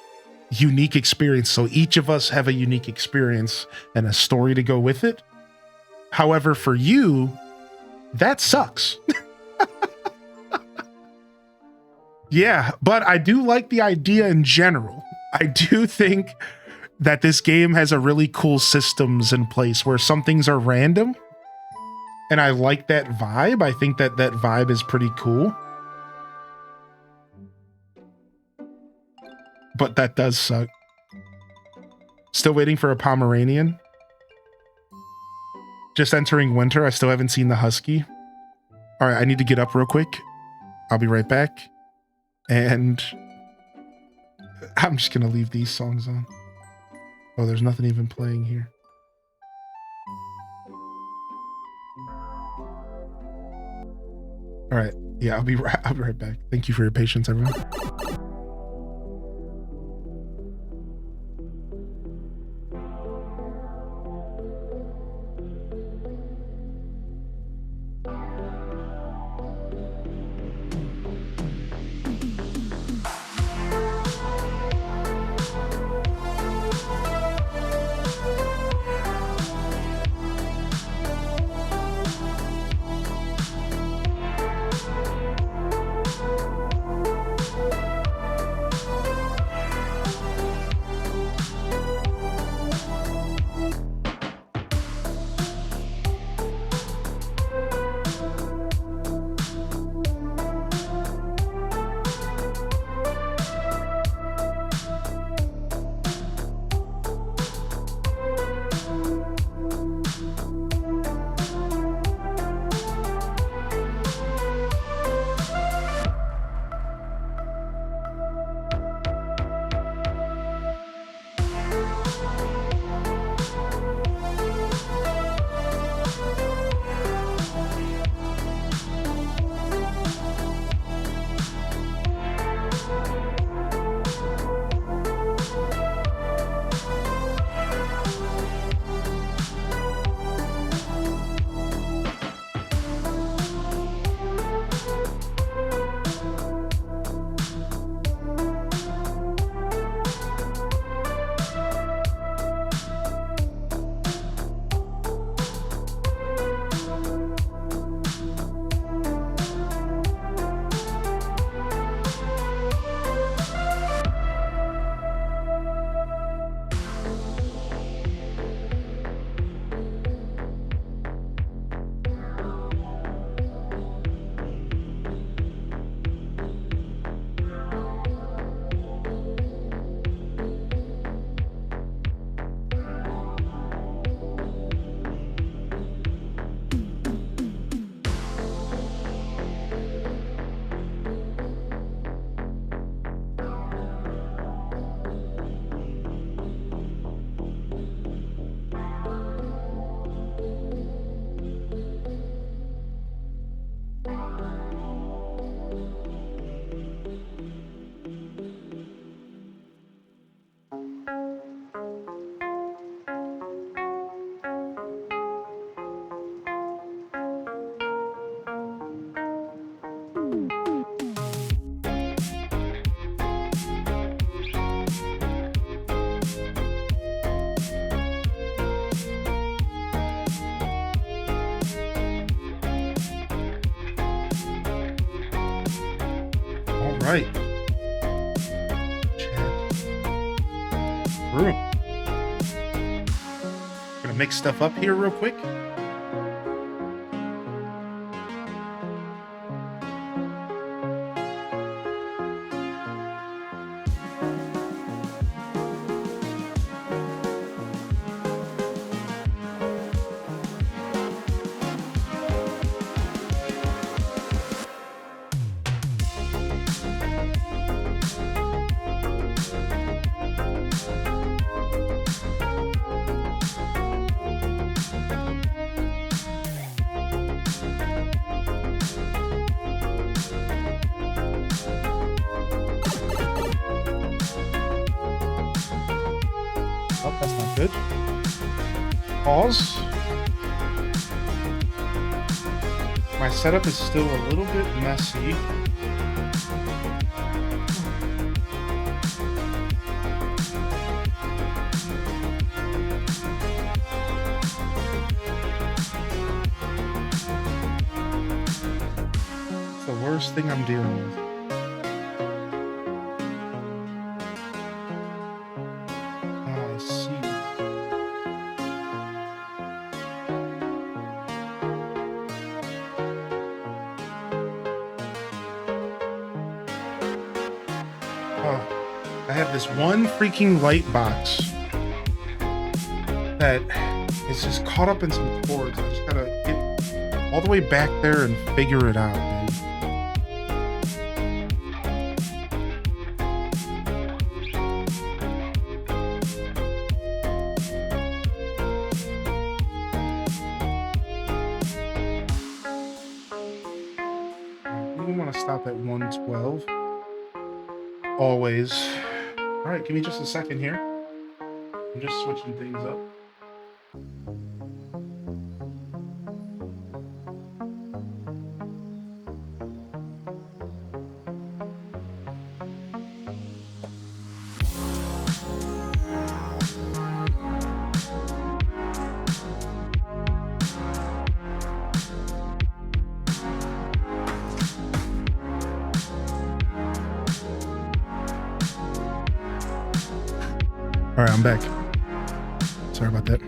unique experience. So each of us have a unique experience and a story to go with it. However, for you, that sucks. Yeah, but I do like the idea in general. I do think that this game has a really cool systems in place where some things are random. And I like that vibe. I think that vibe is pretty cool. But that does suck. Still waiting for a Pomeranian. Just entering winter. I still haven't seen the Husky. All right, I need to get up real quick. I'll be right back. And I'm just going to leave these songs on. Oh, there's nothing even playing here. All right. Yeah, I'll be right back. Thank you for your patience, everyone. room. Gonna mix stuff up here real quick. Oh, that's not good. Pause. My setup is still a little bit messy. It's the worst thing I'm dealing with. I see. I have this one freaking light box that is just caught up in some cords. I just gotta get all the way back there and figure it out, dude. We want to stop at 112. Always. All right, give me just a second here. I'm just switching things up. All right, I'm back. Sorry about that.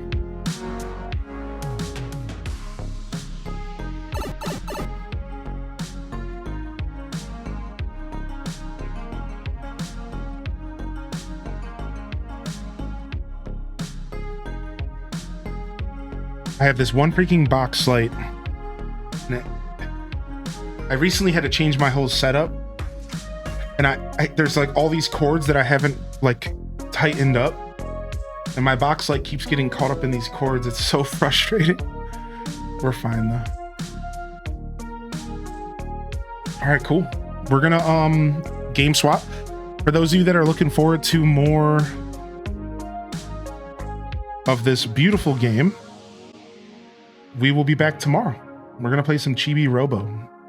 I have this one freaking box light. I recently had to change my whole setup, and I there's like all these cords that I haven't like tightened up, and my box light keeps getting caught up in these cords. It's so frustrating. We're fine though. All right, cool. We're gonna game swap. For those of you that are looking forward to more of this beautiful game, we will be back tomorrow. We're gonna play some Chibi Robo.